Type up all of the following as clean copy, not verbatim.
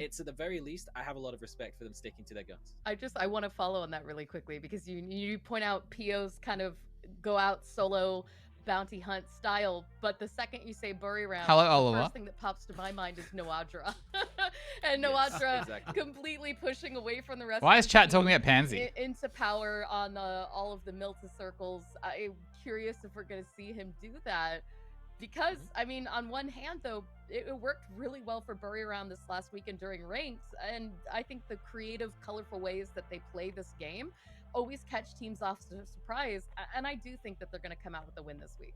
it's at the very least, I have a lot of respect for them sticking to their guns. I want to follow on that really quickly because you point out PO's kind of go out solo bounty hunt style, but the second you say bury round, Hello, the Oliver. first thing that pops to my mind is Noadra. And Noadra exactly. completely pushing away from the rest Why of is the chat team talking about Pansy? into power on all of the Milta circles. I'm curious if we're going to see him do that. Because, I mean, on one hand, though, it worked really well for Bury Around this last weekend during ranks, and I think the creative, colorful ways that they play this game always catch teams off surprise, and I do think that they're going to come out with a win this week.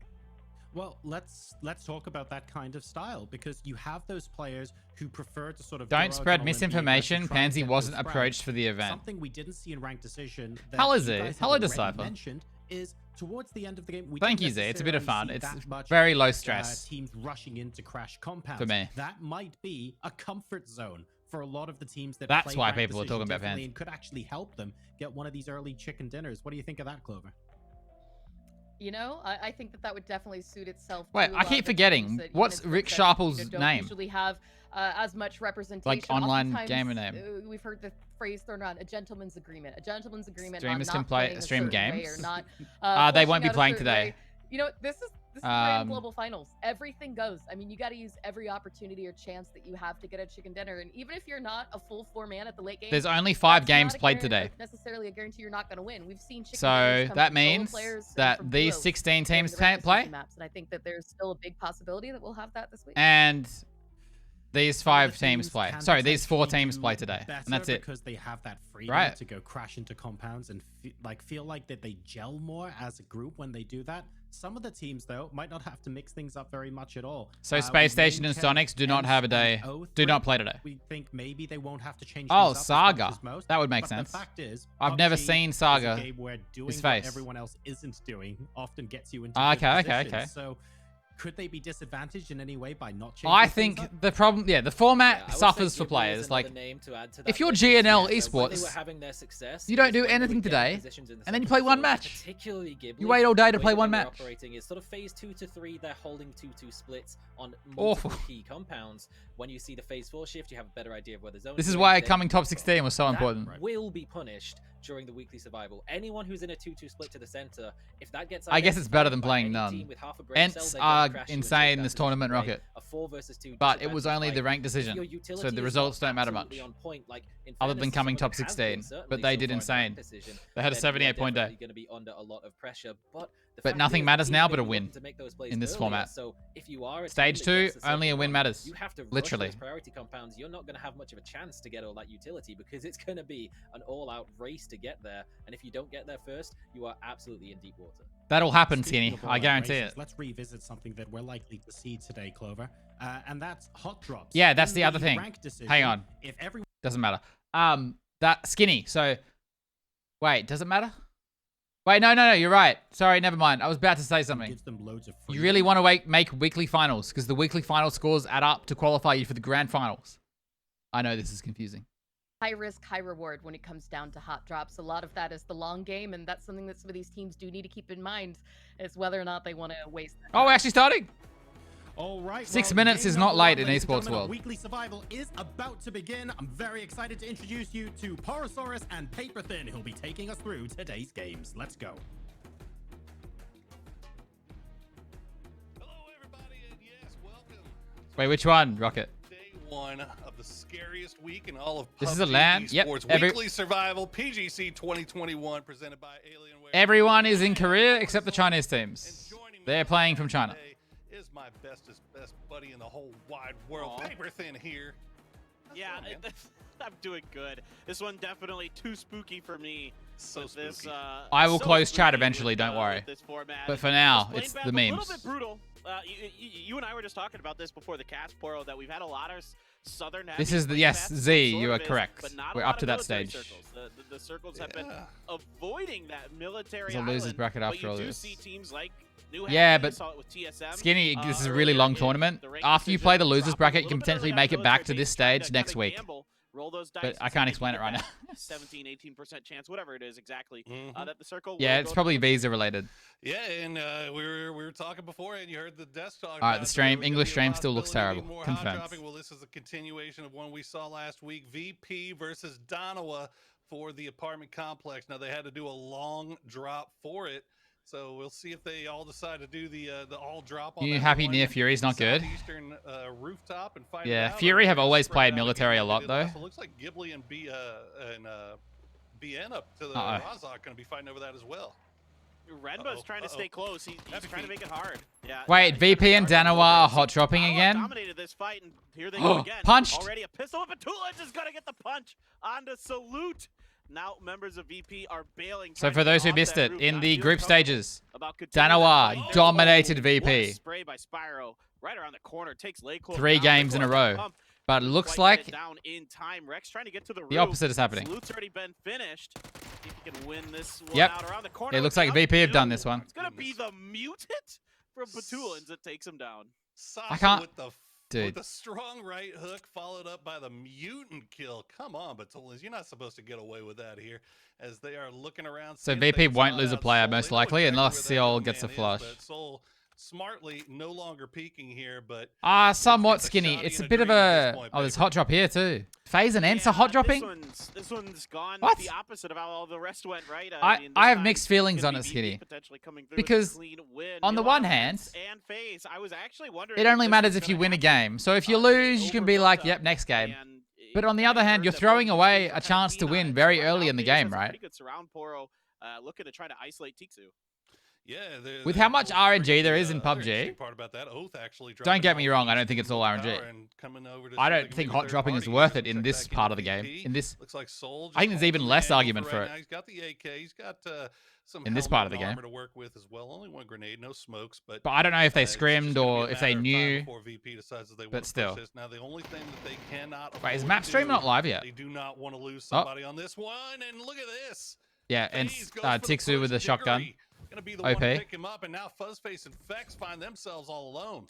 Well, let's talk about that kind of style, because you have those players who prefer to sort of Don't spread misinformation. Pansy wasn't approached for the event. Something we didn't see in Ranked Decision that Hello, you Z. guys have Hello, already Decipher. mentioned is towards the end of the game. We Thank didn't you, Z. It's a bit of fun. necessarily see It's that much, very low stress. teams rushing into crash compounds. For me. That might be a comfort zone for a lot of the teams that That's play why Ranked people are Decision talking about differently Pansy. and could actually help them get one of these early chicken dinners. What do you think of that, Clover? You know, I think that would definitely suit itself. Wait, to a I lot keep of the forgetting. teams that, What's as Fritz Rick said, Sharple's don't name? usually have as much representation. Like online Oftentimes, gamer name. We've heard the phrase thrown around: a gentleman's agreement. A gentleman's agreement. Streamers on can not play- playing a stream certain way games? Or not, They won't fleshing be out a playing certain today. way. You know, this is Grand Global Finals. Everything goes. I mean, you got to use every opportunity or chance that you have to get a chicken dinner. And even if you're not a full 4-man at the late game, There's only 5 that's games not a played guarantee- today. necessarily a guarantee you're not going to win. We've seen chicken So dinners come that from solo means players and that from these duos 16 during teams the can't Ranked play, Decision maps, and I think that there's still a big possibility that we'll have that this week. and these Some of 5 the teams play. can Sorry, these 4 potentially teams do play today, better and that's it. because they have that freedom Right. to go crash into compounds and feel like that they gel more as a group when they do that. Some of the teams, though, might not have to mix things up very much at all. So We Space Station may and check Sonics do not have a day. Oath Do not rate. play today. We think maybe they won't have to change Oh, things up as much Saga. as most, That would make but sense. The fact is, I've never PUBG seen is a Saga. game where doing His what face. everyone else isn't doing often gets you into Ah, good okay. positions. So could they be disadvantaged in any way by not changing I things think up? the problem, the Yeah, format I would say suffers for Ghibli is players. another Like, name to add to if that you're list. GNL When they Esports, were having their success, you don't is do when they anything were getting today, positions in the and then you second play one zone, match. Particularly Ghibli. You wait all day to the play way one that they're match. Operating is sort of phase 2 to 3. They're holding 2-2 splits on Awful. multiple key compounds. When you see the phase 4 shift, you have a better idea of where the zone. This is why coming top 16 was so that important. Will be punished during the weekly survival. Anyone who's in a 2-2 split to the center, if that gets I guess it's better than identified by playing any none. team with half a brain cell, Ents they're gonna are crash you and insane take in that this position tournament, away. Rocket. A 4 versus 2 But it was disadvantage only fight. the ranked If decision, your so utility the is results not don't matter absolutely much. on point, like, in Other than fairness to coming some top of them, has 16, been, certainly but they so did far in insane. ranked decision, They had a then 78-point day. you're definitely going to be under a lot of pressure. But fact nothing is, matters teams now may but a be win looking to make those plays in this earlier, format. So if you are a team Stage that 2, gets to only a certain win point, matters. you have to rush Literally. those priority compounds. You're not going to have much of a chance to get all that utility because it's going to be an all-out race to get there. And if you don't get there first, you are absolutely in deep water. That'll happen, Speaking Skinny. of I all-out guarantee races, it. Let's revisit something that we're likely to see today, Clover, and that's hot drops. Yeah, that's In the other thing. ranked decision, Hang on. If everyone Doesn't matter. That Skinny. So, wait, does it matter? Wait, no, you're right. Sorry, never mind. I was about to say something. gives them loads of You freedom, really want to make weekly finals because the weekly final scores add up to qualify you for the grand finals. I know this is confusing. High risk, high reward when it comes down to hot drops. A lot of that is the long game, and that's something that some of these teams do need to keep in mind is whether or not they want to waste that Oh, we're actually starting. All right. 6 minutes is not late in ladies and esports gentlemen, our world. Weekly survival is about to begin. I'm very excited to introduce you to Porosaurus and Paperthin, who'll be taking us through today's games. Let's go. Hello, everybody, and yes, welcome. Wait, which one, Rocket? Day 1 of the scariest week in all of PUBG This is a LAN? Yep, Esports Weekly Survival PGC 2021 presented by Alienware. Everyone is in Korea except the Chinese And teams. joining me They're playing from China. today is my best buddy in the whole wide world, Paperthin here. How's it Yeah, going, man? I'm doing good. This one definitely too spooky for me. So with this, spooky. I will so close chat spooky eventually, with, don't worry. with This format. But for now, This it's playing the back memes. A little bit brutal. You and I were just talking about this before the cast, Poro, that we've had a lot of southern. This heavy is the- play yes, paths, Z, sort you of are is, correct. but not a We're lot up to of that military stage. Circles. The circles have been Yeah. avoiding that military There's a losers island, bracket but after you all do this. see teams like New Yeah, Hampshire, but saw it with TSM, Skinny, this is a earlier really long in tournament. the ranked After you decision, play the losers dropping a bracket, you little can bit of potentially that make it back to military this base, trying stage to next kinda week. gamble, roll those those dice. But I can't explain it right now. 17, 18% chance, whatever it is exactly, Mhm. that the circle. Yeah, will it's go probably to- visa related. Yeah, and we were talking before, and you heard the desk talk. All right, about the there stream, was gonna English be a stream still looks possibility terrible. more hot Confirmed. dropping. Well, this is a continuation of one we saw last week. VP versus Donawa for the apartment complex. Now they had to do a long drop for it, so we'll see if they all decide to do the all drop. On You that happy one near Fury's not good? Southeastern rooftop and find Yeah, it out. Fury Or have they're always spread played out military again a like lot, they did though. last. It looks like Ghibli and BN up to the Uh-oh. Razak going to be fighting over that as well. Renba's trying to stay close. He's trying to make it hard. Yeah. Wait, he's VP trying and to make it hard. Danawa are hot dropping Danawa again? dominated this fight, and here they go again. Punched. Already a pistol, but Tulage is going to get the punch onto Salute. Now members of VP are bailing. So trying for to get those who off missed that it, roof, in not the feeling group comfortable stages, about continuing Danawa that fight. dominated What a VP. spray by Spyro right around the corner. Takes Lay Close 3 down. games Lay in a Close row. pump. But it Couldn't looks quite get like it down in time. Rex trying to get to the the roof. opposite is happening. Salute's already been finished. See if he can win this one Yep. out around the corner. It looks with like the VP have done upkill. this one. It's gonna be the mutant from Patulans that takes him down. Sasha can't- with the Dude. with the strong right hook followed up by the mutant kill. Come on, Batulans, you're not supposed to get away with that here. As they are looking around. So seeing if VP they can won't spot lose a out player Soul. most They know likely, exactly unless where that Seoul young gets a man is, flush. but Soul smartly no longer peeking here, but Somewhat it's a skinny. shot It's a in a bit of dream at this a... point, Oh, there's baby. hot drop here too. FaZe and Ents are hot dropping? This one's gone What? the opposite of how all the rest went, right? I mean, this have time mixed feelings could on be it, VP Skinny. potentially coming through with a Because clean win. on the Meanwhile, one hand, Ents and FaZe, I was actually wondering it if only this matters was if you gonna win a happen. game. So if you They lose, you can be overbuilt like, up, yep, next game. and But on the I other hand, heard you're that throwing both away teams were a kinda chance to keen on win it. very So right early now, in the FaZe has game, a right? Pretty good surround. Poro looking to try to isolate Tiksu. yeah. With how much RNG there is in other PUBG, interesting part about that, Oath actually don't dropping get me off wrong, I each don't think it's all power RNG. and coming over to I see if don't they can think get hot third dropping is party. worth Check it in back this in part of the VP. game. In this, Looks like Soul I think there's just even holds less the angle argument for right it. now. He's got the AK. He's got some In this helmet part of the and game. armor to work with as well. Only one grenade, no smokes, but but I don't know if they it's just scrimmed gonna be or a if they matter of time knew. before VP decides that they but wanna push still. this. Now the only thing that they cannot Wait, is afford map to stream do, not live yet? They do not want to lose Oh. somebody on this one. And look at this. Yeah, and FaZe goes for the Tiksu with the first shotgun. Jiggery. Gonna be the one OP. to pick him up, and now Fuzzface and Fex find themselves all alone.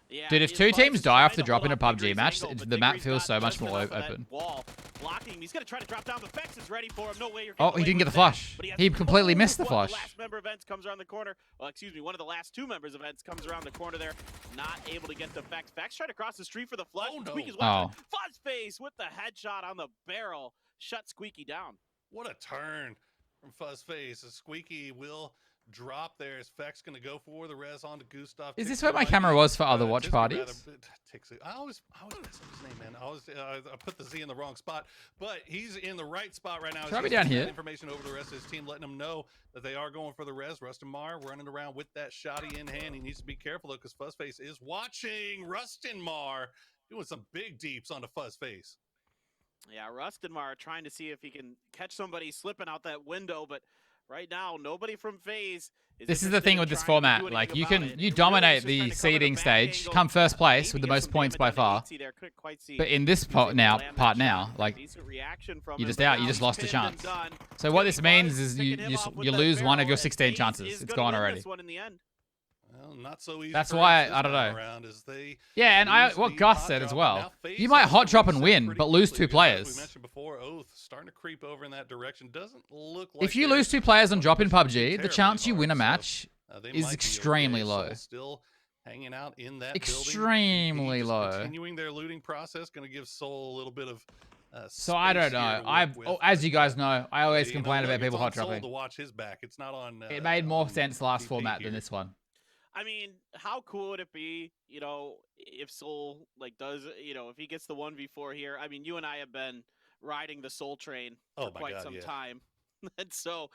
Yeah, Dude, if his two Fuzz teams is die trying after to dropping hold a off PUBG Diggory's match, angle, but the map Diggory's feels got so much just more enough of that open. Wall blocking him. He's gonna try to drop down. The Fex is ready for him. No way you're Oh, getting he away didn't get with the that. flush. But has He completely missed the one flush. of the last member of Events comes around the corner. Well, excuse me, one of the last two members of Events comes around the corner there. Not able to get the Fex. Fex tried to cross the street for the flush. Oh, no. Squeaky's Oh. watching. Fuzzface with the headshot on the barrel. Shut Squeaky down. What a turn from Fuzzface. A Squeaky will drop there. Is Fex going to go for the res on to Gustav? Is this Tiksu where my might camera be, was for other watch Tiksu parties? rather- Tiksu. I always mess up his name, man. I put the Z in the wrong spot, but he's in the right spot right now. Try me He's down getting that here. Information over the rest of his team, letting them know that they are going for the res. Rustin Mar running around with that shotty in hand. He needs to be careful though, because Fuzzface is watching. Rustin Mar doing some big deeps onto Fuzzface. Yeah, Rustinmar trying to see if he can catch somebody slipping out that window, but right now nobody from FaZe is This is the interested thing in with this trying to format. do Like anything you about can it. you It really dominate is just the trying to cover seeding back stage, angle, come first place maybe with the get most some points by damage on far. the 8C there. Couldn't quite see. But in this He was part able to now, land that shot. like Decent reaction from you're him, just but out. now You just he's lost a pinned and chance. done. So what Billy this means Buzz is picking him off with you that lose one of barrel, your and 16 FaZe chances. is It's gonna gone win already. this one in the end. Well, not so easy. That's for why- us I don't this time know. around as they Yeah, and lose what the Gus hot said as drop, well. and now FaZe You might has hot to drop and reset win, pretty but lose quickly two because, as players. we mentioned before, Oath starting to creep over in that direction. Doesn't look like If you they're lose two players on drop in pushing PUBG, the terribly chance you win a hard, so, match they is might be extremely okay. low. Soul still hanging out in that Extremely building. Just low. Continuing their looting process, going to give Soul a little bit of. So I don't space here know. to work with. As you guys know, I always You know, complain look, about people it's on hot Soul dropping. to watch his back. It's not on. It made more on sense last VP format here. than this one. I mean, how cool would it be, you know, if Soul does, if he gets the 1v4 here? I mean, you and I have been riding the Soul train Oh for my quite God, some yeah. time. And so,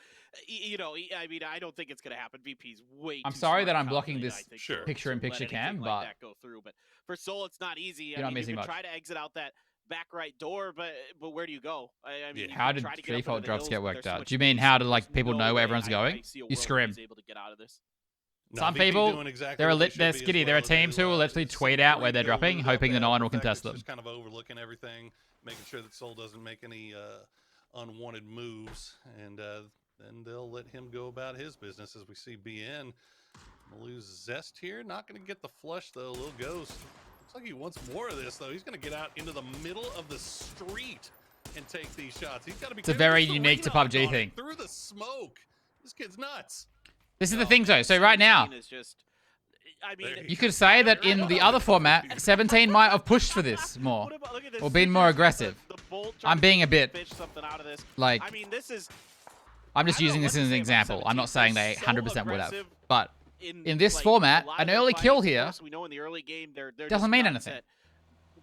I mean, I don't think it's going to happen. VP's way I'm too sorry smart that and I'm blocking confident, this I think, Sure. to picture-in-picture let anything cam, like but that go through. But for Soul, it's not easy. You're I not mean, you missing can much. try to exit out that back right door, but where do you go? I mean, Yeah. you How can did try to get up default into the drops hills, get but worked there's so out? much Do you mean space, how to there's people no know where way everyone's I going? see a You world where scrim. he's able to get out of this. No, Some VP people, doing exactly they're what they they're should be as skinny. There are well. teams who will literally tweet out where they're dropping, hoping that no one will contest them. Just kind of overlooking everything, making sure that Soul doesn't make any unwanted moves, and then they'll let him go about his business. As we see BN lose Zest here, not going to get the flush though. Little Ghost looks Looks like he wants more of this, though. He's going to get out into the middle of the street and take these shots. He's got to be. It's a very unique to PUBG thing. Through the smoke. This kid's nuts. This is the thing, though. So right now, I mean, you could say that in the other format, 17 might have pushed for this more, or been more aggressive. I'm being a bit like. I mean, this is. I'm just using this as an example. I'm not saying they 100% would have, but in this format, an early kill here doesn't mean anything.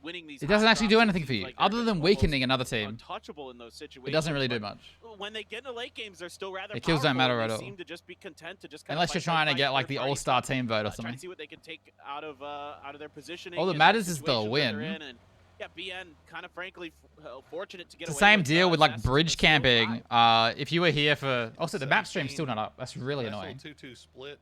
It doesn't actually do anything for you, other than weakening another team. Untouchable in those situations, it doesn't really do much. When they get into late games, they're still rather the kills don't matter at all. Seem to just be content to just unless you're trying to get like the all-star team vote or trying something. to see what they can take out of their positioning. All that matters is the win. Yeah, BN kind of frankly fortunate to get it's the same deal with like bridge camping. If you were here for also the map stream's still not up. That's really annoying. 2-2 split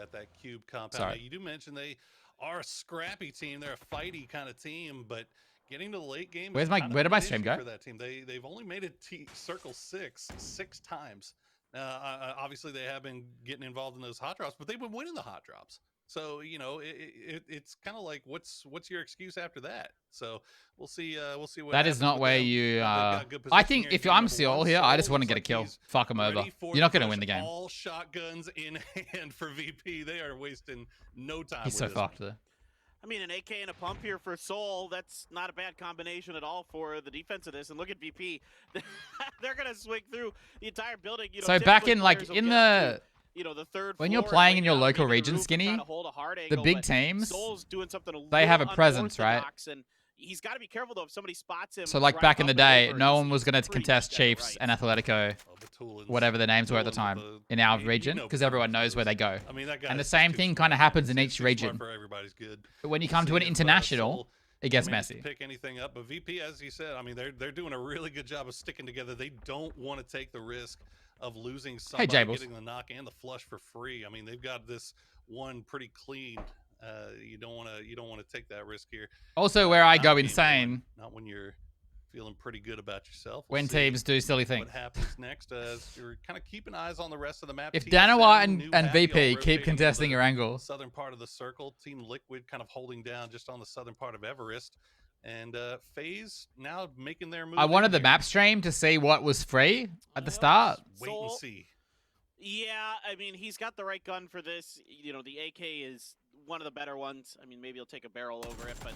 at that cube compound. Now, you do mention they are a scrappy team. They're a fighty kind of team, but getting to the late game. Where did my stream go? For that team, they've only made it circle six times. Obviously, they have been getting involved in those hot drops, but they've been winning the hot drops. So it's kind of like what's your excuse after that? So we'll see. We'll see what. That is not where you. I think if I'm Seoul here, I just want to get a kill. Fuck him over. You're not going to win the game. All shotguns in hand for VP. They are wasting no time. He's so fucked there. I mean, an AK and a pump here for Seoul, that's not a bad combination at all for the defense of this. And look at VP. They're going to swing through the entire building. So back in like in the the third when you're playing in your local region, Skinny, the big teams, they have a presence, right? And he's got to be careful though if somebody spots him. So like back in the day, no one was going to contest Chiefs and Atletico, whatever their names were at the time, in our region, because everyone knows where they go. And the same thing kind of happens in each region. But when you come to an international, it gets messy. Pick anything up, but VP, as you said, I mean, they're doing a really good job of sticking together. They don't want to take the risk of losing somebody, getting the knock and the flush for free. I mean, they've got this one pretty clean. You don't want to take that risk here. Also, where I go insane, not when you're feeling pretty good about yourself. When teams do silly things. What happens next? You're kind of keeping eyes on the rest of the map. If Danawa and VP keep contesting your angle, southern part of the circle, Team Liquid kind of holding down just on the southern part of Everest. And FaZe now making their move. I wanted the map stream to see what was free at the start. Wait and see. Yeah, I mean, he's got the right gun for this. You know, the AK is one of the better ones. I mean, maybe he'll take a barrel over it, but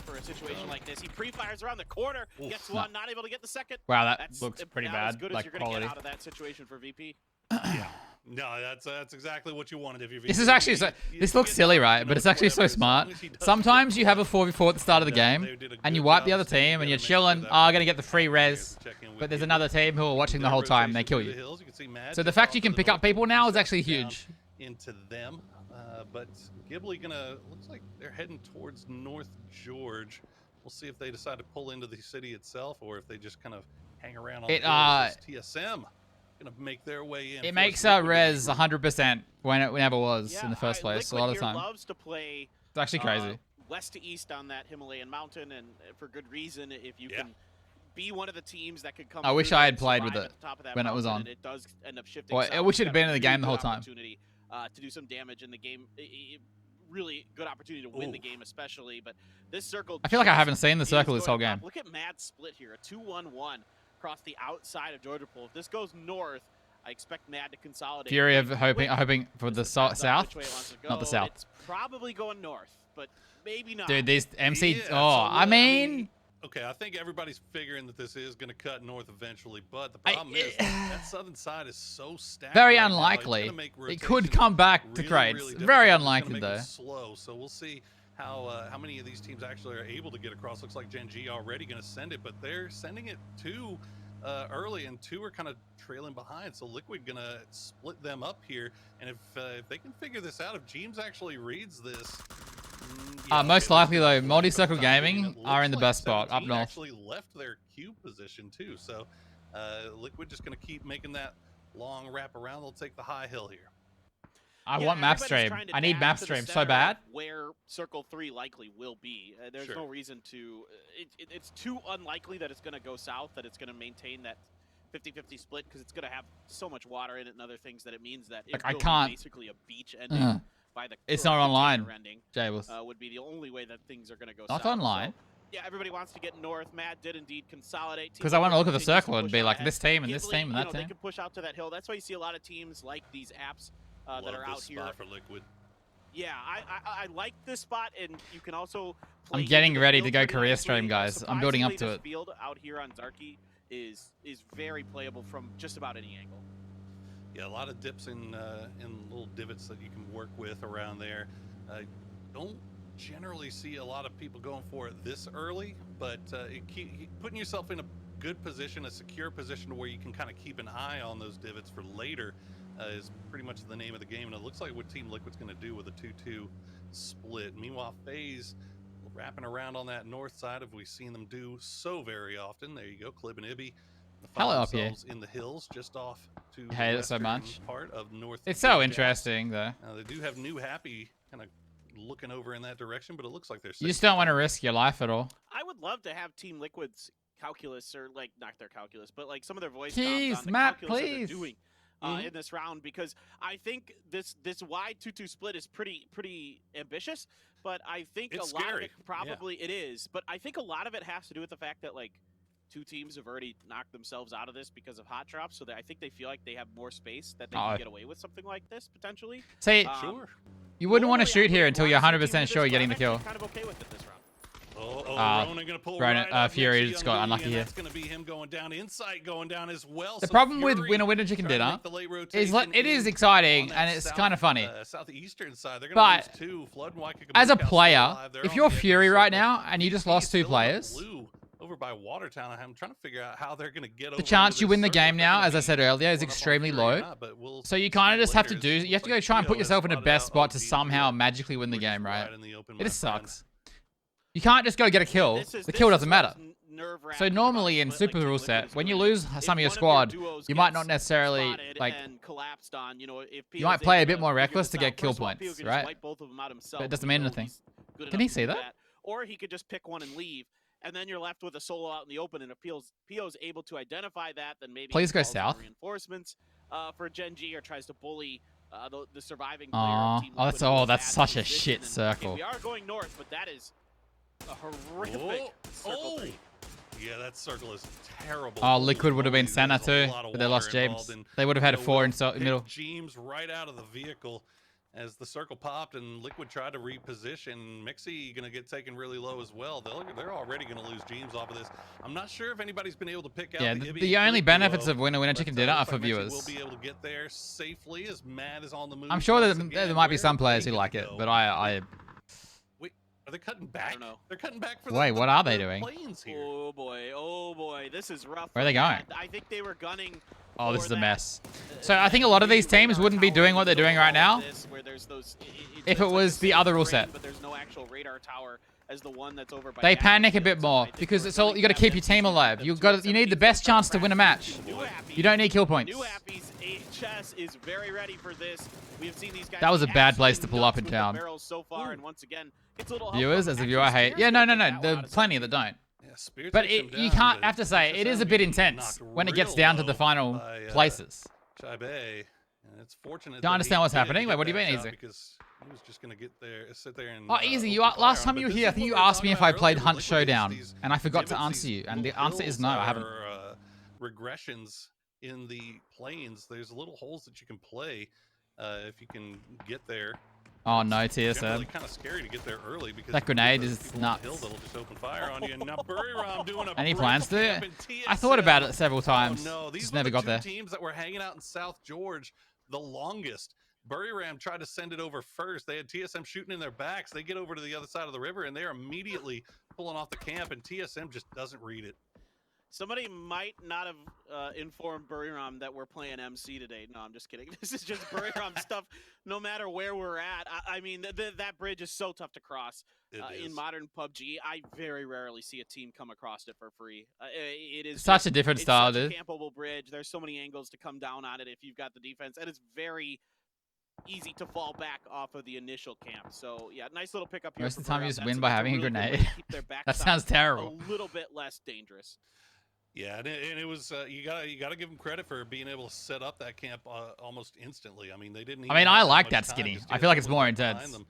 for a situation like this, he pre-fires around the corner, gets one, not able to get the second. Wow, that looks pretty bad. As good as you're going to get out of that situation for VP. Yeah. No, that's exactly what you wanted if you're VP. This is actually so, this looks silly, right? But it's actually so smart. Sometimes you have a 4v4 at the start of the game, and you wipe the other team, and you're chilling. Oh, I'm gonna get the free res. But there's another team who are watching the whole time, and they kill you. So the fact you can pick up people now is actually huge. Into them, but Ghibli looks like they're heading towards North George. We'll see if they decide to pull into the city itself, or if they just kind of hang around on the TSM. Gonna make their way in. It makes res 100% when it never was in the first place. A lot of the time. Loves to play. It's actually crazy. West to east on that Himalayan mountain, and for good reason. If you can be one of the teams that could come. I wish I had played with it when it was on. It does end up shifting. Well, I wish it had been in the game the whole time. To do some damage in the game. Really good opportunity to win the game, especially. But this circle. I feel like I haven't seen the circle this whole game. Look at Mad split here, a 2-1-1. Across the outside of Georgia Pool. If this goes north, I expect Mad to consolidate. Fury of hoping for the south, not the south. It's probably going north, but maybe not. Dude, these MC. Yeah, I mean. Okay, I think everybody's figuring that this is going to cut north eventually, but the problem is that southern side is so stacked. Very unlikely. It could come back to crates. Really very unlikely though. Slow, so we'll see how many of these teams actually are able to get across. Looks like Gen G already going to send it, but they're sending it too early, and two are kind of trailing behind. So Liquid going to split them up here, and if they can figure this out, if James actually reads this. Most likely though, Multi-Circle Gaming are in the best spot up north. Actually left their cube position too, so Liquid just going to keep making that long wrap around. They'll take the high hill here. I want map stream. I need map stream so bad. Where Circle 3 likely will be. There's no reason to. It's too unlikely that it's going to go south, that it's going to maintain that 50-50 split, because it's going to have so much water in it and other things that it means that it will be basically a beach ending by the It's current not online, container ending, Jables. would be the only way that things are going to go Not south. online. So, yeah, everybody wants to get north. Matt did indeed consolidate. Because I want to look at the continues to circle and push be on like, ahead. this team and this Gibbley, team and you that know, they team. can push out to that hill. That's why you see a lot of teams like these apps that Love are this out here. spot for Liquid. Yeah, I like this spot, and you can also play I'm getting into the ready to field go pretty career nicely. stream, guys. I'm building up to Surprisingly, it. this field out here on Zarki is very playable from just about any angle. Yeah, a lot of dips in little divots that you can work with around there. Don't generally see a lot of people going for it this early, but putting yourself in a good position, a secure position where you can kind of keep an eye on those divots for later is pretty much the name of the game. And it looks like what Team Liquid's going to do with a 2-2 split. Meanwhile, FaZe wrapping around on that north side, as we've seen them do so very often. There you go, Clib and Ibby. Hello up here. In the hills, just off to I hate the it so western much. part of North. It's so Jazz. interesting, though. They do have New Happy kind of looking over in that direction, but it looks like they're You just don't want to risk your life at all. I would love to have Team Liquid's calculus, or like not their calculus, but like some of their voice Please, comms on the Matt, calculus that they're please. doing in this round, because I think this wide 2-2 split is pretty ambitious, but I think It's a lot scary. of it probably it is, but I think a lot of it has to do with the fact that like two teams have already knocked themselves out of this because of hot drops, so that I think they feel like they have more space that they can get away with something like this potentially. See, Sure. you wouldn't want to Normally, I shoot here would until you're want to see a 100% team sure with you're this getting the climate. kill. I'm kind of okay with it this round. Ronan gonna pull Ronan- right up Fury next to just got Young unlucky Lee, and here. That's gonna be him going down. Insight going down as well. The So problem with Fury Winner Winner Chicken trying to Dinner make the late is rotation it is in exciting on and that it's south- kind of funny. Southeastern side. They're But gonna lose two. Flood and Waikiki as a Blue Cow still player, alive. They're if on you're the edge of the Fury right circle. now and you just VP lost is two still in the players, blue over by Watertown. I'm trying to figure out how they're gonna get over the chance into you win this the circle. game If they're now, gonna as I be said earlier, is one up on extremely Fury or low. not, but we'll So you see kind of just have to later. do, It you have looks to go like try and put Tio has yourself in a spotted best out spot to OG somehow Tio. magically win the We're just game, right? in the open, It my just friend. sucks. You can't just go get a kill. The kill doesn't matter. So normally in Super Rule Set, when you lose some of your squad, you might not necessarily, like, you might play a bit more reckless to get kill points, right? But it doesn't mean anything. Can he see that? Or he could just pick one and leave, and then you're left with a solo out in the open, and if Pio's able to identify that, then maybe Please he go calls in south. reinforcements for Gen G, or tries to bully the surviving player Aw. of Team Oh, Liquid that's who is that's at such a position. shit And, circle. okay, we are going north, but that is a horrific circle three. Yeah, that circle is terrible. Oh, Liquid would have been There's Senna a too, lot of but they lost water James. involved, and, They would have had a you know, 4 Will in picked middle. James right out of the vehicle as the circle popped, and Liquid tried to reposition. Mixie gonna get taken really low as well. They're already gonna lose James off of this. I'm not sure if anybody's been able to pick out Yeah, the Ibby the only Ibby benefits duo, of Winner Winner but, Chicken Dinner are looks for like Mixie viewers. will be able to get there safely as Matt is on the move. I'm sure once that there again. might be Where some are players they who gonna like it, go? but I Wait, are they cutting back? don't know. They're cutting back for Wait, the what are they the doing? planes here. Oh boy, this is rough. Where are they for Matt. going? I think they were gunning. Oh, this for is a that, mess. So I think a lot of these teams wouldn't be doing what they're doing right now if it was the other rule set. But there's no actual radar tower as the one that's over by They Jackson panic a Field, bit so I more think because we're it's all gonna you got to have keep them your team see alive. the You 2 need the best chance to win a match. New Happy- You don't need kill points. New Happy's HS is very ready for this. We have seen these guys. That was a be bad place to absolutely pull up nuts in with the town. barrels so far, and once again, it's a little help Viewers, from as a viewer, I actually hate. Spears Yeah, gonna no. take that one There out are of plenty something. that don't. Yeah, Spear But takes him you down, can't but have to say it is a HSM bit getting intense knocked when it gets real down to low the final by, places. Chai Bay. And it's fortunate. Don't that understand he what's did happening. get Wait, what do you that mean shot easy? Because he was just gonna get there, sit there and. Oh, easy. You open last fire time on, you but were this here, I is think what you we were asked me talking if about I played earlier Hunt with Liquid is Showdown, these and I forgot to divots, answer these you, and the little answer is hills no. I haven't. are, regressions in the plains. There's little holes that you can play if you can get there. Oh no, It's TSM. generally kind of scary to get there early because That grenade those is people on the nuts. hill that'll just open fire on you. And now Buriram doing a Any brutal plans to camp it? in I thought TSM. about it several times. Oh no, these Just were never the got two there. teams that were hanging out in South George the longest. Buriram tried to send it over first. They had TSM shooting in their backs. They get over to the other side of the river and they're immediately pulling off the camp, and TSM just doesn't read it. Somebody might not have informed Buriram that we're playing MC today. No, I'm just kidding. This is just Buriram stuff. No matter where we're at, I mean, that bridge is so tough to cross in modern PUBG. I very rarely see a team come across it for free. It is Such a different style, it's such dude. a campable bridge. There's so many angles to come down on it if you've got the defense, and it's very easy to fall back off of the initial camp. So yeah, nice little pickup here. Most of for the time you Buriram. just That's win by that's having a really good way to grenade. keep their That backside sounds terrible. a little bit less dangerous. Yeah, and it was you gotta give them credit for being able to set up that camp almost instantly. I mean, they didn't. I mean, have I that like much that time skinny. 'cause I feel like TSM it's was more right behind intense. them.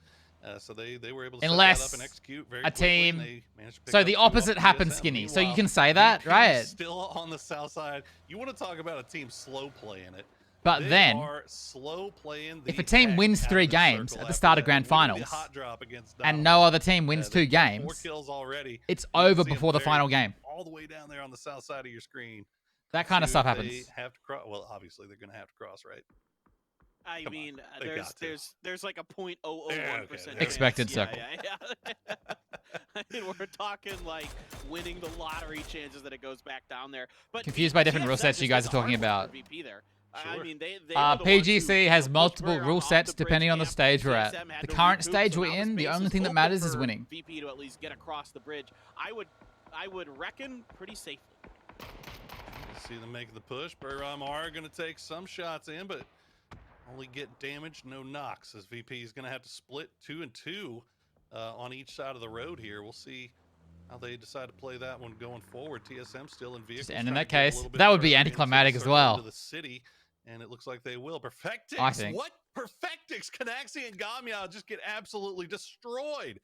So they were able to Unless set that up and execute very a quickly, team. and they managed to pick So up the 2 off opposite of happens TSM. skinny. So you Meanwhile, can say that, VP right? Still on the south side. You want to talk about a team slow playing it. But They then, are slow playing the if a team heck wins out 3 of this games circle at the after start of that. grand Winning the finals, hot drop against and Donovan. no other team wins 2 They've got 4 games, kills already. it's You can over see 'em before the very final game. all the way down there on the south side of your screen. That kind of See stuff if happens. They have to cross. Well, obviously they're going to have to cross, right? I Come on, mean, they got to. there's like a 0.001% Expected chance. circle. Yeah. I mean, we're talking like winning the lottery chances that it goes back down there. But Confused by different rule TSM sets you just guys did are the talking hard work about. for VP there. Sure. I mean, they were the ones who, PGC has pushed multiple Burr rule off sets the bridge depending on the camp. stage we're at. TSM had The to current recoup, stage so we're now in, the space only is thing that open matters is for winning. VP to at least get across the bridge. I would reckon pretty safely. See them making the push. Burram are going to take some shots in, but only get damage, no knocks, as VP is going to have to split 2 and 2 on each side of the road here. We'll see how they decide to play that one going forward. TSM still in vehicles. And in trying that to get a case, little bit that would be further anticlimactic into as the well. into the city, and it looks like they will. Perfectix. I think. What? Perfectix, Canaxi, and Gamya just get absolutely destroyed.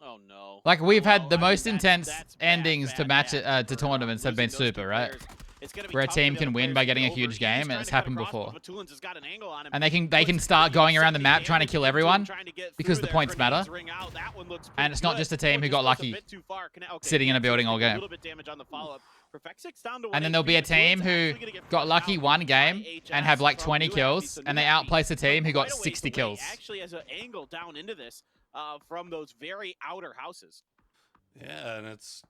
Oh no! Like we've had the I mean, most intense that's endings to match bad to for, tournaments have been losing those super, two right? players. It's gonna be Where a tough for team the can other win players by to getting a get huge over. game, He's and trying it's to cut happened across, before. but Vatulin's has got an angle on him. And they can Puts start going around the 70 map trying to damage. kill Vatulin's everyone trying to get because through the there. points Grenades matter. ring out. That one looks And it's pretty not good. just a team who Or got just goes lucky a bit too far. Okay, sitting in a building all a game. little bit damage on the follow-up. Perfectix down to And then 1 there'll be a HP. team Vatulin's who actually gonna get got forced lucky out one by game and have HS like from 20 New kills, Happy. So and New they Happy outplaced a team who got quite a ways 60 away. kills. Actually has an angle down into this from those very outer houses. Yeah, and it's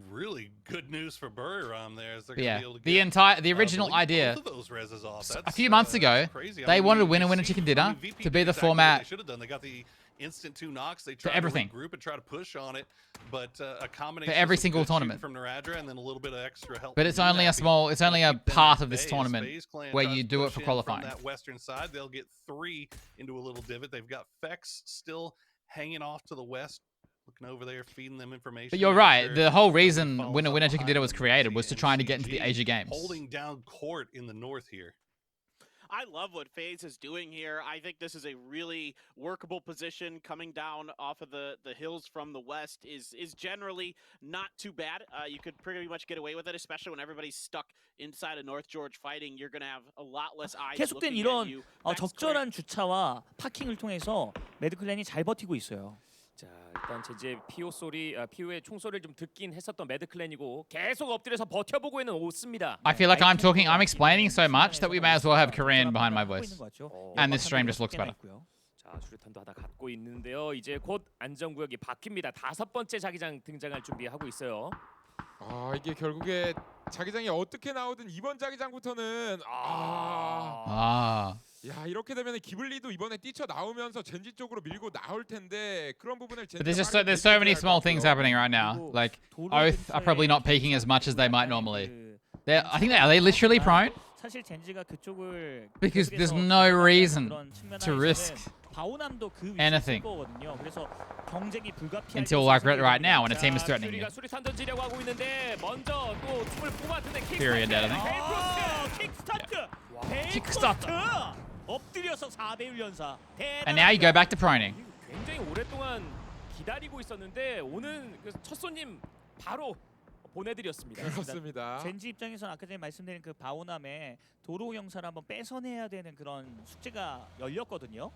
really good news for Burram there. As they're But gonna yeah, be able to get, the original believe idea both of those reses off. a That's, few months ago, that's crazy. I they mean, wanted you winner winner chicken dinner VP to be did the exactly what format they should have done. They got the instant 2 knocks. They tried everything. to regroup and try to push on it, but a combination For every of some single good shooting tournament. from Naradra and then a little bit of extra help. But from it's New only a Happy. small, it's only a Keep them part at of this bay. tournament FaZe Clan where tries you to do it push for in qualifying. From that western side, they'll get 3 into a little divot. They've got Fex still hanging off to the west. Looking over there, feeding them information. But you're making right. sure The whole nobody reason follows winner up winner chicken behind dinner was them. created See was to try and get into the MCG Asia Games. holding down court in the north here. I love what FaZe is doing here. I think this is a really workable position. Coming down off of the hills from the west is generally not too bad. You could pretty much get away with it, especially when everybody's stuck inside of North George fighting. You're going to have a lot less eyes 계속된 looking 이런 at you. 적절한 주차와 파킹을 통해서 매드클랜이 잘 버티고 있어요. 자, 일단 이제 피오의 총소리를 좀 듣긴 했었던 매드클랜이고 계속 엎드려서 버텨보고 있는 오스입니다. I feel like I'm explaining so much that we may as well have Korean behind my voice. And this stream just looks better. 자, 수류탄도 하나 갖고 있는데요. 이제 곧 안전구역이 바뀝니다. 5번째 자기장 등장할 준비하고 있어요. 아, 이게 결국에 자기장이 어떻게 나오든 이번 자기장부터는 야, 이렇게 되면 기블리도 이번에 뛰쳐 나오면서 젠지 쪽으로 밀고 나올 텐데 그런 부분을 But there's so many small things happening right now. Like Oath are probably not peeking as much as they might normally. I think are they literally prone? 사실 젠지가 그쪽을 Because there's no reason to risk 바오남도 그 anything 거거든요. 그래서 경쟁이 불가피할 until like right now when a team is threatening you. 수리탄 던지려고 하고 있는데 먼저 또 춤을 뽑았는데 Period dead, I think. 킥스타트. 엎드려서 4대1 연사. And now you go back to proning. 굉장히 오랫동안 기다리고 있었는데 오는 첫 손님 바로 보내드렸습니다. 그렇습니다. 젠지 입장에서는 아까 전에 말씀드린 그 바오남의 도로 형사를 한번 뺏어내야 되는 그런 숙제가 열렸거든요.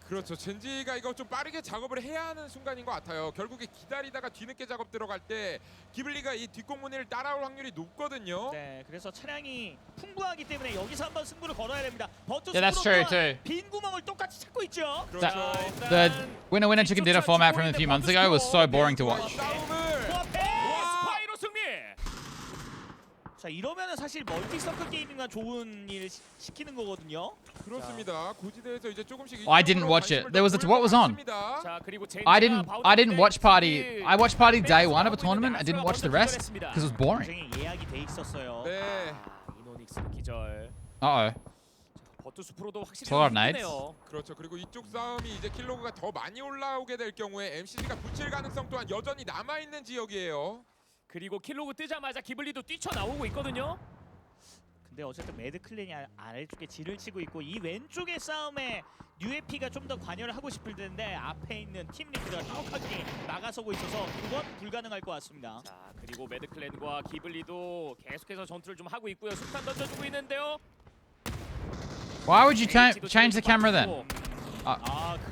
그렇죠. 젠지가 이거 좀 빠르게 작업을 해야 하는 순간인 것 같아요. 결국에 기다리다가 뒤늦게 작업 들어갈 때 기블리가 이 뒷공무니를 따라올 확률이 높거든요. 네, 그래서 차량이 풍부하기 때문에 여기서 한번 승부를 걸어야 됩니다. Yeah, that's true too. 빈 구멍을 똑같이 찾고 있죠. 그렇죠. The winner winner chicken dinner format from a few months ago was so boring to watch. 스파이로 승리. 자, 이러면은 사실 멀티 서클 게이밍만 좋은 일 시키는 거거든요. 그렇습니다. 고지대에서 이제 조금씩 I didn't watch it. There was what was on? 자, 그리고 I didn't watch party. I watched party day 1 of a tournament. I didn't watch the rest because it was boring. 예약이 돼 있었어요. 네. 이노닉스는 기절. Uh-oh. 버투스 프로도 확실히 Solar Knights. 힘드네요. 그렇죠. 그리고 이쪽 싸움이 이제 킬로그가 더 많이 올라오게 될 경우에 MCG가 붙일 가능성 또한 여전히 남아 있는 지역이에요. 그리고 킬로그 뜨자마자 기블리도 뛰쳐나오고 있거든요. 근데 어쨌든 매드클랜이 아래쪽에 질을 치고 있고 이 왼쪽의 싸움에 UAP가 좀 더 관여를 하고 싶을 텐데 앞에 있는 팀 리드가 정확하게 나가서고 있어서 그건 불가능할 것 같습니다. 자, 그리고 매드클랜과 기블리도 계속해서 전투를 좀 하고 있고요. 수탄 던져주고 있는데요. Why would you change the camera then?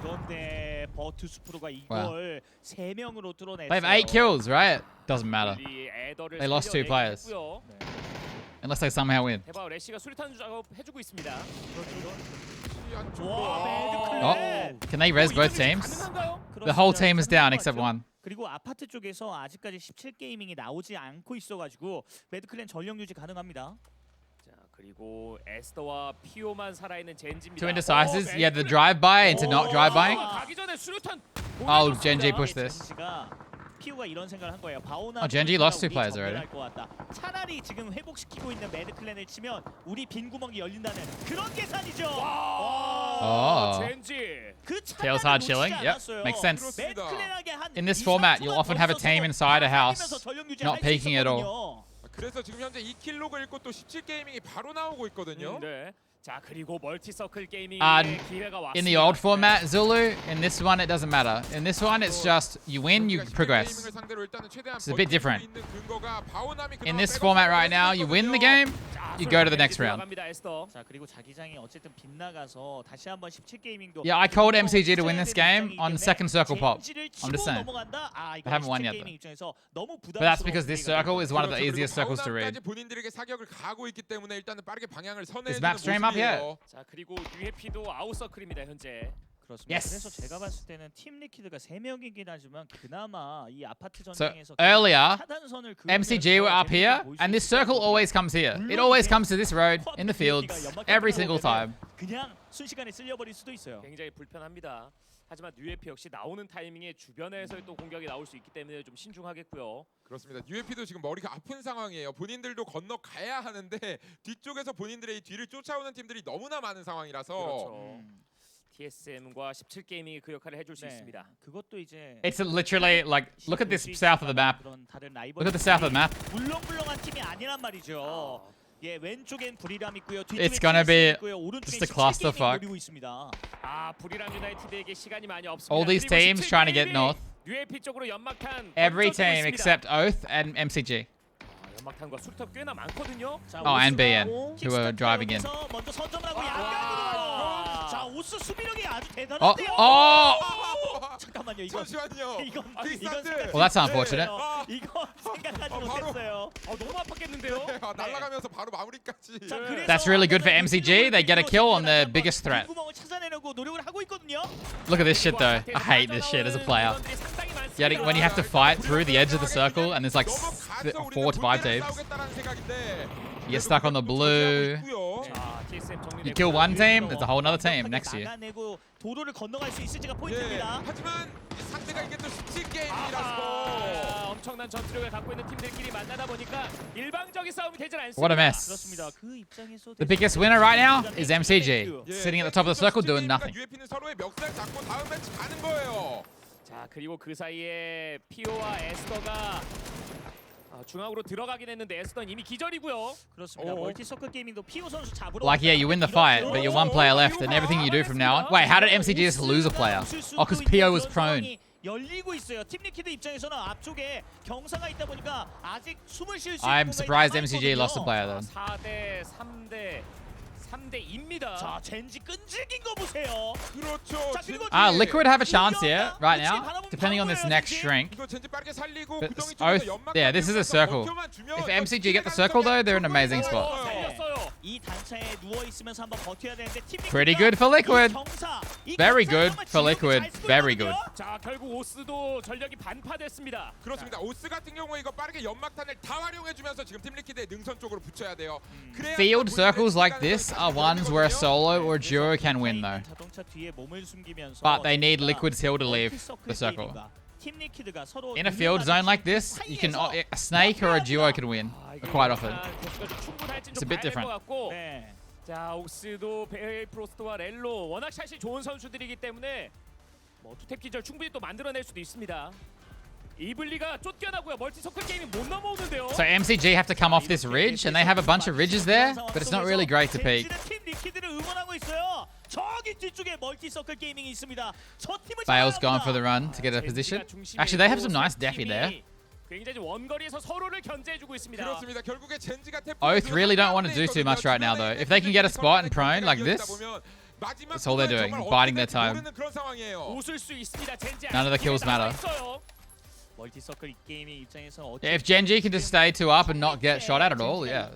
그런데 버투스 프로가 이걸 세 명으로 뚫어냈어요. They have 8 kills, right? Doesn't matter. They lost 2 players. Unless they somehow win. 대박 래시가 수류탄 작업 해주고 있습니다. Oh, can they res both teams? The whole team is down except one. 그리고 아파트 쪽에서 아직까지 17게이밍이 나오지 않고 있어가지고 매드클랜 전력 유지 가능합니다. 자, 그리고 에스더와 피오만 살아있는 젠지입니다. Two indecisives. Yeah, the drive-by into not drive-buying. 가기 전에 수류탄. Oh, Genji pushed this. 젠지가 피오가 이런 생각을 한 거예요. 바오나 Genji lost 2 players already. 차라리 지금 회복시키고 있는 매드클랜을 치면 우리 빈 구멍이 열린다는 그런 계산이죠. 젠지. 그 Tails hard chilling. Yep, makes sense. In this format, you'll often have a team inside a house, not peeking at all. 그래서 지금 현재 2킬로그 읽고 또 17게이밍이 바로 나오고 있거든요. 네. 자, 그리고 멀티서클 게이밍의 기회가 왔습니다. In the old format, Zulu, in this one it doesn't matter. In this one it's just you win, you progress. It's a bit different. In this format right now, you win the game, you go to the next round. 자, 그리고 자기장이 어쨌든 빗나가서 다시 한번 17게이밍도 Yeah, I called MCG to win this game on second circle pop. I'm just saying. I haven't won yet, But that's because this circle is one of the easiest circles to read. 본인들에게 사격을 가하고 있기 때문에 일단은 빠르게 방향을 Is map stream up yet? 자, 그리고 UAP도 아웃서클입니다 현재. 그렇습니다. Yes. 그래서 제가 봤을 때는 팀 리퀴드가 3명이긴 하지만 그나마 이 아파트 So 전쟁에서 earlier, 차단선을 MCG were up here, and this circle always comes here. It always comes to this road, in the fields, every single time. 그냥 순식간에 쓸려버릴 수도 있어요. 굉장히 불편합니다. 하지만 UAP 역시 나오는 타이밍에 주변에서의 또 공격이 나올 수 있기 때문에 좀 신중하겠고요. 그렇습니다. UAP도 지금 머리가 아픈 상황이에요. 본인들도 건너가야 하는데 뒤쪽에서 본인들의 이 뒤를 쫓아오는 팀들이 너무나 많은 상황이라서 그렇죠. TSM과 17게이밍이 그 역할을 해줄 수 있습니다. 그것도 이제 It's literally like, look at this south of the map. Look at the south of the map. 물렁물렁한 팀이 아니란 말이죠. 예, 왼쪽엔 불이람 있고요. It's gonna be 오른쪽엔 just a clusterfuck. 노리고 있습니다. 아, 불이람 유나이티드에게 시간이 많이 없습니다. All these teams trying to get north. UAP 쪽으로 연막탄 Every 던져주고 team 있습니다. except Oath and MCG. 연막탄과 수류탄 꽤나 많거든요. Oh, and BN, who are driving in. 먼저 선점을 하고 양각으로. 자, 오스 수비력이 아주 Oh, 대단한데요. oh! 잠깐만요. 이건 잠시만요. 이건 Well, that's unfortunate. 이거 생각하지 바로. 못했어요. 너무 아팠겠는데요. 날아가면서 바로 마무리까지. 자, 그래서 That's really good for MCG. They get a kill on the biggest threat. 구멍을 찾아내려고 노력을 하고 있거든요. Look at this shit though. I hate this shit as a player. When you have to fight through the edge of the circle and there's like 4 to 5 teams. You get stuck on the blue. You kill one team, there's a whole other team next to you. 나가내고 도로를 건너갈 수 있을지가 예. 포인트입니다. 하지만 상대가 이게 또 17게임이라서 엄청난 전투력을 갖고 있는 팀들끼리 만나다 보니까 일방적인 싸움이 되질 않습니다. What a mess. 그렇습니다. 그 입장에서 The biggest winner right now is MCG, sitting at the top of the circle doing nothing. UAP는 서로의 멱살 잡고 다음 매치 가는 거예요. 자, 그리고 그 사이에 피오와 에스더가 중앙으로 들어가긴 했는데 에스더는 이미 기절이고요. 그렇습니다. 멀티서클 게이밍도 피오 선수 잡으러 Like, yeah, you win the fight, but you're one player left, and everything you do from now on. Wait, how did MCG just lose a player? Oh, because PO was prone. 열리고 있어요. 팀 리퀴드 입장에서는 앞쪽에 경사가 있다 보니까 아직 숨을 쉴 수 있는 I'm 공간이 surprised 남아 MCG lost a 있거든요. player then. 4대 3대 2입니다. 자, 젠지 끈질긴 거 보세요. 그렇죠. 자, 그리고 Liquid have a chance here, right now, depending on this next shrink. 이거 젠지 빠르게 살리고 But 구덩이 Oath, 쪽에서 연막 yeah, this is a circle. If MCG get the circle though, they're in an amazing spot. 살렸어요. 이 단차에 누워 있으면서 한번 버텨야 되는데 팀 Pretty 리퀴드가 good for Liquid. 이 경사, 이 Very 경사 good 정말 for 지금도 Liquid. 잘 쓰고 Very 있거든요. good. 자, 결국 오스도 전력이 반파됐습니다. 그렇습니다. 오스 같은 경우에 이거 빠르게 연막탄을 다 활용해주면서 지금 팀 리퀴드의 능선 쪽으로 붙여야 돼요. 그래야 Field 본인들의 circles like 시간을 this 다 are ones where a 벌거든요. solo or a duo can win though. 자동차 뒤에 몸을 숨기면서 But they need Liquid's heal to leave 멀티서클 the circle. 게이밍과 팀 리퀴드가 서로 In a field zone like this, you can a snake or a duo can win quite often. It's a bit different. 네. 자, 옥스도 베일 프로스트와 렐로 워낙 샷이 좋은 선수들이기 때문에 뭐 투탭 기절 충분히 또 만들어낼 수도 있습니다. 이블리가 쫓겨나고요. 멀티서클 게임이 못 넘어오는데요. So MCG have to come off this ridge, and they have a bunch of ridges there, but it's not really great to peek. 팀 리퀴드를 응원하고 있어요. 저기 뒤쪽에 멀티서클 게이밍이 있습니다. 저 팀을 Bale's 잡아야 going for the 합니다. run to get a position. Actually, they have some nice defy there. 굉장히 원거리에서 서로를 견제해주고 있습니다. 그렇습니다. 결국에 젠지가 Oath really don't want to do too much right now, though. If they can get a spot and prone like this, that's all they're doing, biding their time. 웃을 수 있습니다. 젠지. None of the kills matter. 멀티서클 게이밍 입장에서 Yeah, if Genji can just stay 2 up and not get shot at all, yeah.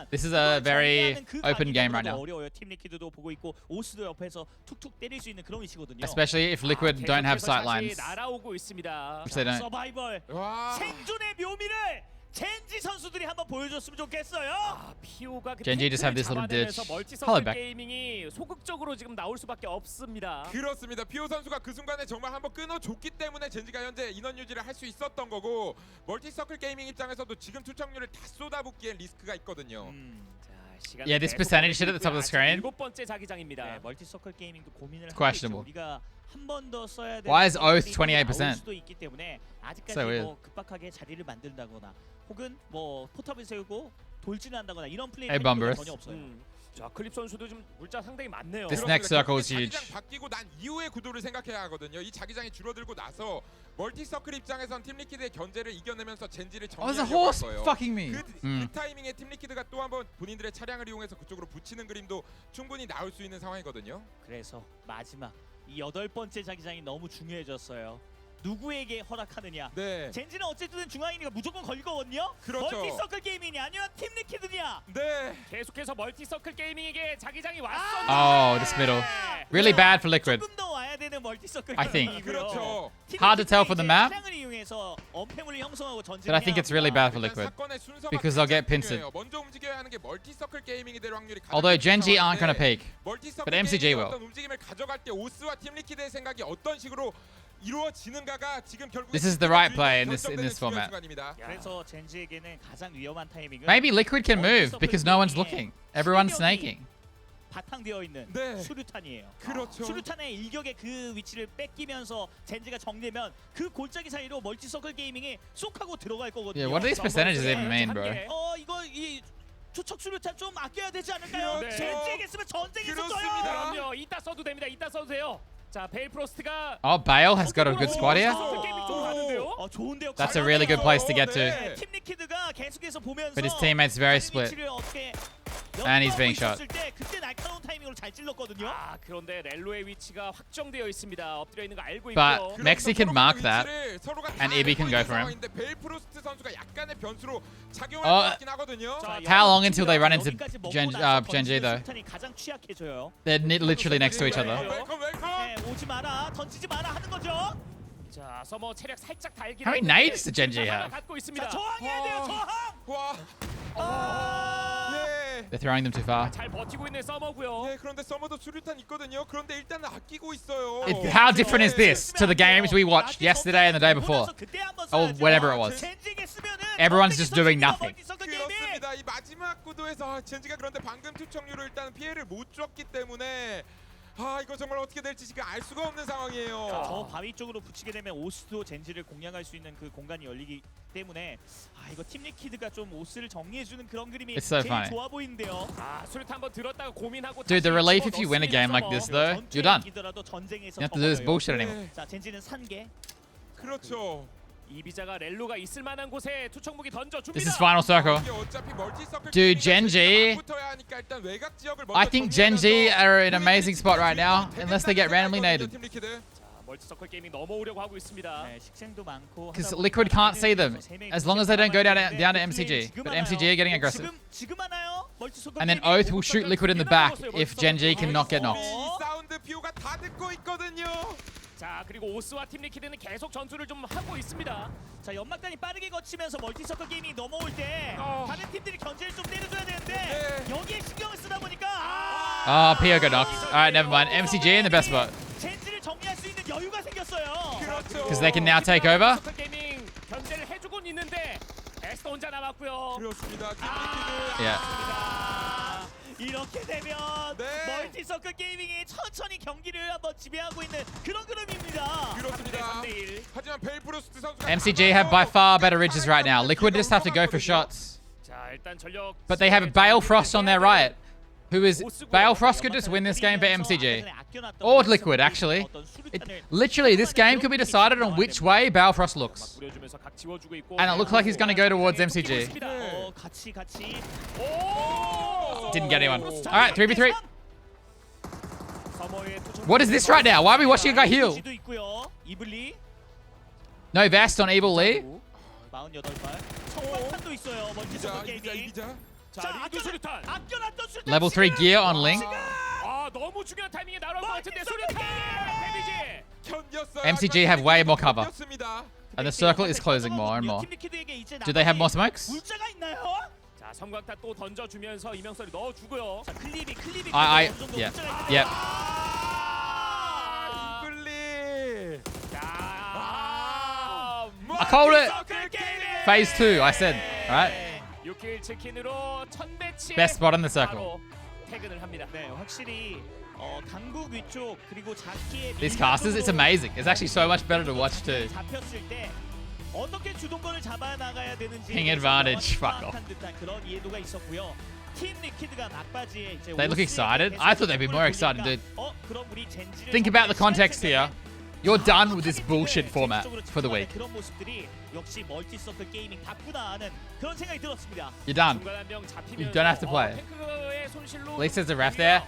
This is a very open game right now. 어려워요. 팀 리퀴드도 보고 있고 오스도 옆에서 툭툭 때릴 수 있는 그런 위치거든요. Especially if Liquid don't have sight lines, 날아오고 있습니다. which they don't. 서바이벌 생존의 묘미를 젠지 선수들이 한번 보여줬으면 좋겠어요. 피오가 Genji just have this little ditch. Hello, 멀티서클 back. 게이밍이 소극적으로 지금 나올 수밖에 없습니다. 그렇습니다. 피오 선수가 그 순간에 정말 한번 끊어줬기 때문에 젠지가 현재 인원 유지를 할 수 있었던 거고 멀티서클 게이밍 입장에서도 지금 투척률을 다 쏟아붓기엔 리스크가 있거든요. Yeah, this percentage shit at the top of the screen. 7번째 자기장입니다. 네, 멀티서클 게이밍도 고민을 하고 questionable. 있죠. 우리가 한 번 더 써야 되는 Why is Oath 선수들이 나올 28%? 수도 있기 때문에 아직까지 So weird. 뭐 급박하게 자리를 만든다거나 혹은 뭐 포탑을 세우고 돌진을 한다거나 이런 플레이 Hey, Bumbers. 전혀 없어요. 자, 클립 선수도 좀 물자 상당히 많네요. This next circle is 자기장 huge. 바뀌고 난 이후의 구도를 생각해야 하거든요. 이 자기장이 줄어들고 나서 멀티서클 입장에선 팀 리퀴드의 견제를 이겨내면서 젠지를 Oh, there's a 정리하려고 할 horse 거예요. fucking me. 그 타이밍에 팀 리퀴드가 또 한번 본인들의 차량을 이용해서 그쪽으로 붙이는 그림도 충분히 나올 수 있는 상황이거든요. 그래서 마지막 이 8번째 자기장이 너무 중요해졌어요. 누구에게 허락하느냐. 네. 젠지는 어쨌든 중앙이니까 무조건 걸릴 거거든요. 그렇죠. 멀티서클 게이밍이냐 아니면 팀 리퀴드냐. 네. 계속해서 멀티서클 게이밍에게 자기장이 왔었는데 Oh, this middle. Really bad for Liquid. 조금 더 와야 되는 멀티서클 I think. 게이밍이고요. 그렇죠. Hard to tell for the map, 차량을 이용해서 엄폐물을 형성하고 전진을 but I think it's really bad for Liquid. 사건의 순서가 because they'll get 가장 pincered. 중요해요. 먼저 움직여야 하는 게 멀티서클 게이밍이 될 확률이 가장 Although 높은 Genji aren't gonna 상황인데 peek. 멀티서클 but MCG 게이밍이 will. 어떤 움직임을 가져갈 때 오스와 팀 리퀴드의 생각이 어떤 식으로 이루어지는가가 지금 결국 This is the right play in this format. 그래서 젠지에게는 가장 위험한 타이밍은 Maybe Liquid can move because no one's looking. Everyone's snaking. 바탕되어 있는 네. 수류탄이에요. 그렇죠. 수류탄의 일격에 그 위치를 뺏기면서 젠지가 정리면 그 골짜기 사이로 멀티서클 게이밍이 쏙 하고 들어갈 거거든요. Yeah, what do these percentages even mean, bro? 이거 이 투척 수류탄 좀 아껴야 되지 않을까요? 그렇죠. 젠지에게 쓰면 전쟁에서 그렇습니다. 써요. 그럼요. 이따 써도 됩니다. 이따 써도 돼요. 자, 베일 프로스트가 Oh, Bale has got a good spot here. 게임이 좀 가는데요. 좋은데요. That's a really good place to get to. 네, 팀 리퀴드가 계속해서 보면서 But his teammates very split. 위치를 어떻게 And he's being shot. 있었을 때 그때 날카로운 타이밍으로 잘 찔렀거든요. 아, 그런데 렐로의 위치가 확정되어 있습니다. 엎드려 있는 거 알고 But 있고요. Mexi can mark that, 서로가 and 다 EB can go 알고 for 있는 him. 상황인데 베일 프로스트 선수가 약간의 변수로 작용할 어, 것 같긴 하거든요. 자, How long until they run into 여기까지 먹고 Genji 나서 though? 수류탄이 가장 취약해져요. They're literally next to each other. 웰컴 웰컴. 네, 오지 마라, 던지지 마라 하는 거죠. 자, 서머 체력 살짝 달긴 How many nades does Genji have? 갖고 자, 있습니다. 저항해야 돼요, 저항. 와. 예. They're throwing them too far. 잘 버티고 있는 서머고요. 예, 그런데 서머도 수류탄 있거든요. 그런데 일단은 아끼고 있어요. How different is this to the games we watched yesterday and the day before? Or whatever it was. Everyone's just doing nothing. 그렇습니다. 이 마지막 구도에서 젠지가 그런데 방금 투척률을 일단 피해를 못 줬기 때문에 이거 정말 어떻게 될지 지금 알 수가 없는 상황이에요. 저 바위 쪽으로 붙이게 되면 오스도 젠지를 공략할 수 있는 그 공간이 열리기 때문에 이거 팀 리퀴드가 좀 오스를 정리해주는 그런 그림이 It's so 제일 funny. 좋아 보이는데요. 수류탄 한번 들었다가 고민하고 Dude, the 다시 relief 집어 if you win a game like this though, 전투에 you're done. 이기더라도 전쟁에서 You have to do this 더 bullshit 어려워요. anymore. 자, 젠지는 산개. 그렇죠. 이비자가 렐로가 있을 만한 곳에 투척 무기 던져 줍니다. This is final circle. 이게 어차피 멀티서클 Dude, 게임이니까 Genji. 붙어야 하니까 일단 외곽 지역을 I 먼저 think 정리하면서 Genji are in an amazing spot right now, unless they get randomly naded. 팀 리퀴드. 멀티서클 게이밍 넘어오려고 하고 있습니다. 네, 식생도 많고. Because 하다 Liquid 보니까 can't see them, 세 명이 as long as they don't go down 있는데 to 그 MCG. 지금 But 하나요? MCG are getting aggressive. 지금 하나요? 멀티서클 And then 게이밍. Oath will shoot Liquid in the back if Genji cannot get knocked. 이 사운드 뷰가 다 듣고 있거든요. 자, 그리고 오스와 팀 리퀴드는 계속 전투를 좀 하고 있습니다. 자, 연막단이 빠르게 거치면서 멀티서클 게이밍 넘어올 때 다른 팀들이 견제를 좀 때려줘야 되는데 여기에 신경을 쓰다 보니까 Oh, Pio got knocked. Alright, never mind. MCG in the best spot. 젠지를 정리할 수 있는 여유가 생겼어요. 그렇죠. Because they can now take over. 멀티서클 게이밍 견제를 해주곤 있는데 에스터 혼자 남았고요. 그렇습니다. 팀 리퀴드. Yeah. 이렇게 되면 네. 멀티서클 게이밍이 천천히 경기를 한번 지배하고 있는 그런 그림입니다. 그렇습니다. 3대1. 하지만 벨프로스트 선수가 MCG have by far better ridges right now. Liquid just have to go for shots. 자, 일단 전력 But they have Balefrost on their right. Who is... Balefrost could just win this game for MCG. Or Liquid, actually. Literally, this game could be decided on which way Balefrost looks. 뿌려주면서 각 지워주고 있고. And it looks like he's going to go towards MCG. 같이. Didn't get anyone. Alright, 3v3. What is this right now? Why are we watching a guy heal? No vest on Evil Lee. 48발. 성광탄도 있어요. 멀티서클 게이밍. 자, 리드 수류탄. 아껴놨던 수류탄. Level 3 gear on Ling. 아, 너무 중요한 타이밍에 날아올 것 같은데 수류탄. 데미지. MCG have way more cover. And the circle is closing more and more. Do they have more smokes? 물자가 있나요? 자, 성광탄 또 던져주면서 이명설이 넣어주고요. 자, 클립이 Yeah. Yep. 이글리. I called it. Phase 2, I said. Alright. 6킬 치킨으로 1000배치. Best spot on the circle. 퇴근을 합니다. 네, 확실히 강북 위쪽 그리고 자키의 These casters, it's amazing. It's actually so much better to watch too. 잡혔을 때 어떻게 주동권을 잡아 나가야 되는지 King advantage. Fuck off. 듯한 그런 이해도가 있었고요. 팀 리퀴드가 막바지에 이제 They look excited. I thought they'd be more excited, dude. 그럼 우리 젠지를 Think about the context here. You're done with this bullshit format for the week. 그런 모습들이 역시 멀티서클 게이밍 답구나 하는 그런 생각이 들었습니다. You're done. You don't have to play. At least there's a ref there.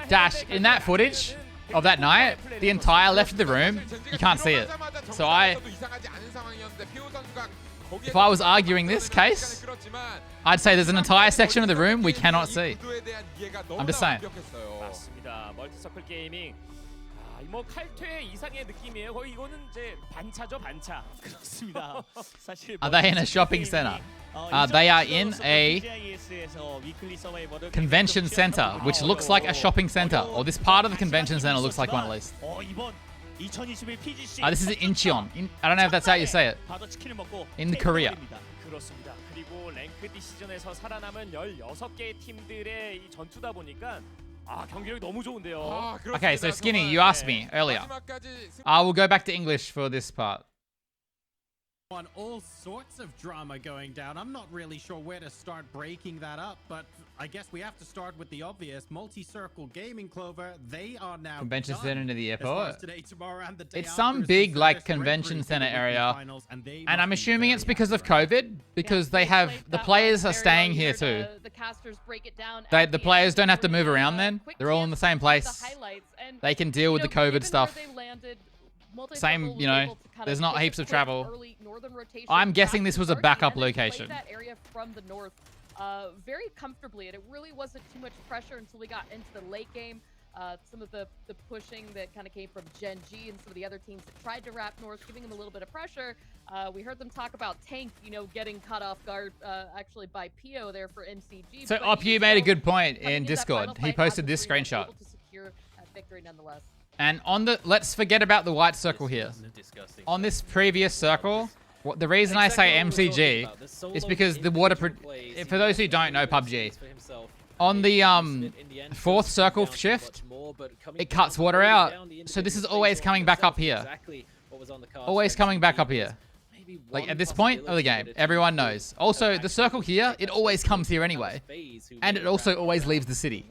Dash, in that footage of that night, the entire left of the room, you can't see it. So if I was arguing this case, I'd say there's an entire section of the room we cannot see. I'm just saying. 맞습니다. 멀티서클 게이밍. 뭐 칼퇴 이상의 느낌이에요. 거의 이거는 이제 반차죠, 반차. 그렇습니다. 사실 Are they in a shopping center? They are in a convention center, which looks like a shopping center. Or this part of the convention center looks like one at least. 이번 2021 PGC This is Incheon. I don't know if that's how you say it. 바로 치킨을 먹고 In Korea. 그렇습니다. 그리고 랭크드 시즌에서 살아남은 16개의 팀들의 이 전투다 보니까 경기력이 너무 좋은데요. Okay, so Skinny, you asked me earlier. I will go back to English for this part. On all sorts of drama going down. I'm not really sure where to start breaking that up, but I guess we have to start with the obvious. Multi-Circle Gaming, Clover, they are now Convention done. center near the As far as airport. today, tomorrow, and the day It's after some is big the like first Red convention Group center in the area. finals, and they And must I'm be assuming very it's because of happy. COVID, because they have the players are staying here too. The casters break it down. The players don't have to move around then. They're all in the same place. They can deal with the COVID stuff. Same, you know, there's not heaps of travel. I'm guessing this was a backup location. That area from the north very comfortably, and it really wasn't too much pressure until we got into the late game. Some of the pushing that kind of came from Gen G and some of the other teams that tried to wrap north, giving them a little bit of pressure. We heard them talk about Tank, you know, getting caught off guard actually by PO there for MCG. So but you made a good point coming in into that final Discord. He fight, posted this absolutely screenshot. able to secure that victory nonetheless. And on the, let's forget about the white circle here. On this previous circle, the reason I say MCG is because the water, for those who don't know PUBG, on the fourth circle shift, it cuts water out. So this is always coming back up here. Always coming back up here. Like at this point of the game, everyone knows. Also, the circle here, it always comes here anyway. And it also always leaves the city.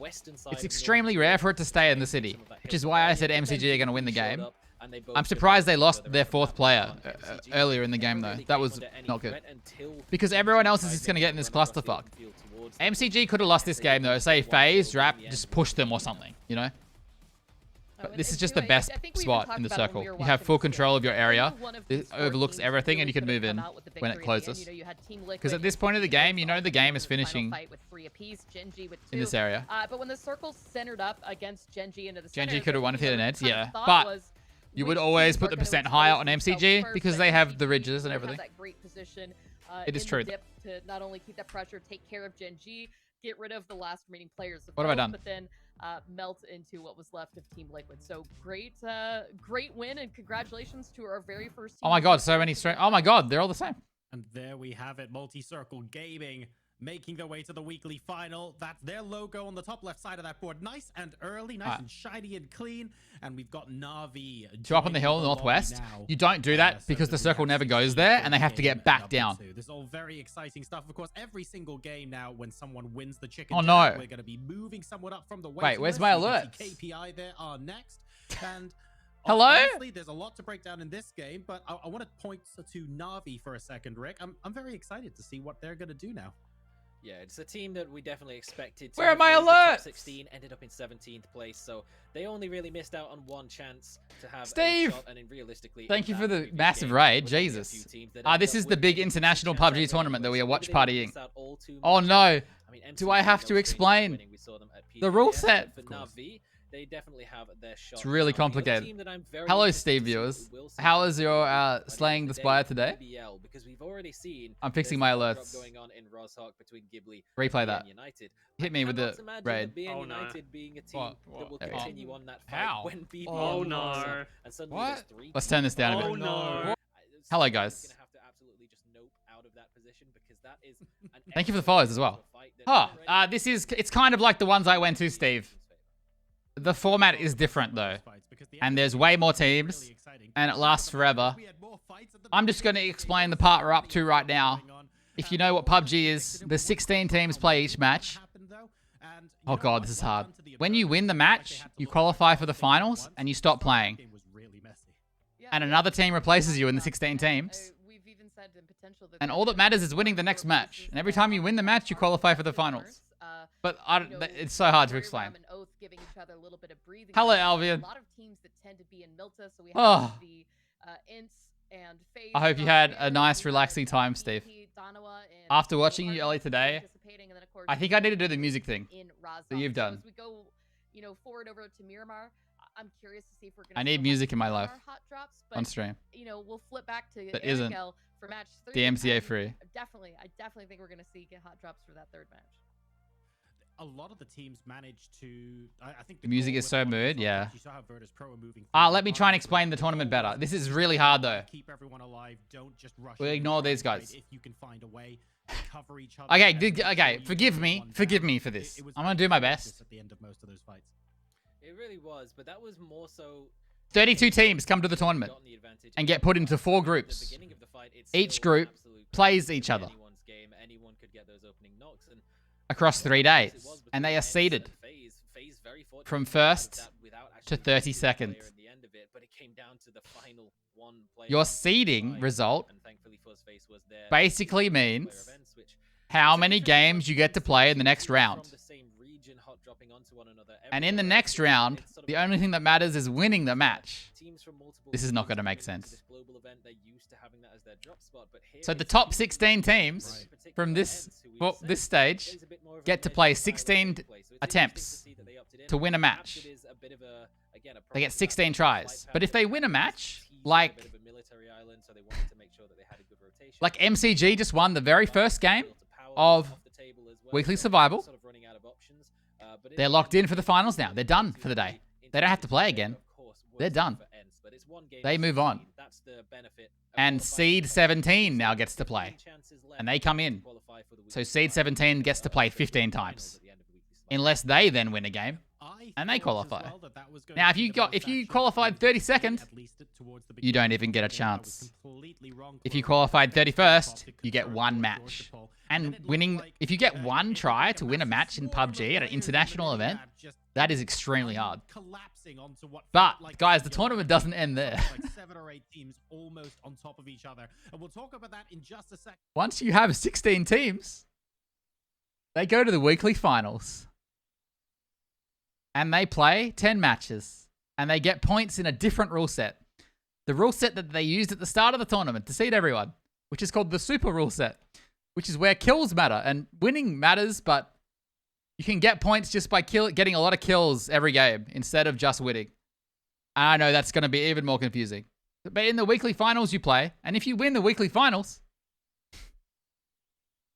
It's extremely rare for it to stay in the city, which is why I said MCG are going to win the game. I'm surprised they lost their fourth player earlier in the game though. That was not good. Because everyone else is just going to get in this clusterfuck. MCG could have lost this game though. Say FaZe, Rap, just push them or something, you know? But this is just the best spot in the circle. You have full control of your area. It overlooks everything and you can move in when it closes. Because at this point of the game, you know the game is finishing in this area. But when the circle's centered up against Gen G into the center, Gen G could have won if it had Neds, yeah. But you would always put the percent higher on MCG because they have the ridges and everything. It is true. To not only keep that pressure, take care of Gen G, get rid of the last remaining players. What have I done? But then melt into what was left of Team Liquid. So great win and congratulations to our very first team. Oh my god, so many strength. Oh my god, they're all the same. And there we have it. Multi-Circle Gaming making their way to the weekly final. That's their logo on the top left side of that board. Nice and early, nice and shiny and clean. And we've got Na'Vi Two up on the hill, northwest. You don't do that because the circle never goes there, and they have to get back down. This is all very exciting stuff. Of course, every single game now, when someone wins the chicken, Oh no! we're going to be moving someone up from the wait. Where's my alert? KPI there are next, and hello. Honestly, there's a lot to break down in this game, but I want to point to Na'Vi for a second, Rick. I'm very excited to see what they're going to do now. Yeah, it's a team that we definitely expected to. Where are my have made the top alerts? 16, ended up in 17th place, so they only really missed out on one chance to have Steve! a shot, and realistically, Thank you in for that the previous massive game, raid, with only a Jesus. few teams that Ah, ended this up is the winning big a international decent chance PUBG at tournament that we are winning. watch Maybe they partying. missed out all too Oh much. no! I mean, Do I have to explain the rule set? For Na'Vi, they definitely have their shot. It's really Na'Vi, complicated. a team that I'm very Hello, interested Steve to see what viewers. we will see How from is your Na'Vi, but slaying the today, spire today? BBL, because we've already seen I'm fixing there's my a drop alerts. going on in Rozhok between Ghibli Replay and that. BN United. Hit me with the cannot imagine raid. that BN Oh, no. United being a team What? that will There we go. continue on that fight How? when BBL Oh, moves no. up, and suddenly What? there's three Let's teams turn this down a Oh, bit. no. Hello, Someone's guys. gonna have to absolutely just nope out of that position because that is an Thank you for the excellent follows as well. fight that Huh. It's kind of like the ones I went to, Steve. The format is different though, and there's way more teams, and it lasts forever. I'm just going to explain the part we're up to right now. If you know what PUBG is, the 16 teams play each match. Oh god, this is hard. When you win the match, you qualify for the finals, and you stop playing. And another team replaces you in the 16 teams. We've even said the potential that And all that matters is winning the next match. And every time you win the match, you qualify for the finals. But it's so hard to explain. Hello, Albion. A lot of teams that tend to be in Milta, so we have Oh. the Ints and FaZe I hope you from had there. a nice, We have relaxing time, VP, Steve. Danawa, and After watching Gohard you early today, participating, and then, of course, I think I need to do the music thing in Razak. that you've So done. as we go, forward over to Miramar, I'm curious to see if we're going I need music in my life hot drops, but, on stream. we'll flip back to That isn't Ariel for match 3. DMCA and free. I definitely think we're going to see hot drops for that third match. A lot of the teams managed to. I think The music goal is with so a lot of mood, these yeah. options, you saw how Virtus Pro are moving Let me through try and the explain the tournament goal better. was This is to really hard though. keep everyone alive. Don't just rush. We'll in, ignore try these and trade guys. If you can find a way to cover each other. Okay, and make sure okay, you forgive get me. one Forgive down. me for this. It was I'm gonna do my very best. close at the end of most of those fights. It really was, but that was more so 32 teams come to the tournament gotten the advantage and get put into 4 at the groups. beginning of the fight. It's Each still an group absolute plays battle. each other Anyone's game, anyone could get those opening knocks, and across 3 it was days, between and they are Ents seeded and FaZe. FaZe very fortunate from to get out of first that without to actually 30 losing a player seconds. at the end of it, but it came down to the final one player Your on the seeding side, result and thankfully FaZe was there basically to player means events, which how it's many interesting games you get to play in the next from round. the same region, hot dropping onto one another. And in the Everywhere next round, it's sort of the a only thing that matters is winning the match. teams from multiple This is not regions gonna make coming into sense. this global event, they're used to having that as their drop spot, but here So the it's top really 16 teams this particular from this Ents, who we've well, said this stage plays a bit more of get an to edge play style of 16 gameplay. So it's attempts interesting to see that they opted in. to win a Perhaps match. it is a bit of a, again, a They get problem 16 that tries. Flight But if Path they had win a this match, tease of a like bit of a military island, so they wanted to make sure that they had a good rotation. like MCG just won the very first game Built a power of off the table as well, Weekly so Survival. sort of running out of options. But in They're the locked end, in for the finals now. They're done for the day. They don't have to play again. of course, They're works done. for Ents, but it's one game They of move on. 16. That's the benefit of And qualifying seed for the 17 finals. now gets to play. 15 chances left And they come to in. qualify for the So weekly seed final. 17 gets to play 15 Finals times. at the end of the weekly slate. Unless they then win a game. And they qualify. Now, if you qualified 32nd, you don't even get a chance. If you qualified 31st, you get one match. And winning, if you get one try to win a match in PUBG at an international event, that is extremely hard. But guys, the tournament doesn't end there. Like 7 or 8 teams almost on top of each other, and we'll talk about that in just a second. Once you have 16 teams, they go to the weekly finals. And they play 10 matches. And they get points in a different rule set. The rule set that they used at the start of the tournament to seed everyone, which is called the super rule set, which is where kills matter. And winning matters, but you can get points just by getting a lot of kills every game instead of just winning. And I know that's going to be even more confusing. But in the weekly finals you play, and if you win the weekly finals,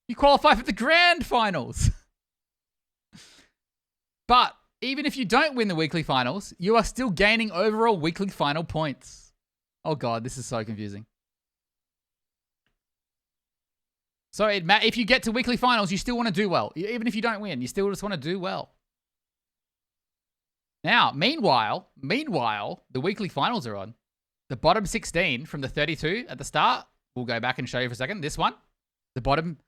you qualify for the grand finals. But even if you don't win the weekly finals, you are still gaining overall weekly final points. Oh god, this is so confusing. So if you get to weekly finals, you still want to do well. Even if you don't win, you still just want to do well. Now, meanwhile, the weekly finals are on. The bottom 16 from the 32 at the start. We'll go back and show you for a second. This one. The bottom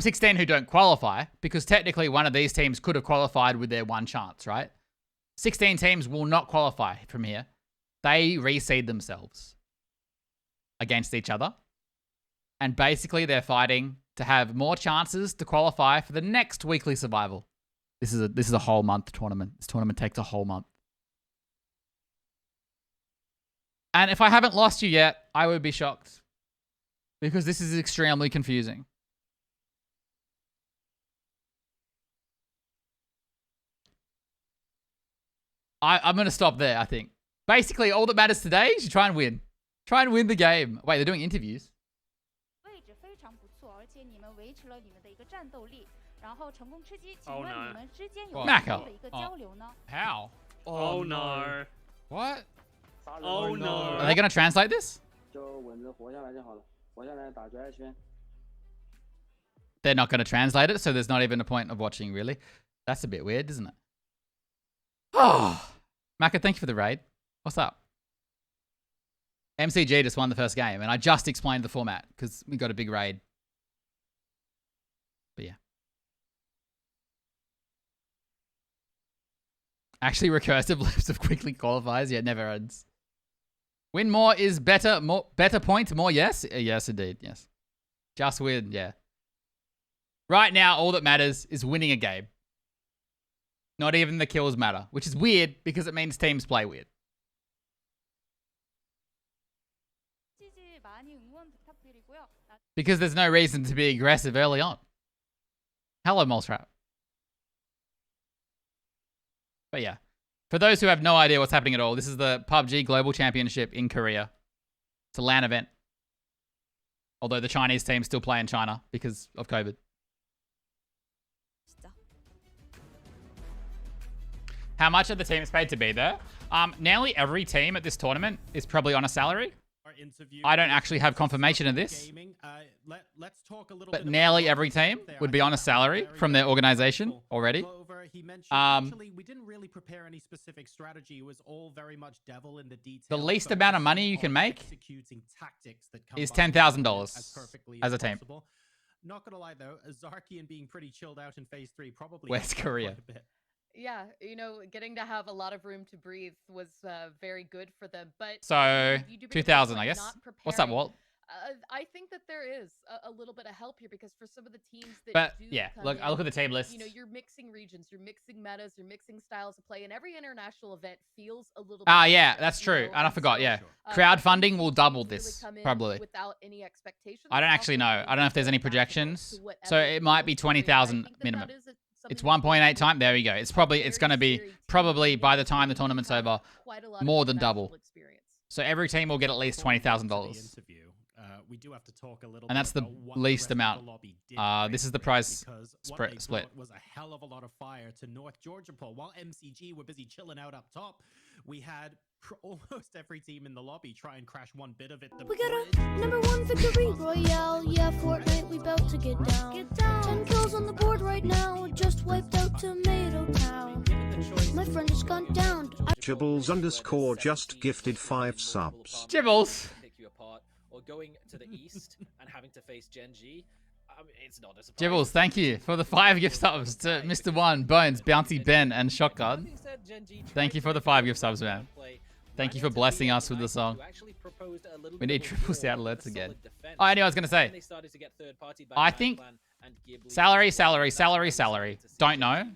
16 who don't qualify, because technically one of these teams could have qualified with their one chance, right? 16 teams will not qualify from here. They reseed themselves against each other. And basically they're fighting to have more chances to qualify for the next weekly survival. This is a whole month tournament. This tournament takes a whole month. And if I haven't lost you yet, I would be shocked. Because this is extremely confusing. I'm going to stop there, I think. Basically, all that matters today is you try and win. Try and win the game. Wait, they're doing interviews? Oh no. Maka. How? Oh no. What? Oh no. Are they going to translate this? They're not going to translate it, so there's not even a point of watching, really. That's a bit weird, isn't it? Oh, Maka, thank you for the raid. What's up? MCG just won the first game, and I just explained the format because we got a big raid. But yeah. Actually, recursive loops of quickly qualifies. Yeah, it never ends. Win more is better. Better point, more yes? Yes, indeed. Yes. Just win, yeah. Right now, all that matters is winning a game. Not even the kills matter, which is weird because it means teams play weird. Because there's no reason to be aggressive early on. Hello, Molestrap. But yeah, for those who have no idea what's happening at all, this is the PUBG Global Championship in Korea. It's a LAN event. Although the Chinese team still play in China because of COVID. How much are the teams paid to be there? Nearly every team at this tournament is probably on a salary. I don't actually have confirmation of this. But nearly every team would be on a salary from their organization already. We didn't really prepare any specific strategy. It was all very much devil in the details. The least amount of money you can make is $10,000 as a team. Not gonna lie though, Zarkian being pretty chilled out in phase 3 probably West Korea. Yeah, you know, getting to have a lot of room to breathe was very good for them. But so you do 2,000, I guess. What's up, Walt? I think that there is a little bit of help here because for some of the teams that But do yeah, come look, in, I look at the team list. you know, you're mixing regions, you're mixing metas, you're mixing styles of play, and every international event feels a little. Ah, bit yeah, different, that's you true, know? and I forgot. so, Yeah, some crowdfunding will teams double really this come in probably. without any expectations. I don't actually know. I don't know if there's any projections. So it might be 20,000 minimum. It's 1.8 times. There we go. It's going to be probably by the time the tournament's over, more than double. So every team will get at least $20,000. We do have to talk a little And that's the least amount. This is the price split. Was a hell of a lot of fire to North Georgia Pole. While MCG were busy chilling out up top, we had almost every team in the lobby try and crash one bit of it. We got a #1 victory royale. Yeah, Fortnite, we bout to get down. 10 kills on the board right now. Just wiped out Tomato Town. My friend has gone down. Jibbles_ just gifted 5 subs. Jibbles. Or going to the east and having to face Gen G, it's not a surprise. Jibbles, thank you for the 5 gift subs to Mr. One, Bones, Bounty Ben, and Shotgun. Thank you for the 5 gift subs, man. Thank you for blessing us with the song. We need triple stat alerts again. Oh, anyway, I was going to say, I think salary. Don't know.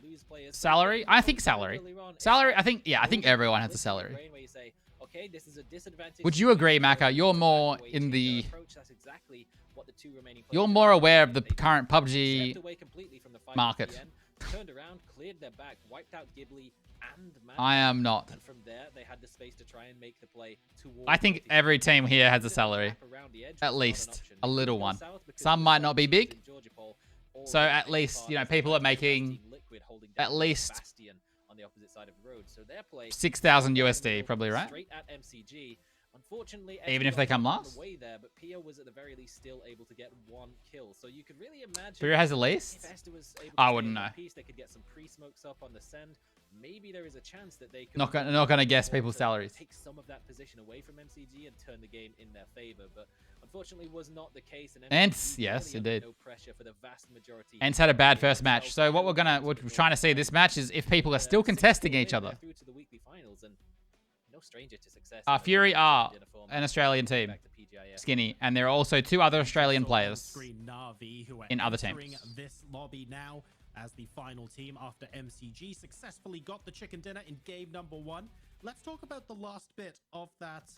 Salary? I think salary. Salary, I think everyone has a salary. Would you agree, Maka? You're more in the... You're more aware of the current PUBG market. I am not. I think every team here has a salary. At least. A little one. Some might not be big. So at least, you know, people are making at least 6,000 USD, probably, right? Unfortunately, Even if they come on last? the way there, but Pia was at the very least still able to get 1 kill. So you could really imagine Pia has the least? if Esther was able to I stay wouldn't in know. one piece, they could get some pre-smokes up on the send. Maybe there is a chance that they could Not gonna guess or people's to salaries. take some of that position away from MCG and turn the game in their favor, but unfortunately was not the case. And Ents, MCG yes, really it under did. no pressure for the vast majority. Ents had a bad of first match. themselves. So what we're trying to see this match is if people are still contesting each other. Through to the weekly finals and no stranger to success. Fury are an Australian team, Back to PGIS. Skinny, and there are also 2 other Australian So on players screen, Na'Vi, who are in other entering teams. this lobby now as the final team after MCG successfully got the chicken dinner in game number 1. Let's talk about the last bit of that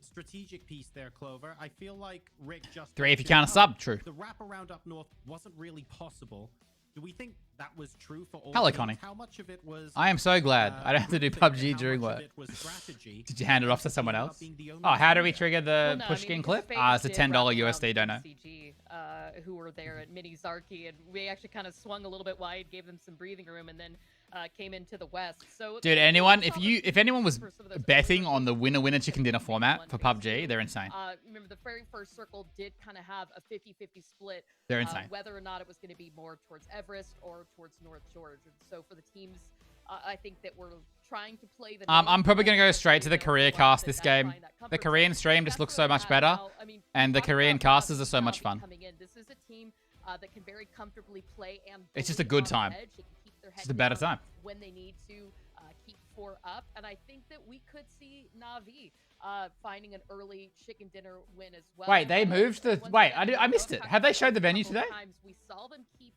strategic piece there, Clover. I feel like Rick just 3 if you mentioned count a how sub, true. The wraparound up north wasn't really possible. Do we think that was true for all Hello, teams? Connie. How much of it was I am so glad I don't have to do groupthink PUBG and how during much of work. it was strategy? Did you hand it off to And someone ended up else? being the only Oh, how do team we there? trigger the Well, no, push I skin mean, clip? because It's a FaZe $10 did wrap USD around donor. MCG, who were there at Mini Zarki, and we actually kind of swung a little bit wide, gave them some breathing room, and then came into the west. So Dude, there anyone, was if anyone was for some of those betting early on the winner circles, chicken dinner phase format one, for phase PUBG, two. they're insane. Remember, the very first circle did kind of have a 50-50 split. They're insane. Whether or not it was going to be more towards Everest or towards North George. And so for the teams, I think that we're trying to play the. I'm probably gonna go north, straight to the you know, Korea ones cast that this that's game. fine, that The comfort Korean zone. stream That's just looks where so we're much at better, now. I mean, and the talking Korean about casters are Navi so much fun. coming in, this is a team that can very comfortably play and. It's just a believe good on time. the edge. They can keep their Just head a better down time. when they need to keep 4 up, and I think that we could see Na'Vi finding an early chicken dinner win as well. Wait, they moved the. Once Wait, again, I missed it. Have they showed the venue couple today? times we saw them keep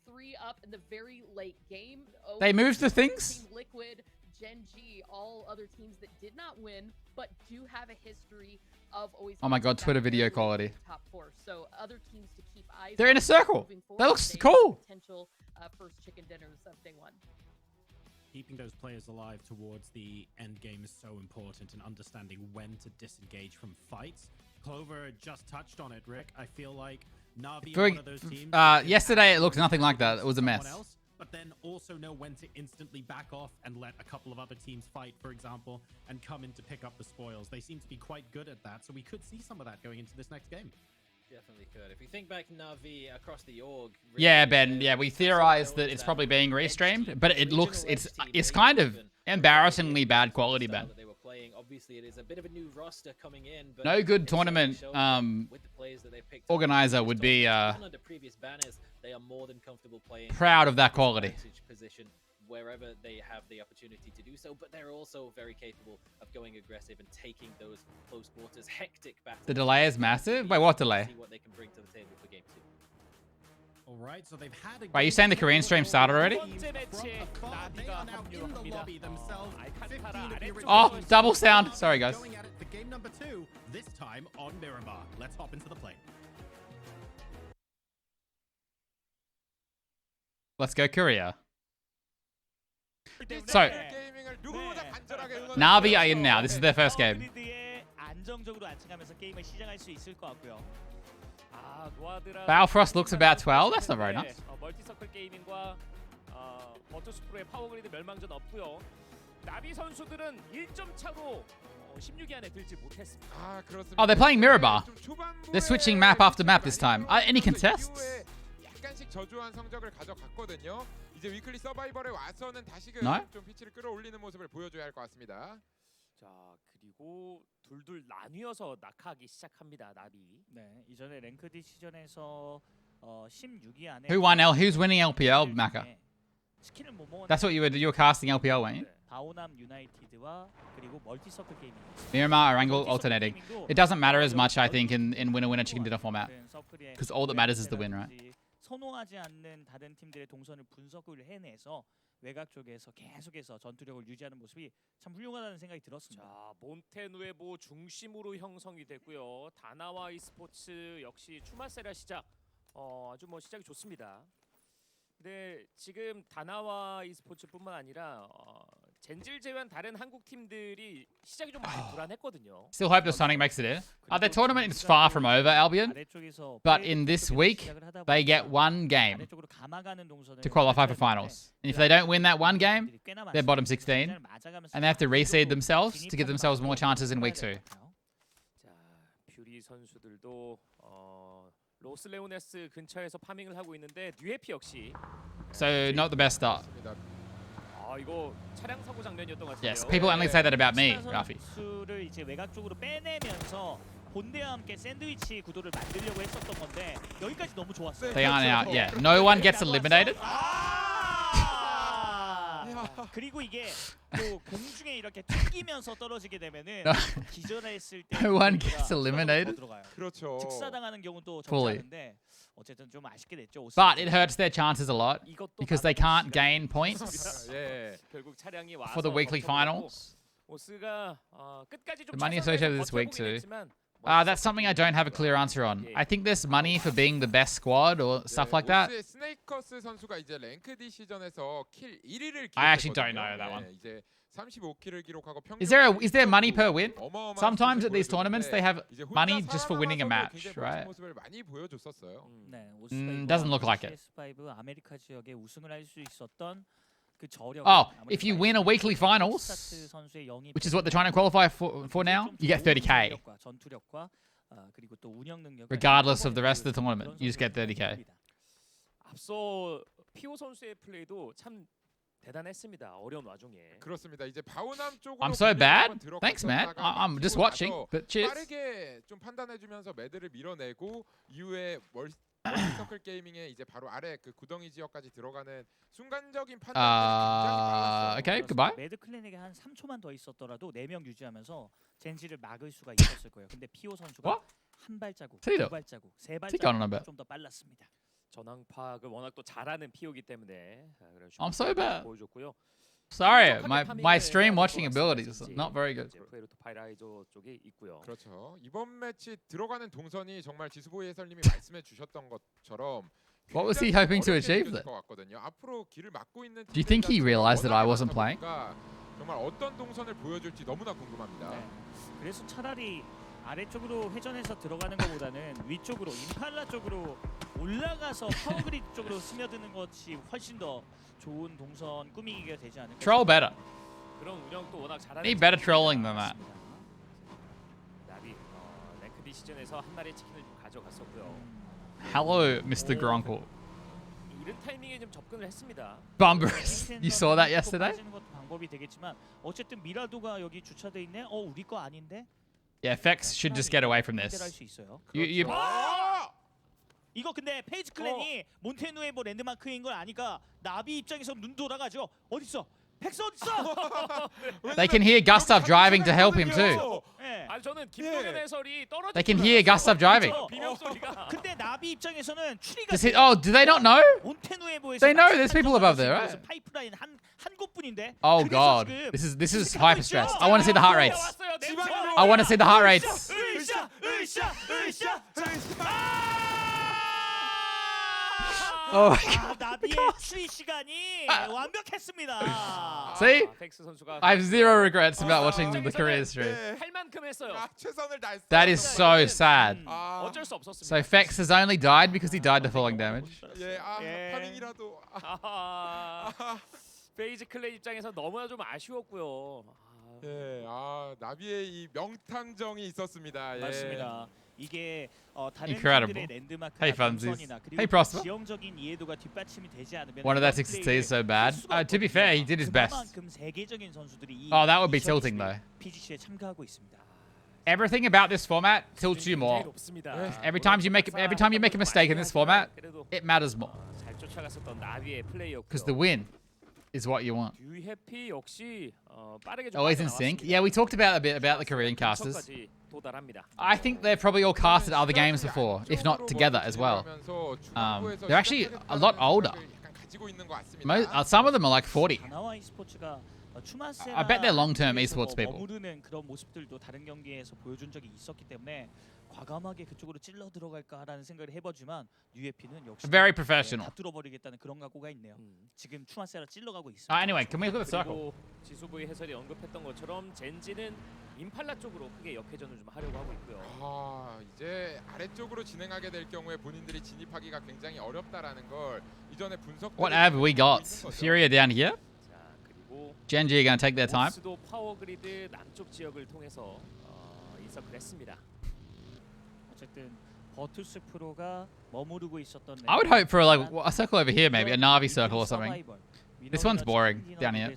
3 up in the very late game. They moved the things? Team Liquid, Gen G, all other teams that did not win, but do have a history of always. Oh my being God, that Twitter very video late quality. Top 4. So other teams to keep eyes. They're in on a circle. moving That forward. looks They cool. Potential first chicken dinners of day 1. Keeping those players alive towards the end game is so important, and understanding when to disengage from fights. Clover just touched on it, Rick. I feel like Na'Vi are one of those teams. Yesterday it looked nothing like that. It was a someone mess. else, but then also know when to instantly back off and let a couple of other teams fight, for example, and come in to pick up the spoils. They seem to be quite good at that, so we could see some of that going into this next game. Definitely could. If you think back Na'Vi across the org. Yeah, Ben. Yeah, we theorized that it's probably being restreamed, but it looks it's kind of embarrassingly bad quality, Ben. They were playing. Obviously, it is a bit of a new roster coming in, but No good it's certainly tournament shown that with the players that they picked up, organizer this would be tournament, even under previous banners, they are more than comfortable playing proud of that quality. advantage position wherever they have the opportunity to do so, but they're also very capable of going aggressive and taking those close quarters, hectic battles. The delay is massive. Wait, what delay? See what they can bring to the table for game 2. All right, so they've had a Wait, you saying the Korean stream started already? They are now in the lobby themselves. 15 of the original Oh, teams double sound. Sorry, guys. going at it for game number 2, this time on Miramar. Let's hop into the play. Let's go Korea. So, Na'Vi are in now. This is their first game. 그리드에 안정적으로 안착하면서 게임을 시작할 수 있을 것 같고요. Balfrost looks about 12. That's not very nice. 멀티서클 게이밍과 버터스프로의 파워그리드 멸망전 없고요. 나비 선수들은 1점 차로 16위 안에 들지 못했습니다. 아, 그렇습니다. Oh, they're playing Miramar. 좀 초반부에 They're switching map after map this time. Any contests? 이후에 약간씩 저조한 성적을 가져갔거든요. 이제 위클리 서바이벌에 와서는 다시금 No? 좀 피치를 끌어올리는 모습을 보여줘야 할 것 같습니다. 자, 그리고 둘둘 나뉘어서 낙하하기 시작합니다. 나비. 네, 이전에 랭크드 시즌에서 16위 안에 Who won L? Who's winning LPL, Maka? 치킨을 못 먹은 That's what you were casting LPL, weren't you? 바오남 유나이티드와 그리고 멀티서클 게이밍. Miramar or Angle alternating. It doesn't matter as much, I think, in winner chicken dinner format. Because all that matters is the win, right? 선호하지 않는 다른 팀들의 동선을 분석을 해내서 외곽 쪽에서 계속해서 전투력을 유지하는 모습이 참 훌륭하다는 생각이 들었습니다. 자, 몬테누에보 중심으로 형성이 됐고요. 다나와 e스포츠 역시 추마세라 시작. 아주 시작이 좋습니다. 근데 지금 다나와 e스포츠뿐만 아니라 젠지를 제외한 다른 한국 팀들이 시작이 좀 많이 불안했거든요. Still hope the Sonic makes it in. Their tournament is far from over, Albion. But in this week, they get one game. to qualify for finals. And if they don't win that one game, they're bottom 16, and they have to reseed themselves to give themselves more chances in week 2. 자, 뷰리 선수들도 로스레오네스 근처에서 파밍을 하고 있는데 뉴에피 역시 So not the best start. 이거 차량 사고 장면이었던 것 같아요. Yes, people only say that about me, Rafi. 선수를 이제 외곽 쪽으로 빼내면서 본대와 함께 샌드위치 구도를 만들려고 했었던 건데 여기까지 너무 좋았어요. They aren't out. Yeah, no one gets eliminated. 그리고 이게 또 공중에 이렇게 튕기면서 떨어지게 되면은 기절했을 때 No one gets eliminated. 그렇죠. 즉사당하는 경우도 적지 Fully. 않은데 어쨌든 좀 아쉽게 됐죠. But it hurts their chances a lot because they can't gain points 예. 결국 차량이 와서 for the weekly finals. 오스가 끝까지 좀 The money associated with this week too. 했지만 That's something I don't have a clear answer on. I think there's money for being the best squad or stuff like that. 오스의 스네이커스 선수가 이제 랭크 D 시전에서 킬 1위를 기록했거든요. I actually don't know that one. 이제 35킬을 기록하고 평균 Is there money per win? Sometimes at these tournaments they have money just for winning a match, right? 모습을 많이 보여줬었어요. 네, Doesn't look like it. PS5 아메리카 지역에 우승을 할 수 있었던 그 저력. Oh, if you win a weekly finals, which is what they're trying to qualify for now, you get 30k. 전투력과 그리고 또 운영 능력. Regardless of the rest of the tournament, you just get 30k. 앞서 피오 선수의 플레이도 참 대단했습니다. 어려운 와중에. 그렇습니다. 이제 바우남 쪽으로 I'm so bad. Thanks, man. I'm just watching. But cheers. 빠르게 좀 판단해주면서 매드를 밀어내고 이후에 멀티서클 게이밍에 이제 바로 아래 그 구덩이 지역까지 들어가는 순간적인 판단이 굉장히 빨랐어요. Okay, goodbye. 매드 클랜에게 한 3초만 더 있었더라도 4명 유지하면서 젠지를 막을 수가 있었을 거예요. 근데 피오 선수가 What? 한 발자국, Tito. 두 발자국, 세 Tick on a 발자국 bit. 좀 더 빨랐습니다. 전황 파악을 워낙 또 잘하는 피오기 때문에 I'm so bad. 보여줬고요. Sorry, my stream watching abilities are not very good. 푸에르토 파이라이조 쪽에 있고요. 그렇죠. 이번 매치 들어가는 동선이 정말 지수보이 해설님이 말씀해 주셨던 것처럼 What was he hoping to achieve then? 앞으로 길을 막고 있는 Do you think he realized that I wasn't playing? 정말 어떤 동선을 보여줄지 너무나 궁금합니다. 네. 그래서 차라리 아래쪽으로 회전해서 들어가는 것보다는 위쪽으로 임팔라 쪽으로 올라가서 파워그리드 쪽으로 스며드는 것이 훨씬 더 좋은 동선 꾸미기가 되지 않을까. Troll better. 그런 운영도 워낙 잘하는. Need better trolling than that. 나비 랭크 D 시즌에서 한 마리의 치킨을 좀 가져갔었고요. Hello, Mr. Gronkle. 이른 타이밍에 좀 접근을 했습니다. Bumberous. You saw that yesterday? 빠지는 것도 방법이 되겠지만 어쨌든 미라도가 여기 주차돼 있네. 우리 거 아닌데? Yeah, Fex should just get away from this. 할 수 있어요. You 이거 근데 페이지 클랜이 몬테누에보 랜드마크인 걸 아니까 나비 입장에서 눈 돌아가죠. 어디 있어? 팩스 어디 있어? They can hear Gustav driving to help him too. 네. 아니 저는 김동현 해설이 떨어져. They can hear Gustav driving. 비명 소리가. 근데 나비 입장에서는 추리가. Do they not know? 몬테누에보에서 They know there's people above there, right? 파이프라인 한 곳뿐인데. Oh god, this is hyper stressed. I want to see the heart rates. I want to see the heart rates. Oh my god. 나비의 추리 시간이 완벽했습니다. See? 팩스 선수가 I have zero regrets about watching the career stream. 할 만큼 했어요. 최선을 다했어요. That is so sad. 어쩔 수 없었습니다. So Fex has only died because he died to falling damage. 파밍이라도. 페이지 클랜 입장에서 너무나 좀 아쉬웠고요. 예, 나비의 이 명탐정이 있었습니다. 예. 맞습니다. 이게 다른 Incredible. 팀들의 랜드마크나 Hey, Funsies. 동선이나 Hey, 그리고 Prosper. 지형적인 이해도가 뒷받침이 되지 않으면 One of that 6T is so bad. To be fair, he did his best. 그만큼 세계적인 선수들이 이 Oh, that would be 미션 tilting though. PGC에 참가하고 있습니다. Everything about this format tilts you more. Every time you make a mistake in this format, it matters more. 잘 쫓아갔었던 나비의 플레이였고요. Because the win is what you want. 듀해피 역시 빠르게 좀 Always in sync. Yeah, we talked about a bit about the Korean casters. 도달합니다. I think they've probably all casted other games before, if not together as well. They're actually a lot older. Some of them are like 40. 다나와 e스포츠가 I bet they're long-term esports people. 머무르는 그런 모습들도 다른 경기에서 보여준 적이 있었기 때문에 과감하게 그쪽으로 찔러 들어갈까라는 생각을 해보지만 UFP는 역시 Very professional. 다 뚫어버리겠다는 그런 각오가 있네요. 지금 추마세라 찔러가고 있습니다. Anyway, can we look at the circle? 그리고 지수부의 해설이 언급했던 것처럼 젠지는 임팔라 쪽으로 크게 역회전을 좀 하려고 하고 있고요. 아, 이제 아래쪽으로 진행하게 될 경우에 본인들이 진입하기가 굉장히 어렵다라는 걸 이전에 분석. What have we got? Furia down here. 자, 그리고 Genji are going to take their time. 오스도 파워 그리드 남쪽 지역을 통해서 인서클 했습니다. 어쨌든 버투스 프로가 머무르고 있었던. I would hope for like a circle over here, maybe a Na'Vi circle or something. This one's boring down here.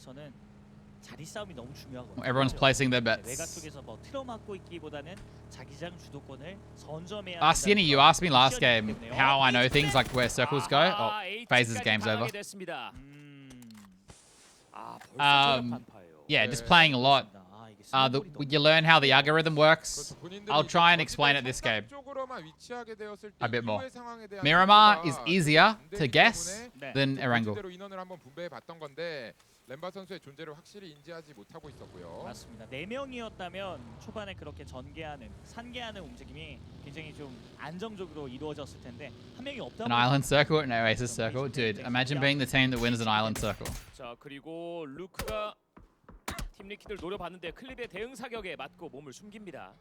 자리 싸움이 너무 중요하거든요. Everyone's placing their 외곽 bets. 쪽에서 뭐 틀어막고 있기보다는 자기장 주도권을 선점해야. Skinny, you asked me last game how I know things like where circles go. Oh, phases game's over. Yeah, just playing a lot. You learn how the algorithm works. I'll try and explain it this game a bit more. Miramar is easier to guess than Erangel. 렘바 선수의 존재를 확실히 인지하지 못하고 있었고요. 맞습니다. 4명이었다면 초반에 그렇게 전개하는, 산개하는 움직임이 굉장히 좀 안정적으로 이루어졌을 텐데 한 명이 없다. An island circle and an oasis circle, dude. Imagine being the team that wins an island circle. 자, 그리고 루크가 팀 리퀴드를 노려봤는데 클립의 대응 사격에 맞고 몸을 숨깁니다.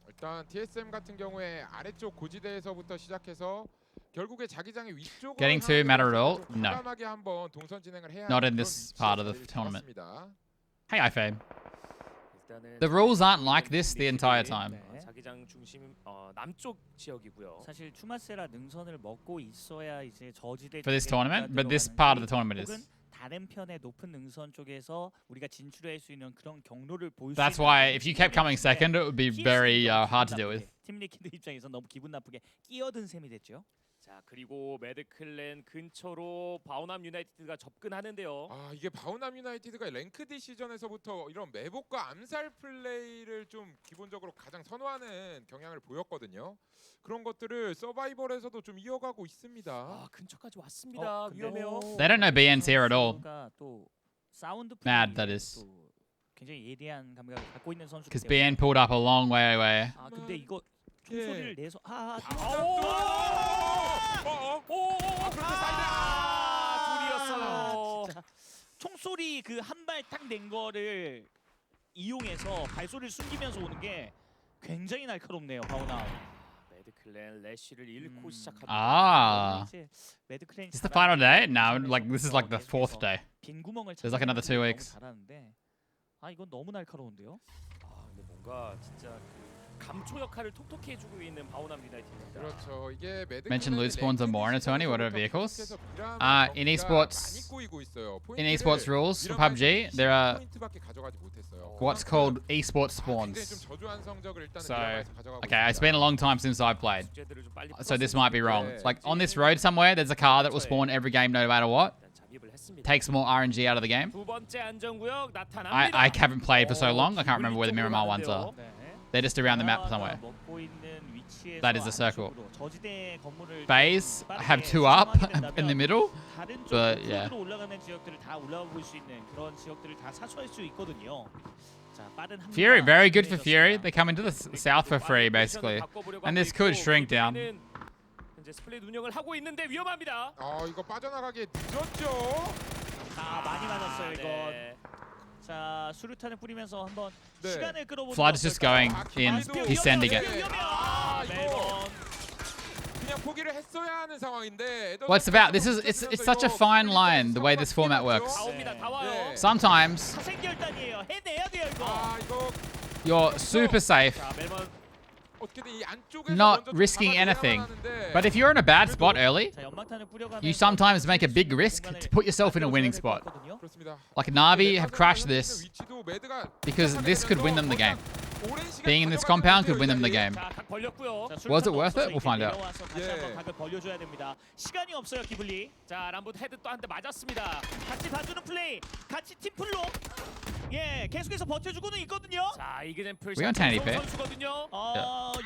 일단 TSM 같은 경우에 아래쪽 고지대에서부터 시작해서 결국에 자기장의 위쪽으로 Getting to matter at all? No. 과감하게 한번 동선 진행을 해야 Not in 하는 this 그런 part of the 위치에서 tournament. 잡았습니다. Hey, iFame. The rules aren't like this the entire time. 자기장 중심 남쪽 지역이고요. 사실 추마세라 능선을 먹고 있어야 이제 저지대 For this tournament, but this part of the tournament is. 다른 편의 높은 능선 쪽에서 우리가 진출할 수 있는 그런 경로를 볼 수. That's why if you kept coming second, it would be very hard to deal with. 팀 리퀴드 입장에서 너무 기분 나쁘게 끼어든 셈이 됐죠. 자, 그리고 매드클랜 근처로 바우남 유나이티드가 접근하는데요. 아, 이게 바우남 유나이티드가 랭크D 시전에서부터 이런 매복과 암살 플레이를 좀 기본적으로 가장 선호하는 경향을 보였거든요. 그런 것들을 서바이벌에서도 좀 이어가고 있습니다. 아, 근처까지 왔습니다. 위험해요. They don't know BN's here at all. 또 사운드 Mad, that is. 굉장히 예리한 감각을 갖고 있는 선수. Because BN pulled up a long way away. 아, 근데 이거 총소리를 내서 둘이었어요. 진짜 총소리 그 한 발 딱 낸 거를 이용해서 발소리를 숨기면서 오는 게 굉장히 날카롭네요. 바우나. 매드클랜 래쉬를 잃고 시작합니다. Ah. 매드클랜. Is this the final day? No, like this is like the fourth day. 빈 구멍을 There's like another 2 weeks. 잘하는데 아 이건 너무 날카로운데요. 아, 근데 뭔가 진짜 그 감초 역할을 톡톡히 해주고 있는 바우남 유나이티드입니다. 그렇죠. 이게 Mention loot spawns are more in a tourney. What are vehicles? In esports rules for PUBG, there are what's called esports spawns. So, okay, it's been a long time since I've played, so this might be wrong. Like on this road somewhere, there's a car that will spawn every game no matter what. Takes more RNG out of the game. I haven't played for so long, I can't remember where the Miramar ones are. They're just around the map somewhere. That is the circle. Bays have 2 up in the middle, but yeah. Fury, very good for Fury. They come into the south for free, basically. And this could shrink down. 스플릿 운영을 하고 있는데 위험합니다. 이거 빠져나가기 늦었죠. 많이 맞았어요 이건. 자, 수류탄을 뿌리면서 한번 시간을 끌어보는. Flood's just going in. He's sending it. 그냥 포기를 했어야 하는 상황인데. What's about? It's such a fine line the way this format works. Sometimes you're super safe, not risking anything. But if you're in a bad spot early, you sometimes make a big risk to put yourself in a winning spot. Like Na'Vi have crashed this because this could win them the game. Being in this compound could win them the game. Was it worth it? We'll find out. 시간이 없어요, 기블리. 자, 람보 헤드 또 한 대 맞았습니다. 같이 봐주는 플레이, 같이 팀플로. 예, 계속해서 버텨주고는 있거든요. 자, 이그젠플 We on Tanny Pit. 선수거든요.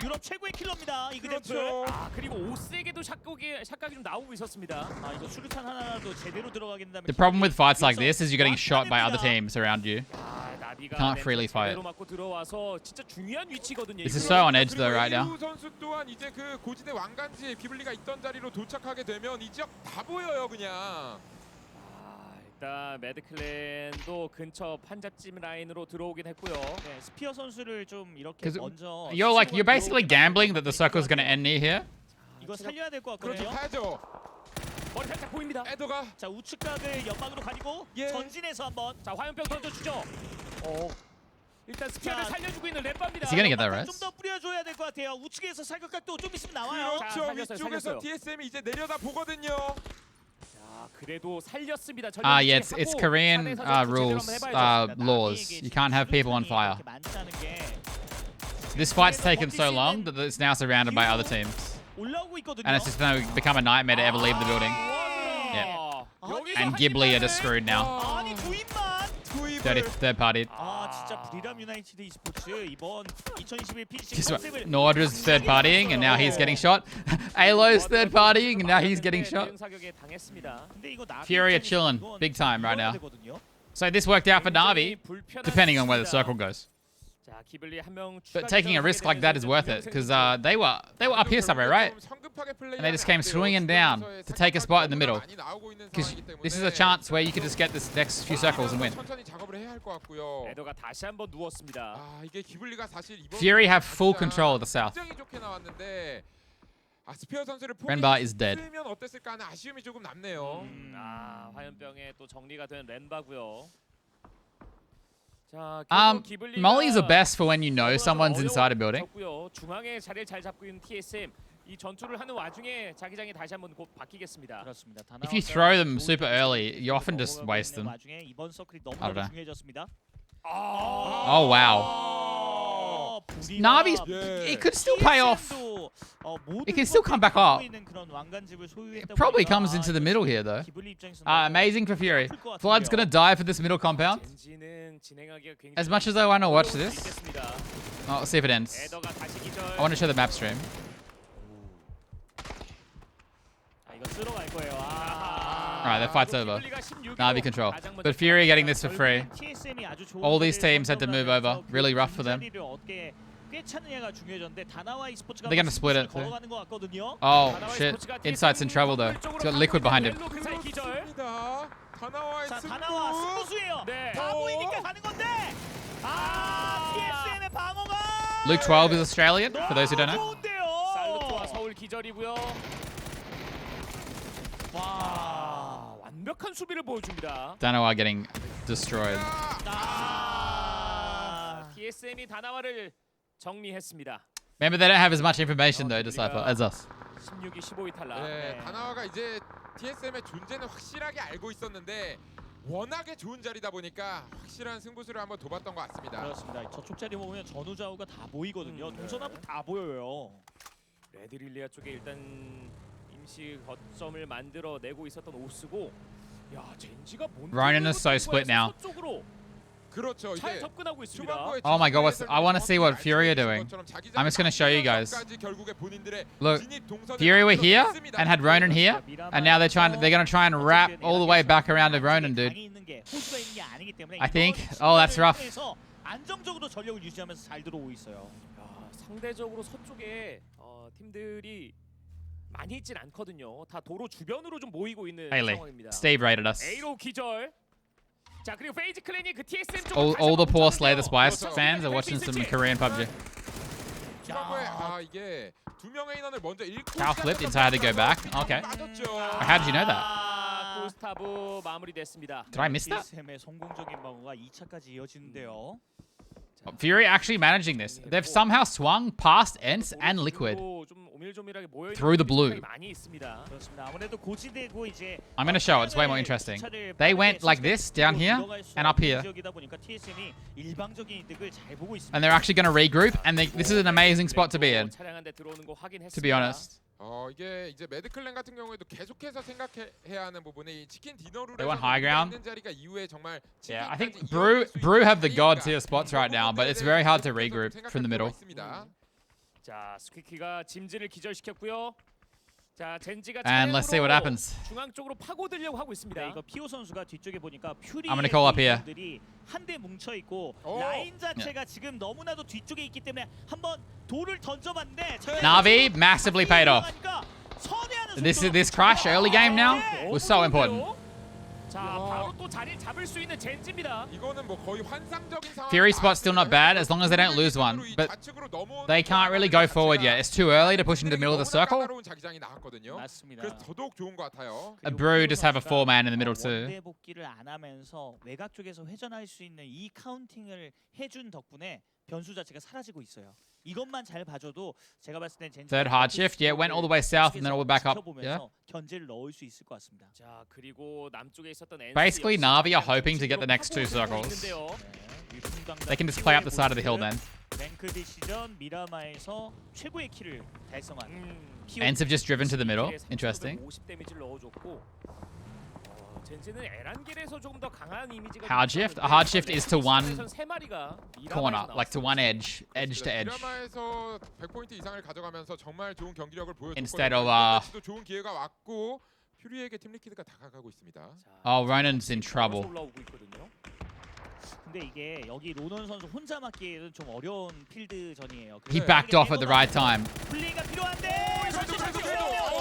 유럽 최고의 킬러입니다. 이그젠플. 아, 그리고 오스에게도 샷각이 좀 나오고 있었습니다. 아, 이거 수류탄 하나라도 제대로 들어가게 된다면. The problem with fights like this is you're getting shot by other teams around you. Can't freely fight. 맞고 들어와서 진짜 중요한 위치거든요. This is so on edge though right now. 에이루 선수 또한 이제 그 고지대 왕관지에 비블리가 있던 자리로 도착하게 되면 이 지역 다 보여요 그냥. 일단 매드클랜도 근처 판잡집 라인으로 들어오긴 했고요. 네, 스피어 선수를 좀 이렇게 먼저 You're basically gambling that the circle's gonna end near here. 이거 살려야 될 것 그렇죠, 같거든요. 타야죠. 머리 살짝 보입니다. 에더가 자, 우측각을 연막으로 가리고 예. 전진해서 한번. 자, 화염병 던져주죠. 일단 스피어를 자, 살려주고 있는 랩바입니다. Is he gonna get that res? 좀더 뿌려줘야 될 것 같아요. 우측에서 살격각도 좀 있으면 나와요. 자, 그렇죠. 살렸어요, 위쪽에서 살렸어요. TSM이 이제 내려다 보거든요. 자, 그래도 살렸습니다. Yeah, it's Korean rules, laws. You can't have people on fire. This fight's taken so long that it's now surrounded by other teams. 올라오고 있거든요. And it's just going to become a nightmare to ever leave the building. And Ghibli are just screwed now. 아니 두입만. Third party. 아 진짜 브리람 유나이티드 e스포츠 이번 2021 PGC Guess what? 컨셉을 Nordra's third partying and now he's getting shot. Alo's third partying and now he's getting shot. 근데 이거 나비 Fury are 입장에서 chilling 이건 big time right now. 되거든요. So this worked out for Navi, depending on where the circle goes. 자, 기블리 한 명 But taking a risk like that is worth it because they were up here somewhere, right? And they just came swinging down to take a spot in the middle. Because this is a chance where you could just get this next few circles and win. 천천히 작업을 해야 할 것 같고요. 에더가 다시 한번 누웠습니다. 아, 이게 기블리가 사실 이번 Fury have full control of the south. 굉장히 좋게 나왔는데 스피어 선수를 Renba is dead. 포기했으면 어땠을까 하는 아쉬움이 조금 남네요. 화염병에 또 정리가 된 렌바고요. 자, Mollies are best for when you know someone's inside a building. 중앙에 자리를 잘 잡고 있는 TSM. 이 전투를 하는 와중에 자기장이 다시 한번 곧 바뀌겠습니다. 그렇습니다. If you throw them super early, you often just waste them. 와중에 이번 서클이 I don't 너무나도 know. 중요해졌습니다. Oh wow. Navi's it could still pay off. It can still come back up. It probably comes into the middle here though. Amazing for Fury. Flood's gonna die for this middle compound. As much as I want to watch this, let's see if it ends. I want to show the map stream. Alright, that fight's over. Navi control. But Fury getting this for free. All these teams had to move over. Really rough for them. They're gonna split it. Oh shit. Insight's in trouble though. He's got Liquid behind him. 자, 다나와 승부수예요. 다 보이니까 가는 건데. TSM의 방어가. Luke 12 is Australian, for those who don't know. 살루트와 서울 기절이고요. 와, 완벽한 수비를 보여줍니다. Danoa getting destroyed. TSM이 다나와를 정리했습니다. Remember, they don't have as much information though, Disciple, as us. 16위 15위 탈락. 네, 다나와가 이제 TSM의 존재는 확실하게 알고 있었는데 워낙에 좋은 자리다 보니까 확실한 승부수를 한번 둬봤던 것 같습니다. 그렇습니다. 저쪽 자리 보면 전후좌우가 다 보이거든요. 동서남북 다 보여요. 레드릴리아 쪽에 일단 임시 거점을 만들어 내고 있었던 오스고, 야, 젠지가 Ronin is so split now. 그렇죠. 잘 접근하고 있습니다. Oh my god, I want to see what Fury are doing. I'm just going to show you guys. Look, Fury were here and had Ronin here, and now they're going to try and wrap all the way back around to Ronin, dude. I think. Oh, that's rough. 안정적으로 전력을 유지하면서 잘 들어오고 있어요. 상대적으로 서쪽에 팀들이 많이 있진 않거든요. 다 도로 주변으로 좀 모이고 있는 Haley, 상황입니다. Steve rated us. A로 기절. 자, 그리고 페이지 클랜이 그 TSM 쪽 All the poor Slay the Spice fans are watching some Korean PUBG. 이게 두 명의 인원을 먼저 잃고 Cow flipped inside to go back. Okay. How did you know that? 고스타브 마무리됐습니다. Did I miss that? TSM의 성공적인 방어가 2차까지 이어지는데요. Fury actually managing this. They've somehow swung past Ents and Liquid through the blue. I'm going to show it. It's way more interesting. They went like this down here and up here. And they're actually going to regroup. And this is an amazing spot to be in, to be honest. 이게 이제 매드클랜 같은 경우에도 계속해서 생각해야 하는 부분이 치킨 디너루에서 They want high ground. 있는 자리가 이후에 정말 Yeah, I think Brew have the god tier spots right now, but it's very hard to regroup from the middle. 자, 스퀴키가 짐즈를 기절시켰고요. 자, 젠지가 And let's see what happens. 중앙 쪽으로 파고들려고 하고 있습니다. 네, 이거 피오 선수가 뒤쪽에 보니까 퓨리 I'm gonna call up here. 들이 한대 뭉쳐 있고 오. 라인 자체가 지금 너무나도 뒤쪽에 있기 때문에 한번 돌을 던져봤는데 Navi massively paid off. This crash early game now was so important. 자, 바로 또 자리를 잡을 수 있는 젠지입니다. 이거는 뭐 거의 환상적인 상황. Fury spot's still not bad as long as they don't lose one, but they can't really go forward yet. It's too early to push into the middle of the circle. 자기장이 나왔거든요. 맞습니다. 그래서 더더욱 좋은 것 같아요. A Brew just have a 4-man in the middle too. 원대 복귀를 안 하면서 외곽 쪽에서 회전할 수 있는 이 카운팅을 해준 덕분에 변수 자체가 사라지고 있어요. 이것만 잘 봐줘도 제가 봤을 땐 젠지 Third hard shift, yeah, went all the way south and then all the way back up. Yeah. 견제를 넣을 수 있을 것 같습니다. 자, 그리고 남쪽에 있었던 Basically, Navi are hoping to get the next 2 circles. They can just play up the side of the hill then. 랭크 디시전 미라마에서 최고의 킬을 달성한 Ents have just driven to the middle. Interesting. 50 데미지를 넣어줬고 젠지는 에란길에서 조금 더 강한 이미지가 Hard shift? A hard shift is to one 세 마리가 corner, like to one edge to edge. 드라마에서 100포인트 이상을 가져가면서 정말 좋은 경기력을 보여줬고 Instead of, 또 좋은 기회가 왔고 퓨리에게 팀 리퀴드가 다가가고 있습니다. Oh, Ronan's in trouble. 올라오고 있거든요. 근데 이게 여기 로넌 선수 혼자 맞기에는 좀 어려운 필드전이에요. He backed off at the right time. 플레이가 필요한데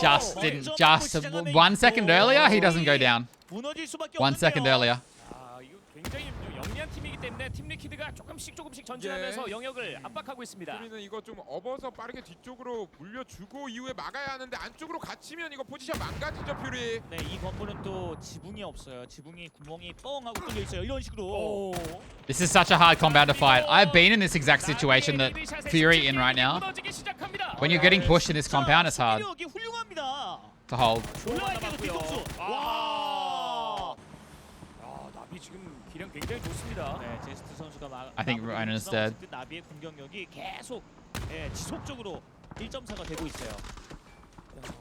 Just 1 second earlier, he doesn't go down. 무너질 수밖에 1 second earlier. 아, 이거 굉장히 좀 영리한 팀이기 때문에 팀 리퀴드가 조금씩 전진하면서 영역을 압박하고 있습니다. 퓨리는 이거 좀 업어서 빠르게 뒤쪽으로 물려주고 이후에 막아야 하는데 안쪽으로 갇히면 이거 포지션 망가지죠 퓨리. 네, 이 건물은 또 지붕이 없어요. 지붕이 구멍이 뻥 하고 뚫려 있어요. 이런 식으로. This is such a hard combat to fight. I've been in this exact situation that Fury in right now. When you're getting pushed in this compound, it's hard 훌륭합니다. to hold. 올라갈게도 뒤통수. 와. 나비 지금 기량 굉장히 좋습니다. 네, 제스트 선수가 I think Ronan is dead. 나비의 공격력이 계속 지속적으로 1.4가 되고 있어요.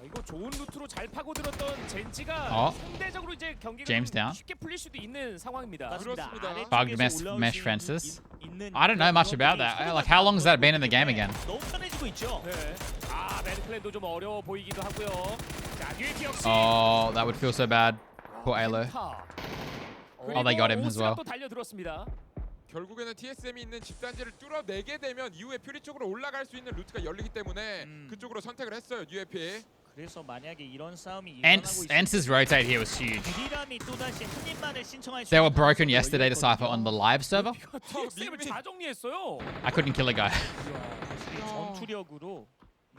이거 좋은 루트로 잘 파고들었던 젠지가 상대적으로 이제 경기가 James down. 쉽게 풀릴 수도 있는 상황입니다. 그렇습니다. Bugged mesh fences. I don't know much about that. Like, how long has that been in the game again? 너무 편해지고 있죠. 네. 매드클랜도 좀 어려워 보이기도 하고요. 자, 뉴에피 역시. Oh, that would feel so bad. Poor Alo. Oh, they got him as well. 또 달려들었습니다. 결국에는 TSM이 있는 집단지를 뚫어내게 되면 이후에 퓨리 쪽으로 올라갈 수 있는 루트가 열리기 때문에 그쪽으로 선택을 했어요 뉴에피. 그래서 만약에 이런 싸움이 일어나고 Ents's rotate here was huge. 부리람이 또다시 한 입만을 신청할 수 They were broken yesterday to Cypher on the live server. TSM을 다 정리했어요. I couldn't kill a guy. 전투력으로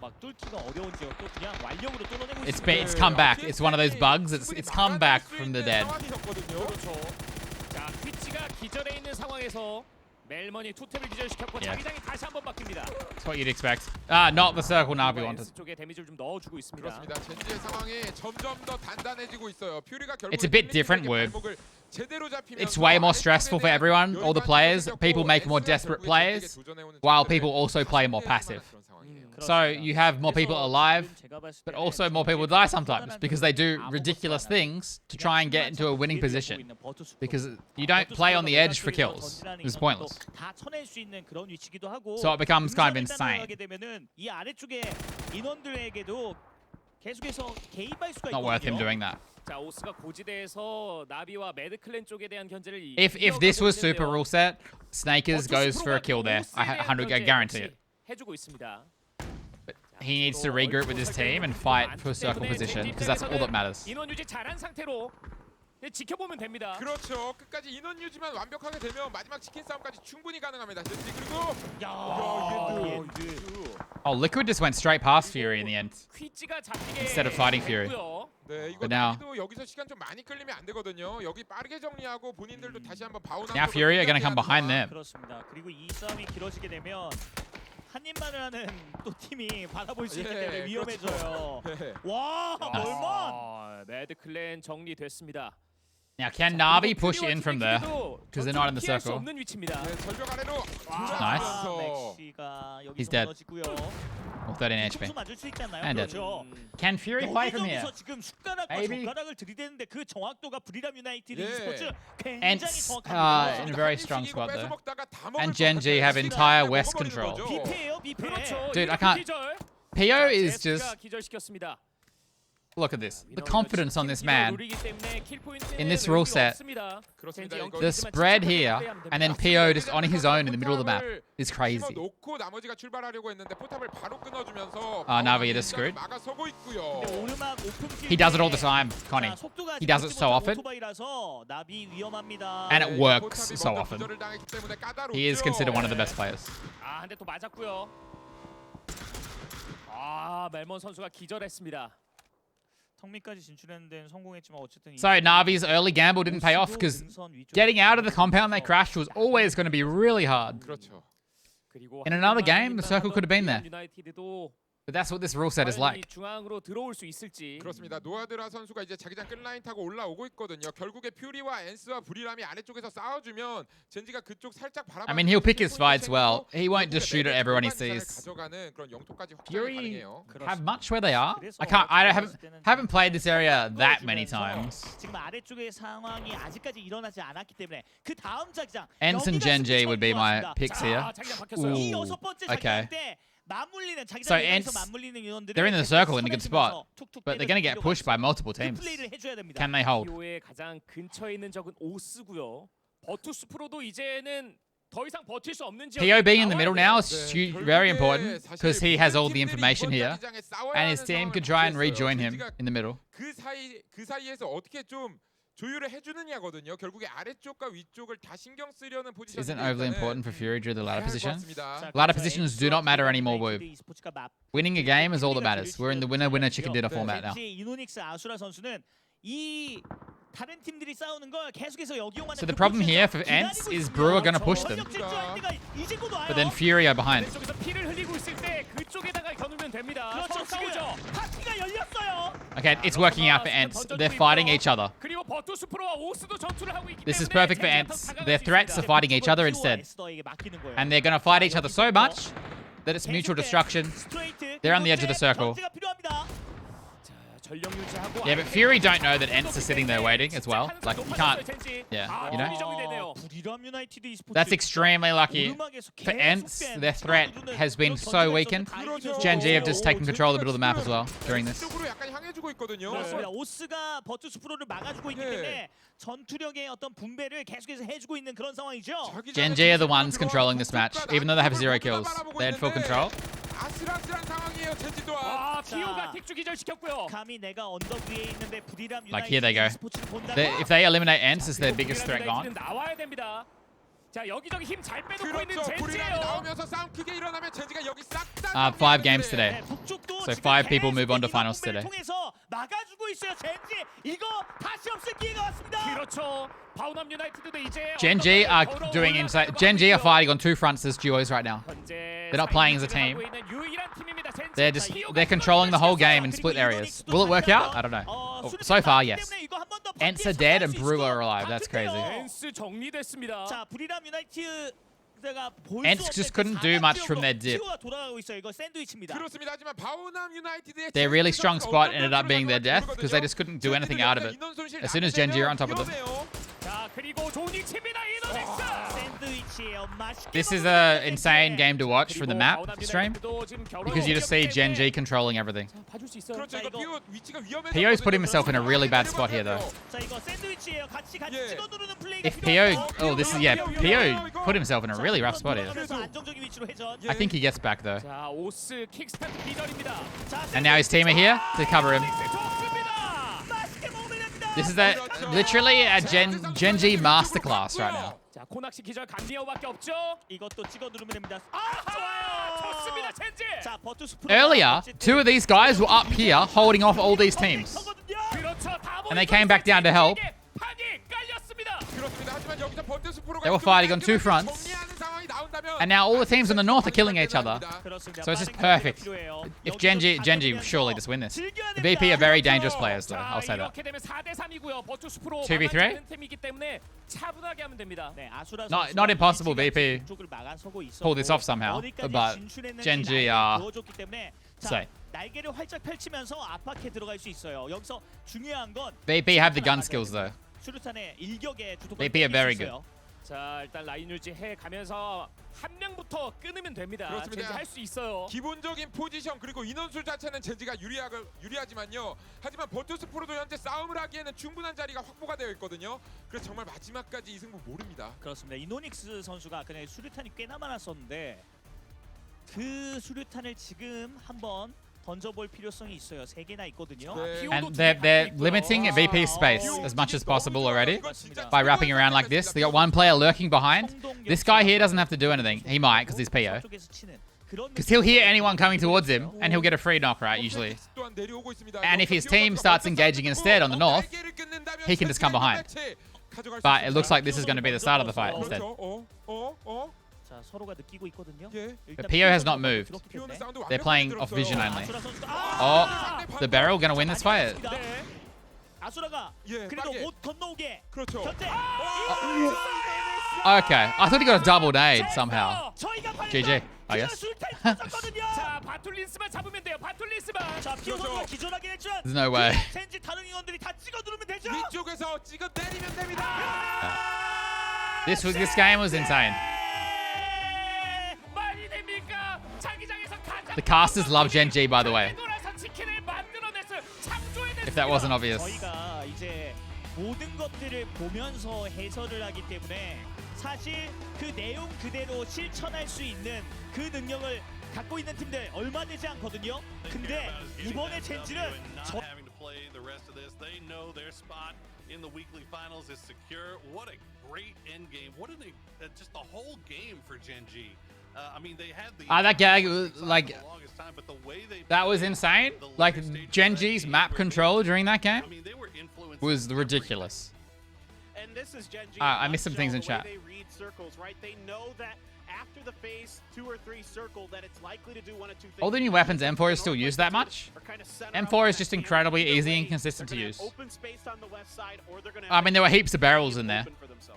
막 뚫기가 어려운 지역도 그냥 완력으로 뚫어내고 It's 있습니다. come back. It's one of those bugs. It's come back from the dead. 그렇죠. 자, 트위치가 기절해 있는 상황에서 멜먼이 투탭을 기절시켰고 자기장이 다시 한번 바뀝니다. That's what you'd expect. Not the circle Navi wanted. 쪽에 데미지를 좀 넣어주고 있습니다. 그렇습니다. 젠지의 상황이 점점 더 단단해지고 있어요. 퓨리가 결국 It's a bit different word. 제대로 잡히면서 It's way more stressful for everyone, all the players. People make more desperate plays, while people also play more passive. So you have more people alive, but also more people die sometimes because they do ridiculous things to try and get into a winning position. Because you don't play on the edge for kills. It's pointless. So it becomes kind of insane. 이 아래쪽에 인원들에게도 계속해서 개입할 수가 있거든요. Not worth him doing that. 자, 오스가 고지대에서 나비와 매드클랜 쪽에 대한 견제를 If this was super rule set, Snakers goes for a kill there. I guarantee it. 해주고 있습니다. He needs to regroup with his team and fight for circle position because that's all that matters. 인원 유지 잘한 상태로 지켜보면 됩니다. 그렇죠. 끝까지 인원 유지만 완벽하게 되면 마지막 치킨 싸움까지 충분히 가능합니다. 그리고 Oh, Liquid just went straight past Fury in the end instead of fighting Fury. 네, 이거 But now, 여기서 시간 좀 많이 끌리면 안 되거든요. 여기 빠르게 정리하고 본인들도 다시 한번 바운드. now Fury are going to come behind them. 그렇습니다. 그리고 이 싸움이 길어지게 되면 한 입만을 하는 또 팀이 받아볼 수 있기 때문에 위험해져요. 와, 멀만. 매드클랜 정리됐습니다. Now, can Navi push in from there? Because they're not in the circle. Nice. He's dead. Or 13 HP. And dead. Can Fury play from here? Maybe. Ents in a very strong squad though. And Genji have entire West control. Dude, I can't. PO is just... Look at this. The confidence on this man in this rule set. The spread here, and then PO just on his own in the middle of the map is crazy. 놓고 나머지가 출발하려고 했는데 포탑을 바로 끊어주면서 Navi is screwed. 근데 오르막 오픈 He does it all the time, Connie. 자, 속도가 He does it so often. 오토바이라서 나비 위험합니다. And it works 포탑이 so 먼저 often. 기절을 당했기 때문에 까다롭죠. He is considered one of the best players. 아, 한 대 또 맞았고요. 아, 멜몬 선수가 기절했습니다. 턱밑까지 진출하는 데는 성공했지만 어쨌든 So Navi's early gamble didn't pay off because getting out of the compound they crashed was always going to be really hard. 그렇죠. 그리고 In another game, the circle could have been there. 유나이티드도 But that's what this rule set is like. 중앙으로 들어올 수 있을지. 그렇습니다. 노아드라 선수가 이제 자기장 끝라인 타고 올라오고 있거든요. 결국에 퓨리와 엔스와 브리람이 아래쪽에서 싸워주면 젠지가 그쪽 살짝 바라봐. I mean, he'll pick his fights well. He won't just shoot at everyone he sees. 가져가는 그런 영토까지 확장이 Fury 가능해요. have much where they are? I haven't played this area that many times. 지금 아래쪽의 상황이 아직까지 일어나지 않았기 때문에 그 다음 자기장 Ents and Gen G would be my picks here. 이 Ooh, 여섯 번째 okay. 자기장 때 맞물리는 So 자기장 Ents, 내에서 맞물리는 인원들을 they're in the circle in a good spot, 툭툭 but they're going to get pushed by multiple 그 teams. 플레이를 해줘야 됩니다. Can they hold? PO의 가장 근처에 있는 적은 오스고요. 버투스 프로도 이제는 더 이상 버틸 수 없는 지역. PO being in the middle now is very important because he has all the information here, and his team could try and rejoin him in the middle. 그 사이에서 어떻게 좀 조율을 해주느냐거든요. 결국에 아래쪽과 위쪽을 다 신경 쓰려는 포지션. Isn't overly important for Fury during the ladder position. 맞습니다. Ladder positions do not matter anymore, Woo. Winning a game is all that matters. We're in the winner chicken dinner format now. 이노닉스 아수라 선수는 이 다른 팀들이 싸우는 걸 계속해서 역이용하는 So the problem here for Ents is Brew are going to push them, but then Fury are behind. 왼쪽에서 피를 흘리고 있을 때 그쪽에다가 겨누면 됩니다. 그렇죠. 서로 싸우죠. 파티가 열렸어요. Okay, it's working out for Ents. They're fighting each other. 그리고 버투스 프로와 오스도 전투를 하고 있기 This is 때문에 perfect for Ents. Their threats are fighting each other instead. And they're going to fight each other so much that it's mutual destruction. They're on the edge of the circle. Yeah, but Fury don't know that Ents are sitting there waiting as well. Like, you can't... Yeah, you know? That's extremely lucky. For Ents, their threat has been so weakened. Gen G have just taken control of the middle of the map as well during this. 쪽으로 약간 향해주고 있거든요. 그렇습니다. 오스가 버투스 프로를 막아주고 있기 때문에 전투력의 어떤 분배를 계속해서 해주고 있는 그런 상황이죠. Gen G are the ones controlling this match, even though they have 0 kills. They're in full control. 아슬아슬한 상황이에요. 젠지 또한. 아, 피오가 틱주 기절시켰고요. 감히 내가 언덕 위에 있는데 부디람 Like, here they go. 스포츠를 본다고? If they eliminate Ents, it's their biggest threat gone. 나와야 됩니다. 자, 여기저기 힘 잘 빼놓고 있는 그렇죠. 브리람이 젠지예요. 나오면서 싸움 크게 일어나면 젠지가 여기 싹 5 games today. 북쪽도 So 지금 5 people move on to 계속 finals 이번 today. 통해서 막아주고 있어요. 젠지 이거 다시 없을 기회가 왔습니다. 그렇죠. 바우남 유나이티드도 이제 Gen G are doing insane. Gen G are fighting on 2 fronts as duos right now. They're not playing as a team. They're controlling the whole game in split areas. Will it work out? I don't know. So far, yes. Ents are dead and Brew are alive. That's crazy. 엔스 정리됐습니다. 자, 부리람 유나이티드가 Ents just couldn't do much from their dip. 돌아가고 있어요. 이거 샌드위치입니다. 그렇습니다. 하지만 바우남 유나이티드의 Their really strong spot ended up being their death because they just couldn't do anything out of it. As soon as Gen G are on top of them. 자, 그리고 조니 칩니다. 이노닉스. 샌드위치예요. 맛있게 This is 먹으면 an 되는데. insane game to watch from the map stream because you just see Gen G controlling everything. 봐줄 수 있어요. 그렇죠. 이거 PO 위치가 위험해서 PO's put himself in a really bad spot here though. 자, 이거 샌드위치예요. 같이 찍어 누르는 플레이가 If PO, oh this is, yeah, PO put himself in a really rough spot here. 안정적인 위치로 회전. I think he gets back though. 자, 오스 킥스타트 기절입니다. And now his team are here to cover him. 좋습니다. 맛있게 먹으면 됩니다. This is literally a Gen G masterclass right now. 자, 코낙시 기절 간디어밖에 없죠. 이것도 찍어 누르면 됩니다. 좋아요. 좋습니다. 젠지. 자, 버투스 Earlier, 2 of these guys were up here holding off all these teams. 그렇죠. And they came back down to help. 판이 깔렸습니다. 그렇습니다. 하지만 여기서 버티스 프로가 They were fighting on 2 fronts. 정리하는 상황이 나온다면 And now all the teams on the north are killing each other. 그렇습니다. So it's just 빠른 perfect. 플레이가 필요해요. If Gen G surely just win this. The VP are very dangerous players though, I'll say that. 이렇게 되면 4대 3이고요. 버투스 프로 2v3? 팀이기 때문에 차분하게 하면 됩니다. 네, 아수라 Not impossible, VP. 쪽을 막아서고 있었고, Pull this off somehow, 어디까지 but 진출했는지 Gen G 날개를 are 그어줬기 때문에 자, say. 날개를 활짝 펼치면서 압박해 들어갈 수 있어요. 여기서 중요한 건 VP have the gun skills though. 수류탄의 일격에 주도권을 VP are very 수 있어요. 자, 일단 라인 유지해 가면서 한 명부터 끊으면 됩니다. 그렇습니다. 젠지 할 수 있어요. 기본적인 포지션 그리고 인원수 자체는 젠지가 유리하지만요. 하지만 버투스 프로도 현재 싸움을 하기에는 충분한 자리가 확보가 되어 있거든요. 그래서 정말 마지막까지 이 승부 모릅니다. 그렇습니다. 이노닉스 선수가 그냥 수류탄이 꽤나 많았었는데 그 수류탄을 지금 한번 던져볼 필요성이 있어요. 3개나 있거든요. 네. And they're limiting VP's space as much as possible already by wrapping around like this. They got one player lurking behind. This guy here doesn't have to do anything. He might because he's PO. Because he'll hear anyone coming towards him and he'll get a free knock, right, usually. And if his team starts engaging instead on the north, he can just come behind. But it looks like this is going to be the start of the fight instead. 자, 서로가 느끼고 있거든요. But PO has not moved. They're playing off vision only. Oh, the Beryl going to win this fight. 네. 아수라가 그래도 못 건너오게. 그렇죠. 견제. Okay, I thought he got a double nade somehow. GG, I guess. 자, 바툴린스만 잡으면 돼요. 바툴린스만. 자, 피오 선수가 기존하긴 했지만 There's no way. 젠지 다른 인원들이 다 찍어 누르면 되죠. 위쪽에서 찍어 때리면 됩니다. This game was insane. 말이 됩니까? 자기장에서 가장 The casters love Gen G, by the way. 돌아서 치킨을 만들어냈어요. 창조해냈어요. If that wasn't obvious. 저희가 이제 모든 것들을 보면서 해설을 하기 때문에 사실 그 내용 그대로 실천할 수 있는 그 능력을 갖고 있는 팀들 얼마 되지 않거든요. 근데 이번에 젠지는 in the weekly finals is secure. What a great end game. What a just the whole game for Gen G. I mean, they had the That gag, like, the longest time, but the way they that was insane. Like, Gen G's map control during that game was ridiculous. And this is Gen G. I missed some things in the way chat. They read circles, right? They know that after the phase 2 or 3 circle that it's likely to do one of two things. All the new weapons M4 is still used that much. M4 is just incredibly easy and consistent to use. I mean, there were heaps of barrels in there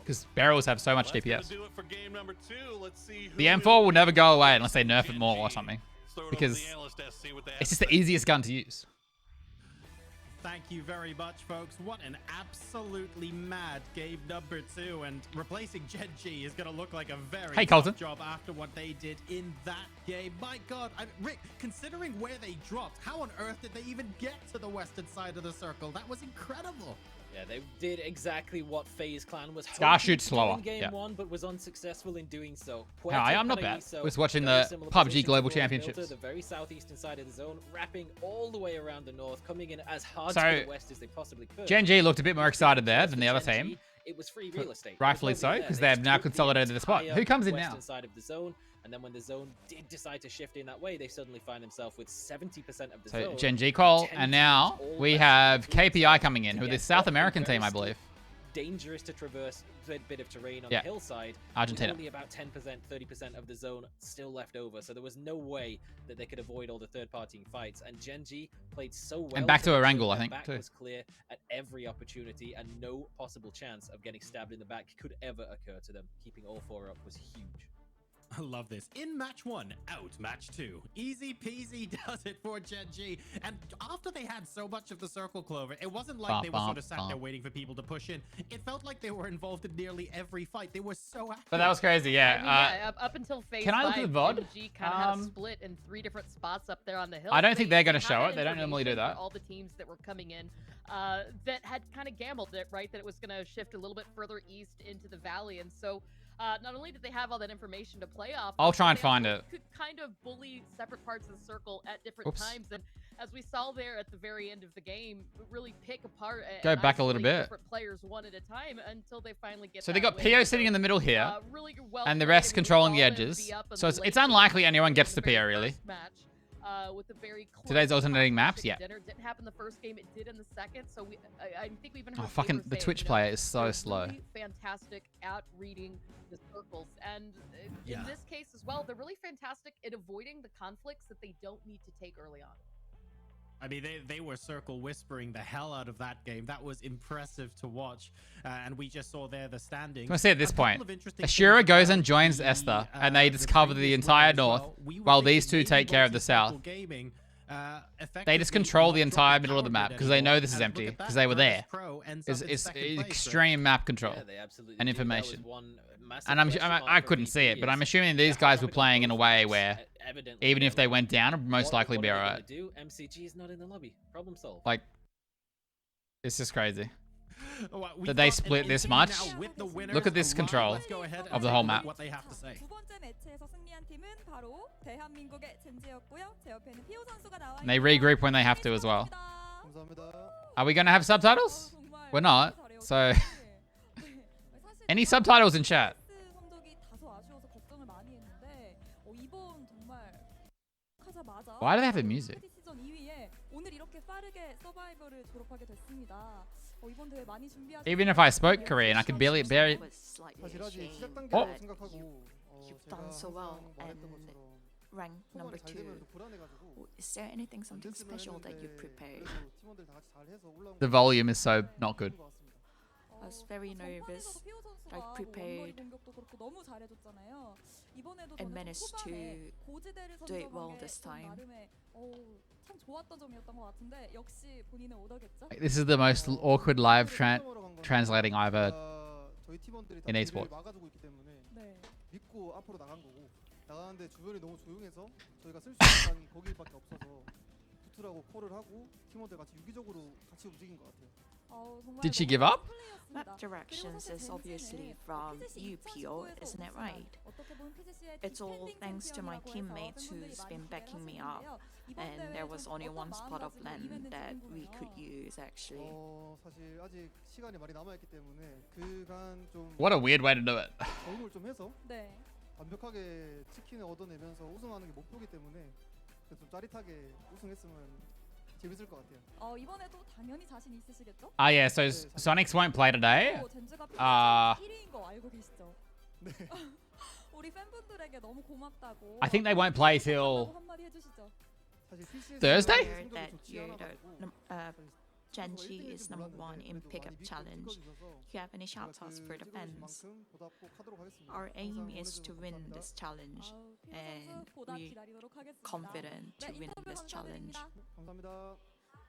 because barrels have so much DPS. The M4 will never go away unless they nerf it more or something because it's just the easiest gun to use. Thank you very much, folks. What an absolutely mad game number 2, and replacing Gen G is going to look like a very tough job after what they did in that game. My God, Rick, considering where they dropped, how on earth did they even get to the western side of the circle? That was incredible. Yeah, they did exactly what FaZe Clan was Scar hoping shoots to do slower, in game yeah. 1, but was unsuccessful in doing so. Hi, I'm not bad. Was watching the PUBG Global Championships. The very southeastern side of the zone, wrapping all the way around the north, coming in as hard to the west as they possibly could. Gen G looked a bit more excited there than the other team. It was free real estate. Rightfully so, because they've now consolidated the spot. Who comes in now? Western side of the zone, and then when the zone did decide to shift in that way, they suddenly find themselves with 70% of the zone. So Gen G call, and now we have KPI coming in, who is this South American team, I believe. Dangerous to traverse a bit of terrain on the hillside. Argentina. Only about 10%, 30% of the zone still left over, so there was no way that they could avoid all the third-party fights. And Gen G played so well. And back to Erangel, I think, back too. was clear at every opportunity, and no possible chance of getting stabbed in the back could ever occur to them. Keeping all 4 up was huge. I love this. In match 1, out match 2. Easy peasy does it for Gen G. And after they had so much of the circle, Clover, it wasn't like they were sort of sat there waiting for people to push in. It felt like they were involved in nearly every fight. They were so active. But that was crazy, yeah. I mean, up until phase 5, can I look at the VOD? Gen G kind of had a split in 3 different spots up there on the hill. I don't think they're going to show it. They don't normally do that. All the teams that were coming in that had kind of gambled it, right? That it was going to shift a little bit further east into the valley. And so not only did they have all that information to play off, I'll try and find it. Could kind of bully separate parts of the circle at different times, and as we saw there at the very end of the game, really pick apart. Go back a little bit. Different players one at a time until they finally get. So they got PO sitting in the middle here, really well and the rest controlling the edges. So it's unlikely anyone gets to PO really. With a very Today's alternating maps, yeah. Dinner didn't happen the first game; it did in the second. So I think we even. Oh, fucking the Twitch player is so slow. Really fantastic at reading the circles, and in this case as well, they're really fantastic at avoiding the conflicts that they don't need to take early on. I mean, they were circle whispering the hell out of that game. That was impressive to watch. And we just saw there the standings. Can I say at this point, Ashura goes and joins Esther, and they discover the entire north, while these two take care of the south. They just control the entire middle of the map, because they know this is empty, because they were there. It's extreme map control and information. That was one massive And question mark I for couldn't see it, VP but I'm is assuming these guys were playing in a way where evidently even they're if they like, went down, it'd most likely what be are they alright. gonna do? MCG is not in the lobby. Problem solved. Like, it's just crazy. We That they got an split this interview much. now with the winners Look at this live. control Let's go ahead of and the take whole a look map. what they have to say. 두 번째 매치에서 승리한 팀은 바로 대한민국의 젠지였고요. 제 옆에는 피오 선수가 나와 And they 있고요. regroup when they have to as well. 감사합니다. Are we going to have subtitles? 정말 We're not. 잘해요. So, 네. 사실 any subtitles in chat? 성적이 다소 아쉬워서 걱정을 많이 했는데 이번 정말 하자마자 Why do they have the music? 시즌 2위에 오늘 이렇게 빠르게 서바이벌을 졸업하게 됐습니다. 이번 대회 많이 준비하셨 Even if I spoke Korean, I could barely. 사실 아직 시작 Oh. 단계라고 생각하고 You've done so well and rank number 2. Is there anything something special that you prepared? The volume is so not good. I was very nervous. I prepared 너무 잘해줬잖아요. 이번에도 and managed to 고지대를 do it well 선점한 게 this time. 나름의 참 좋았던 점이었던 것 같은데 역시 본인의 오더겠죠? This is the most awkward live translating I've heard 저희 팀원들이 다 in 뒤를 esports. 막아주고 있기 때문에 네. 믿고 앞으로 나간 거고 나가는데 주변이 너무 조용해서 저희가 쓸 수 있는 방이 거기밖에 없어서 부트라고 콜을 하고 팀원들 같이 유기적으로 같이 움직인 것 같아요. Did she give up? Map directions is obviously from you, Pio, isn't it right? It's all thanks to my teammates who's been backing me up, and there was only one spot of land that we could use actually. 사실 아직 시간이 많이 남아 있기 때문에 그간 좀 What a weird way to do it. 적응을 좀 해서 네. 완벽하게 치킨을 얻어내면서 우승하는 게 목표이기 때문에 좀 짜릿하게 우승했으면 재밌을 것 같아요. 이번에도 당연히 자신 있으시겠죠? Ah, yeah. So Sonics won't play today. 젠지가 1위인 거 알고 계시죠? 네. 우리 팬분들에게 너무 고맙다고. I think they won't play till 한마디 해주시죠. 사실 PGC Thursday? Heard that Genji is number 1 in pickup challenge. Do you have any shoutouts for the fans? Our aim is to win this challenge, and we're confident to win this challenge. 감사합니다.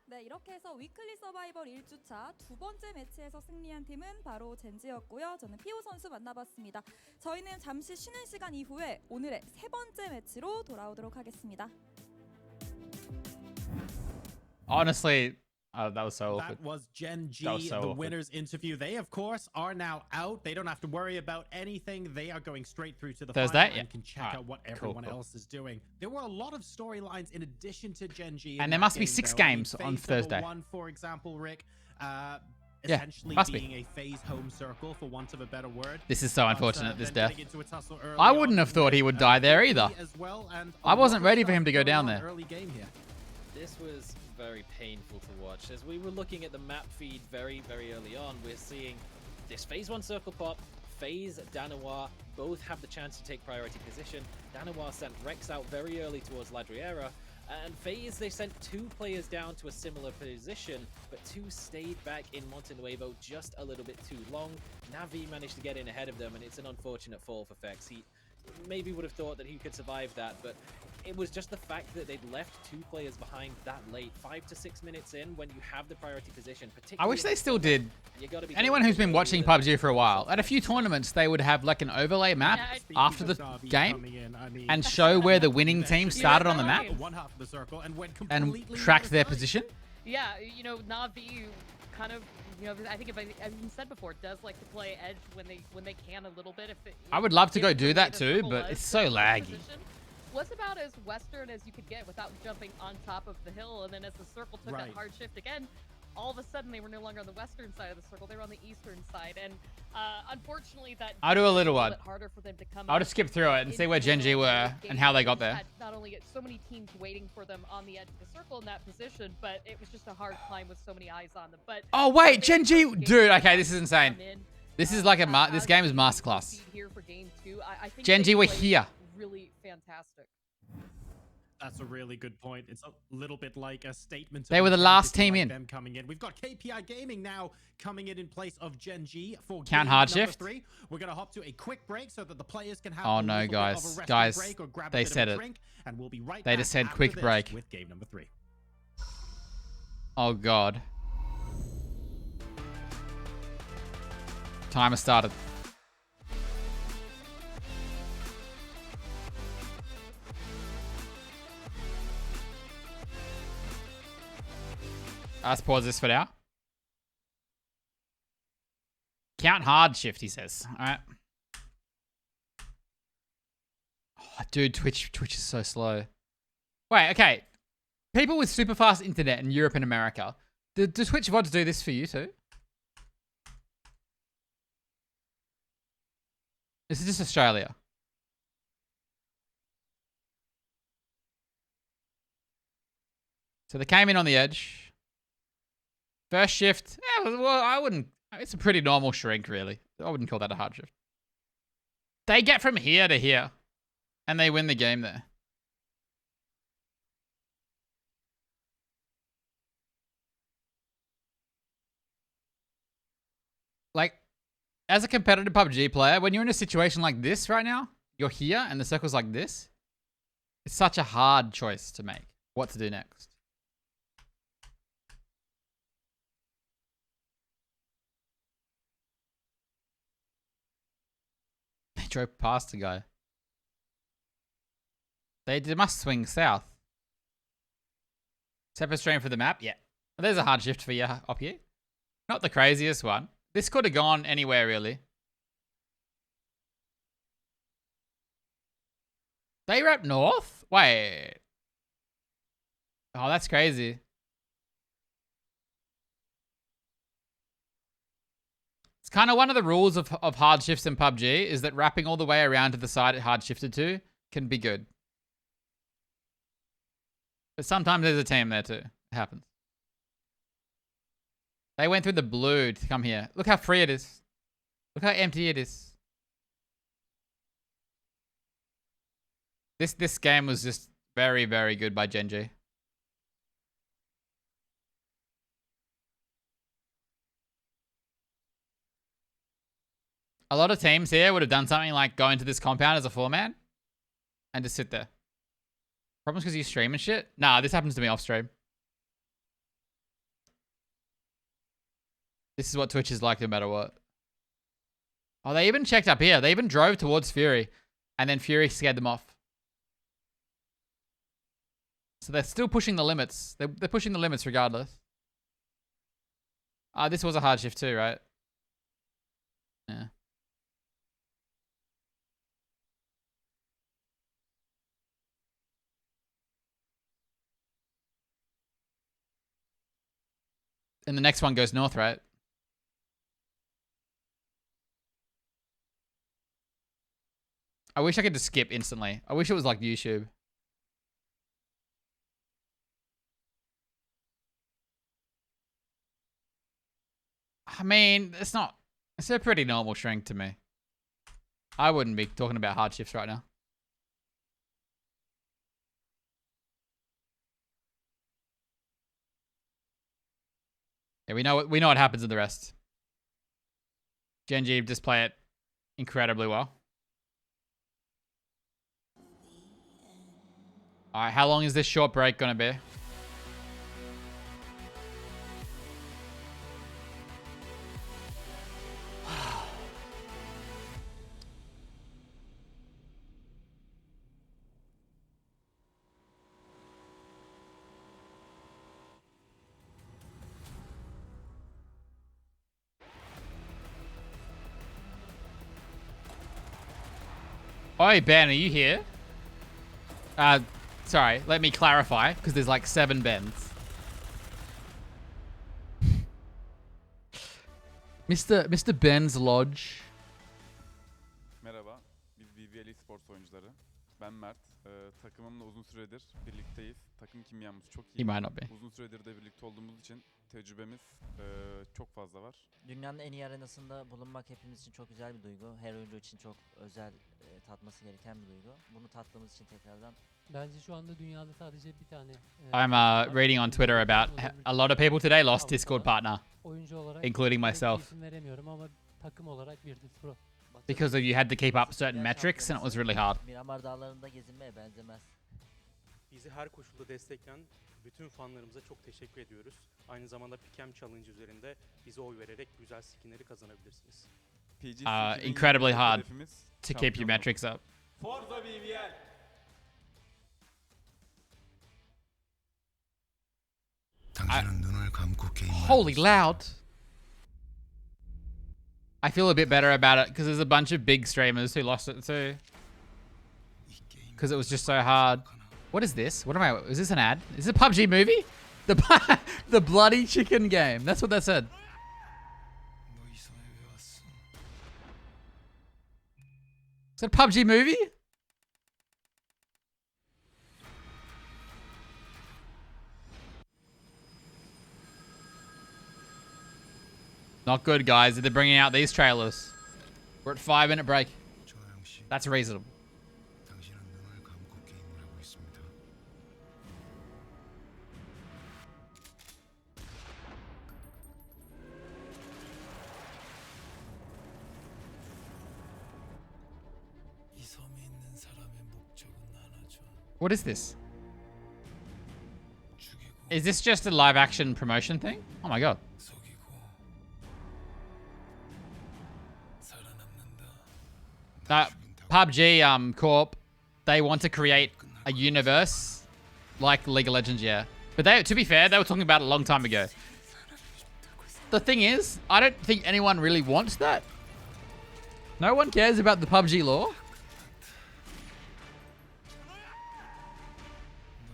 네, 이렇게 해서 위클리 서바이벌 1주차 두 번째 매치에서 승리한 팀은 바로 젠지였고요. 저는 피오 선수 만나봤습니다. 저희는 잠시 쉬는 시간 이후에 오늘의 세 번째 매치로 돌아오도록 하겠습니다. honestly, that was so awkward. That was Gen G, That was so the awkward. winners interview. They, of course, are now out. They don't have to worry about anything. They are going straight through to the Thursday? final Yeah. and can check Alright, out what cool, everyone cool. else is doing. There were a lot of storylines in addition to Gen G. in And there that must be game, 6 though. I mean, games on phase number Thursday. 1, for example, Rick, Yeah, essentially must be. being a phase home circle, for want of a better word. This is so But, unfortunate, this then death. getting into a tussle early I on wouldn't have with, thought he would die there either. as well, and a I wasn't lot of ready for him to stuff go down going on there. Early game here. This was very painful to watch. As we were looking at the map feed very, very early on, we're seeing this phase 1 circle pop, FaZe, Danois, both have the chance to take priority position. Danois sent Rex out very early towards Ladriera, and FaZe, they sent 2 players down to a similar position, but 2 stayed back in Montenuevo just a little bit too long. Navi managed to get in ahead of them, and it's an unfortunate fall for Fex. He maybe would have thought that he could survive that, but it was just the fact that they'd left 2 players behind that late, 5 to 6 minutes in, when you have the priority position. I wish they still did. You gotta be Anyone who's been watching PUBG for a while, at a few tournaments, they would have like an overlay map after the game and show where the winning team started on the map One half of the circle and went and completely tracked their reversed. position. Yeah, you know, Navi kind of, you know, I think I've even said before, does like to play edge when they can a little bit. If it, I would love to go if do the that way the too, circle but was it's so in that laggy. position was about as western as you could get without jumping on top of the hill, and then as the circle took Right. that hard shift again, all of a sudden they were no longer on the western side of the circle, they were on the eastern side, and unfortunately that I'll do a little made it one. bit harder for them to come I'll up just skip through it and see where Gen G into were the and how they game. got They there. had not only so many teams waiting for them on the edge of the circle in that position, but it was just a hard climb with so many eyes on them. But Oh wait, they Gen G, were able to dude. Okay, this is come insane. in, This is like this game is as masterclass. here for game 2. I think Gen they G were played here. Really fantastic. That's a really good point. It's a little bit like a statement. of They were the intent, last if you team like, in. Them coming in. We've got KPI Gaming now coming in place of Gen G for Count game hard number shift. 3. We're gonna hop to a quick break so that the players can have Oh a no, little bit guys. of a resting Guys, break or grab a they bit of said a it. drink, and we'll be right They back just said after quick this break. with game number 3. Oh god. Timer started. Let's pause this for now. Count hard shift, he says. All right. Oh, dude, Twitch is so slow. Wait, okay. People with super fast internet in Europe and America, do Twitch VODs do this for you too? This is just Australia. So they came in on the edge. First shift. Yeah, well, I wouldn't. It's a pretty normal shrink, really. I wouldn't call that a hard shift. They get from here to here. And they win the game there. Like, as a competitive PUBG player, when you're in a situation like this right now, you're here and the circle's like this, it's such a hard choice to make. What to do next. They drove past the guy. They must swing south. Separate stream for the map? Yeah. There's a hard shift for you up here. Not the craziest one. This could have gone anywhere, really. They were up north? Wait. Oh, that's crazy. It's kind of one of the rules of hard shifts in PUBG is that wrapping all the way around to the side it hard shifted to can be good. But sometimes there's a team there too. It happens. They went through the blue to come here. Look how free it is. Look how empty it is. This game was just very, very good by Genji. A lot of teams here would have done something like go into this compound as a 4-man and just sit there. Problems because you stream and shit? Nah, this happens to me off stream. This is what Twitch is like no matter what. Oh, they even checked up here. They even drove towards Fury. And then Fury scared them off. So they're still pushing the limits. They're pushing the limits regardless. This was a hard shift too, right? Yeah. And the next one goes north, right? I wish I could just skip instantly. I wish it was like YouTube. I mean, it's a pretty normal shrink to me. I wouldn't be talking about hard shifts right now. Yeah, we know what happens in the rest. Genji just play it incredibly well. Alright, how long is this short break gonna be? Oi, Ben, are you here? Sorry, let me clarify, because there's like 7 Bens. Mr. Ben's Lodge. Merhaba, biz BBL Esports oyuncuları. Ben Mert. Takımımla uzun süredir birlikteyiz. Takım kimyamız çok iyi. He might not be. Uzun süredir de birlikte olduğumuz için tecrübemiz çok fazla var. Dünyanın en iyi arenasında bulunmak hepimiz için çok güzel bir duygu. Her oyuncu için çok özel tatması gereken bir duygu. Bunu tattığımız için tekrardan bence şu anda dünyada sadece bir tane I'm reading on Twitter about a lot of people today lost Discord partner, including myself, veremiyorum ama takım olarak Virtus Pro. because you had to keep up certain metrics and it was really hard. Miramar Dağları'nda gezinmeye benzemez. Bizi her koşulda destekleyen bütün fanlarımıza çok teşekkür ediyoruz. Aynı zamanda Pikem Challenge üzerinde bize oy vererek güzel skinleri kazanabilirsiniz. Incredibly hard to keep your metrics up. Forza BBL. 당신은 눈을 Holy loud. I feel a bit better about it because there's a bunch of big streamers who lost it too. Because it was just so hard. What is this? What am I? Is this an ad? Is it a PUBG movie? The bloody chicken game. That's what that said. Is that a PUBG movie? Not good, guys. They're bringing out these trailers. We're at 5-minute break. That's reasonable. What is this? Is this just a live action promotion thing? Oh my god. PUBG Corp, they want to create a universe like League of Legends, yeah. But they, to be fair, they were talking about it a long time ago. The thing is, I don't think anyone really wants that. No one cares about the PUBG lore.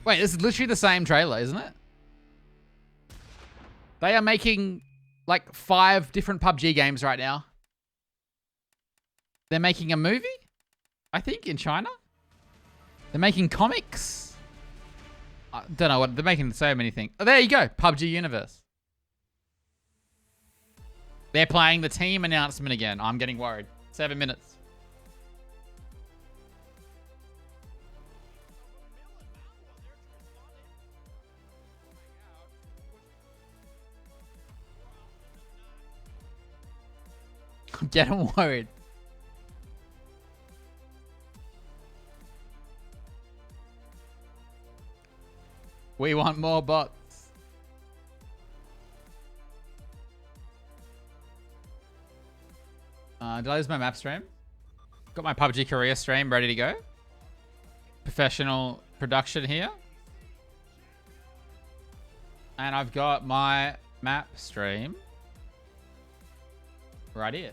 Wait, this is literally the same trailer, isn't it? They are making like 5 different PUBG games right now. They're making a movie, I think, in China. They're making comics. I don't know what, they're making so many things. Oh, there you go, PUBG Universe. They're playing the team announcement again. I'm getting worried. 7 minutes. I'm getting worried. We want more bots. Did I lose my map stream? Got my PUBG Korea stream ready to go. Professional production here. And I've got my map stream right here.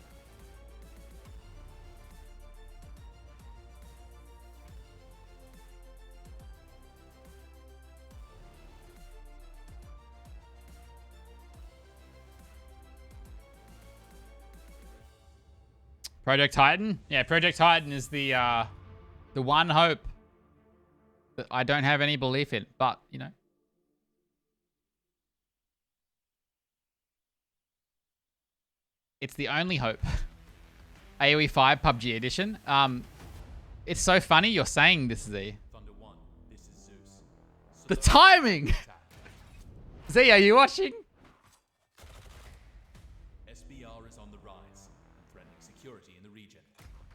Project Titan? Yeah, Project Titan is the one hope that I don't have any belief in, but, you know. It's the only hope. AoE 5 PUBG edition. It's so funny you're saying this, Z. The timing! Z, are you watching?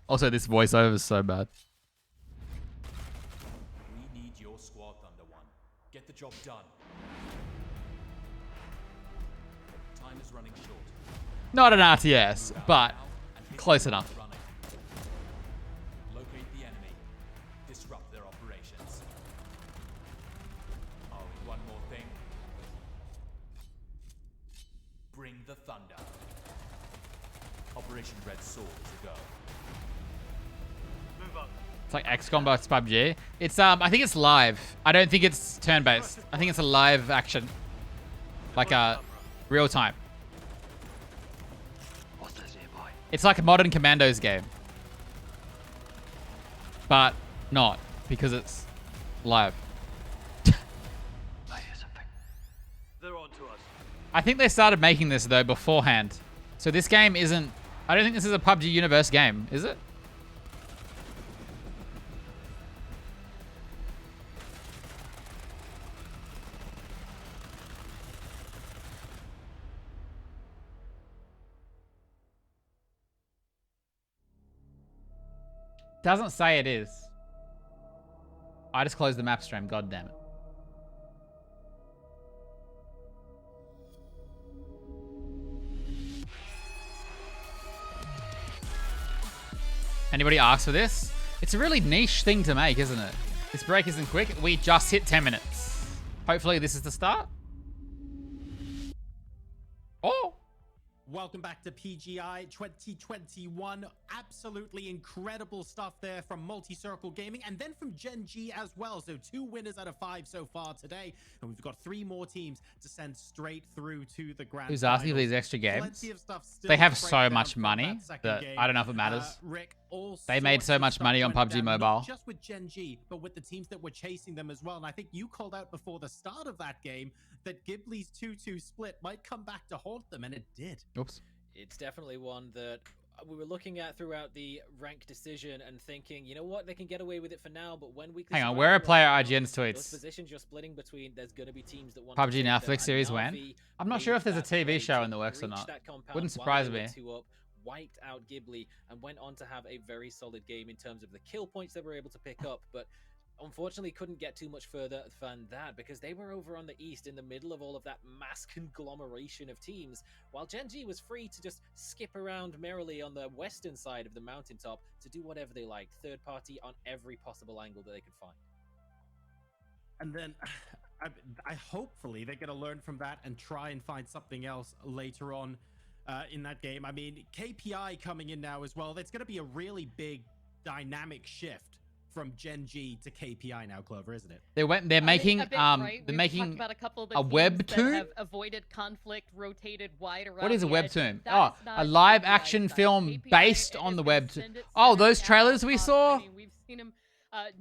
Also, this voiceover is so bad. We need your squad, Thunder One. Get the job done. Time is running short. Not an RTS, but close enough. Locate the enemy. Disrupt their operations. Oh, and one more thing. Bring the thunder. Operation Red Sword is a go. It's like XCOM vs PUBG. It's I think it's live. I don't think it's turn-based. I think it's a live action, like real time. It's like a modern Commandos game, but not because it's live. They're on to us. I think they started making this though beforehand, so this game isn't. I don't think this is a PUBG Universe game, is it? Doesn't say it is. I just closed the map stream, god damn it. Anybody ask for this? It's a really niche thing to make, isn't it? This break isn't quick. We just hit 10 minutes. Hopefully this is the start. Welcome back to PGI 2021. Absolutely incredible stuff there from Multi-Circle Gaming and then from Gen G as well. So 2 winners out of 5 so far today. And we've got 3 more teams to send straight through to the grand Who's asking for finals. these extra games? Plenty of stuff still They have to break so down much from money that second that game. I don't know if it matters. Rick, all They made sorts so of much stuff money on went PUBG down, Mobile. Not just with Gen G, but with the teams that were chasing them as well. And I think you called out before the start of that game that Ghibli's 2-2 split might come back to haunt them, and it did. Oops. It's definitely one that we were looking at throughout the rank decision and thinking, you know what, they can get away with it for now, but when we Hang on, where are player IGN's tweets? those positions you're splitting between, there's going to be teams that want PUBG to Now take them, Netflix series and when? Na'Vi I'm not made sure if there's a that play TV show to in the works or breach not. that compound Wouldn't while surprise they were me. 2 up, wiped out Ghibli, and went on to have a very solid game in terms of the kill points they were able to pick up, but unfortunately couldn't get too much further than that because they were over on the east in the middle of all of that mass conglomeration of teams, while Gen G was free to just skip around merrily on the western side of the mountaintop to do whatever they liked, third party on every possible angle that they could find. And then I hopefully they're going to learn from that and try and find something else later on in that game. I mean, KPI coming in now as well. That's going to be a really big dynamic shift from Gen G to KPI now, Clover, isn't it? They're making right? they're We've making talked about a couple of the a teams webtoon. that have avoided conflict, rotated wide around. What is a the edge. webtoon? That Oh, is not a live KPI action style. film KPI based is on the gonna webtoon. send it Oh, center those down trailers we across. saw? I mean, we've seen him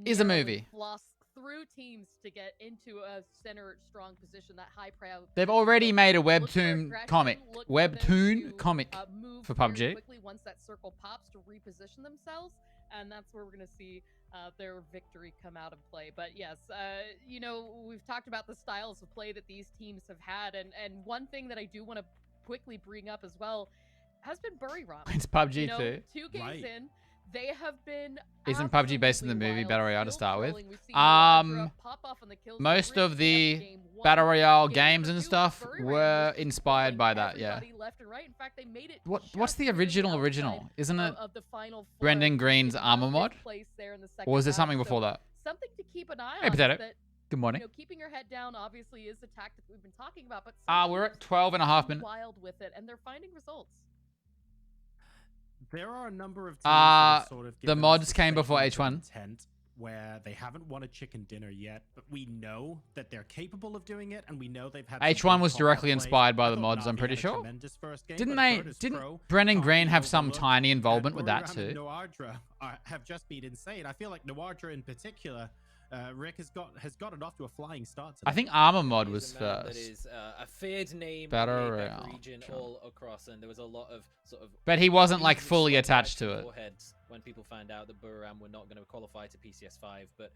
Is a narrow and movie. floss through teams to get into a center strong position, that high proud. They've already made a Look for webtoon aggression, comic. look for them Webtoon to, comic move for very PUBG. quickly once that circle pops to reposition themselves, and that's where we're going to see their victory come out of play. But yes, you know, we've talked about the styles of play that these teams have had, and one thing that I do want to quickly bring up as well has been Bury Rom. It's PUBG you know, too. 2 games in, they have been. Isn't PUBG based in the absolutely movie wild, Battle Royale to still start with? trolling. We've seen Nuadra pop off on the kill Most streak, of the game 1, Battle Royale game games number and 2, stuff Bury Ram were was inspired by that, yeah. everybody left and right. In fact, they made it What's the just to original? outside Isn't it of the final 4. Brendan Green's They got armor fifth mod? place there in the Or was there second something round, before so that? something to keep an eye Hey, on. Potato. Is that, Good morning. you know, keeping your head down obviously is a tactic we've been talking about, but We're at 12 and a half minutes. wild with it, and they're finding results. There are a number of teams that have sort of The given us mods this came before statement of H1. intent where they haven't won a chicken dinner yet, but we know that they're capable of doing it, and we know they've had some H1 good was combat directly plays. inspired by I the thought mods, I'm Na'Vi pretty had a sure. tremendous first game, Didn't but they? Virtus Didn't Pro Brennan can't Green be have some overlooked, tiny and involvement with that Buram too? and Nuadra have just been insane. I feel like Nuadra in particular, Rick has gotten off to a flying start today. I think Armor Mod He's was a man that first. is a feared name Battle in the APAC Royale, region sure. all across, and there was a lot of sort of. But he wasn't like reasons fully swept attached back to it. foreheads when people found out that Buram were not going to qualify to PCS 5, but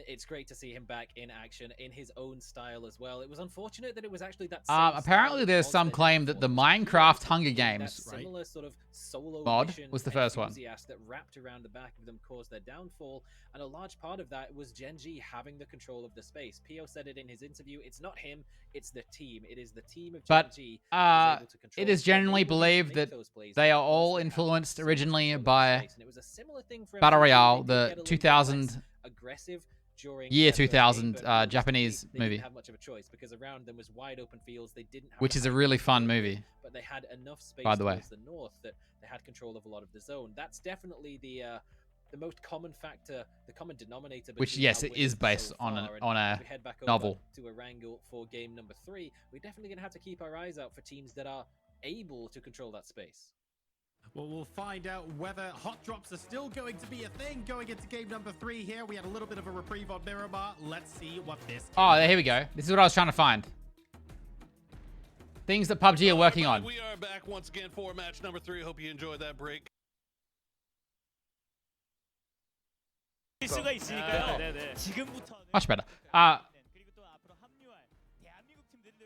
it's great to see him back in action in his own style as well. It was unfortunate that it was actually that. Same Apparently, style there's mod some that claim that the Minecraft Hunger Games that similar sort of solo mod mission was the first one. enthusiast that wrapped around the back of them caused their downfall, and a large part of that was Gen G having the control of the space. Pio said it in his interview. It's not him, it's the team. It is the team of Gen But G that is able to control it is it. generally They were able to believed make that those plays they are because all they have influenced so much originally control of the by space. And it was a similar thing for Battle MCG. Royale, They did the get a little bit 2000 less aggressive during year their first game, 2000 but realistically, Japanese they movie, didn't have much of a choice because around them was wide open fields. They didn't have which to is a fight really for fun the field, movie. but they had enough space By the way. towards the north that they had control of a lot of the zone. That's definitely the most common factor, the common denominator. Which, between yes, our it winners is based so on far. a And as we head back over novel. to Erangel for game number 3, we're definitely going to have to keep our eyes out for teams that are able to control that space. Well, we'll find out whether hot drops are still going to be a thing going into game number 3 here. We had a little bit of a reprieve on Miramar. Let's see what this Oh, here we go. This is what I was trying to find. Things that PUBG are working on. We are back once again for match number 3. Hope you enjoyed that break. 수가 있으니까요. 지금부터 Much better.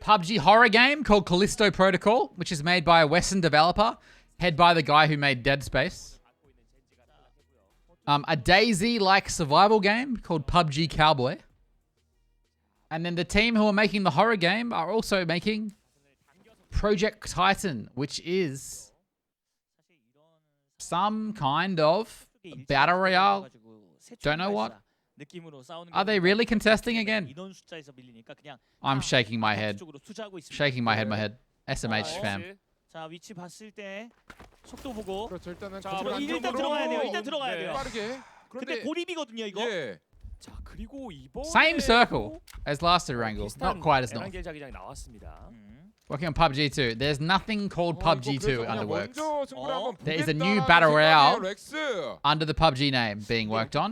PUBG horror game called Callisto Protocol, which is made by a Western developer, head by the guy who made Dead Space. A DayZ-like survival game called PUBG Cowboy. And then the team who are making the horror game are also making Project Titan, which is some kind of battle royale. Don't know what. Are they really contesting again? I'm shaking my head. Shaking my head, SMH fam. 자 위치 봤을 때 속도 보고. 그렇죠. 일단은 자, 거기로 일단 안쪽으로 들어가야 돼요. 일단 들어가야 네. 돼요. 빠르게. 근데 고립이거든요 이거. 예. 자 그리고 이번 Same circle as last Erangel. Not quite as north. 에란겔 자기장이 나왔습니다. Working on PUBG 2. There's nothing called PUBG 2 under works. 먼저 승부를 한번 There is a new 보겠다라는 battle royale 생각이에요, 렉스. under the PUBG name being worked on.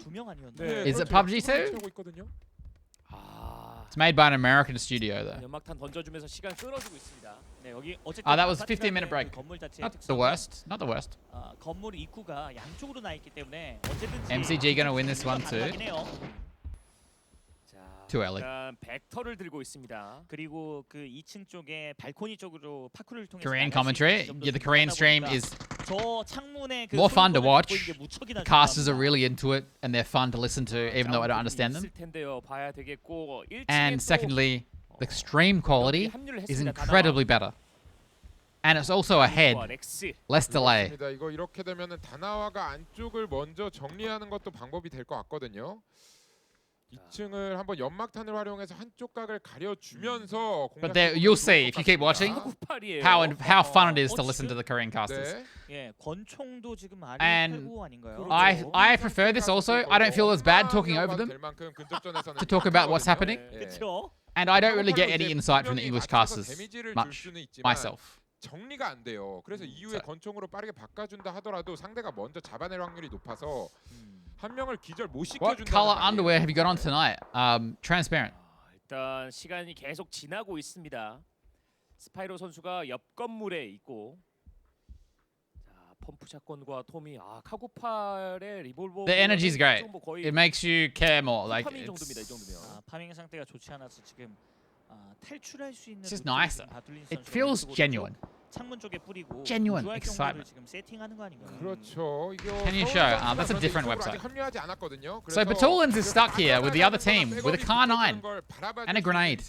네, Is it 그렇죠. PUBG 2? 하고 있거든요. It's made by an American studio though. 연막탄 던져주면서 시간 끌어주고 있습니다. 네 여기 어쨌든 Ah, that was 아파트라는 15-minute break. 그 건물 자체의 Not the 특성은, worst. Not the worst. 건물 입구가 양쪽으로 나 있기 때문에 언제든지 MCG gonna win this one too. 가능하긴 해요. Too early. 일단 벡터를 들고 있습니다. 그리고 그 2층 쪽에 발코니 쪽으로 파쿠르를 통해서 Korean 나갈 수 commentary. 있는 점도 Yeah, the Korean 중요하다 stream 보니까 is 저 창문에 그 more fun to 소리권을 watch. 듣고 있는 게 무척이나 Casters are 중요합니다. really into it and they're fun to listen to even though I don't understand them. 있을 텐데요. 봐야 되겠고 1층에 And secondly, the stream quality is incredibly better. And it's also ahead. Less delay. 그렇습니다. 이거 이렇게 되면은 다나와가 안쪽을 먼저 정리하는 것도 방법이 될 것 같거든요. 2층을 한번 연막탄을 활용해서 한쪽 각을 가려주면서 But there, you'll see if you keep watching how fun it is to listen to the Korean casters. 예, 권총도 지금 And R89 아닌가요? I prefer this also. I don't feel as bad talking over them to talk about what's happening. 그렇죠. And I don't really get any insight from the English casters much myself. 정리가 안 돼요. 그래서 이후에 권총으로 빠르게 바꿔준다 하더라도 상대가 먼저 잡아낼 확률이 높아서 한 명을 기절 못 What 시켜준다. color underwear have you got on tonight? Transparent. 일단 시간이 계속 지나고 있습니다. 스파이로 선수가 옆 건물에 있고 자, 펌프 샷건과 톰이 카고팔의 리볼버 The energy is great. It makes you care more. Like 파밍 정도입니다. 이 it's 정도면. 파밍 상태가 좋지 않아서 지금 탈출할 수 있는 just 루트를 nicer. 지금 바툴린 It 선수가 feels 왼쪽으로 genuine. 창문 쪽에 뿌리고 Genuine 우주할 excitement. 경로를 지금 세팅하는 거 아닌가요? 그렇죠. 이거 Can you show? That's a different website. 합류하지 않았거든요. So Batulins is stuck here with the other team with a Car9 and a grenade.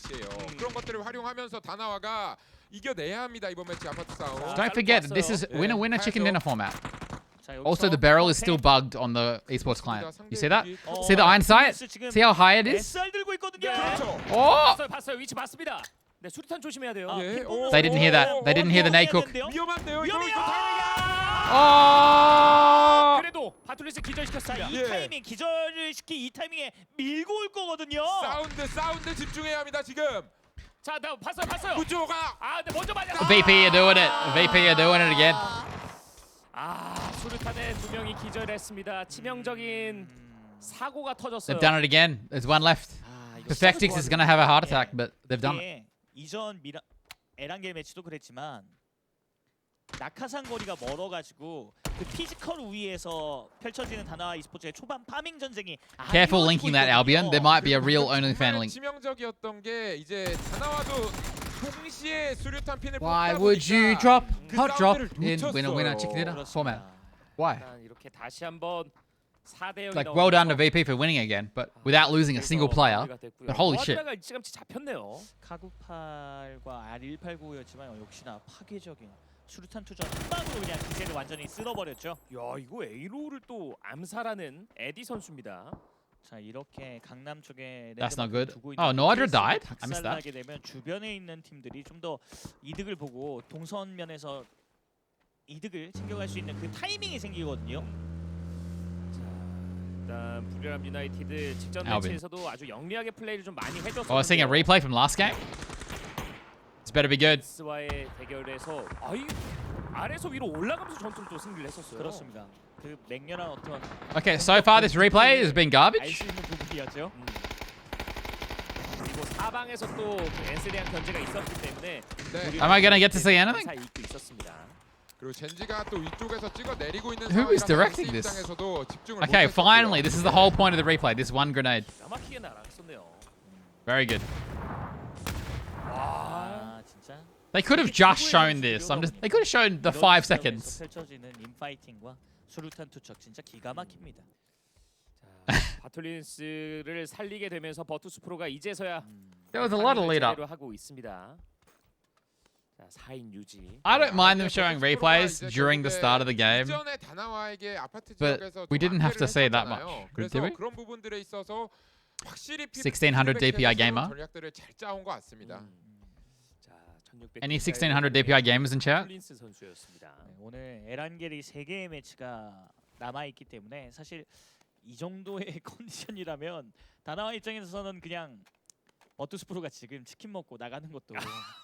그런 것들을 활용하면서 다나와가 이겨내야 합니다. 이번 매치 아파트 싸움. Don't forget that this is winner chicken dinner format. Also, the barrel is still bugged on the esports client. You see that? See the iron sight? See how high it is? SR 들고 있거든요. Oh! 봤어요. 위치 봤습니다. 네, 수류탄 조심해야 돼요. They didn't hear that. They didn't hear the nade cook. 위험한데요. Oh! 그래도 바툴리스 기절시켰습니다. 이 타이밍 기절을 시키 이 타이밍에 밀고 올 거거든요. 사운드 집중해야 합니다. 지금. 자, 나 봤어요. 구조가 네, 먼저 맞아. VP are doing it. VP are doing it again. 수류탄에 2명이 기절했습니다. 치명적인 사고가 터졌어요. They've done it again. There's one left. Perfectix is going to have a heart attack, but they've done it. 이전 에란겔 매치도 그랬지만 낙하산 거리가 멀어가지고 그 피지컬 우위에서 펼쳐지는 다나와 e스포츠의 초반 파밍 전쟁이 Careful linking that Albion. There might be a real OnlyFan link. 치명적이었던 게 이제 다나와도 동시에 수류탄 핀을 Why 뽑다 would you 보니까 drop 그 hot drop 사운드를 in 놓쳤어요. winner chicken dinner format? Why? 일단 이렇게 다시 한번 4대 0이 Like well done to VP for winning again, but without losing a single player. But holy shit. 일찌감치 잡혔네요. 카구팔과 R189였지만 역시나 파괴적인 수류탄 투전 한 방으로 그냥 기세를 완전히 쓸어버렸죠. 야, 이거 A로를 또 암살하는 에디 선수입니다. 자, 이렇게 강남 쪽에 That's not good. 두고 있는 Oh, Noadra 케이스를 died? I missed that. 박살나게 되면 주변에 있는 팀들이 좀 더 이득을 보고 동선면에서 이득을 챙겨갈 수 있는 그 타이밍이 생기거든요. 일단 불혈암 유나이티드 직전 Albion. 매치에서도 아주 영리하게 플레이를 좀 많이 해줬었는데요. Oh, seeing a replay from last game? It's better be good. 스와의 대결에서 아래에서 위로 올라가면서 전투를 또 승리를 했었어요. 그렇습니다. 그 맹렬한 어떤 Okay, so far this replay has been garbage. 알수 있는 부분이었죠. 그리고 사방에서 또 엔스리안 견제가 있었기 때문에 Am I gonna get to see anything? 입고 있었습니다. 그리고 젠지가 또 위쪽에서 찍어 내리고 있는 Who is 상황이라서 directing NC this? 입장에서도 집중을 Okay, 못했었고요. finally, this is the whole point of the replay. This one grenade. 까맣게 날아갔었네요. Very good. 아, 진짜. They could have just shown this. They could have shown the 5 seconds. 펼쳐지는 인파이팅과 수류탄 투척 진짜 기가 막힙니다. 바툴린스를 살리게 되면서 버투스 프로가 이제서야 There was a lot of lead up. 하고 있습니다. 자, 4인 유지. I don't mind them showing replays during the start of the game, 이전에 다나와에게 아파트 but 지역에서 we 좀 didn't have to 압박을 see that 했었잖아요. much. 그래서 Did we? 그런 부분들에 있어서 확실히 1600 DPI gamer. 전략들을 잘 짜온 것 같습니다. 자, Any 1600 DPI gamers in chat? 콜린스 선수였습니다. 오늘 에란겔이 3개의 매치가 남아있기 때문에 사실 이 정도의 컨디션이라면 다나와 입장에서는 그냥 버투스프로가 지금 치킨 먹고 나가는 것도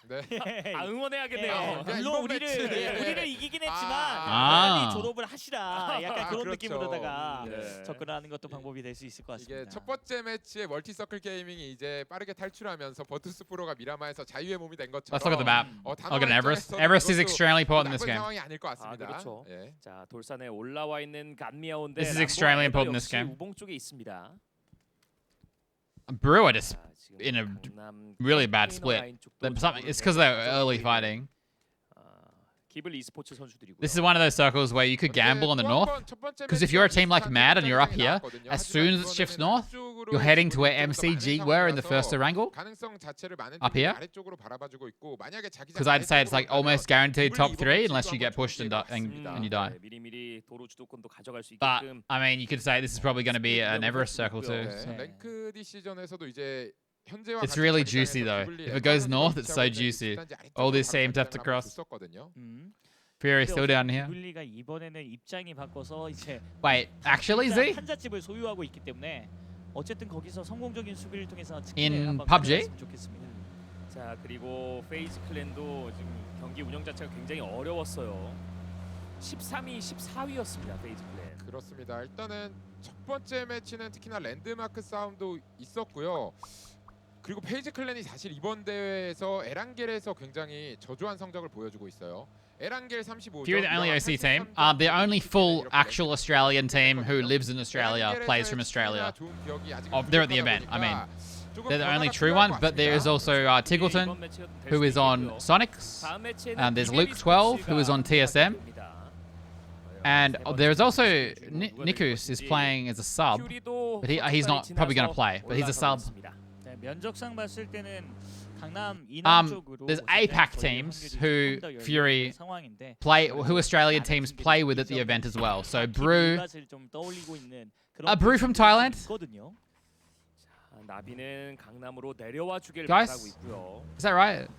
네. 아, 응원해야겠네요. 물론 이번 우리를 이기긴 했지만 아. 빨리 졸업을 하시라 약간 그런 그렇죠. 느낌으로다가 네. 접근하는 것도 방법이 될 수 있을 것 같습니다. 이게 첫 번째 매치에 멀티서클 게이밍이 이제 빠르게 탈출하면서 버투스 프로가 미라마에서 자유의 몸이 된 것처럼 Let's look at the map. 다나와 Look at Everest. 입장에서는 Everest is 이것도 extremely important in this 나쁜 game. 상황이 아닐 것 같습니다. 그렇죠. 예. 자, 돌산에 올라와 있는 간미아온데 This is extremely important in this game. 우봉 쪽에 있습니다. Brew are just in a really bad split. It's because they're early fighting. 기블 e스포츠 선수들이고요. This is one of those circles where you could gamble on the north. Because if you're a team like Mad and you're up here, as soon as it shifts north, you're heading to where MCG were in the first Erangel. Up here. Because I'd say it's like almost guaranteed top 3 unless you get pushed and you die. 미리미리 도로 주도권도 가져갈 수 But, 있게끔. I mean, you could say this is probably going to be an Everest circle too. So. 랭크 디시전에서도 이제 현재와 It's really juicy though. If it goes north, it's so juicy. All these teams have to cross. Fury still down here. 기블리가 이번에는 입장이 바꿔서 이제 Wait, actually, Z? 한자집을 소유하고 있기 때문에 어쨌든 거기서 성공적인 수비를 통해서 In 한번 PUBG? 가져갔으면 좋겠습니다. 자, 그리고 페이즈 클랜도 지금 경기 운영 자체가 굉장히 어려웠어요. 13위, 14위였습니다. 페이즈 클랜. 그렇습니다. 일단은 첫 번째 매치는 특히나 랜드마크 싸움도 있었고요. 그리고 페이지 클랜이 사실 이번 대회에서 에란겔에서 굉장히 저조한 성적을 보여주고 있어요. 에란겔 35점. Fury, the only OC team. The only full actual Australian team who lives in Australia, plays from Australia. They're at the event, I mean. They're the only true one, but there is also Tiggleton, who is on Sonics. And there's Luke 12, who is on TSM. And there's also Nikus is playing as a sub, but he's not probably going to play, but he's a sub. 면적상 봤을 때는 강남 이남 쪽으로 there's APAC teams who Fury play, who Australian teams play with at the event as well. So Brew, Brew from Thailand. 나비는 강남으로 내려와 주길 Guys? 바라고 있고요. Is that right?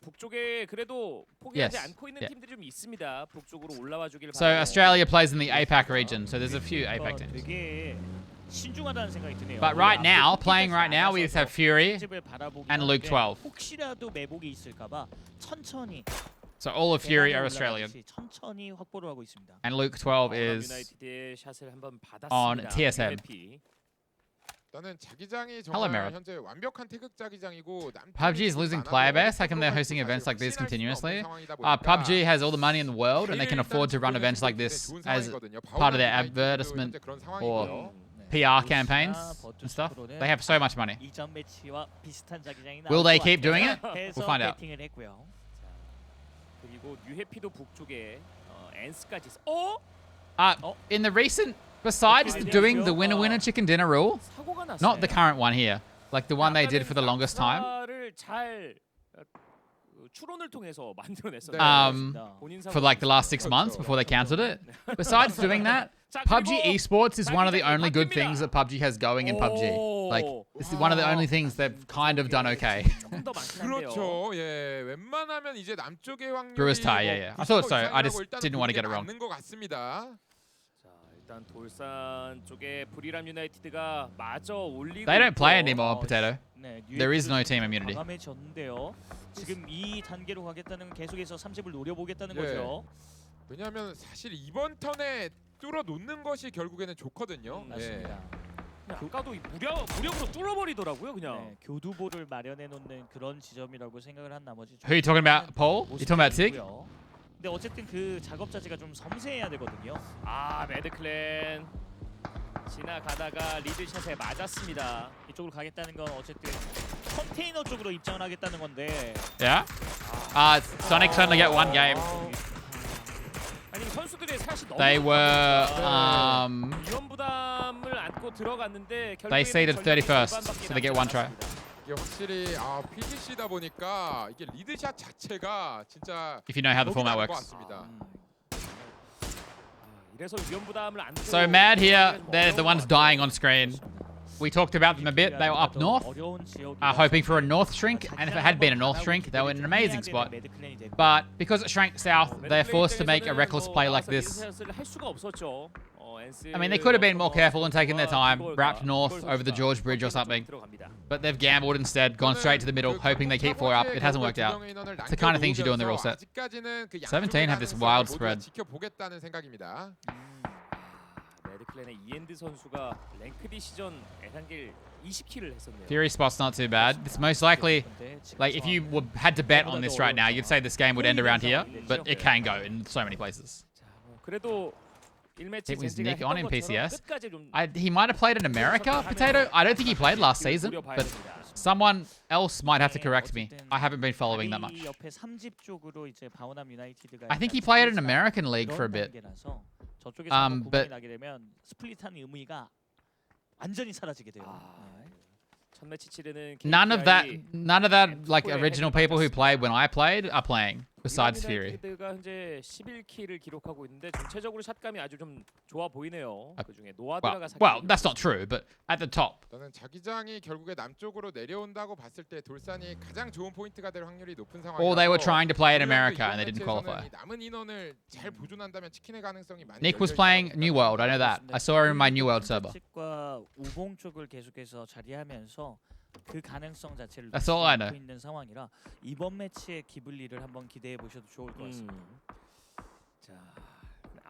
북쪽에 그래도 포기하지 Yes. 않고 있는 팀들이 좀 있습니다. 북쪽으로 올라와 주길 So 바라고. Australia plays in the APAC region, so there's a few APAC teams. 되게 신중하다는 생각이 드네요. But right now, playing right now, we just have Fury and Luke 12. 혹시라도 매복이 있을까봐 천천히. So all of Fury are Australian. 천천히 확보를 하고 있습니다. And Luke 12 is 유나이티드의 샷을 한번 on 받았습니다. TSM. 일단은 자기장이 Hello, 정말 Merritt. 현재 완벽한 태극 자기장이고 PUBG is losing player base. How come they're hosting events like this continuously? PUBG has all the money in the world and they can afford to run events like this as part of their advertisement or PR campaigns and stuff. They have so much money. 이전 매치와 비슷한 자기장이 Will they 나올 것 keep doing 같아요. it? 해서 We'll find out. 배팅을 했고요. 그리고 뉴해피도 북쪽에 엔스까지. In the recent, besides doing the winner chicken dinner rule, not the current one here, like the one they did for the longest time. 잘 추론을 통해서 만들어냈어요. For like the last 6 months before they cancelled it. Besides doing that, PUBG esports is one of the only good things that PUBG has going in PUBG. Like, it's one of the only things they've kind of done okay. 그렇죠. 예, 웬만하면 이제 남쪽의 확률이 Brewers tie, yeah. I thought so. I just didn't want to get it wrong. 맞는 것 같습니다. 일단 돌산 쪽에 브리람 유나이티드가 마저 올리고. They don't play anymore, Potato. 네, There is no team immunity. 과감해졌는데요. 지금 이 단계로 가겠다는 계속해서 30을 노려보겠다는 네. 거죠. 왜냐하면 사실 이번 턴에 뚫어 놓는 것이 결국에는 좋거든요. 맞습니다. 아까도 무력으로 뚫어버리더라고요, 그냥. 네, 교두보를 마련해 놓는 그런 지점이라고 생각을 한 나머지. Who are you talking about, Paul? You talking about Tig? 근데 어쨌든 그 작업 자체가 좀 섬세해야 되거든요. 매드클랜 지나가다가 리드샷에 맞았습니다. 이쪽으로 가겠다는 건 어쨌든 컨테이너 쪽으로 입장을 하겠다는 건데. Yeah. Sonic's only get one game. 아니 선수들의 샷이 너무 They were 위험 부담을 안고 들어갔는데 they seeded 31st, so they get one try. 이게 확실히 PGC다 보니까 이게 리드샷 자체가 진짜 If you know how the format works. 이래서 위험 부담을 안 So Mad here, they're the ones dying on screen. we talked about them a bit. They were up north, hoping for a north shrink. And if it had been a north shrink, they were in an amazing spot. But because it shrank south, they're forced to make a reckless play like this. I mean, they could have been more careful and taken their time, wrapped north over the George Bridge or something. But they've gambled instead, gone straight to the middle, hoping they keep 4 up. It hasn't worked out. It's the kind of things you do in the real set. 17 have this wild spread. 매드클랜의 이엔드 선수가 랭크 D 시전 애상길 20킬을 했었네요. Fury spot's not too bad. It's most likely, like, if you had to bet on this right now, you'd say this game would end around here, but it can go in so many places. 그래도 It was Nick on in PCS. He might have played in America, Potato. I don't think he played last season, but someone else might have to correct me. I haven't been following that much. I think he played in an American league for a bit. But none of that like original people who played when I played are playing besides Fury. 현재 11킬을 기록하고 있는데 전체적으로 샷감이 아주 좀 좋아 보이네요. 그중에 Well, that's not true, but at the top. 저는 자기장이 결국에 남쪽으로 내려온다고 봤을 때 돌산이 가장 좋은 포인트가 될 확률이 높은 상황이라서 Or they were trying to play in America and they didn't qualify. 남은 인원을 잘 보존한다면 치킨의 가능성이 많이 Nick was playing New World. I know that. I saw him in my New World server. 우봉 쪽을 계속해서 자리하면서 그 가능성 자체를 That's all I know. 있는 상황이라 이번 매치의 기블리를 한번 기대해 보셔도 좋을 것 같습니다.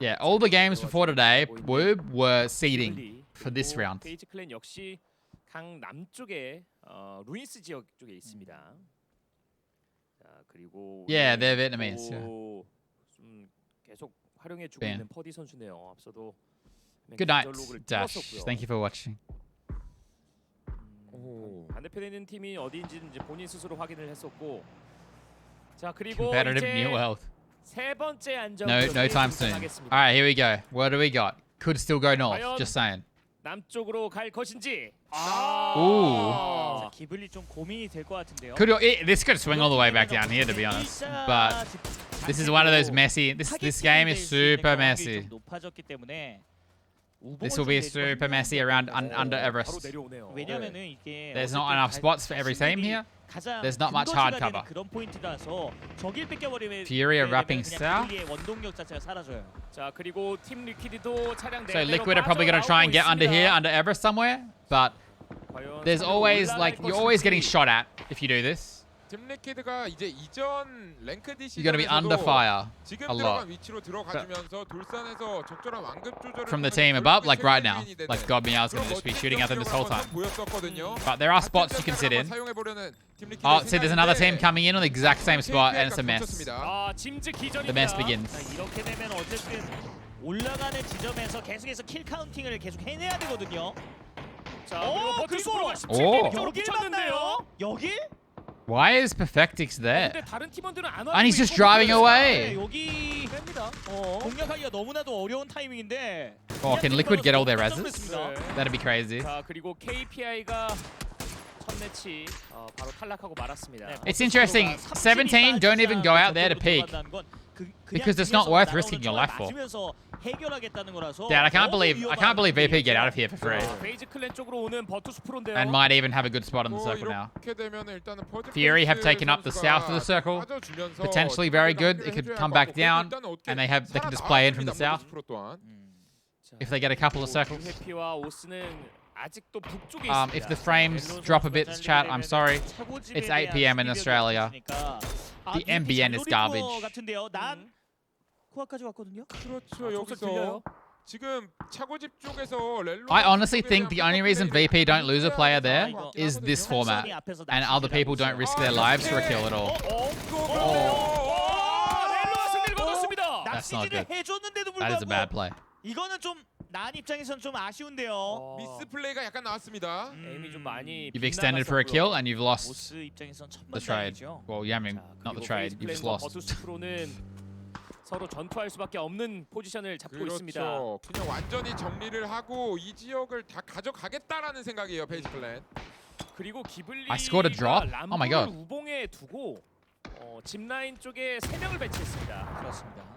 Yeah, all the games before today were seeding for this round. 페이지 클랜 역시 강 남쪽에 루인스 지역 쪽에 있습니다. 자, 그리고 Yeah, they're Vietnamese. Yeah. 좀 계속 활용해 주고 있는 퍼디 선수네요. 앞서도 Good night, Dash. Thank you for watching. 반대편에 있는 팀이 어디인지는 이제 본인 스스로 확인을 했었고, 자 그리고 Competitive 이제 New World. 세 번째 안전. No time soon. All right, here we go. What do we got? Could still go north. Just saying. 남쪽으로 갈 것인지. Ooh. 기블리 좀 고민이 될 것 같은데요. This could swing all the way back down here, to be honest. But this is one of those messy. This game is super messy. 높아졌기 때문에. This will be super messy around under Everest. There's not enough spots for every team here. There's not much hard cover. Fury are wrapping south. So Liquid are probably going to try and get under here, under Everest somewhere. But there's always, like, you're always getting shot at if you do this. You're going to be under fire a lot. From the team above, like right now. Like God Meow's going to just be shooting at them this whole time. But there are spots you can sit in. Oh, see, there's another team coming in on the exact same spot, and it's a mess. The mess begins. 올라가는 지점에서 계속해서 킬 카운팅을 계속 해내야 되거든요. Oh. 여길 봤나요? 여길? Why is Perfectix there? And he's just driving away. 여기 공략하기가 너무나도 어려운 타이밍인데. Oh, can Liquid get all their reses? That'd be crazy. 자, 그리고 KPI가 첫 매치 바로 탈락하고 말았습니다. It's interesting. 17 don't even go out there to peek. Because it's not worth risking your life for. Dad, I can't believe VP get out of here for free. And might even have a good spot on the circle now. Fury have taken up the south of the circle. Potentially very good. It could come back down, and they can just play in from the south. If they get a couple of circles. If the frames drop a bit, chat, I'm sorry. It's 8 PM in Australia. The MBN is garbage. I honestly think the only reason VP don't lose a player there is this format, and other people don't risk their lives for a kill at all. That's not good. That is a bad play. 이거는 좀 난 입장에선 좀 아쉬운데요. 미스 플레이가 약간 나왔습니다. 에임이 좀 많이 You've extended for a kill and you've lost the trade. Well, yeah, I mean, not the trade. You've just lost. 버투스프로는 서로 전투할 수밖에 없는 포지션을 잡고 있습니다. 그냥 완전히 정리를 하고 이 지역을 다 가져가겠다라는 생각이에요, 페이지 클랜. 그리고 기블리가 I scored a drop. Oh my god. 우봉에 두고 짚라인 쪽에 3명을 배치했습니다. 그렇습니다.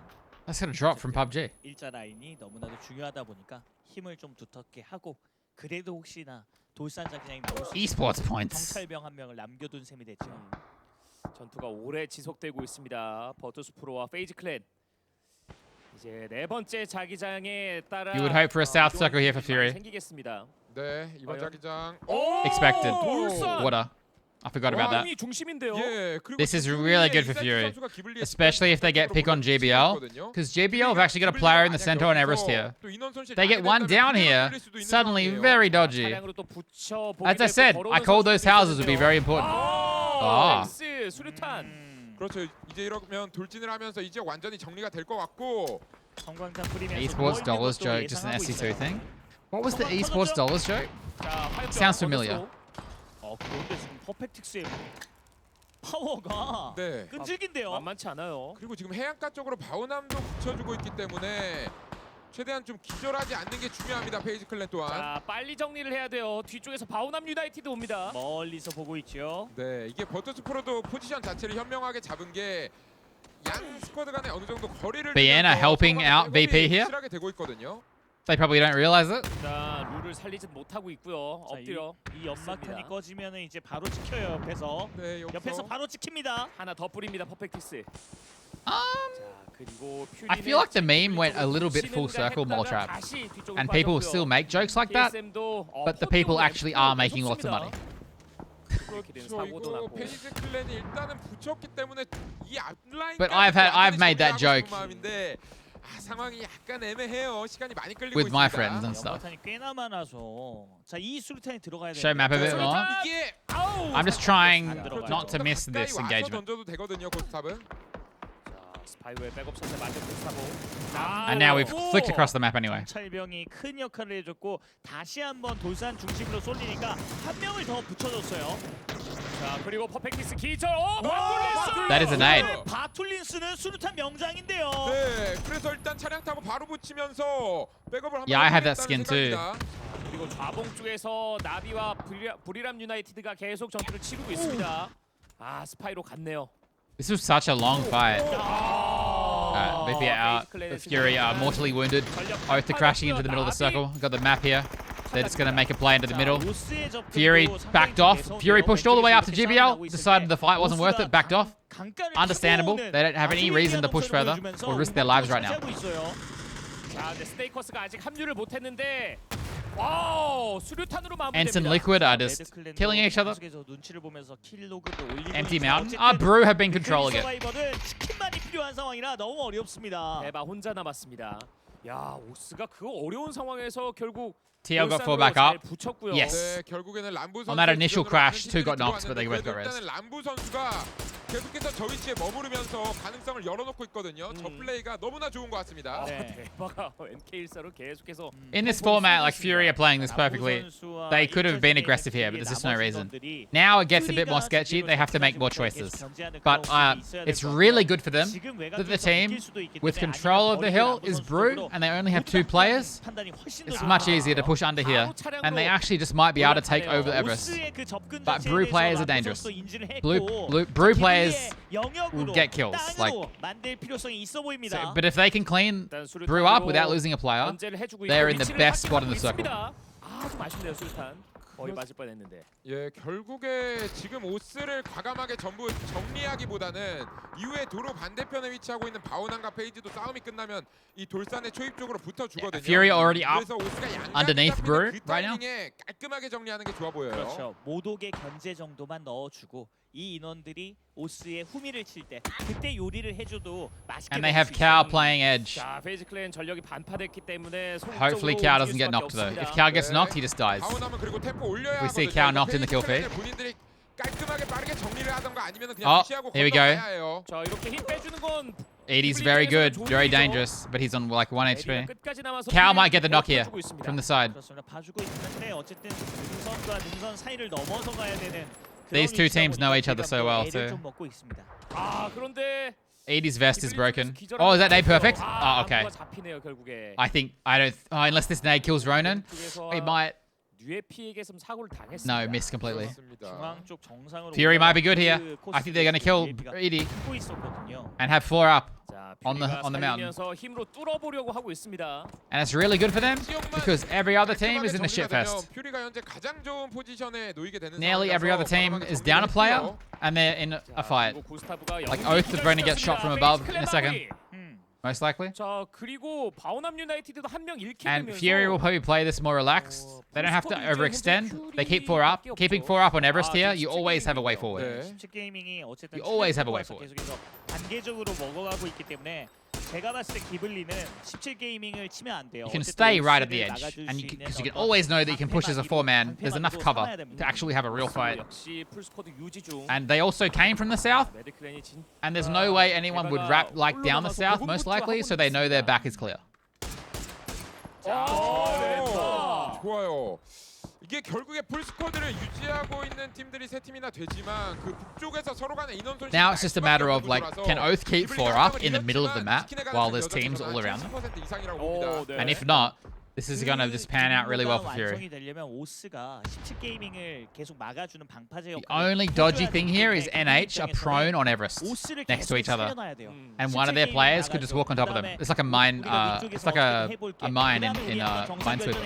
That's gonna drop from PUBG. 일자 라인이 너무나도 중요하다 보니까 힘을 좀 두텁게 하고 그래도 혹시나 돌산 자기장이 나올 수 Esports 있는 points. 경찰병 한 명을 남겨둔 셈이 됐죠. 전투가 오래 지속되고 있습니다. 버투스 프로와 페이지 클랜. 이제 네 번째 자기장에 따라 You would hope for a south circle here for Fury. 생기겠습니다. 네, 이번 자기장. Expected. 돌산! Water. I forgot about that. 왕이 중심인데요. 예, 그리고 This is really good for Fury, especially if they get pick on JBL, because JBL have actually got a player in the center on Everest here. They get one down here, suddenly very dodgy. As I said, I called those houses would be very important. Ah. 엑스 수류탄. 그렇죠. 이제 이러면 돌진을 하면서 이제 완전히 정리가 될 것 같고. 성광탄 뿌리면서 Esports dollars joke, just an SC2 thing. What was the esports dollars joke? Sounds familiar. 그런데 지금 퍼펙틱스의 파워가 네. 끈질긴데요. 만만치 않아요. 그리고 지금 해안가 쪽으로 바우남도 붙여주고 있기 때문에 최대한 좀 기절하지 않는 게 중요합니다. 페이지 클랜 또한. 자, 빨리 정리를 해야 돼요. 뒤쪽에서 바우남 유나이티드 옵니다. 멀리서 보고 있죠. 네, 이게 버터스 프로도 포지션 자체를 현명하게 잡은 게 양 스쿼드 간에 어느 정도 거리를 Vienna helping out VP here? 확실하게 되고 있거든요. They probably don't realize it. 자, 룰을 살리진 못하고 있고요. 자, 엎드려. 이 연막탄이 꺼지면은 이제 바로 찍혀요. 옆에서. 네, 옆에서 바로 찍힙니다. 하나 더 뿌립니다. 퍼펙틱스. 자, 그리고 I feel like the meme went a little bit full circle mall trap, and people still make jokes like that, but the people actually are making lots of money. 그렇죠. 이거 페이지 클랜이 일단은 붙였기 때문에 이 앞라인. But I've made that joke 마음인데 상황이 약간 애매해요. 시간이 많이 끌리고 with my 있습니다. friends and stuff. 연막탄이 꽤나 많아서 자, 이 수류탄이 들어가야 돼요. Show map a bit more. 이게 I'm just trying not to miss 가까이 this 와서 engagement. 던져도 되거든요. 고스탑은. 스파이웨의 백업 선수 맞은 고스타보. And now we've flicked across the map anyway. 경찰병이 큰 역할을 해줬고 다시 한번 돌산 중심으로 쏠리니까 한 명을 더 붙여줬어요. 자, 그리고 퍼펙틱스 기절. That is a nade. 바툴린스는 수류탄 명장인데요. 네, 그래서 일단 차량 타고 바로 붙이면서 백업을 한번. Yeah, I have that skin too. 그리고 좌봉 쪽에서 나비와 브리람 유나이티드가 계속 전투를 치르고 있습니다. 아, 스파이로 갔네요. This was such a long fight. VP out. The Fury are mortally wounded. Oath to crashing into the middle of the circle. Got the map here. They're just going to make a play into the middle. Fury backed off. Fury pushed all the way up to GBL. Decided the fight wasn't worth it. Backed off. Understandable. They don't have any reason to push further or risk their lives right now. 자, 근데 스테이커스가 아직 합류를 못했는데. 와우, 수류탄으로 마무리됩니다. Ensign Liquid are just killing each other. 눈치를 보면서 킬 로그도 올리고 Empty Mountain. Brew have been controlling it. 서바이벌은 치킨만이 필요한 상황이라 너무 어렵습니다. 대바 혼자 남았습니다. 야, 오스가 그 어려운 상황에서 결국 TL got four back up. 붙였고요. Yes. 네, 결국에는 람부 선수. On that initial crash, two got knocked, but they both got res. 일단은 람부 선수가 계속해서 저 위치에 머무르면서 가능성을 열어놓고 있고 저 플레이가 너무나 좋은 것 같습니다. 네, 대바가 NK1사로 계속해서. In this format, like Fury are playing this perfectly. They could have been aggressive here, but there's just no reason. Now it gets a bit more sketchy. They have to make more choices. But it's really good for them that the team with control of the hill is Brew, and they only have 2 players. It's much easier to push under here, and they actually just might be able to take over the Everest. But Brew players are dangerous. Brew players will get kills. Like, so, but if they can clean Brew up without losing a player, they're in the best spot in the circle. 아, 좀 아쉽네요, 수류탄. 거의 맞을 뻔했는데. 예, 결국에 지금 오스를 과감하게 전부 정리하기보다는 이후에 도로 반대편에 위치하고 있는 바오난과 페이지도 싸움이 끝나면 이 돌산의 초입 쪽으로 붙어주거든요. Fury already up 그래서 오스가 양각 underneath Brew 그 right now. 타이밍에 깔끔하게 정리하는 게 좋아 보여요. 그렇죠. 모독의 견제 정도만 넣어주고 이 인원들이 오스의 후미를 칠 때 그때 요리를 해줘도 맛있게. And they have Cow playing edge. 자, 페이지 클랜 전력이 반파됐기 때문에 Hopefully Cow doesn't get knocked though. If Cow gets knocked, he just dies. 바오남은 그리고 템포 올려야 We see 하거든요. Cow knocked in the kill feed. 본인들이 깔끔하게 빠르게 정리를 하던가 아니면 그냥 Oh, 무시하고 here we go. 건너가야 해요. 자, 이렇게 힘 빼주는 건 80's very good, very dangerous, but he's on like 1 HP. Cow might get the knock here from the side. 그렇습니다. 봐주고 있는데 어쨌든 능선과 능선 사이를 넘어서 가야 되는. These two teams know each other so well too. 좀 먹고 있습니다. 아, 그런데 80's vest is broken. Oh, is that nade perfect? Oh, okay. 잡히네요, 결국에. I think unless this nade kills Ronan, it might. 뉴에피에게 좀 사고를 당했습니다. No, miss completely. 중앙 쪽 정상으로 Fury might be good here. I think they're gonna kill 80 and have 4 up. 자, on the mountain. 살리면서 힘으로 뚫어보려고 하고 있습니다. And it's really good for them because every other team is in a shitfest. 퓨리가 현재 가장 좋은 포지션에 놓이게 되는 Nearly every other team is down a player and they're in a fight. Like Oath is going to get shot from above in a second. Most likely. 자, 그리고 바오남 유나이티드도 한 명 잃게 And 되면서 Fury will probably play this more relaxed. They don't have to overextend. They keep 4 up. Keeping 4 up on Everest here, you always have a way forward. 게이밍이 어쨌든 You always have a way forward. 계속해서 단계적으로 먹어가고 있기 때문에 제가 봤을 때 기블리는 17 게이밍을 치면 안 돼요. You can stay right at the edge, and because you can always know that you can push as a 4-man. There's enough cover to actually have a real fight. 역시 풀스쿼드 유지 중. And they also came from the south, and there's no way anyone would wrap like down the south, most likely, so they know their back is clear. 좋아요. 이게 결국에 풀스쿼드를 유지하고 있는 팀들이 3팀이나 되지만 그 북쪽에서 서로 간의 인원 손실이 Now it's just a matter of like, can Oath keep 4 up in the middle of the map while there's teams all around them? And if not, this is gonna just pan out really well for Fury. 되려면 오스가 17 게이밍을 계속 막아주는 방파제 The only dodgy thing here is NH are prone on Everest next to each other, and one of their players could just walk on top of them. It's like a mine. It's like a mine in Minesweeper.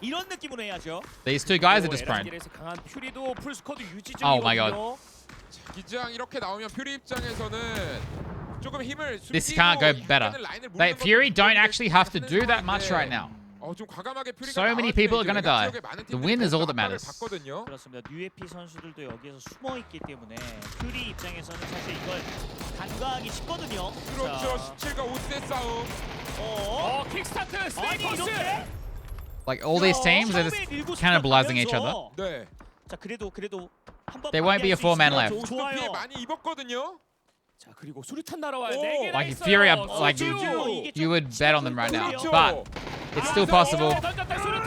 이런 느낌으로 해야죠. These two guys are just prone. 강한 퓨리도 풀스쿼드 유지 Oh my god. 기장 이렇게 나오면 퓨리 입장에서는 조금 힘을 This can't go better. Fury don't actually have to do that much right now. So many people are gonna die. The win is all that matters. 그렇습니다. UAP 선수들도 여기에서 숨어 있기 때문에 퓨리 입장에서는 사실 이걸 간과하기 쉽거든요. 그렇죠. 17과 5대 싸움. 킥스타트 스테이니 오스. Like all these teams are just cannibalizing each other. 네. 자, 그래도 한번 There won't be a 4-man left. 피해 많이 입었거든요. 자, 그리고 수류탄 날아와요. Like Fury, like you would bet on them right now, but it's still possible.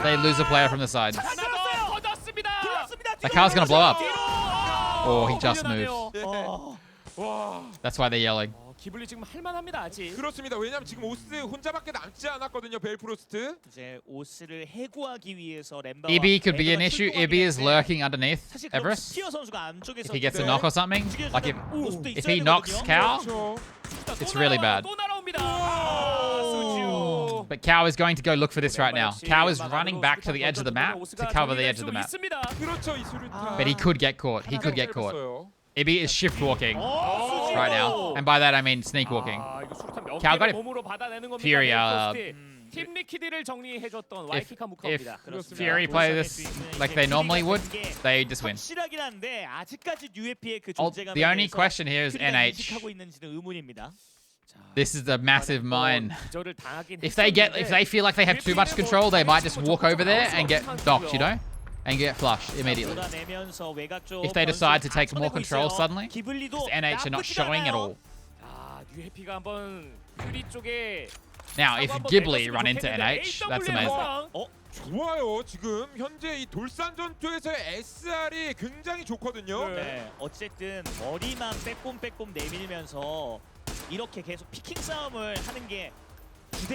They lose a player from the sides. The car's gonna blow up. Oh, he just moved. That's why they're yelling. 기블리 지금 할만합니다 아직. 그렇습니다. 왜냐면 지금 오스 혼자밖에 남지 않았거든요. 벨프로스트. 이제 오스를 해고하기 위해서 램바와 Ibby could be an issue. Ibby is lurking underneath Everest. 티어 선수가 안쪽에서 If he gets a knock or something, like if he knocks Cow, it's really bad. 또 날아옵니다. But Cow is going to go look for this right now. Cow is running back to the edge of the map to cover the edge of the map. 그렇죠. 이 수류탄. But he could get caught. He could get caught. Ibby is shift walking right now, and by that I mean sneak walking. Cow got it. Fury, 팀 리퀴드를 정리해줬던 와이키카 무카입니다. if Fury play this like they normally would, they just win. 확실하긴 한데 아직까지 UAP의 그 The only question here is NH. 하고 있는지는 의문입니다. This is a massive mine. If they feel like they have too much control, they might just walk over there and get docked, you know, and get flushed immediately. If they decide to take more control suddenly, because NH are not showing at all. UAP가 한번 퓨리 쪽에 Now, if Ghibli run into NH, that's amazing. 좋아요. 지금 현재 이 돌산 전투에서의 SR이 굉장히 좋거든요. 네. 어쨌든 머리만 빼꼼 내밀면서 이렇게 계속 피킹 싸움을 하는 게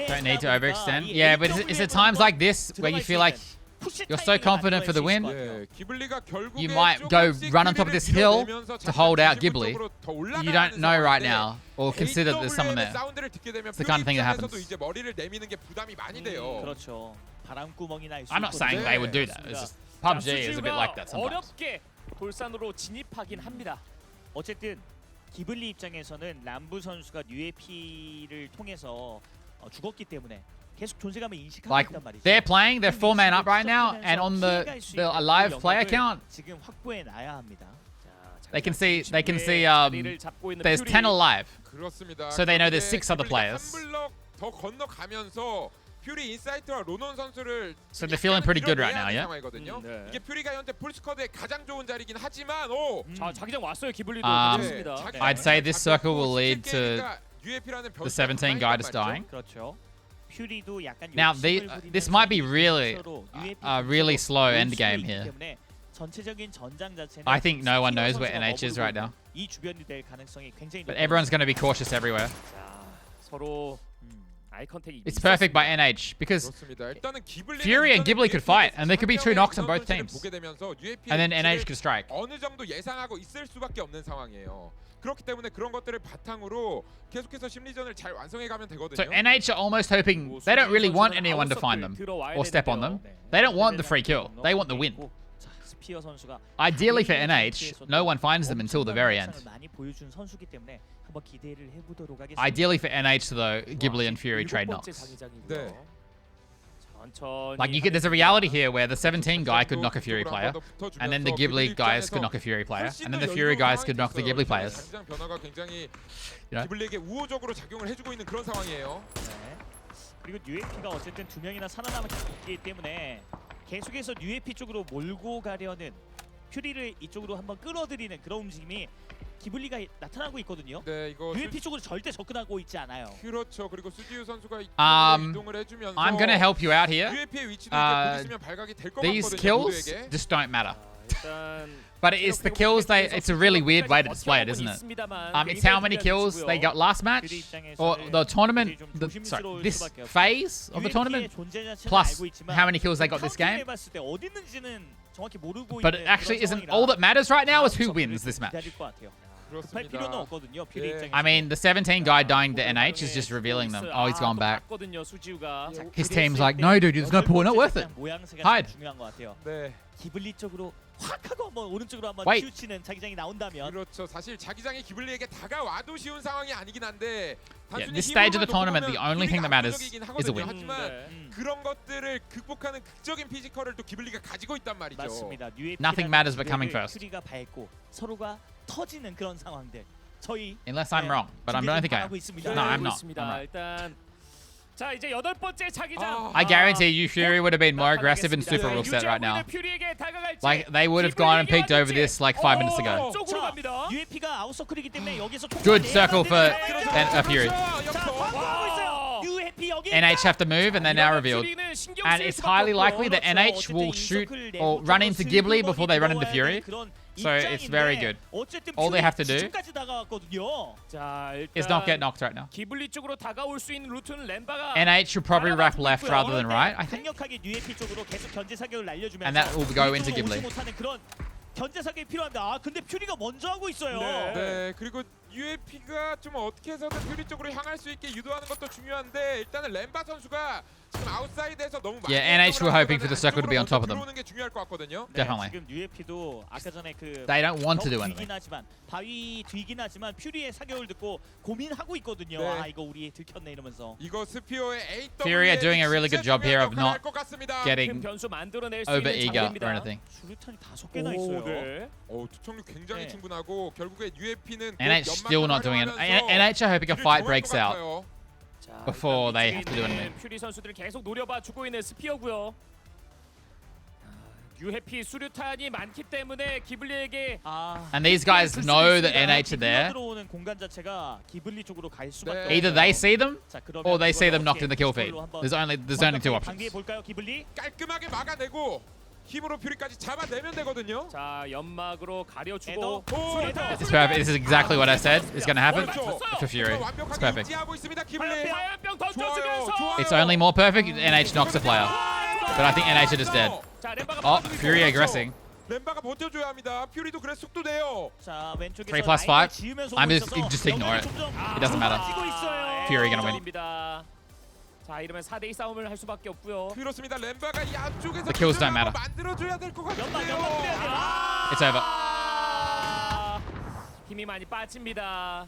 Don't need to overextend. Yeah, but it's at times like this where you feel like you're so confident for the win, you might go run on top of this hill to hold out Ghibli. You don't know right now, or consider there's someone there. It's the kind of thing that happens. 그렇죠. 바람구멍이나 I'm not saying they would do that. It's just PUBG is a bit like that sometimes. 어렵게 돌산으로 진입하긴 합니다. 어쨌든 기블리 입장에서는 람부 선수가 UAP를 통해서 죽었기 때문에 계속 존재감을 인식하고 Like 있단 말이죠. they're playing, they're 4-man up right now, and on the live player count, 지금 확보해 놔야 합니다. they can see there's 10 alive. So they know there's 6 other players. 더 건너가면서 퓨리 인사이트와 로논 선수를 So they're feeling pretty good right now, yeah? 이게 퓨리가 현재 풀스쿼드의 가장 좋은 자리긴 하지만 자, 자기장 왔어요. 기블리도. I'd say this circle will lead to the 17 guy just dying. 그렇죠. 퓨리도 약간 Now, this might be really slow end game here. 전체적인 전장 자체는 I think no one knows where NH is right now. 이 주변이 될 가능성이 굉장히 But everyone's going to be cautious everywhere. 자, 서로 아이 컨택이 It's perfect by NH because Fury and Ghibli could fight, and there could be 2 knocks on both teams. And then NH could strike. 어느 정도 예상하고 있을 수밖에 없는 상황이에요. 그렇기 때문에 그런 것들을 바탕으로 계속해서 심리전을 잘 완성해 가면 되거든요. So NH are almost hoping they don't really want anyone to find them or step on them. They don't want the free kill. They want the win. 자, 스피어 선수가 Ideally for NH, no one finds them until the very end. 많이 보여준 선수기 때문에 한번 기대를 해보도록 하겠습니다. Ideally for NH though, Ghibli and Fury trade knocks. 네. Like there's a reality here where the 17 guy could knock a Fury player, and then the Ghibli guys could knock a Fury player, and then the Fury guys could knock the Ghibli players. 장기장 변화가 굉장히 You know? 기블리에게 우호적으로 작용을 해주고 있는 그런 상황이에요. 네. 그리고 UAP가 어쨌든 2명이나 살아남았기 때문에 계속해서 UAP 쪽으로 몰고 가려는 퓨리를 이쪽으로 한번 끌어들이는 그런 움직임이 기블리가 나타나고 있거든요. 네, 이거 UAP 쪽으로 절대 접근하고 있지 않아요. 그렇죠. 그리고 수지우 선수가 이동을 해주면서 I'm gonna help you out here. UAP의 위치도 이렇게 보시면 발각이 될 것 These 같거든요. kills 모두에게. just don't matter. 일단 But it's the kills it's a really weird way to display it, isn't it? It's how many kills they got last match, or the tournament, sorry, this phase of the tournament, plus how many kills they got this game. But it actually isn't, all that matters right now is who wins this match. I mean, the 17 guy dying to NH is just revealing them. Oh, he's gone back. His team's like, no, dude, there's no point, not worth it. Hide. 네. 기블리 쪽으로 확 하고 한번 오른쪽으로 한번 Wait. 치우치는 자기장이 나온다면 그렇죠. 사실 자기장이 기블리에게 다가와도 쉬운 상황이 아니긴 한데 Yeah, this stage of the tournament, the only thing that matters is a win. 하지만 그런 것들을 극복하는 극적인 피지컬을 또 기블리가 가지고 있단 말이죠. 맞습니다. Nothing matters but coming first. 퓨리가 밟고 서로가 터지는 그런 상황들. 저희 Unless I'm wrong, but I don't think I am. No, I'm not. I'm not. 일단 자 이제 8번째 자기장. I guarantee you Fury would have been more aggressive in Super Rule set right now. Like, they would have gone and peeked over this like 5 minutes ago. UAP가 아웃서클이기 때문에 여기서 Good circle for Fury. NH have to move and they're now revealed. And it's highly likely that NH will shoot or run into Ghibli before they run into Fury. So it's very good. All they have to do is not get knocked right now. 기블리 쪽으로 다가올 수 있는 루트는 램바가 NH should probably wrap left rather than right, I think. And that will go into Ghibli. 견제 사격이 필요합니다. 아 근데 퓨리가 먼저 하고 있어요. 네, 그리고 UAP가 좀 어떻게 해서든 퓨리 쪽으로 향할 수 있게 유도하는 것도 중요한데 일단은 램바 선수가 지금 아웃사이드에서 너무 많이 Yeah, NH were hoping for the circle to be on top of them. 들어오는 게 중요할 것 같거든요. Definitely. 지금 UAP도 아까 전에 그 They don't want to do anything. 바위 뒤긴 하지만 퓨리의 사격을 듣고 고민하고 있거든요. 네. 아 이거 우리 들켰네 이러면서. 이거 스피어의 AW Fury are doing a really good job here of not getting 변수 만들어낼 수 over 있는 eager 장면입니다. or anything. 수류탄이 5개나 있어요. 네. 투척률 굉장히 네. 충분하고 결국에 UAP는 NH still not doing it. NH are hoping a fight breaks out before they have to do anything. 퓨리 선수들 계속 노려봐 주고 있는 스피어고요. UAP 수류탄이 많기 때문에 기블리에게 And these guys know that NH are there. 들어오는 공간 자체가 기블리 쪽으로 갈 수밖에 없어요. Either they see them 자, 그러면 or they see them 그걸로 knocked in the kill feed. There's only two options. 방비해 볼까요, 기블리? 깔끔하게 막아내고 힘으로 퓨리까지 잡아내면 되거든요. 자 연막으로 가려주고 This is perfect. This is exactly what I said is going to happen for Fury. It's perfect. 인지하고 있습니다. 기블리. 화염병 던져주면서 It's only more perfect if NH knocks a player. But I think NH are just dead. Oh, Fury aggressing. 램바가 버텨줘야 합니다. 퓨리도 그래 속도 내요. 자, 왼쪽에서 3 plus 5. 라인을 지으면서 I'm 오고 just 있어서 ignore it. It doesn't matter. Fury gonna win. 자 이러면 4대2 싸움을 할 수밖에 없고요. 그렇습니다. 램바가 이 앞쪽에서 The kills don't matter. 만들어줘야 될 것 같은데요. It's over. 힘이 많이 빠집니다.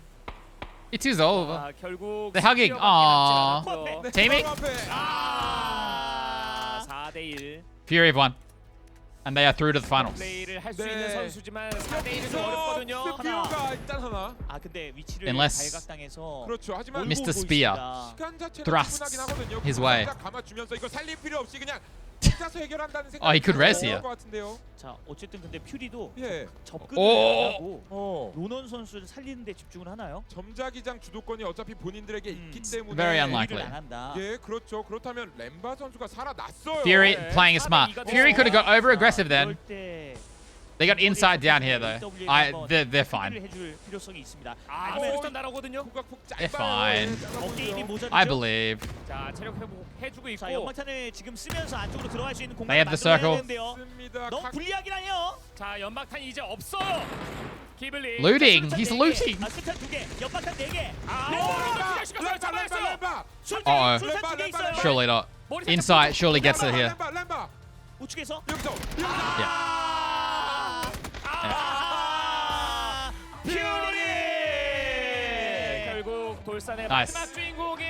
It is over. 자, 결국 They're hugging. Aww. Teaming. 4대1. Fury have won. And they are through to the finals. 플레이를 할 수 있는 선수지만 4대1은 좀 어렵거든요. 스피어가 일단 하나. 아 근데 위치를 Unless 발각당해서 그렇죠. 하지만 Mr. Spear 시간 자체는 thrusts 충분하긴 하거든요. his way. 감아주면서 이거 살릴 필요 없이 그냥 혼자서 해결한다는 생각. Oh, he could res here. 자 어쨌든 근데 퓨리도 예. 접근을 오! 하고 로넌 선수를 살리는 데 집중을 하나요? 점자기장 주도권이 어차피 본인들에게 있기 때문에 Very unlikely. 안 한다. 예, 그렇죠. 그렇다면 램바 선수가 살아났어요. Fury playing it smart. Fury could have got over aggressive then. 그럴 때 They got inside down here though. They're fine. 해줄 필요성이 있습니다. 아, 아니면 일단 날아오거든요. They're fine. 게임이 모자르죠. I believe. 자, 체력 회복 해주고 있고. 자, 연막탄을 지금 쓰면서 안쪽으로 들어갈 수 있는 They have 공간을 the circle. 만들어야 되는데요. 너무 불리하긴 해요. 자, 연막탄이 이제 없어요. 기블리. Looting. He's looting. 아, 수탄 2개, 연막탄 4개. Uh-oh. Surely not. Insight surely gets it here. 우측에서 퓨리! 결국 돌산의 Nice. 마지막 주인공이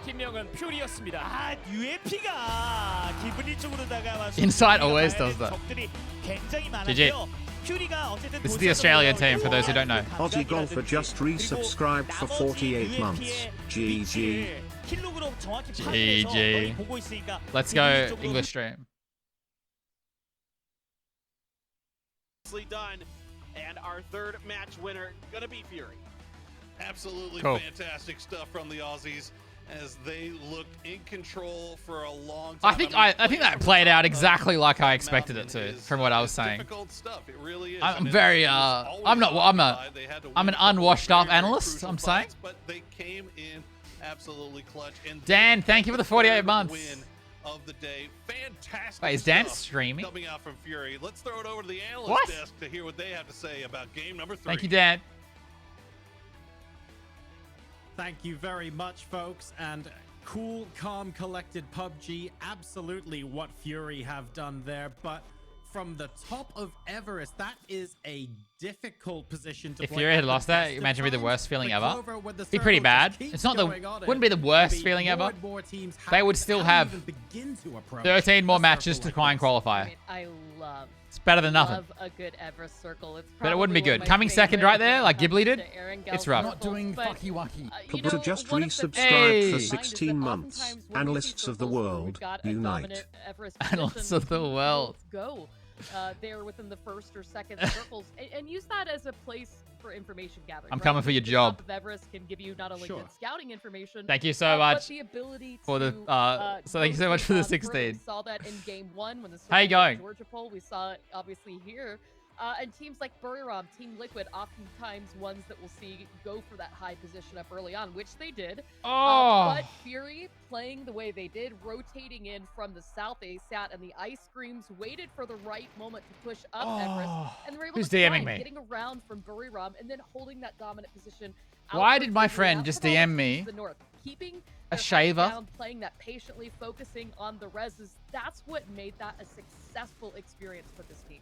팀명은 퓨리였습니다. 아, UAP가 기블리 쪽으로 다가와서 Insight always does that. 적들이 굉장히 GG. 많았고요. 퓨리가 어쨌든 This is the Australian team for those who don't know. Aussie Golfer just resubscribed for 48 months. GG. 킬로그램 정확히 GG. 파악해서 너희 보고 있으니까 Let's go 기블리 쪽으로 English stream. Done, and our third match winner gonna be Fury. Absolutely Cool. fantastic stuff from the Aussies as they looked in control for a long I time. think that played out exactly like I expected it to, from what I was saying. Difficult stuff. It really is. I'm very I'm an unwashed up analyst, I'm saying. But they came in absolutely clutch. And Dan, thank you for the 48 months. win of the day. Fantastic. Wait, is Dan stuff streaming? coming out from Fury. Let's throw it over to the analyst What? desk to hear what they have to say about game number 3. Thank you, Dan. Thank you very much, folks. And cool, calm, collected PUBG. Absolutely what Fury have done there. But from the top of Everest, that is a difficult position to If play. Fury at had the lost that, best of imagine it'd be the times. worst feeling The ever. Clover with the Be pretty circle bad. just keeps It's not the going on. wouldn't be the worst Maybe feeling more ever. and more teams They would have still to have even begin to approach 13 more a matches to circle try like and this. qualify. I love. It's better than nothing. Love a good Everest circle. It's But it wouldn't be probably one good. of my Coming second favorite right there, when like it comes Ghibli did, to Aaron it's Gell's rough. circles, Not but, Pubba know, just one of the resubscribed for biggest 16 months. oftentimes when we see Analysts of the circles where we've world, got a unite. dominant Everest Analysts position, of the world. let's go. There within the first or second circles, and use that as a place for information gathering. I'm right? coming for your The job. top of Everest can give you not only Sure. good scouting information, Thank you so but much the ability for the to, so thank you so much for the rotate on further. 16. We saw that in game 1 when the How you Circle beat going? Georgia poll. We saw it obviously here. And teams like Buriram, Team Liquid, oftentimes ones that we'll see go for that high position up early on, which they did. Oh. But Fury playing the way they did, rotating in from the south, they sat and the Ice Screams waited for the right moment to push up Everest, and they were able Who's to DMing thrive, me? getting around from Buriram and then holding that dominant position. Why out did for my Fury, friend out just from all DM the me teams to the north, keeping a their heads shaver? down, playing that patiently, focusing on the reses. That's what made that a successful experience for this team.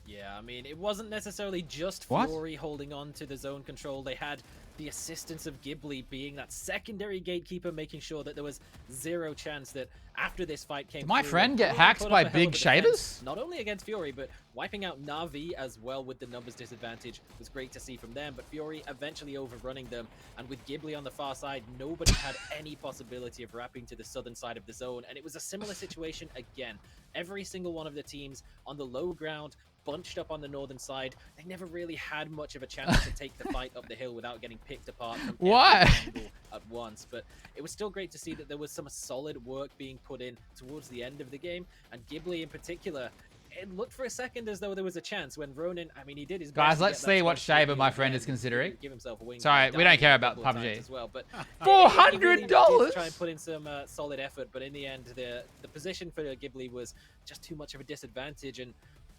Yeah, I mean, it wasn't necessarily just What? Fury holding on to the zone control. They had the assistance of Ghibli being that secondary gatekeeper, making sure that there was zero chance that after this fight came Did my through, friend get Fury hacked put by up a hell big of a defense, shaders? Not only against Fury, but wiping out Na'Vi as well with the numbers disadvantage was great to see from them. But Fury eventually overrunning them, and with Ghibli on the far side, nobody had any possibility of wrapping to the southern side of the zone. And it was a similar situation again. Every single one of the teams on the low ground, bunched up on the northern side, they never really had much of a chance to take the fight up the hill without getting picked apart from every Why? angle at once. But it was still great to see that there was some solid work being put in towards the end of the game, and Ghibli in particular, it looked for a second as though there was a chance when Ronin, I mean, he did his best Guys, to let's get that see what 12 shaver my kill friend again, is considering. give himself a wing. Sorry, we don't care about a couple of PUBG. times as well, but $400? he really did try and put in some solid effort, but in the end, the position for Ghibli was just too much of a disadvantage, and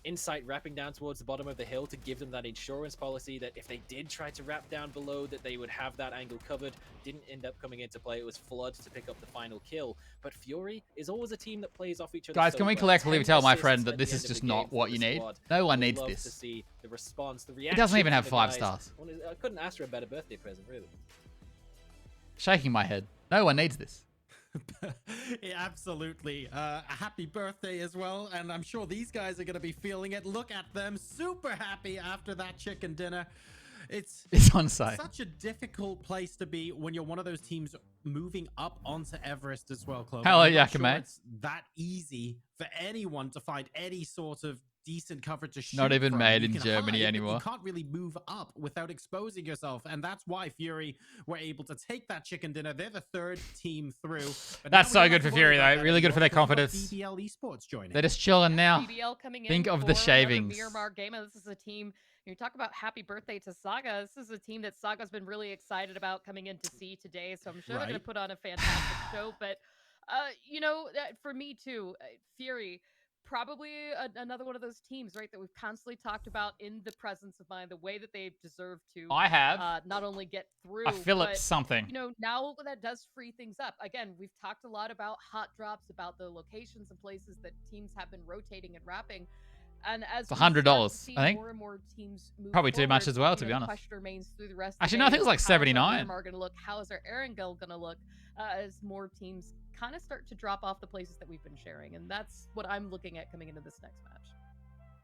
Insight wrapping down towards the bottom of the hill to give them that insurance policy that if they did try to wrap down below, that they would have that angle covered. Didn't end up coming into play. It was Flood to pick up the final kill. But Fury is always a team that plays off each other. Guys, so can we well. collectively 10 tell my assists friend at that the this end is of just the not game what for you the need? squad. No one Would needs love this. to see the response, the It reaction. doesn't even from have the 5 guys. stars. I couldn't ask for a better birthday present, really. Shaking my head. No one needs this. Yeah, absolutely. A happy birthday as well, and I'm sure these guys are going to be feeling it. Look at them, super happy after that chicken dinner. It's on site. Such a difficult place to be when you're one of those teams moving up onto Everest as well, Chloe. Hello, I'm not Yakime. It's that easy for anyone to find any sort of decent cover to shoot Not even from. made You in can Germany hide, but anymore. You can't really move up without exposing yourself, and that's why Fury were able to take that chicken dinner. They're the third team through. But That's now we so don't good have for to worry Fury, about though. that Really good for anymore their because we've got confidence. BBL Esports joining. They're just chilling now. BBL coming in Think of the for another shavings. Miramar game, and this is a team. You talk about happy birthday to Saga. This is a team that Saga's been really excited about coming in to see today, so I'm sure they're going to Right. put on a fantastic show. But, you know, for me too, Fury, probably another one of those teams, right, that we've constantly talked about in the presence of mind, the way that they deserve to I have not only get through, a Phillips but, something. you know, now that does free things up. Again, we've talked a lot about hot drops, about the locations and places that teams have been rotating and wrapping. And as It's $100, I think. more and more teams move Probably too much forward, as well, you to know, be the honest. question remains through the rest of Actually, the no, I day think it was like is, how is our 79. Miramar going to look? How is our Erangel going to look as more teams kind of start to drop off the places that we've been sharing? And that's what I'm looking at coming into this next match.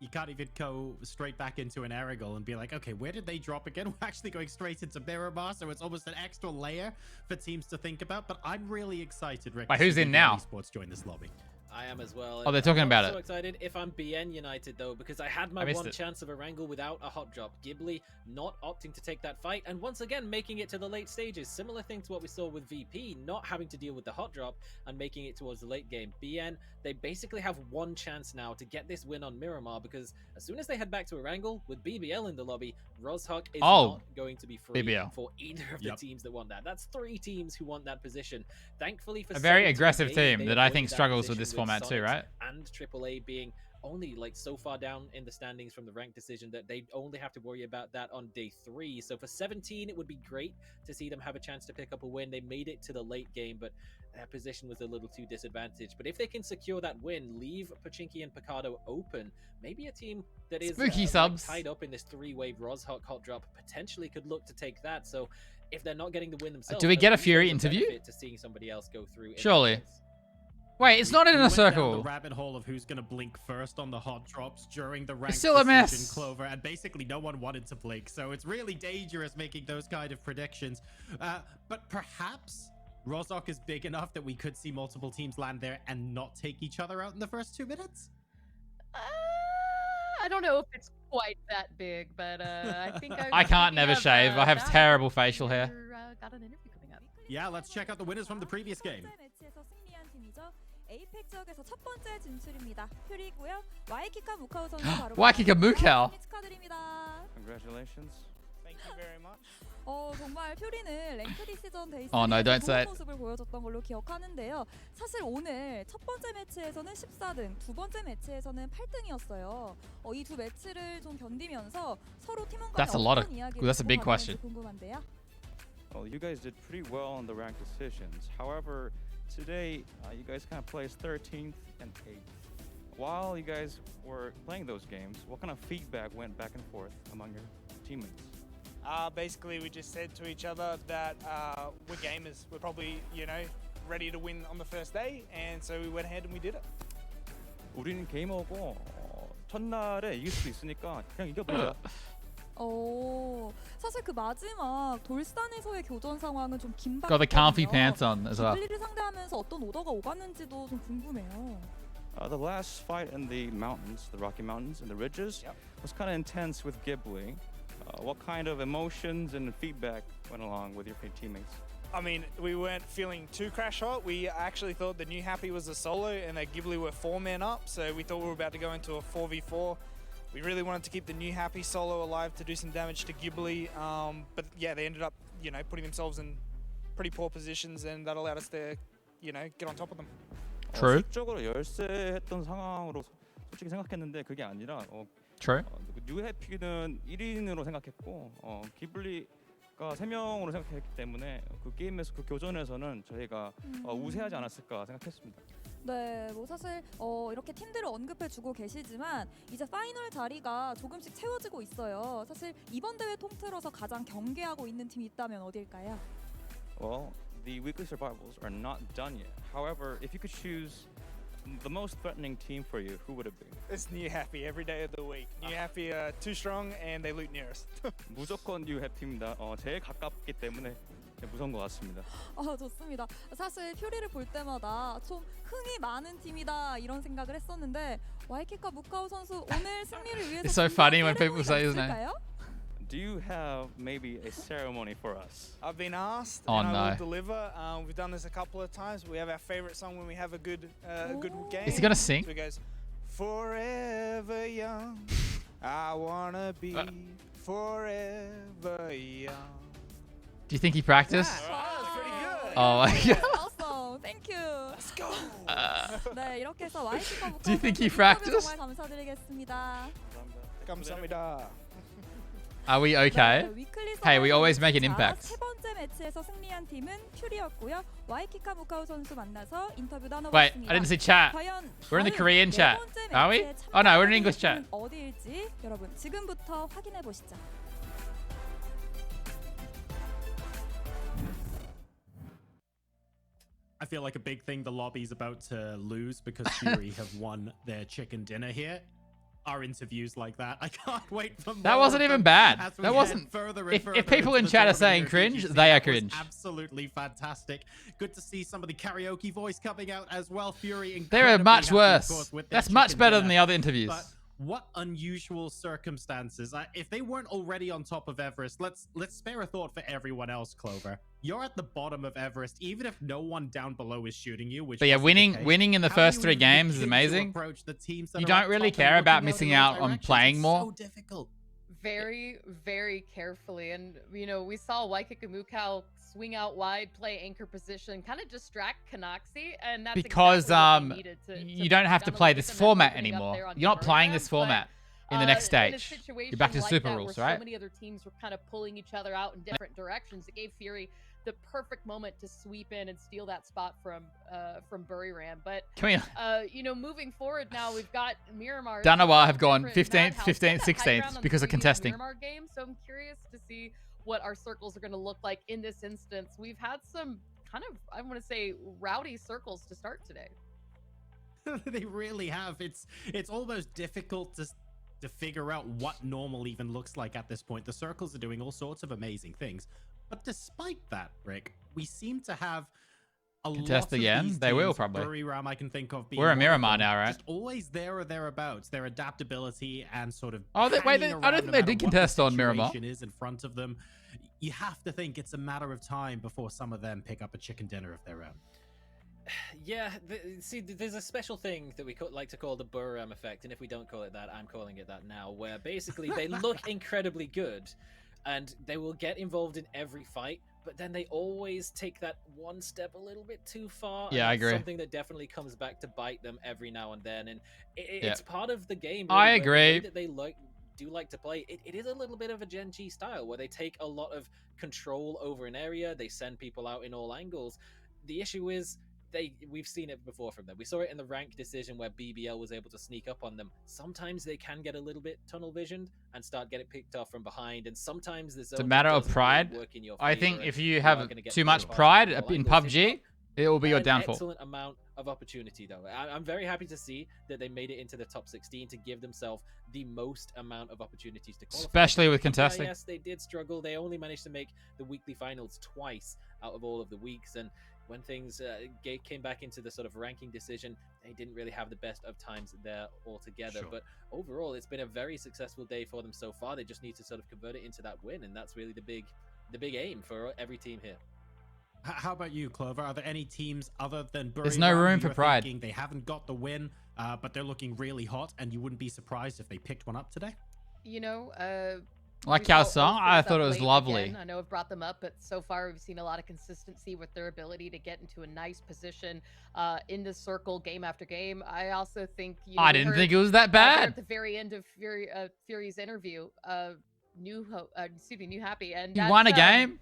You can't even go straight back into an Erangel and be like, okay, where did they drop again? We're actually going straight into Miramar, so it's almost an extra layer for teams to think about. But I'm really excited, Rick. Wait, to who's see in BBL now? Esports join this lobby. I am as well. Oh, they're and talking I'm about not it. so excited if I'm BN United, though, because I had my I missed one it. chance of a wrangle without a hot drop. Ghibli not opting to take that fight, and once again making it to the late stages. Similar thing to what we saw with VP, not having to deal with the hot drop and making it towards the late game. BN, they basically have one chance now to get this win on Miramar, because as soon as they head back to a wrangle with BBL in the lobby, Rozhok is not going to be free BBL. for either of the teams that want that. That's 3 teams who want that position. Thankfully for A very 17 aggressive days, team they that I avoided think that struggles with position this format too, Sonics right? and AAA being only like so far down in the standings from the rank decision that they only have to worry about that on day 3. So for 17, it would be great to see them have a chance to pick up a win. They made it to the late game, but their position was a little too disadvantaged. But if they can secure that win, leave Pachinki and Picardo open, maybe a team that is Spooky subs. tied up in this 3-wave Rozhok hot drop potentially could look to take that. So if they're not getting the win themselves, Do we get a at least Fury there's interview? benefit to seeing somebody else go through. in Surely. the race. Wait, it's not in We a went down circle. the rabbit hole of who's going to blink first on the hot drops during the ranked still a decision, mess. Clover, and basically no one wanted to blink, so it's really dangerous making those kind of predictions. But perhaps Rozhok is big enough that we could see multiple teams land there and not take each other out in the first 2 minutes? I don't know if it's quite that big, but I think I can't never shave. I have terrible facial hair. Got an interview coming up. Yeah, let's check out the winners from the previous game. 매치에서 승리한 팀이죠. 에이펙 지역에서 첫 번째 진출입니다. 퓨리고요. 와이키카 무카우 선수 바로 와이키카 무카우. 축하드립니다. Congratulations. Thank you very much. 정말 퓨리는 랭크 디시전 데이스에서 Oh, no, don't say 좋은 it. 모습을 보여줬던 걸로 기억하는데요. 사실 오늘 첫 번째 매치에서는 14등, 두 번째 매치에서는 8등이었어요. 이 두 매치를 좀 견디면서 서로 팀원 간의 That's a lot of- 어떤 이야기를 that's a big 주고받았는지 question. 궁금한데요. Well, you guys did pretty well on the ranked decisions. However, today you guys kind of placed 13th and 8th. While you guys were playing those games, what kind of feedback went back and forth among your teammates? Basically, we just said to each other that we're gamers. We're probably, ready to win on the first day, and so we went ahead and we did it. 우리는 게이머고 첫날에 이길 수 있으니까 그냥 이겨보자. 사실 그 마지막 돌산에서의 교전 상황은 좀 Got the comfy 긴박했거든요. pants on as well. ghibli 상대하면서 어떤 오더가 오갔는지도 좀 궁금해요. The last fight in the mountains, the Rocky Mountains and the ridges, was kind of intense with Ghibli. What kind of emotions and feedback went along with your teammates? I mean, we weren't feeling too crash hot. We actually thought the new Happy was a solo and that Ghibli were 4-man up, so we thought we were about to go into a 4v4. We really wanted to keep the new Happy solo alive to do some damage to Ghibli, but yeah, they ended up, putting themselves in pretty poor positions, and that allowed us to, get on top of them. True. 수적으로 열세했던 상황으로 솔직히 생각했는데 그게 아니라 True. 뉴 해피는 1인으로 생각했고 기블리가 3명으로 생각했기 때문에 그 게임에서 그 교전에서는 저희가 우세하지 않았을까 생각했습니다. 네, 뭐 사실 이렇게 팀들을 언급해주고 계시지만 이제 파이널 자리가 조금씩 채워지고 있어요. 사실 이번 대회 통틀어서 가장 경계하고 있는 팀이 있다면 어딜까요? Well, the weekly survivals are not done yet. However, if you could choose the most threatening team for you, who would it be? It's new Happy every day of the week. New Happy are too strong and they loot near us. 무조건 뉴 해피입니다. 제일 가깝기 때문에 무서운 것 같습니다. 좋습니다. 사실 퓨리를 볼 때마다 좀 흥이 많은 팀이다 이런 생각을 했었는데 와이키카 무카오 선수 오늘 승리를 위해서 It's so funny when people say his name. 있을까요? Do you have maybe a ceremony for us? I've been asked, Oh, and I no. will deliver. We've done this a couple of times. We have our favorite song when we have a good game. Is he gonna sing? So it goes, forever young, I wanna be forever young. Do you think he practiced? That's pretty good. Oh my god. Awesome. Thank you. Let's go. 네, 이렇게 해서 와이키카 무카오 Do you think he 선수 practiced? 정말 감사드리겠습니다. 감사합니다. Are we okay? Hey, we always make an impact. 세 번째 매치에서 승리한 팀은 퓨리였고요. 와이키카 무카오 선수 만나서 인터뷰 Wait, 나눠봤습니다. I didn't see chat. 과연 We're in the 다음 Korean 네 chat. 번째 Are we? 매치에 Oh no, we're in 참가하게 English 될 chat. 팀은 어디일지 여러분 지금부터 확인해 보시죠. I feel like a big thing the lobby's about to lose because Fury have won their chicken dinner here. Our interviews like that. I can't wait for more. That wasn't of even them bad. as we That head wasn't. further and If further people into in the chat are tournament saying here at cringe, PGC. they are That was cringe. Absolutely fantastic. Good to see some of the karaoke voice coming out as well. Fury. They were incredibly much happy, of worse. course, with their That's much chicken better dinner. than the other interviews. But what unusual circumstances. If they weren't already on top of Everest, let's spare a thought for everyone else, Clover. You're at the bottom of Everest, even if no one down below is shooting you. Which But yeah, wasn't the case. winning in the How do first you 3 even games is begin to amazing. approach the teams that You are don't up really top and care about looking missing in all out on directions? playing It's more. So difficult. Very, very carefully. And, you know, we saw Waikiki Mukau swing out wide, play anchor position, kind of distract Kanoxi, and that's Because exactly what they needed to you don't have to down the play lane this and then format opening up anymore. there on You're not playing Burningham, this format in the next in a stage. situation You're back to like super that, rules, where right? So many other teams were kind of pulling each other out in different directions. It gave Fury the perfect moment to sweep in and steal that spot from Buriram. But Can we- you know, moving forward now, we've got Miramar. Danawa have gone different 15th, madhouse, 15th, got that high 16th ground on because the of previous contesting. Miramar game, so I'm curious to see what our circles are going to look like in this instance. We've had some kind of, I want to say, rowdy circles to start today. They really have. It's almost difficult to figure out what normal even looks like at this point. The circles are doing all sorts of amazing things, but despite that, Rick, we seem to have a Contest lot of again? these They will teams, probably. Buriram, I can think of. Being We're a one of Miramar them, now, right? Just always there or thereabouts. Their adaptability and sort of. Oh, wait, hanging I around don't no think they matter did what the contest on Miramar. situation is in front of them. You have to think it's a matter of time before some of them pick up a chicken dinner of their own. Yeah, see, there's a special thing that we like to call the Buriram effect, and if we don't call it that, I'm calling it that now, where basically they look incredibly good, and they will get involved in every fight, but then they always take that one step a little bit too far. Yeah, and I that's agree. Something that definitely comes back to bite them every now and then, and Yeah. it's part of the game. I really, where the way agree. that they do like to play. It is a little bit of a Gen G style, where they take a lot of control over an area, they send people out in all angles. The issue is, we've seen it before from them. We saw it in the rank decision where BBL was able to sneak up on them. Sometimes they can get a little bit tunnel visioned and start getting picked off from behind, and sometimes the zone It's a matter of doesn't really pride. work in your I favor, think and if you are have gonna get too picked much apart pride from all in angles. It's PUBG, it will be your an downfall. excellent amount of opportunity, though. I'm very happy to see that they made it into the top 16 to give themselves the most amount of opportunities to qualify. Especially with contesting. Yes, they did struggle. They only managed to make the weekly finals twice out of all of the weeks, and when things came back into the sort of ranking decision, they didn't really have the best of times there altogether. Sure. But overall, it's been a very successful day for them so far. They just need to sort of convert it into that win, and that's really the big aim for every team here. How about you, Clover? Are there any teams other than Buriram There's no room who for you're pride. thinking they haven't got the win, but they're looking really hot, and you wouldn't be surprised if they picked one up today? You know, Like we saw Kalsung, Oath I was thought it up was late lovely. again. I know I've brought them up, but so far we've seen a lot of consistency with their ability to get into a nice position in the circle game after game. I also think I we didn't heard, think it was that there bad. at the very end of Fury's interview, New Happy, and You that's, won a game.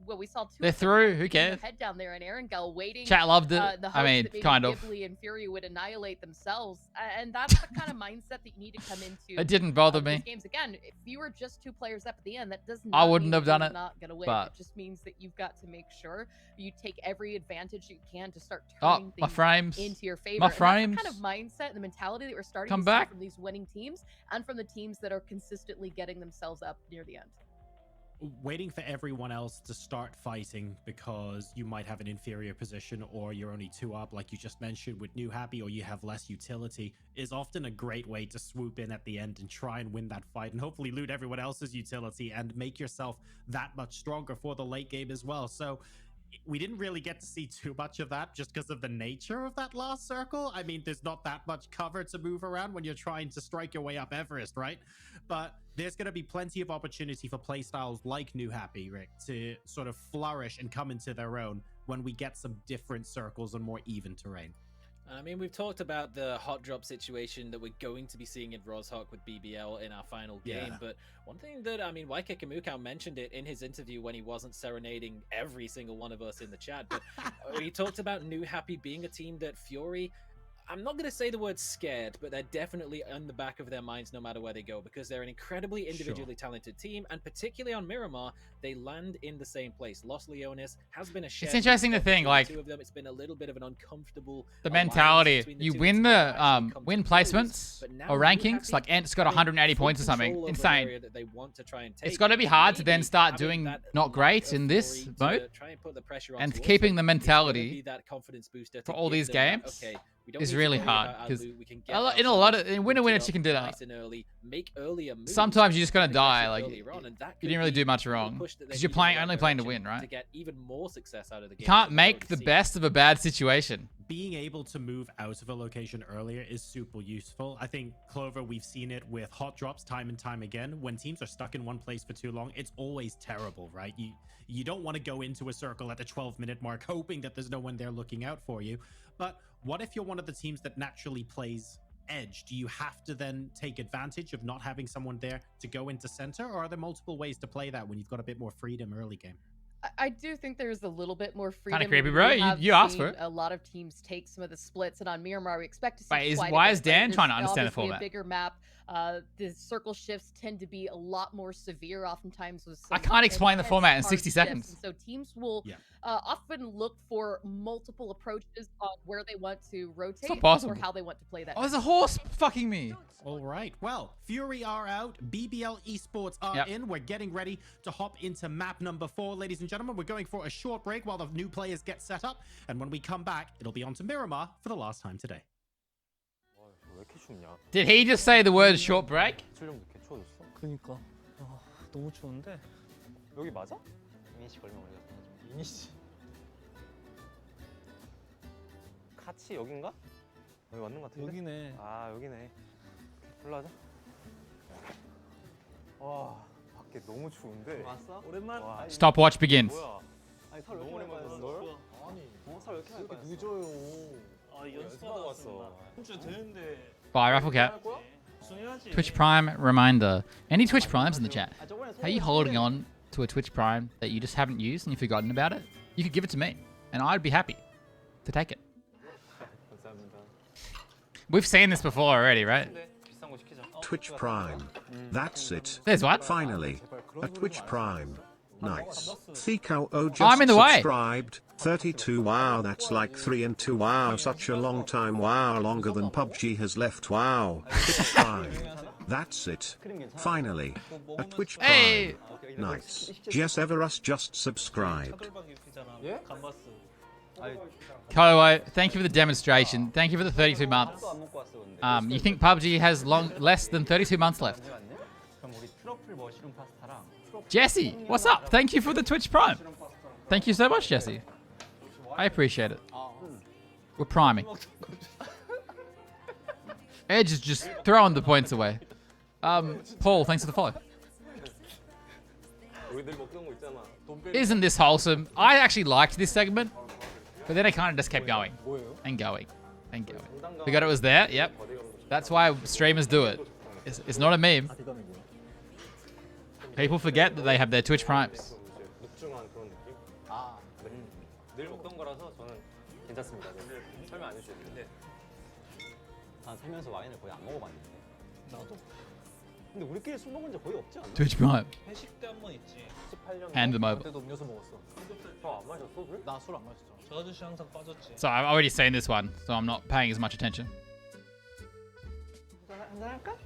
Well, we saw two. They're of them through. Who in cares? the head down there, and Erangel waiting. Chat loved it. The I hopes mean, that maybe kind of. Ghibli and Fury would annihilate themselves, and that's the kind of mindset that you need to come into. It didn't bother these me. games again. If you were just 2 players up at the end, that does not. I wouldn't mean have that done you're it, Not gonna win. but- It just means that you've got to make sure you take every advantage you can to start Oh, turning my things frames. into your favor. My And frames. that's the kind of mindset and the mentality that we're starting Come to back. see from these winning teams and from the teams that are consistently getting themselves up near the end. waiting for everyone else to start fighting because you might have an inferior position or you're only 2 up, like you just mentioned with New Happy, or you have less utility, is often a great way to swoop in at the end and try and win that fight and hopefully loot everyone else's utility and make yourself that much stronger for the late game as well. So we didn't really get to see too much of that just because of the nature of that last circle. I mean, there's not that much cover to move around when you're trying to strike your way up Everest, right? But there's going to be plenty of opportunity for playstyles like New Happy, Rick, to sort of flourish and come into their own when we get some different circles and more even terrain. I mean, we've talked about the hot drop situation that we're going to be seeing in Rozhok with BBL in our final game, but one thing that, I mean, Waike Kamukau mentioned it in his interview when he wasn't serenading every single one of us in the chat, but he talked about New Happy being a team that Fury, I'm not going to say the word scared, but they're definitely in the back of their minds no matter where they go, because they're an incredibly individually talented team, and particularly on Miramar, they land in the same place. Los Leones has been a shared. It's interesting to think, like, two of them. It's been a little bit of an uncomfortable the mentality. You win the win placements or rankings, like Ent's got 180 points or something. Insane. It's got to be hard to then start doing not great in this mode, and keeping the mentality for all these games is really hard, because in a lot of winner chicken dinner, sometimes you're just gonna die. Like, you didn't really do much wrong because you're only playing to win, right? To get even more success out of the game. You can't make the best of a bad situation. Being able to move out of a location earlier is super useful. I think, Clover, we've seen it with hot drops time and time again. When teams are stuck in one place for too long, it's always terrible, right? You don't want to go into a circle at the 12-minute mark hoping that there's no one there looking out for you. But what if you're one of the teams that naturally plays edge? Do you have to then take advantage of not having someone there to go into center, or are there multiple ways to play that when you've got a bit more freedom early game? I do think there's a little bit more freedom. Kind of creepy, bro. You asked for it. A lot of teams take some of the splits, and on Miramar, we expect to see. Wait, quite why a bit, is Dan right? trying to There's understand the obviously format? A bigger map. The circle shifts tend to be a lot more severe, oftentimes with. I can't explain the format in 60 seconds. And so teams will often look for multiple approaches on where they want to rotate or how they want to play that. Oh, there's a horse fucking me. All right. Well, Fury are out. BBL Esports are in. We're getting ready to hop into map number 4, ladies and gentlemen. We're going for a short break while the new players get set up. And when we come back, it'll be on to Miramar for the last time today. Did he just say the word short break? 그러니까 너무 추운데 여기 맞아? 이니시 걸면 걸렸다. 이니시 같이 여긴가? 여기 맞는 것 같은데? 여기네. 아 여기네. 불러자. 와 밖에 너무 추운데. 왔어? 오랜만. Stopwatch begins. 뭐야? 아니 살 왜 이렇게 많이 빠졌어? 아니 살 왜 이렇게 많이 빠졌어? 늦어요. 아 연습하고 왔어. 주 되는데. Bye, Rafflecat. Twitch Prime reminder. Any Twitch Primes in the chat? Are you holding on to a Twitch Prime that you just haven't used and you've forgotten about it? You could give it to me, and I'd be happy to take it. We've seen this before already, right? Twitch Prime. That's it. There's what? Finally, a Twitch Prime. Nice. Thikao just I'm in the way. subscribed. 32. Wow, that's like 3 and 2. Wow, such a long time. Wow, longer than PUBG has left. Wow. Twitch Prime. That's it. Finally, a Twitch Prime. Hey. Nice. Jess Everus just subscribed. Kowo, thank you for the demonstration. Thank you for the 32 months. You think PUBG has less than 32 months left? Jesse, what's up? Thank you for the Twitch Prime. Thank you so much, Jesse. I appreciate it. We're priming. Edge is just throwing the points away. Paul, thanks for the follow. Isn't this wholesome? I actually liked this segment, but then it kind of just kept going and going and going. Forgot it was there? Yep. That's why streamers do it. It's not a meme. People forget that they have their Twitch Primes. 늘 먹던 거라서 저는 괜찮습니다. 설명 안 해주셔도 되는데 난 살면서 와인을 거의 안 먹어봤는데 나도. 근데 우리끼리 술 먹은 적 거의 없지 않나? Twitch Prime. 회식 때 한 번 있지. 18년. And the mobile. 그때도 음료수 먹었어. 저 안 마셨어 술? 나 술 안 마셨어. 저 아저씨 항상 빠졌지. So I've already seen this one, so I'm not paying as much attention. 한잔 할까?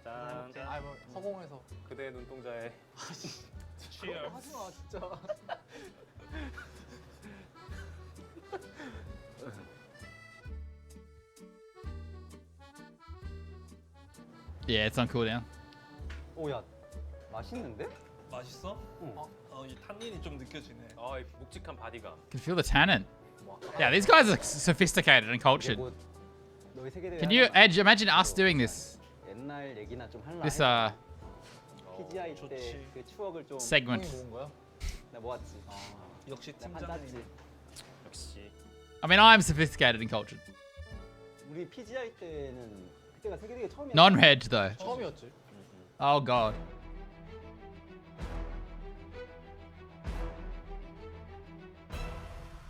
짠. 아 뭐 허공에서 그대의 눈동자에 Cheers. 하지마 진짜. Yeah, it's on cooldown. 오야 맛있는데? 맛있어? 이 탄닌이 좀 느껴지네. 이 묵직한 바디감. Can feel the tannin. Yeah, these guys are sophisticated and cultured. 너희 세계대회 Can you, 하다가 Edge, imagine us doing this? 옛날 얘기나 좀 할라. This PGI 때 그 추억을 좀 segment. 형이 모은 거야? 나 모았지. 역시 나 짰지. 역시. I mean, I'm sophisticated and cultured. 우리 PGI 때는 그때가 세계대회 처음이야. Non-reg though. 처음이었지. Oh god.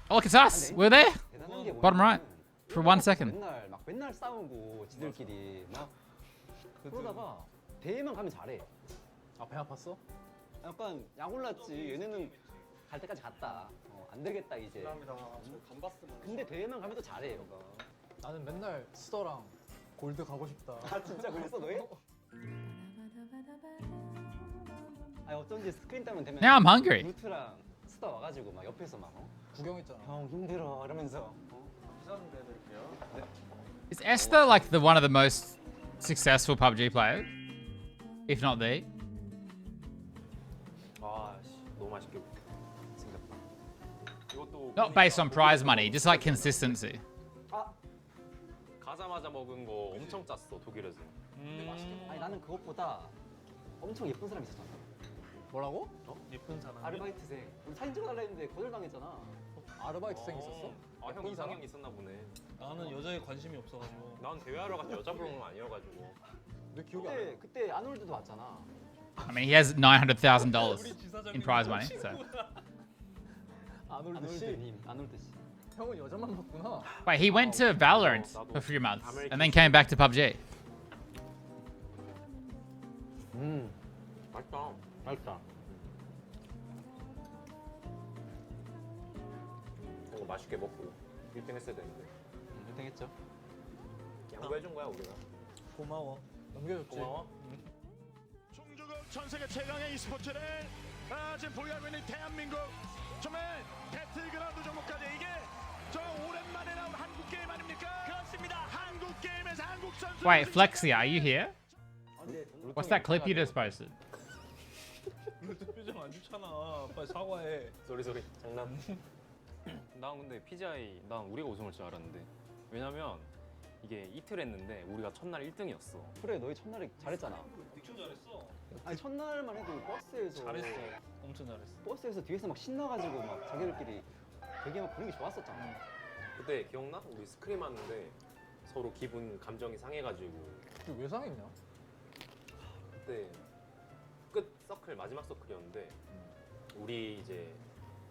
Oh, look, it's us. We're there. 대단한 게 Bottom right. For 1 second. 맨날 싸우고 지들끼리 막 그러다가 대회만 가면 잘해. 아 배 아팠어? 약간 약 올랐지. 얘네는 갈 때까지 갔다. 안 되겠다 이제. 감사합니다. 저 감봤으면. 근데 대회만 가면 또 잘해 얘가. 나는 맨날 스더랑 골드 가고 싶다. 아 진짜 그랬어 너희? 아니 어쩐지 스크린 따면 되면 Now I'm hungry. 루트랑 스타 와가지고 막 옆에서 막 구경했잖아. 형 힘들어 이러면서 비싼 데 드릴게요. 네. Is Esther like the one of the most successful PUBG players? If not the? 너무 맛있게 생겼다. 이것도 Not based on prize money, just like consistency. 가자마자 먹은 거 엄청 짰어 독일에서. 아니 나는 그것보다 엄청 예쁜 사람 있었잖아. 뭐라고? 예쁜 사람. 아르바이트생. 우리 사진 찍어달라 했는데 거절당했잖아. 아르바이트생 있었어? 형 이상형 있었나 보네. 나는 여자에 관심이 없어가지고. 난 대회하러 갔지 여자 부른 건 아니어가지고. 내 기억이 안 나. 그때 아놀드도 왔잖아. I mean, he has $900,000 in prize money, so. 아놀드 씨. 아놀드 씨. 형은 여자만 봤구나. Wait, he went to Valorant for a few months and then came back to PUBG. 맛있다. 맛있다. 이거 맛있게 먹고 1등 했어야 되는데. 1등 했죠. 양보해준 거야 우리가. 고마워. 넘겨줬지. 고마워. 중주국 전 세계 최강의 e스포츠를 지금 보유하고 있는 대한민국 정말 배틀그라운드 종목까지 이게 저 오랜만에 나온 한국 게임 아닙니까? 그렇습니다. 한국 게임에서 한국 선수. Wait, Flexia, are you here? What's that clip you just posted? 루트 표정 안 좋잖아. 빨리 사과해. 쏘리 장난. 난 근데 PGI 난 우리가 우승할 줄 알았는데 왜냐면 이게 이틀 했는데 우리가 첫날 1등이었어. 그래 너희 첫날에 잘했잖아. 엄청 잘했어. 아니 첫날만 해도 버스에서 잘했어. 엄청 잘했어. 버스에서 뒤에서 막 신나가지고 막 자기들끼리 되게 막 분위기 좋았었잖아. 그때 기억나? 우리 스크림 하는데 서로 기분 감정이 상해가지고. 왜 상했냐? 그때 끝 서클 마지막 서클이었는데 우리 이제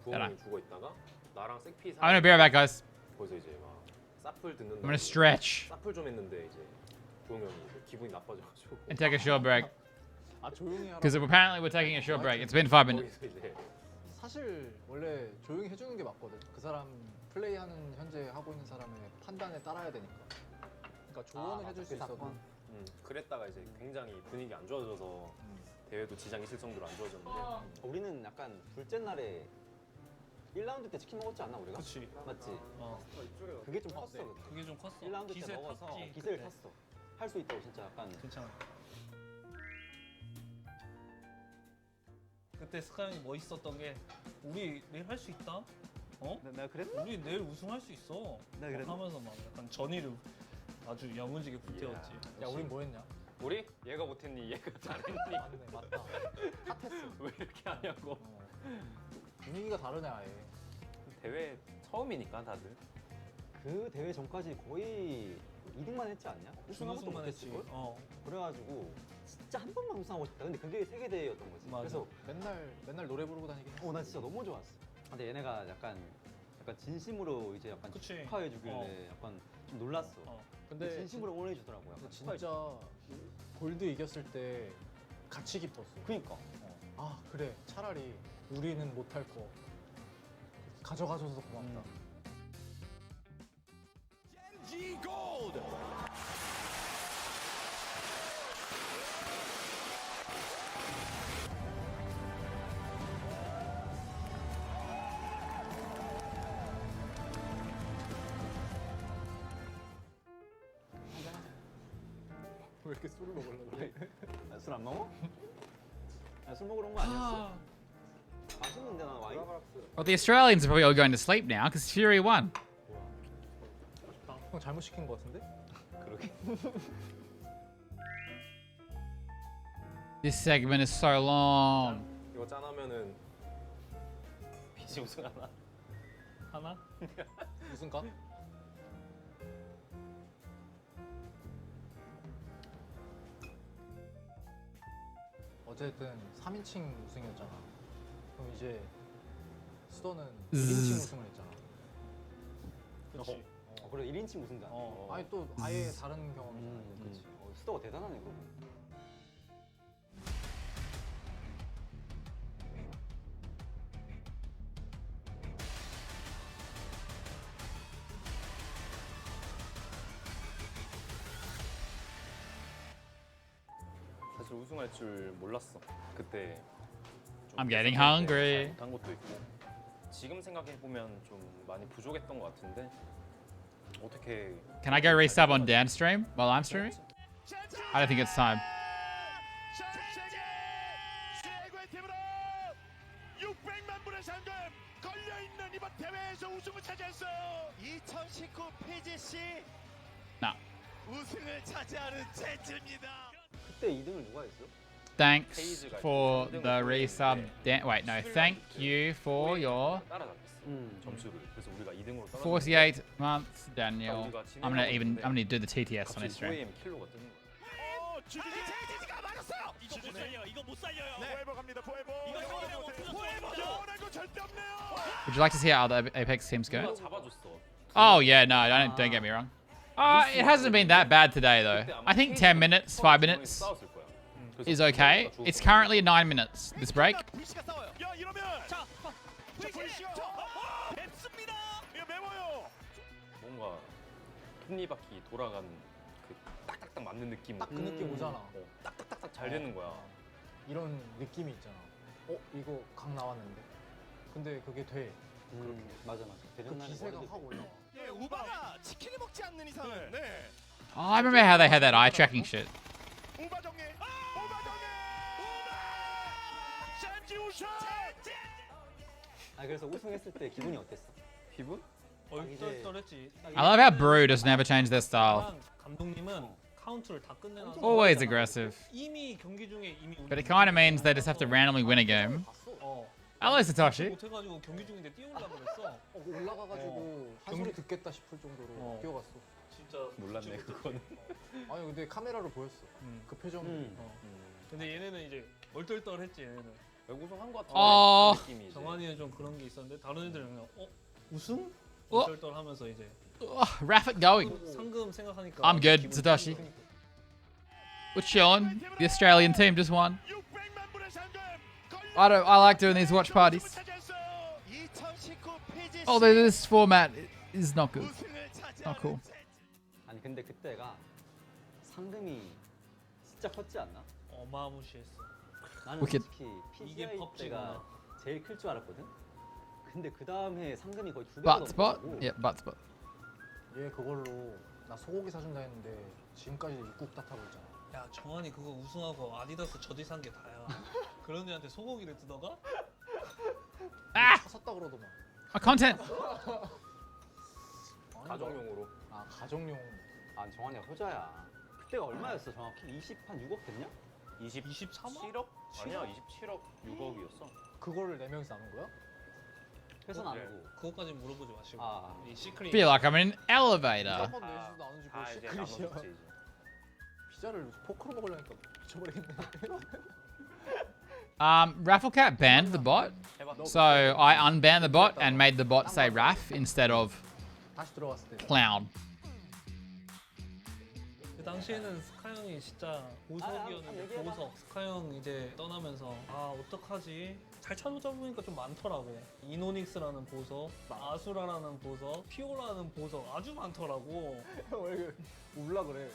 알아. 부엉이 죽어 있다가 나랑 색피 I'm gonna be right back, guys. 거기서 이제 막 사플 듣는다. I'm gonna stretch 사플 좀 했는데 이제 부엉이 형이 기분이 나빠져가지고. and take a short break. 아 조용히 하라. Because apparently we're taking a short break. It's been 5 minutes. 거기서 이제 사실 원래 조용히 해주는 게 맞거든. 그 사람 플레이하는 현재 하고 있는 사람의 판단에 따라야 되니까. 그러니까 조언을 해줄 수 있어도. 그랬다가 이제 굉장히 분위기 안 좋아져서 대회도 지장이 있을 정도로 안 좋아졌는데. 우리는 약간 둘째 날에 1라운드 때 치킨 먹었지 않나 우리가? 그치. 맞지? 이쪽에 그게 좀 컸어. 그게 좀 컸어. 1라운드 때 기세 먹어서 탔지, 기세를 그때. 탔어. 할 수 있다고 진짜 약간. 괜찮아. 그때 스카이이 멋있었던 게 우리 내일 할 수 있다. 어? 내가 그랬어? 우리 내일 우승할 수 있어. 내가 그랬나? 하면서 막 약간 전의를 아주 야무지게 불태웠지. 야 우린 뭐 했냐? 우리? 얘가 못했니? 얘가 잘했니? 맞네 맞다. 핫했어. 왜 이렇게 하냐고. 분위기가 다르네 아예. 대회 처음이니까 다들. 그 대회 전까지 거의 2등만 했지 않냐? 우승 한 번도 준우승만 했지. 못했을걸? 어. 그래가지고 진짜 한 번만 우승하고 싶다. 근데 그게 세계 대회였던 거지. 맞아. 그래서 맨날 노래 부르고 다니긴 했어. 나 진짜 너무 좋았어. 근데 얘네가 약간 진심으로 이제 약간 그치. 축하해 주길래 약간 좀 놀랐어. 근데 진심으로 응원해 주더라고요. 근데 진짜 골드 이겼을 때 같이 기뻤어. 그니까. 아 그래 차라리 우리는 못할 거 가져가줘서 고맙다. G Gold. 이렇게 술을 먹으려고 그래? 술 안 먹어? 술 먹으러 온 거 아니었어? 맛있는데 난 와인. Well, the Australians are probably all going to sleep now because Fury won. 형 잘못 시킨 거 같은데? 그러게. This segment is so long. 이거 짠하면은 PG 우승하나? 하나? 무슨 가? 어쨌든 3인칭 우승이었잖아. 그럼 이제 수도는 1인칭 우승을 했잖아. 그렇지. 그래 1인칭 우승자. 아니 또 아예 다른 경험이잖아. 그렇지. 수도가 대단하네 그거. 사실 우승할 줄 몰랐어. 그때 좀 I'm getting 예상할 때 hungry. 못한 것도 있고 지금 생각해 보면 좀 많이 부족했던 것 같은데 어떻게? Can I go resub on Dan stream while I'm streaming? I don't think it's time. 최고의 팀으로 600만 불의 상금 걸려 있는 이번 대회에서 우승을 차지했어요. 2019 PGC No. 우승을 차지하는 제트입니다. 그때 2등을 누가 했어? Thanks for the resub. Wait, no. Thank you for your 따라잡혔어. 점수를. 그래서 우리가 2등으로 48 months, Daniel. I'm gonna do the TTS on his stream. 5AM 킬로가 뜨는 거야. 제트가 맞았어요. 이거 못 살려요. 이거 못 살려요. 포에버 갑니다. 포에버. 포에버 영원한 거 절대 없네요. Would you like to see how other Apex teams go? 잡아줬어. Oh yeah, no, don't get me wrong. It hasn't been that bad today though. I think 10 minutes, 5 minutes is okay. It's currently 9 minutes, this break. VC가 싸워요. 야 이러면 자 VC가 뵙습니다. 이거 매워요. 뭔가 톱니바퀴 돌아가는 그 딱딱딱 맞는 느낌. 딱 그 느낌 오잖아. 딱딱딱딱 잘 되는 거야. 이런 느낌이 있잖아. 이거 각 나왔는데. 근데 그게 돼. 맞아. 그 기세가 확 올라와. 예, 우바가 치킨을 먹지 않는 이상은 네. Oh, I remember how they had that eye tracking shit. 우바 정리. 우바 정리. 우바. 젠지 우승. 그래서 우승했을 때 기분이 어땠어? 기분? 얼떨떨했지. I love how Brew does never change their style. 감독님은 카운트를 다 끝내놔서 Always aggressive. 이미 경기 중에 이미 But it kind of means they just have to randomly win a game. Hello, Satoshi. 못해가지고 경기 중인데 뛰어올라 그랬어. 올라가가지고 한 소리 듣겠다 싶을 정도로 뛰어갔어. 진짜 몰랐네 그거는. 아니 근데 카메라로 보였어. 그 표정. 근데 얘네는 이제 얼떨떨했지 얘네는. 우승한 것 같은 느낌이. 정한이는 좀 그런 게 있었는데 다른 애들은 그냥 우승? 어? 얼떨떨하면서 이제. Wrap it going. 상금 생각하니까. I'm good, Satoshi. We're chilling. The Australian team just won. I like doing these watch parties. Although this format is not good. Not cool. 아니 근데 그때가 상금이 진짜 컸지 않나? 어마무시했어. 나는 Wicked. 솔직히 이게 PGI PUBG 때가 가. 제일 클 줄 알았거든? 근데 그 다음에 상금이 거의 2배가 Butt spot? 넘어가고 Yeah, butt spot. 얘 그걸로 나 소고기 사준다 했는데 지금까지 육국 탓하고 있잖아. 야 정한이 그거 우승하고 아디다스 저지 산 게 다야. 그런 애한테 소고기를 뜯어가? 차 샀다 그러더만. Content. 가정용으로. 가정용. 정환이가 효자야. 그때가 얼마였어 정확히? 20한 6억 됐냐? 23억? 아니야 27억 6억이었어. 그거를 4명이서 나눈 거야? 회사 나누고. 그거까지 물어보지 마시고. 이 시크릿. Feel like I'm in an elevator. 한번 내주도 나누지 뭐 이제 시크릿이야. 나눠줬지 이제. 피자를 포크로 먹으려니까 미쳐버리겠네. Rafflecat banned the bot, so I unbanned the bot and made the bot say Raff instead of 다시 들어갔을 때. Clown. 그 당시에는 스카 형이 진짜 보석이었는데 보석 스카 형 이제 떠나면서 어떡하지? 잘 찾아보니까 좀 많더라고. 이노닉스라는 보석, 아수라라는 보석, 피오라는 보석 아주 많더라고. 왜 울라 그래?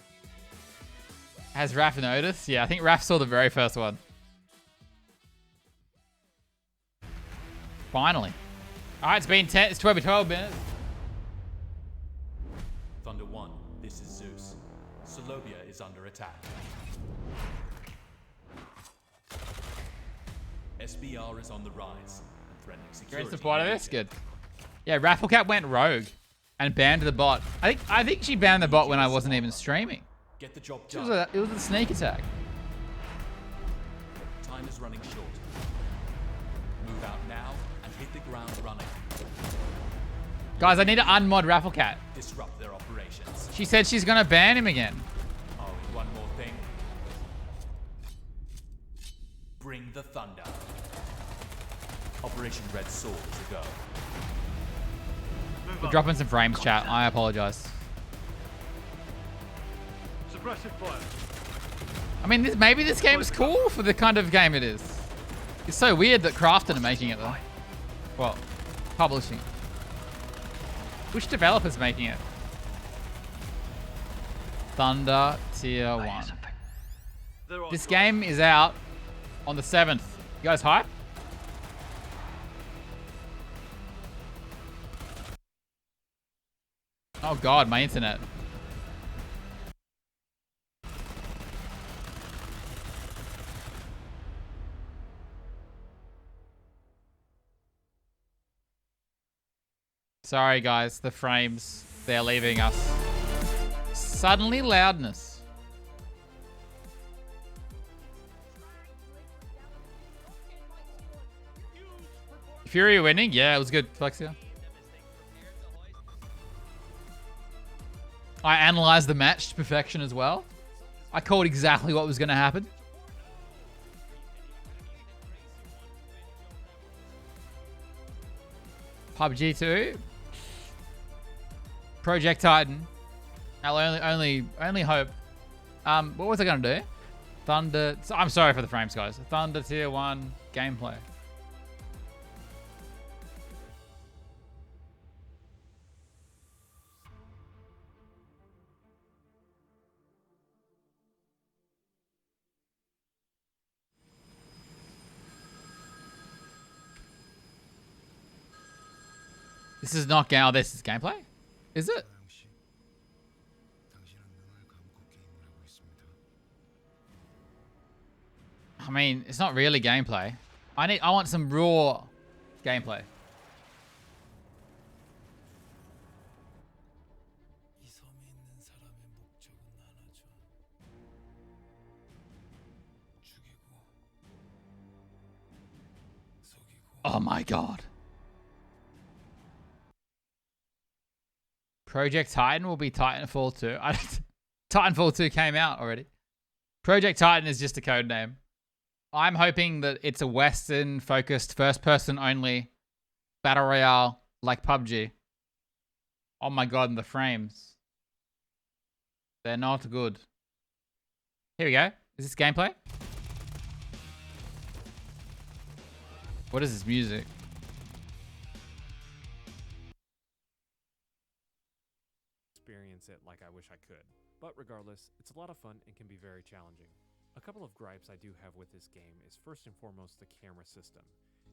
Has Raff noticed? Yeah, I think Raff saw the very first one. Finally. Alright, it's 12 minutes. Thunder 1, this is Zeus. Solobia is under attack. SBR is on the rise and threatening security. Great support of this. Good. Yeah, Rafflecat went rogue and banned the bot. I think she banned the bot when I wasn't even streaming. Get the job It was done. a sneak attack. Time is running short. Move out now and hit the ground running. Guys, I need to unmod Rafflecat. Disrupt their operations. She said she's gonna ban him again. Oh, one more thing. Bring the thunder. Operation Red Sword is a go. We're dropping some frames, chat. I apologize. Suppressive fire. I mean, maybe this game is cool for the kind of game it is. It's so weird that Krafton are making it though. Well, publishing. Which developer's making it? Thunder Tier 1. This game is out on the 7th. You guys hype? Oh god, my internet. Sorry guys, the frames, they're leaving us. Suddenly loudness. Fury winning? Yeah, it was good, Flexia. I analyzed the match to perfection as well. I called exactly what was going to happen. PUBG 2. Project Titan. I'll only hope. What was I going to do? Thunder. I'm sorry for the frames, guys. Thunder Tier 1 gameplay. This is not game. Oh, this is gameplay? Is it? I mean, it's not really gameplay. I want some raw gameplay. Oh my god. Project Titan will be Titanfall 2. Titanfall 2 came out already. Project Titan is just a code name. I'm hoping that it's a Western-focused, first-person only battle royale like PUBG. Oh my god, and the frames. They're not good. Here we go. Is this gameplay? What is this music? Experience it like I wish I could. But regardless, it's a lot of fun and can be very challenging. A couple of gripes I do have with this game is first and foremost the camera system.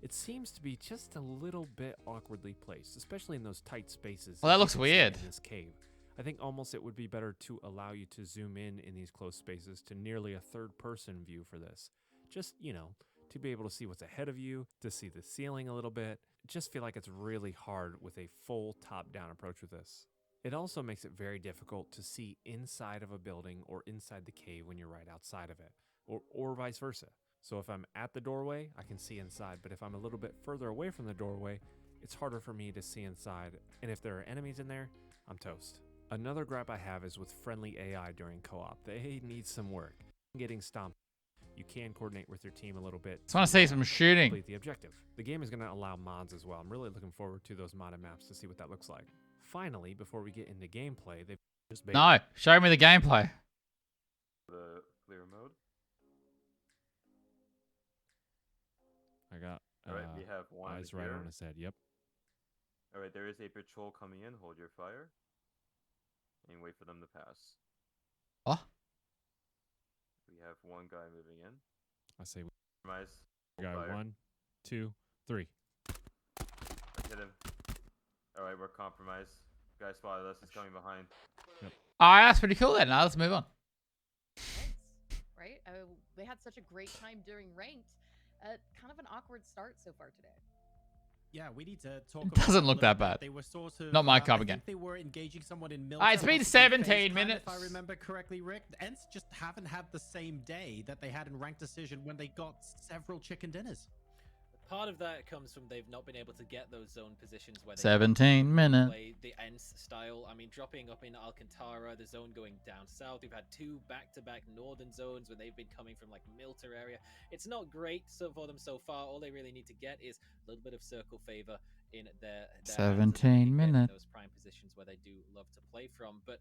It seems to be just a little bit awkwardly placed, especially in those tight spaces. Well, that looks weird. In this cave. I think almost it would be better to allow you to zoom in these close spaces to nearly a third-person view for this. Just, you know, to be able to see what's ahead of you, to see the ceiling a little bit. Just feel like it's really hard with a full top-down approach with this. It also makes it very difficult to see inside of a building or inside the cave when you're right outside of it, or vice versa. So if I'm at the doorway, I can see inside, but if I'm a little bit further away from the doorway, it's harder for me to see inside, and if there are enemies in there, I'm toast. Another gripe I have is with friendly AI during co-op. They need some work. Getting stomped. You can coordinate with your team a little bit. Just want to see some shooting. Complete the objective. The game is going to allow mods as well. I'm really looking forward to those modded maps to see what that looks like. Finally, before we get into gameplay, they've just made... No, show me the gameplay. The clear mode. I got Alright, we have one eyes right here. on his head. Yep. Alright, there is a patrol coming in. Hold your fire. And wait for them to pass. What? We have one guy moving in. I say we Compromise. got Fire. 1, 2, 3. Let's hit him. Alright, we're compromised. Guy spotted us. He's coming behind. Yep. Oh, that's pretty cool then. Now let's move on. Right? They had such a great time during ranked. Kind of an awkward start so far today. Yeah, we need to talk. It doesn't look that bad. They were sort of, Not my cup I again. think they were engaging someone in It's been 17 minutes. If I remember correctly, Rick. Ents just haven't had the same day that they had in ranked decision when they got several chicken dinners. Part of that comes from they've not been able to get those zone positions where they 17 minutes. play the Ents style. I mean, dropping up in Alcantara, the zone going down south. We've had 2 back-to-back northern zones where they've been coming from like Milter area. It's not great for them so far. All they really need to get is a little bit of circle favor in their 17 minutes. Those prime positions where they do love to play from, but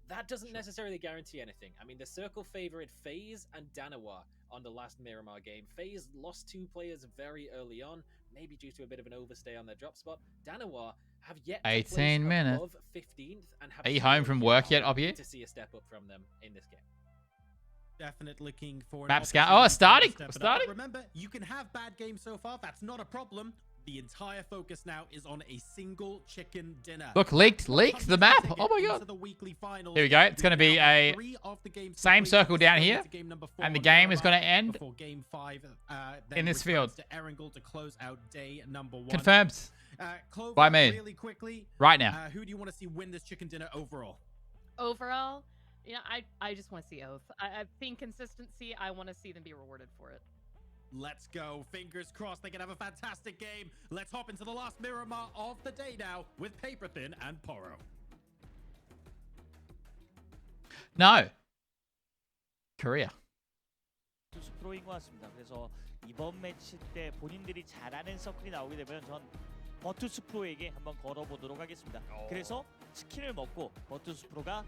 that doesn't necessarily guarantee anything. I mean, the circle favored FaZe and Danawa on the last Miramar game. FaZe lost 2 players very early on, maybe due to a bit of an overstay on their drop spot. Danawa have yet to 18 place minutes. above 15th and have Are you home from work yet, Obby? to see a step up from them in this game. Definitely looking for Map scout. Oh, it's starting. Step It's it up. starting. Remember, you can have bad games so far. That's not a problem. The entire focus now is on a single chicken dinner. Look, leaked the map. Oh my god. Here we go. It's going to be a same circle down here, and the game is going to end in this field. Confirmed by me really quickly, right now. Who do you want to see win this chicken dinner overall? Overall, yeah, I just want to see Oath. I think consistency. I want to see them be rewarded for it. Let's go. Fingers crossed they can have a fantastic game. Let's hop into the last Miramar of the day now with Paper Thin and Poro. No. Korea. 투수 프로인 것 같습니다. 그래서 이번 매치 때 본인들이 잘하는 서클이 나오게 되면 전 버투스 프로에게 한번 걸어보도록 하겠습니다. 그래서 치킨을 먹고 버투스 프로가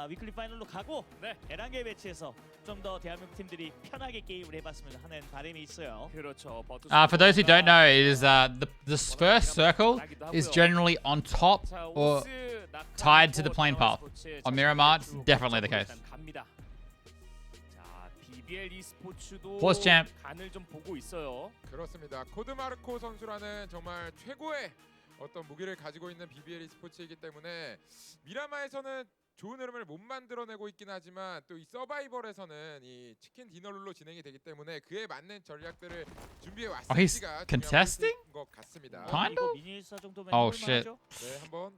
위클리 파이널로 가고 에란겔 매치에서 좀 더 대한민국 팀들이 편하게 게임을 해봤으면 하는 바람이 있어요. 그렇죠. 버투스 For those who don't know, it is the first circle is generally on top or tied to the plane path. On Miramar, it's definitely the case. BBL e스포츠도 Pause champ. 간을 좀 보고 있어요. 그렇습니다. 코드마르코 선수라는 정말 최고의 어떤 무기를 가지고 있는 BBL e스포츠이기 때문에 미라마에서는 좋은 흐름을 못 만들어내고 있긴 하지만 또 이 서바이벌에서는 이 치킨 디너룰로 진행이 되기 때문에 그에 맞는 전략들을 준비해 왔을지가 contesting? 것 같습니다. Kind of? Oh shit. 네, 한번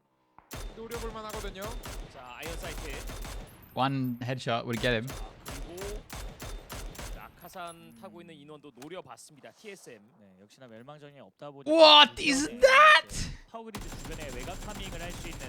노려볼 만하거든요. 자, 아이언 사이트. One headshot would get him. 그리고 낙하산 타고 있는 인원도 노려봤습니다. TSM. 네, 역시나 멸망전이 없다 보니까 What is that? 파워그리드 주변에 외곽 파밍을 할 수 있는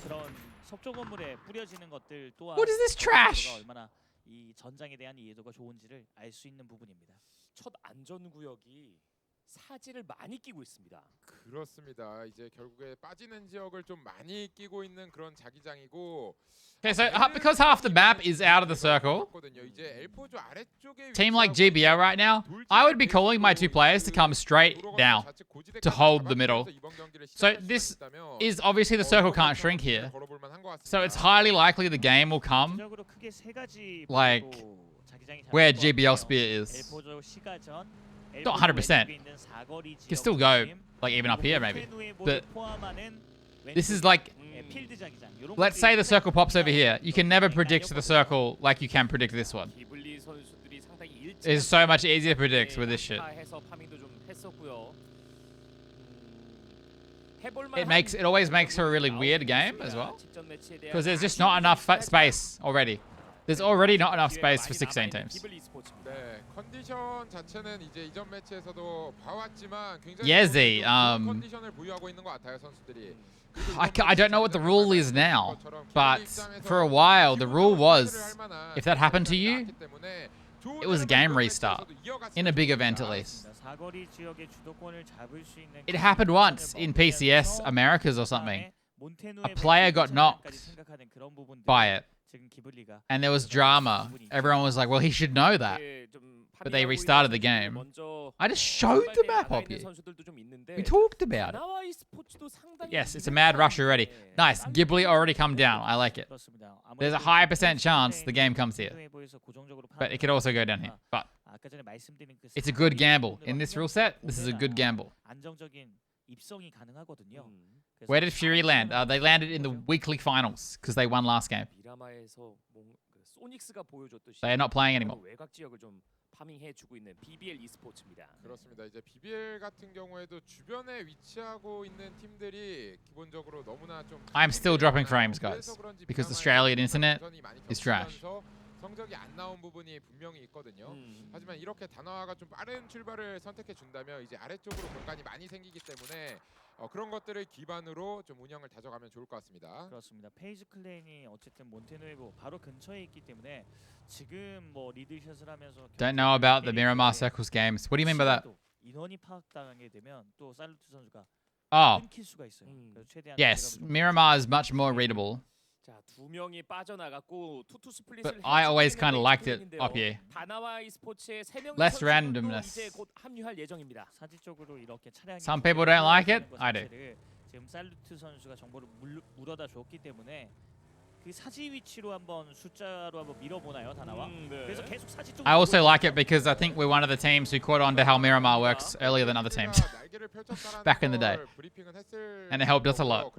그런 석조 건물에 뿌려지는 것들 또한 What is this trash? 얼마나 이 전장에 대한 이해도가 좋은지를 알 수 있는 부분입니다. 첫 안전 구역이 사지를 많이 끼고 있습니다. 그렇습니다. 이제 결국에 빠지는 지역을 좀 많이 끼고 있는 그런 자기장이고. Okay, so because half the map is out of the circle, team like GBL right now, I would be calling my 2 players to come straight down to hold the middle. So this is obviously the circle can't shrink here. So it's highly likely the game will come like where GBL spear is. Not 100%. Can still go like even up here maybe. But this is like, let's say the circle pops over here. You can never predict the circle like you can predict this one. It's so much easier to predict with this shit. It always makes for a really weird game as well, because there's just not enough space already. There's already not enough space for 16 teams. 네, 컨디션 자체는 이제 이전 매치에서도 봐왔지만 굉장히 Yezi, 컨디션을 보유하고 있는 것 같아요, 선수들이. I don't know what the rule is now, but for a while the rule was, if that happened to you, it was a game restart, in a big event at least. It happened once in PCS Americas or something. A player got knocked by it, and there was drama. Everyone was like, well, he should know that. But they restarted the game. I just showed the map up here. We talked about it. Yes, it's a mad rush already. Nice. Ghibli already come down. I like it. There's a high % chance the game comes here. But it could also go down here. But it's a good gamble. In this rule set, this is a good gamble. 입성이 가능하거든요. Where did Fury land? They landed in the weekly finals because they won last game. 미라마에서 소닉스가 보여줬듯이 They are not playing anymore. 외곽 지역을 좀 파밍해주고 있는 BBL e스포츠입니다. 그렇습니다. 이제 BBL 같은 경우에도 주변에 위치하고 있는 팀들이 기본적으로 너무나 좀 I'm still dropping frames, guys, because Australian internet is trash. 성적이 안 나온 부분이 분명히 있거든요. 하지만 이렇게 다나와가 좀 빠른 출발을 선택해 준다면 이제 아래쪽으로 공간이 많이 생기기 때문에 그런 것들을 기반으로 좀 운영을 다져가면 좋을 것 같습니다. 그렇습니다. 페이지 클랜이 어쨌든 몬테네그로 바로 근처에 있기 때문에 지금 뭐 리드샷을 하면서 Don't know about the Miramar Circles games. What do you mean by that? 인원이 파악당하게 되면 또 살루트 선수가 Oh. 끊길 수가 있어요. 그래서 최대한 Yes, Miramar is much more readable. 자, 두 명이 빠져나갔고 투투 스플릿을 But I always kind of liked it up here. 다나와 e스포츠의 세 명의 Less 선수들도 randomness. 이제 곧 합류할 예정입니다. 사실적으로 이렇게 차량이 Some people don't like it. I do. 지금 살루트 선수가 정보를 물어다 줬기 때문에 그 사지 위치로 한번 숫자로 한번 밀어보나요, 다나와? 그래서 계속 사지 쪽으로. I also like it because I think we're one of the teams who caught on to how Miramar works earlier than other teams back in the day, and it helped us a lot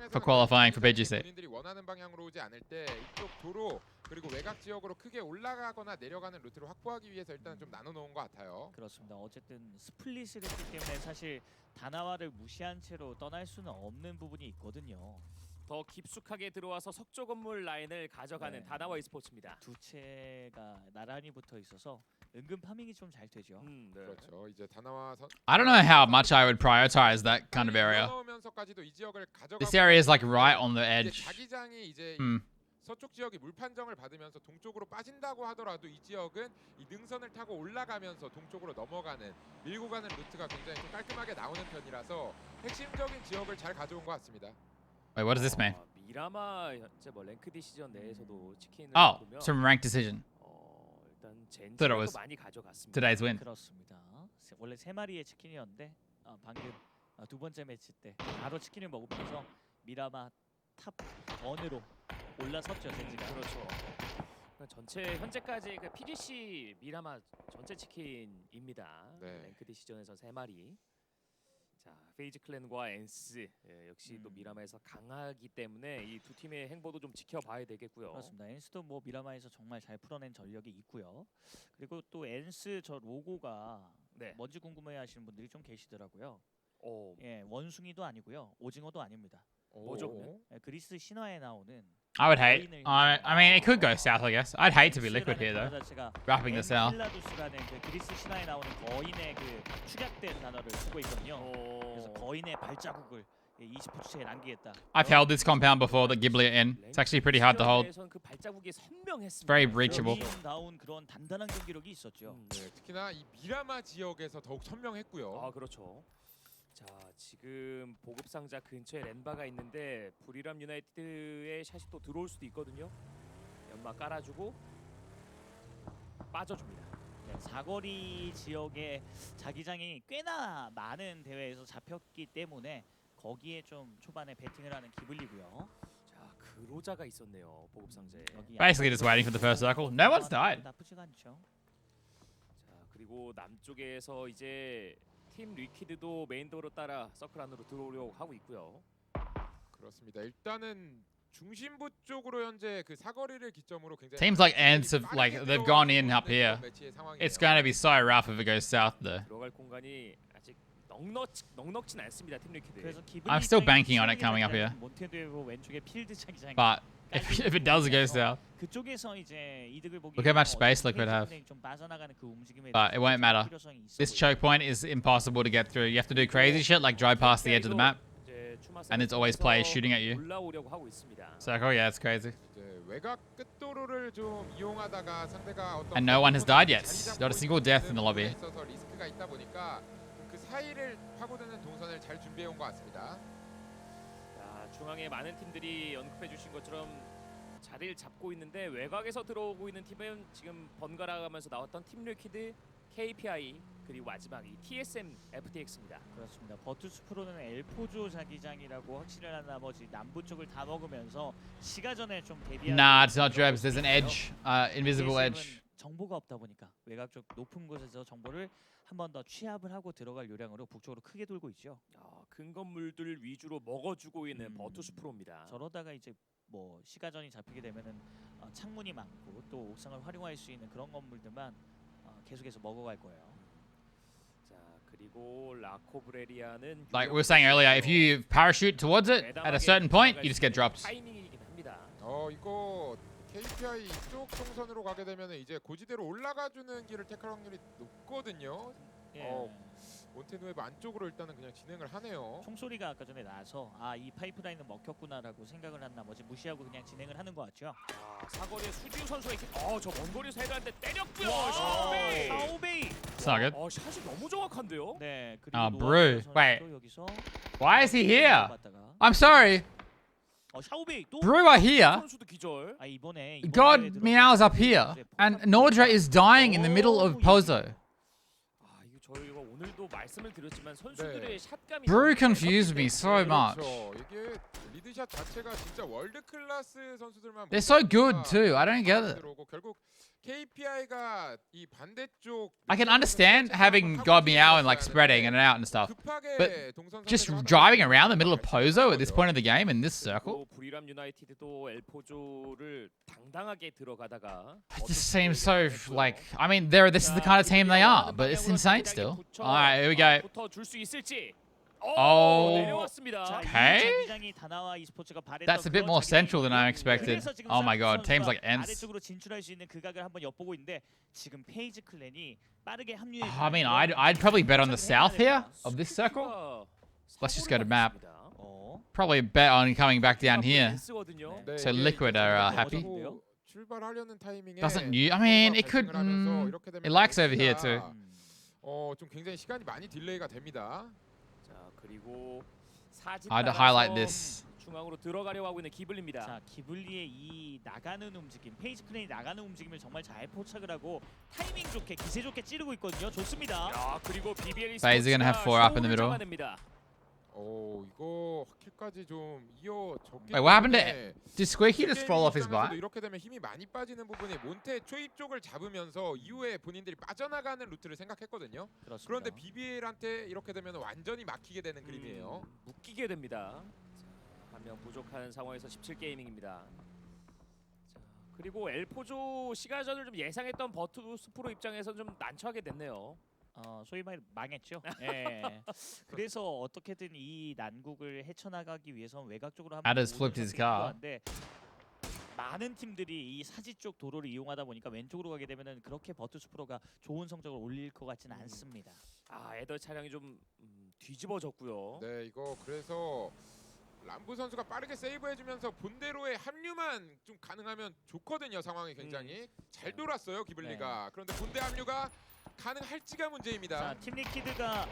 for qualifying for PGC. 본인들이 원하는 방향으로 오지 않을 때 이쪽 도로 그리고 외곽 지역으로 크게 올라가거나 내려가는 루트를 확보하기 위해서 일단 좀 나눠 놓은 것 같아요. 그렇습니다. 어쨌든 스플릿을 했기 때문에 사실 다나와를 무시한 채로 떠날 수는 없는 부분이 있거든요. 더 깊숙하게 들어와서 석조 건물 라인을 가져가는 다나와 e스포츠입니다. 두 채가 나란히 붙어 있어서 은근 파밍이 좀 잘 되죠. 그렇죠. 이제 다나와 I don't know how much I would prioritize that kind of area. 넣으면서까지도 이 지역을 가져가고 This area is like right on the edge. 자기장이 이제 서쪽 지역이 물 판정을 받으면서 동쪽으로 빠진다고 하더라도 이 지역은 이 능선을 타고 올라가면서 동쪽으로 넘어가는 밀고 가는 루트가 굉장히 좀 깔끔하게 나오는 편이라서 핵심적인 지역을 잘 가져온 것 같습니다. Wait, what does this mean? 미라마 현재 뭐 랭크 디시전 내에서도 치킨을 Oh, 보면 some ranked decision. 일단 Thought it was 젠지도 많이 가져갔습니다. today's win. 그렇습니다. 원래 3마리의 치킨이었는데 방금 두 번째 매치 때 바로 치킨을 먹으면서 미라마 탑 1으로 올라섰죠, 젠지가. 그렇죠. 전체 현재까지 그 PGC 미라마 전체 치킨입니다. 랭크 디시전에서 3마리. 자, 페이지 클랜과 엔스 역시 또 미라마에서 강하기 때문에 이 두 팀의 행보도 좀 지켜봐야 되겠고요. 그렇습니다. 엔스도 뭐 미라마에서 정말 잘 풀어낸 전력이 있고요. 그리고 또 엔스 저 로고가 뭔지 궁금해하시는 분들이 좀 계시더라고요. 예, 원숭이도 아니고요, 오징어도 아닙니다. 뭐죠? 그리스 신화에 나오는. I would hate. I mean, it could go south, I guess. I'd hate to be liquid here, though. Wrapping this out. 엠필라두스라는 그 그리스 신화에 나오는 거인의 그 축약된 단어를 쓰고 있거든요. 그래서 거인의 발자국을 e스포츠에 남기겠다. I've held this compound before that Ghibli are in. It's actually pretty hard to hold. 그 발자국이 선명했습니다. It's very breachable. 나온 그런 단단한 경기력이 있었죠. 특히나 이 미라마 지역에서 더욱 선명했고요. 아, 그렇죠. 자, 지금 보급 상자 근처에 렌바가 있는데 불이람 유나이티드의 샷이 또 들어올 수도 있거든요. 연막 깔아주고 빠져줍니다. 사거리 지역에 자기장이 꽤나 많은 대회에서 잡혔기 때문에 거기에 좀 초반에 배팅을 하는 기블리고요. 자, 그로자가 있었네요, 보급 상자에. Basically just waiting for the first circle. No one's died. 나쁘지가 않죠. 자, 그리고 남쪽에서 이제 팀 리퀴드도 메인 도로 따라 서클 안으로 들어오려고 하고 있고요. 그렇습니다. 일단은 중심부 쪽으로 현재 그 사거리를 기점으로 굉장히 Teams like Ants have they've gone in up here. It's going to be so rough if it goes south though. 들어갈 공간이 아직 넉넉진 않습니다, 팀 리퀴드. 그래서 I'm still banking on it coming up here. 몬테네그로 왼쪽에 필드 자기장이. But if it does go south, 그쪽에서 이제 이득을 보기. look how much space Liquid have. 좀 빠져나가는 그 움직임에. But it won't matter. This choke point is impossible to get through. You have to do crazy shit like drive past the edge of the map, and it's always players shooting at you. 올라오려고 하고 있습니다. Circle, yeah, it's crazy. 외곽 끝도로를 좀 이용하다가 상대가 어떤 And no one has died yet. Not a single death in the lobby. 있어서 리스크가 있다 보니까 그 사이를 파고드는 동선을 잘 준비해 온 것 같습니다. 자, 중앙에 많은 팀들이 언급해 주신 것처럼 자리를 잡고 있는데 외곽에서 들어오고 있는 팀은 지금 번갈아 가면서 나왔던 팀 리퀴드, KPI 그리고 마지막 이 TSM FTX입니다. 그렇습니다. 버투스 프로는 엘포조 자기장이라고 확신을 한 나머지 남부 쪽을 다 먹으면서 시가 전에 좀 대비하는. Nah, it's not Drebs. There's an edge, invisible edge. 정보가 없다 보니까 외곽 쪽 높은 곳에서 정보를 한 번 더 취합을 하고 들어갈 요량으로 북쪽으로 크게 돌고 있죠. 큰 건물들 위주로 먹어주고 있는 버투스 프로입니다. 저러다가 이제 뭐 시가전이 잡히게 되면은 창문이 많고 또 옥상을 활용할 수 있는 그런 건물들만 계속해서 먹어갈 거예요. 자 그리고 라코브레리아는 Like we were saying earlier, if you parachute towards it at a certain point, you just get dropped. 타이밍이긴 합니다. 이거 KPI 이쪽 동선으로 가게 되면 이제 고지대로 올라가주는 길을 택할 확률이 높거든요. 몬테누에브 안쪽으로 일단은 그냥 진행을 하네요. 총소리가 아까 전에 나서 이 파이프라인은 먹혔구나라고 생각을 한 나머지 무시하고 그냥 진행을 하는 것 같죠. 사거리에 수지우 선수가 저 먼 거리에서 헤드한테 때렸고요. 샤오베이. It's not good. 샷이 너무 정확한데요. 네. 그리고 Brew. Wait. 여기서 Why is he here? I'm sorry. 샤오베이 또 Brew are here. 선수도 기절. 이번에 God meows up here. And Nordra is dying in the middle of Pozo. 이거 저희가 오늘도 말씀을 드렸지만 선수들의 샷감이 Brew confused me so much. 이게 리드샷 자체가 진짜 월드 클래스 선수들만 They're so good too. I don't get it. 들어오고 결국 KPI가 이 반대쪽 I can understand having God meow and like spreading in and out and stuff, but just driving around the middle of Pozo at this point of the game in this circle, 브리람 유나이티드도 엘포조를 당당하게 들어가다가 it just seems so like. I mean, this is the kind of team they are, but it's insane still. All right, here we go. 붙어 줄 수 있을지. Oh, okay. That's a bit more central than I expected. Oh my god, teams like Ents. 아래쪽으로 진출할 수 있는 극악을 한번 엿보고 있는데 지금 페이지 클랜이 빠르게 합류해. I mean, I'd probably bet on the south here of this circle. Let's just go to map. Probably bet on coming back down here. So Liquid are happy. 출발하려는 타이밍에 Doesn't you? I mean, it could. It likes over here too. 좀 굉장히 시간이 많이 딜레이가 됩니다. 그리고 I'd highlight this. 중앙으로 들어가려고 하고 있는 기블리입니다. 자, 기블리의 이 나가는 움직임, 페이지 클랜이 나가는 움직임을 정말 잘 포착을 하고 타이밍 좋게, 기세 좋게 찌르고 있거든요. 좋습니다. 그리고 BBL Faze gonna have 4 up in the middle. 이거 킬까지 좀 이어졌기 Wait, what happened to? Did Squeaky just fall off his bike? 이렇게 되면 힘이 많이 빠지는 부분이 몬테 초입 쪽을 잡으면서 이후에 본인들이 빠져나가는 루트를 생각했거든요. 그렇습니다. 그런데 BBL한테 이렇게 되면 완전히 막히게 되는 그림이에요. 묶이게 됩니다. 한 명 부족한 상황에서 17게이밍입니다. 그리고 엘포조 시가전을 좀 예상했던 버투스 프로 입장에서 좀 난처하게 됐네요. 소위 말 망했죠. 예. 그래서 어떻게든 이 난국을 헤쳐나가기 위해서는 외곽 쪽으로 한번 Adders flipped his car. 많은 팀들이 이 사지 쪽 도로를 이용하다 보니까 왼쪽으로 가게 되면은 그렇게 버투스 프로가 좋은 성적을 올릴 것 같지는 않습니다. 에더 차량이 좀 뒤집어졌고요. 네, 이거 그래서 람부 선수가 빠르게 세이브해주면서 본대로의 합류만 좀 가능하면 좋거든요. 상황이 굉장히 잘 돌았어요 기블리가. 그런데 본대 합류가 가능할지가 문제입니다. 자, 팀 리퀴드가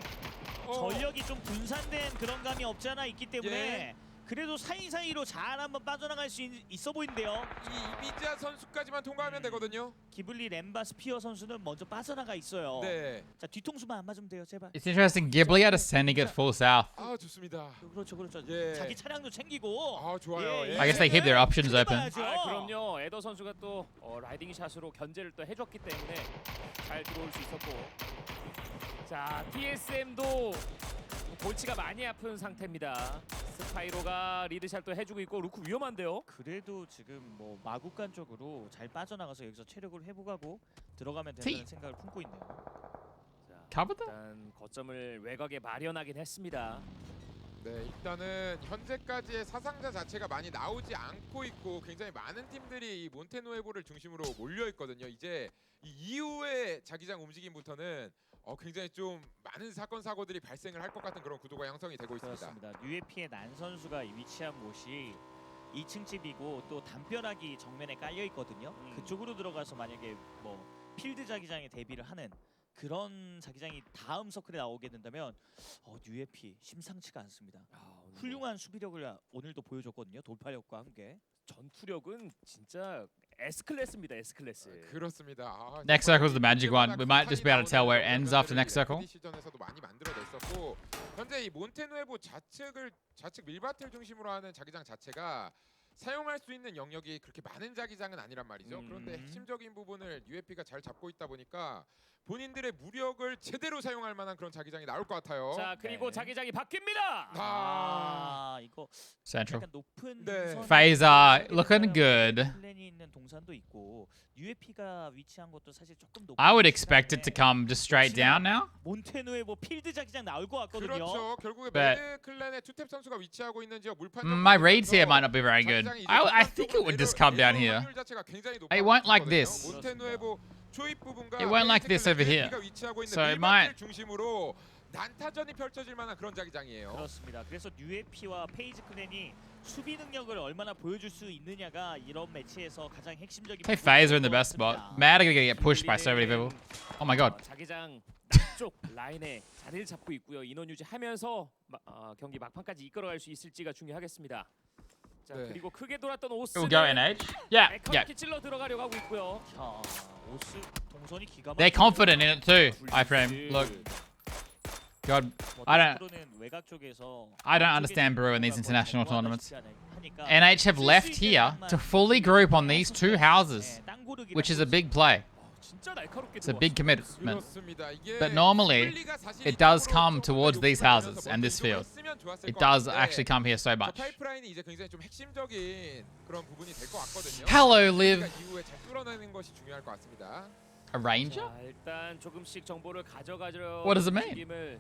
전력이 좀 분산된 그런 감이 없지 않아 있기 때문에 그래도 사이사이로 잘 한번 빠져나갈 수 있어 보이는데요. 이 이비자 선수까지만 통과하면 되거든요. 기블리, 렘바, 스피어 선수는 먼저 빠져나가 있어요. 네. 자, 뒤통수만 안 맞으면 돼요, 제발. It's interesting. Ghibli had a sending it full south. 좋습니다. 그렇죠. 예. 자기 차량도 챙기고. 좋아요. I guess they keep their options open. 그럼요. 에더 선수가 또 라이딩 샷으로 견제를 또 해줬기 때문에 잘 들어올 수 있었고. 자, TSM도 골치가 많이 아픈 상태입니다. 스파이로가 리드샷도 해주고 있고 루크 위험한데요. 그래도 지금 뭐 마구간 쪽으로 잘 빠져나가서 여기서 체력을 회복하고 들어가면 된다는 생각을 품고 있네요. 자, 일단 거점을 외곽에 마련하긴 했습니다. 네, 일단은 현재까지의 사상자 자체가 많이 나오지 않고 있고 굉장히 많은 팀들이 이 몬테누에보를 중심으로 몰려 있거든요. 이제 이 이후의 자기장 움직임부터는 굉장히 좀 많은 사건 사고들이 발생을 할 것 같은 그런 구도가 형성이 되고 있습니다. 그렇습니다. UAP의 난 선수가 위치한 곳이 2층 집이고 또 담벼락이 정면에 깔려 있거든요. 그쪽으로 들어가서 만약에 뭐 필드 자기장에 대비를 하는 그런 자기장이 다음 서클에 나오게 된다면 UAP 심상치가 않습니다. 훌륭한 수비력을 오늘도 보여줬거든요. 돌파력과 함께. 전투력은 진짜 S클래스입니다. S클래스. 그렇습니다. Next circle is the magic one. We might just be able to tell where it ends after next circle. 시전에서도 많이 현재 이 몬테누에보 좌측 밀바틀 중심으로 하는 자기장 자체가 사용할 수 있는 영역이 그렇게 많은 자기장은 아니란 말이죠. 그런데 핵심적인 부분을 UFP가 잘 잡고 있다 보니까 본인들의 무력을 제대로 사용할 만한 그런 자기장이 나올 것 같아요. 자 그리고 자기장이 바뀝니다. 이거 Central. 약간 높은 FaZe looking good. 플랜이 있는 동산도 있고 UFP가 위치한 것도 사실 조금 높은 I would expect it to come just straight down now. 몬테노의 뭐 필드 자기장 나올 것 같거든요. 그렇죠. 결국에 But- 매드 클랜의 투탭 선수가 위치하고 있는 지역 물판 My reads here might not be very good. I think it would just come down here. It won't like this. 몬테노의 초입 부분과 It won't like this over here. 위치하고 있는 So it might. 중심으로 난타전이 펼쳐질 만한 그런 자기장이에요. 그렇습니다. 그래서 UFP와 페이지 클랜이 수비 능력을 얼마나 보여줄 수 있느냐가 이런 매치에서 가장 핵심적인. Hey, FaZe are in the best spot. Mad are gonna get pushed by so many people. Oh my god. 자기장 쪽 라인에 자리를 잡고 있고요. 인원 유지하면서 경기 막판까지 이끌어갈 수 있을지가 중요하겠습니다. 자 그리고 크게 돌았던 오스는 We'll go NH. Yeah, yeah. 찔러 들어가려고 하고 있고요. 자 오스 동선이 기가 They're confident in it too. iFrame. Look. God, I don't understand Brew in these international tournaments. NH have left here to fully group on these two houses, which is a big play. It's a big commitment. But normally, it does come towards these houses and this field. It does actually come here so much. 파이프라인이 이제 굉장히 좀 핵심적인 그런 부분이 될 것 같거든요. Hello, Liv. 이후에 잘 뚫어내는 것이 중요할 것 같습니다. A ranger? 자, 일단 조금씩 정보를 가져가려 What does it mean? 움직임을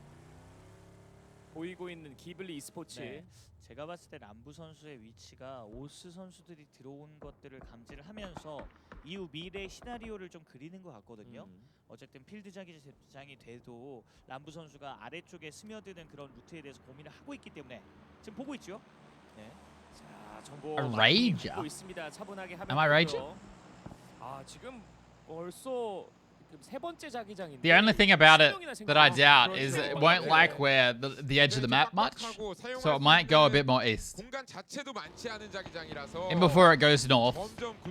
보이고 있는 기블리 e스포츠. 네. 제가 봤을 때 람부 선수의 위치가 오스 선수들이 들어온 것들을 감지를 하면서 이후 미래 시나리오를 좀 그리는 것 같거든요. 어쨌든 필드 자기장이 돼도 람부 선수가 아래쪽에 스며드는 그런 루트에 대해서 고민을 하고 있기 때문에 지금 보고 있죠. 네. 자, 정보 A 많이 ranger? 보고 있습니다. 차분하게 하면 Am I ranger? 되고요. 아, 지금 벌써 세 번째 자기장인데 The only thing about it that I doubt is it won't like where the edge of the map much, so it might go a bit more east. 공간 자체도 많지 않은 자기장이라서 And before it goes north,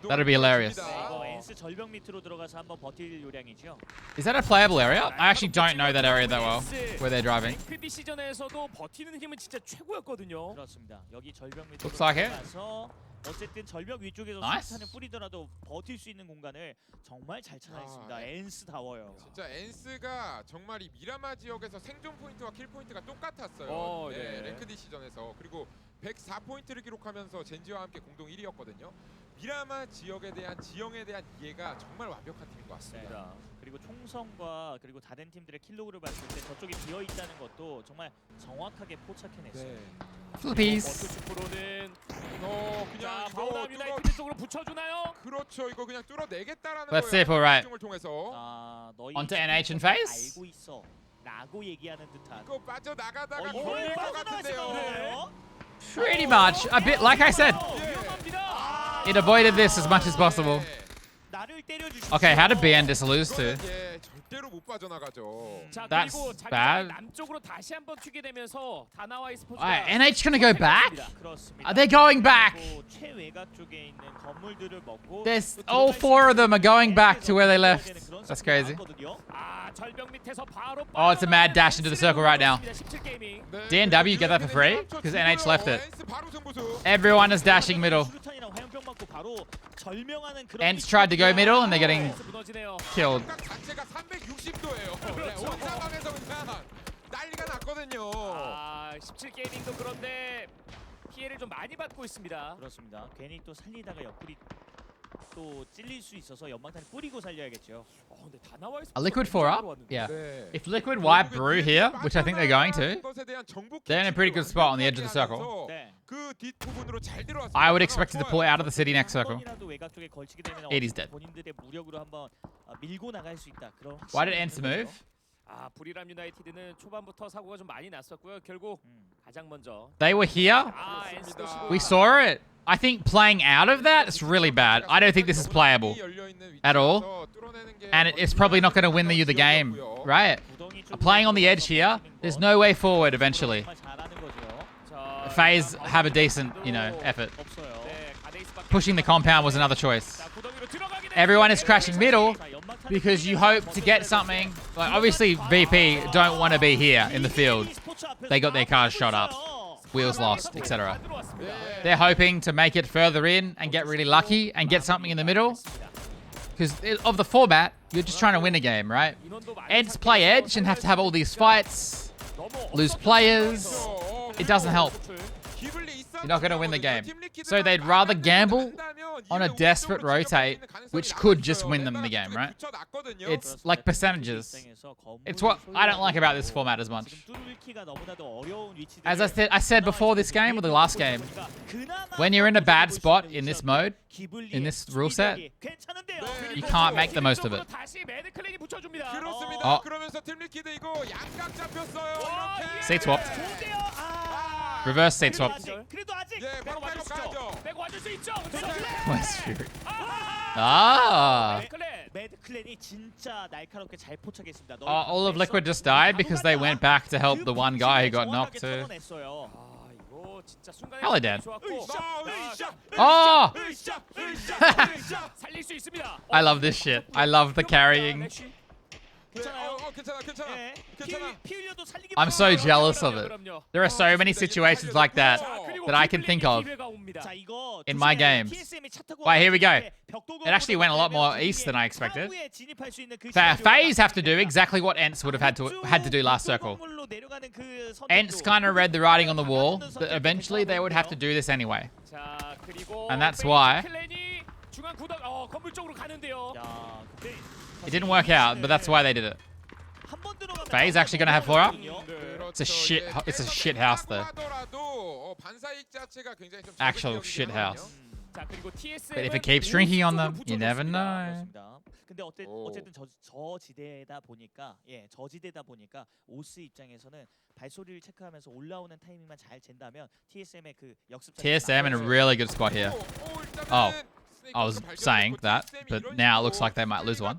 that'll be hilarious. 이거 엔스 절벽 밑으로 들어가서 한번 버틸 요량이죠. Is that a playable area? I actually don't know that area that well, where they're driving. PB 시즌에서도 버티는 힘은 진짜 최고였거든요. 그렇습니다. 여기 절벽 밑으로 Looks like it. 들어가서 어쨌든 절벽 위쪽에서 Nice. 수탄을 뿌리더라도 버틸 수 있는 공간을 정말 잘 찾아냈습니다. 엔스다워요. 진짜 엔스가 정말 이 미라마 지역에서 생존 포인트와 킬 포인트가 똑같았어요. 네. 랭크 D 시전에서 그리고 104포인트를 기록하면서 젠지와 함께 공동 1위였거든요. 미라마 지역에 대한 지형에 대한 이해가 정말 완벽한 팀인 것 같습니다. 그리고 총성과 그리고 다른 팀들의 킬로그를 봤을 때 저쪽이 비어 있다는 것도 정말 정확하게 포착해냈어요. Flippies. 프로는 그냥 바우다 이거 유나이티드 쪽으로 붙여주나요? 그렇죠. 이거 그냥 뚫어내겠다라는 Let's see if we're right. 집중을 통해서 아, 너희 Onto NH and FaZe? 알고 있어. 라고 얘기하는 듯한. 이거 빠져나가다가 이걸 걸릴 것 빠져나가시는 같은데요. 거예요? Pretty much. A bit, like I said, it avoided this as much as possible. 나를 때려주십시오. Okay, how did BN lose to? 절대로 못 빠져나가죠. 자, That's 그리고 자기장 bad. 남쪽으로 다시 한번 튀게 되면서 다나와 e스포츠가 NH gonna go back? 그렇습니다. Are they going back? 그리고 최외곽 쪽에 있는 건물들을 먹고 There's all four of them are going back to where they left. That's crazy. 아, 절벽 밑에서 바로 Oh, it's a mad dash into the circle right now. 17 게이밍. DNW, you get that for free? Because NH left it. 엔스 바로 승부수. Everyone is dashing middle. 수류탄이랑 화염병 맞고 바로 절명하는 그런 Ents tried to go middle and they're getting 무너지네요. killed. 각 자체가 360도예요. 온 상황에서 그냥 난리가 났거든요. 아, 17 게이밍도 그런데 피해를 좀 많이 받고 있습니다. 그렇습니다. 괜히 또 살리다가 옆구리 또 찔릴 수 있어서 연막탄 뿌리고 살려야겠죠. 근데 다나와 A Liquid 4 up? Yeah. If Liquid wipe Brew here, which I think they're going to, they're in a pretty good spot on the edge of the circle. 그 뒷부분으로 잘 들어왔어요. I would expect it to pull it out of the city next circle. 번이라도 외곽 쪽에 걸치게 되면 It is dead. 본인들의 무력으로 한번 밀고 나갈 수 있다. 그런 Why did 확신이 Ents 있는 move? 거죠. 아, 부리람 유나이티드는 초반부터 사고가 좀 많이 났었고요. 결국 가장 먼저 They were here. 아, 엔스도 시도. We saw it. I think playing out of that is really bad. I don't think this is playable at all. And it's probably not going to win you the game, right? Playing on the edge here, there's no way forward eventually. FaZe have a decent, effort. Pushing the compound was another choice. Everyone is crashing middle because you hope to get something. Like obviously VP don't want to be here in the field. They got their cars shot up, wheels lost, etc. They're hoping to make it further in and get really lucky and get something in the middle. Because of the format, you're just trying to win a game, right? Eds play Edge and have to have all these fights, lose players. It doesn't help. You're not going to win the game. So they'd rather gamble on a desperate rotate, which could just win them the game, right? It's like percentages. It's what I don't like about this format as much. As I said before this game or the last game, when you're in a bad spot in this mode, in this rule set, you can't make the most of it. Oh. Seat swapped. Reverse seat swap. Where's Fury? Ah! All of Liquid just died because they went back to help the one guy who got knocked too. Hello, Dan. Oh! I love this shit. I love the carrying. I'm so jealous of it. There are so many situations like that that I can think of in my games. Wait, here we go. It actually went a lot more east than I expected. FaZe have to do exactly what Ents would have had to do last circle. Ents kind of read the writing on the wall that eventually they would have to do this anyway. And that's why it didn't work out, but that's why they did it. FaZe actually gonna have 4 up? It's a shit house though. Actual shit house. But if it keeps shrinking on them, you never know. 근데 어쨌든 저지대다 보니까 저지대다 보니까 오스 입장에서는 발소리를 체크하면서 올라오는 타이밍만 잘 잰다면 TSM의 그 역습 TSM in a really good spot here. Oh. I was saying that, but now it looks like they might lose one.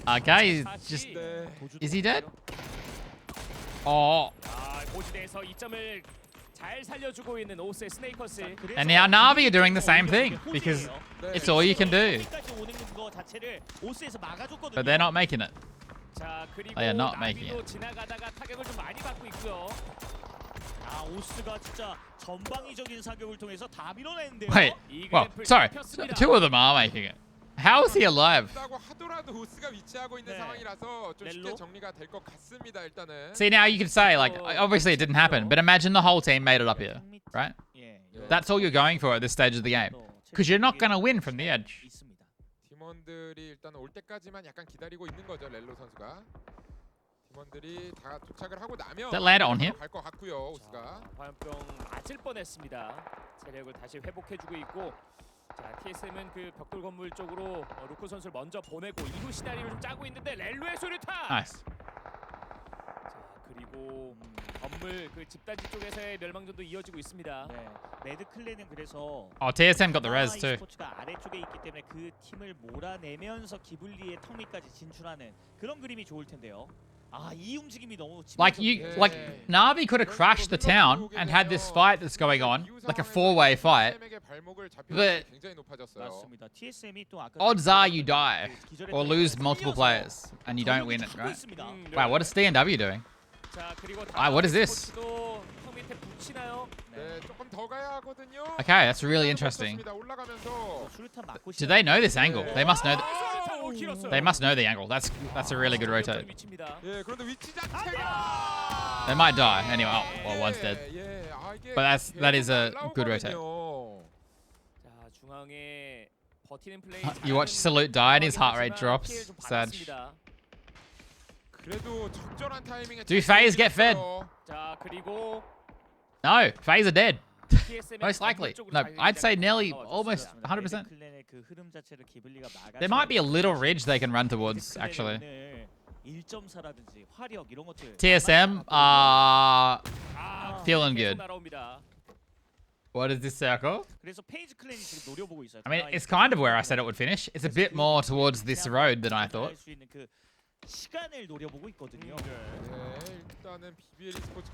Okay, just... Is he dead? Oh. And now Na'Vi are doing the same thing, because it's all you can do. But they're not making it. They are not making it. Wait, well, sorry, 2 of them are making it. How is he alive? See, now you could say, like, obviously it didn't happen, but imagine the whole team made it up here, right? That's all you're going for at this stage of the game. Because you're not going to win from the edge. That landed on him. TSM은 그 벽돌 건물 쪽으로 루크 선수를 먼저 보내고 이후 시나리오를 좀 짜고 있는데 렐로의 수류탄. Nice. 자, 그리고 건물 그 집단지 쪽에서의 멸망전도 이어지고 있습니다. 매드 클랜은 그래서 TSM got the res too. 스포츠가 아래쪽에 있기 때문에 그 팀을 몰아내면서 기블리의 턱밑까지 진출하는 그런 그림이 좋을 텐데요. Like Na'Vi could have crashed the town and had this fight that's going on, like a 4-way fight. But odds are you die or lose multiple players and you don't win it, right? Wow, what is DNW doing? What is this? Okay, that's really interesting. Do they know this angle? They must know. They must know the angle. That's a really good rotate. They might die anyway. Oh, well, one's dead. But that is a good rotate. You watch Salute die and his heart rate drops. Sad. Do FaZe get fed? No, FaZe are dead. Most likely. No, I'd say nearly almost 100%. There might be a little ridge they can run towards, actually. TSM are feeling good. What is this circle? I mean, it's kind of where I said it would finish. It's a bit more towards this road than I thought.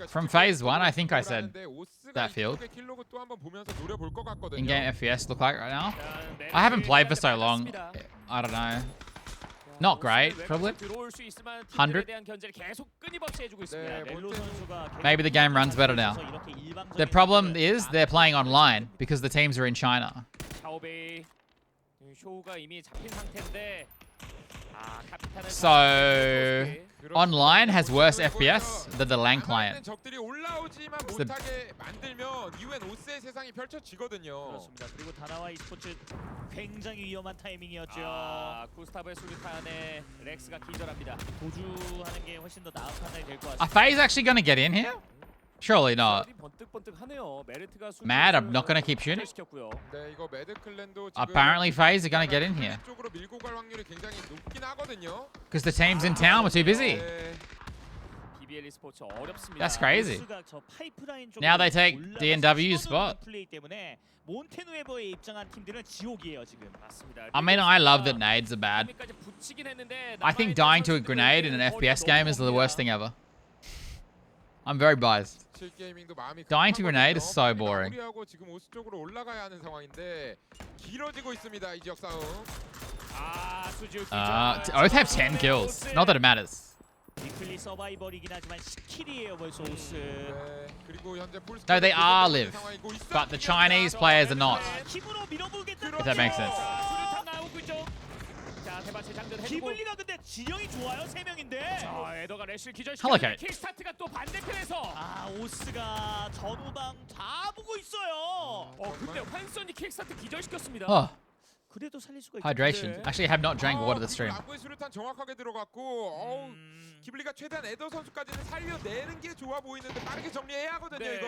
From phase 1, I think I said that field. In-game FPS look like right now? I haven't played for so long. I don't know. Not great, probably. 100. Maybe the game runs better now. The problem is they're playing online because the teams are in China. So online has worse FPS than the LAN client. 적들이 올라오지만 못하게 만들면 이후엔 오스의 세상이 펼쳐지거든요. 그렇습니다. 그리고 다나와 e스포츠 굉장히 위험한 타이밍이었죠. 구스타브의 수류탄에 렉스가 기절합니다. 도주하는 게 훨씬 더 나은 판단이 될 것 Are 같습니다. FaZe actually going to get in here? Surely not. Mad, I'm not going to keep shooting. 네, 이거 매드클랜도 Apparently FaZe are going to get in here. 쪽으로 밀고 갈 확률이 굉장히 높긴 하거든요. Because the teams in town were too busy. BBL e스포츠 어렵습니다. That's crazy. Now they take D&W's spot. 플레이 때문에 몬테누에버에 입장한 팀들은 지옥이에요 지금. 맞습니다. I mean, I love that nades are bad. I think dying to a grenade in an FPS game is the worst thing ever. I'm very biased. Dying to grenade is so boring. 우리하고 지금 오스 쪽으로 올라가야 하는 상황인데 길어지고 있습니다. 이 지역 싸움. Oath have 10 kills. Not that it matters. 위클리 서바이벌이긴 하지만 10킬이에요 벌써 오스. 그리고 현재 No, they are live, but the Chinese players are not. 힘으로 밀어보겠다. If that makes sense. 수류탄 나오고 있죠. 자, 대바체 장전 해주고. 기블리가 근데 진영이 좋아요. 3명인데. 자, 에더가 래쉬를 Allocate. 기절시켰는데 킬스타트가 또 반대편에서. 오스가 전후방 다 보고 있어요. 근데 환선이 킬스타트 기절시켰습니다. Oh, 그래도 살릴 수가 있죠. hydration. Actually, I have not drank water this stream. 라구의 수류탄 정확하게 들어갔고 기블리가 최대한 에더 선수까지는 살려내는 게 좋아 보이는데 빠르게 정리해야 하거든요. 이거.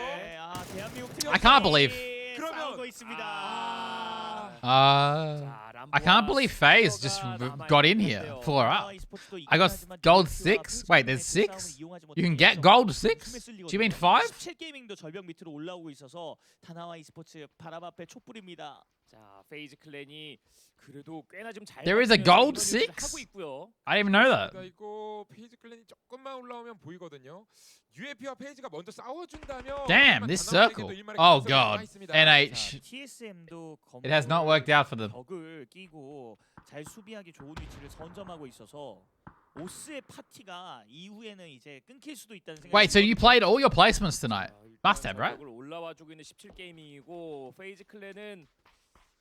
대한민국 I can't believe. 싸우고 있습니다. I can't believe FaZe just got in here. 4 up. I got gold 6. Wait, there's 6? You can get gold 6? Do you mean 5? 17게이밍도 절벽 밑으로 올라오고 있어서 다나와 e스포츠 바람 앞에 촛불입니다. 자, 페이즈 클랜이 그래도 꽤나 좀 잘. There is a gold 6? I didn't even know that. 이거 페이지 클랜이 조금만 올라오면 보이거든요. UAP와 페이지가 먼저 싸워준다면. Damn, this circle. Oh god. NH. TSM도 It has not worked out for them. 벽을 끼고 잘 수비하기 좋은 위치를 선점하고 있어서 오스의 파티가 이후에는 이제 끊길 수도 있다는 생각이. Wait, so you played all your placements tonight? Must have, right? 올라와주고 있는 17게이밍이고 페이즈 클랜은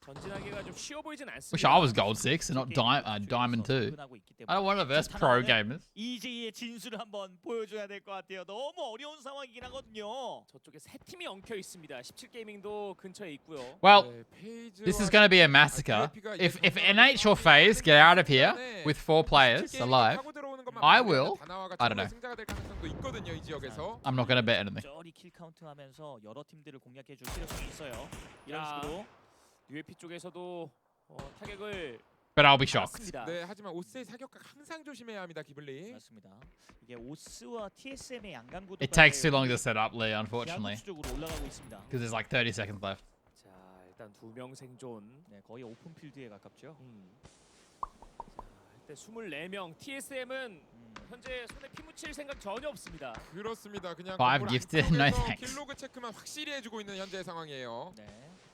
전진하기가 좀 쉬워 보이진 않습니다. Wish I was gold 6 and not diamond 2. I don't want to verse pro gamers. EJ의 진수를 한번 보여줘야 될 것 같아요. 너무 어려운 상황이긴 하거든요. 저쪽에 세 팀이 엉켜 있습니다. 17게이밍도 근처에 있고요. Well, this is going to be a massacre. If NH or FaZe get out of here with 4 players alive, I will. I don't know. I'm not going to bet anything. 저리 킬 카운트하면서 여러 팀들을 공략해 줄 필요성이 있어요. 이런 식으로. UAP 쪽에서도 타격을. But I'll be shocked. 네, 하지만 오스의 사격각 항상 조심해야 합니다, 기블리. 맞습니다. 이게 오스와 TSM의 양강구도. It takes too long to set up, Lee, unfortunately. 쪽으로 올라가고 있습니다. Because there's like 30 seconds left. 자, 일단 2명 생존. 네, 거의 오픈 필드에 가깝죠. 자, 24명. TSM은 현재 손에 피 묻힐 생각 전혀 없습니다. 그렇습니다. 그냥 5 gifted, no thanks. 킬로그 체크만 확실히 해주고 있는 현재 상황이에요. 네.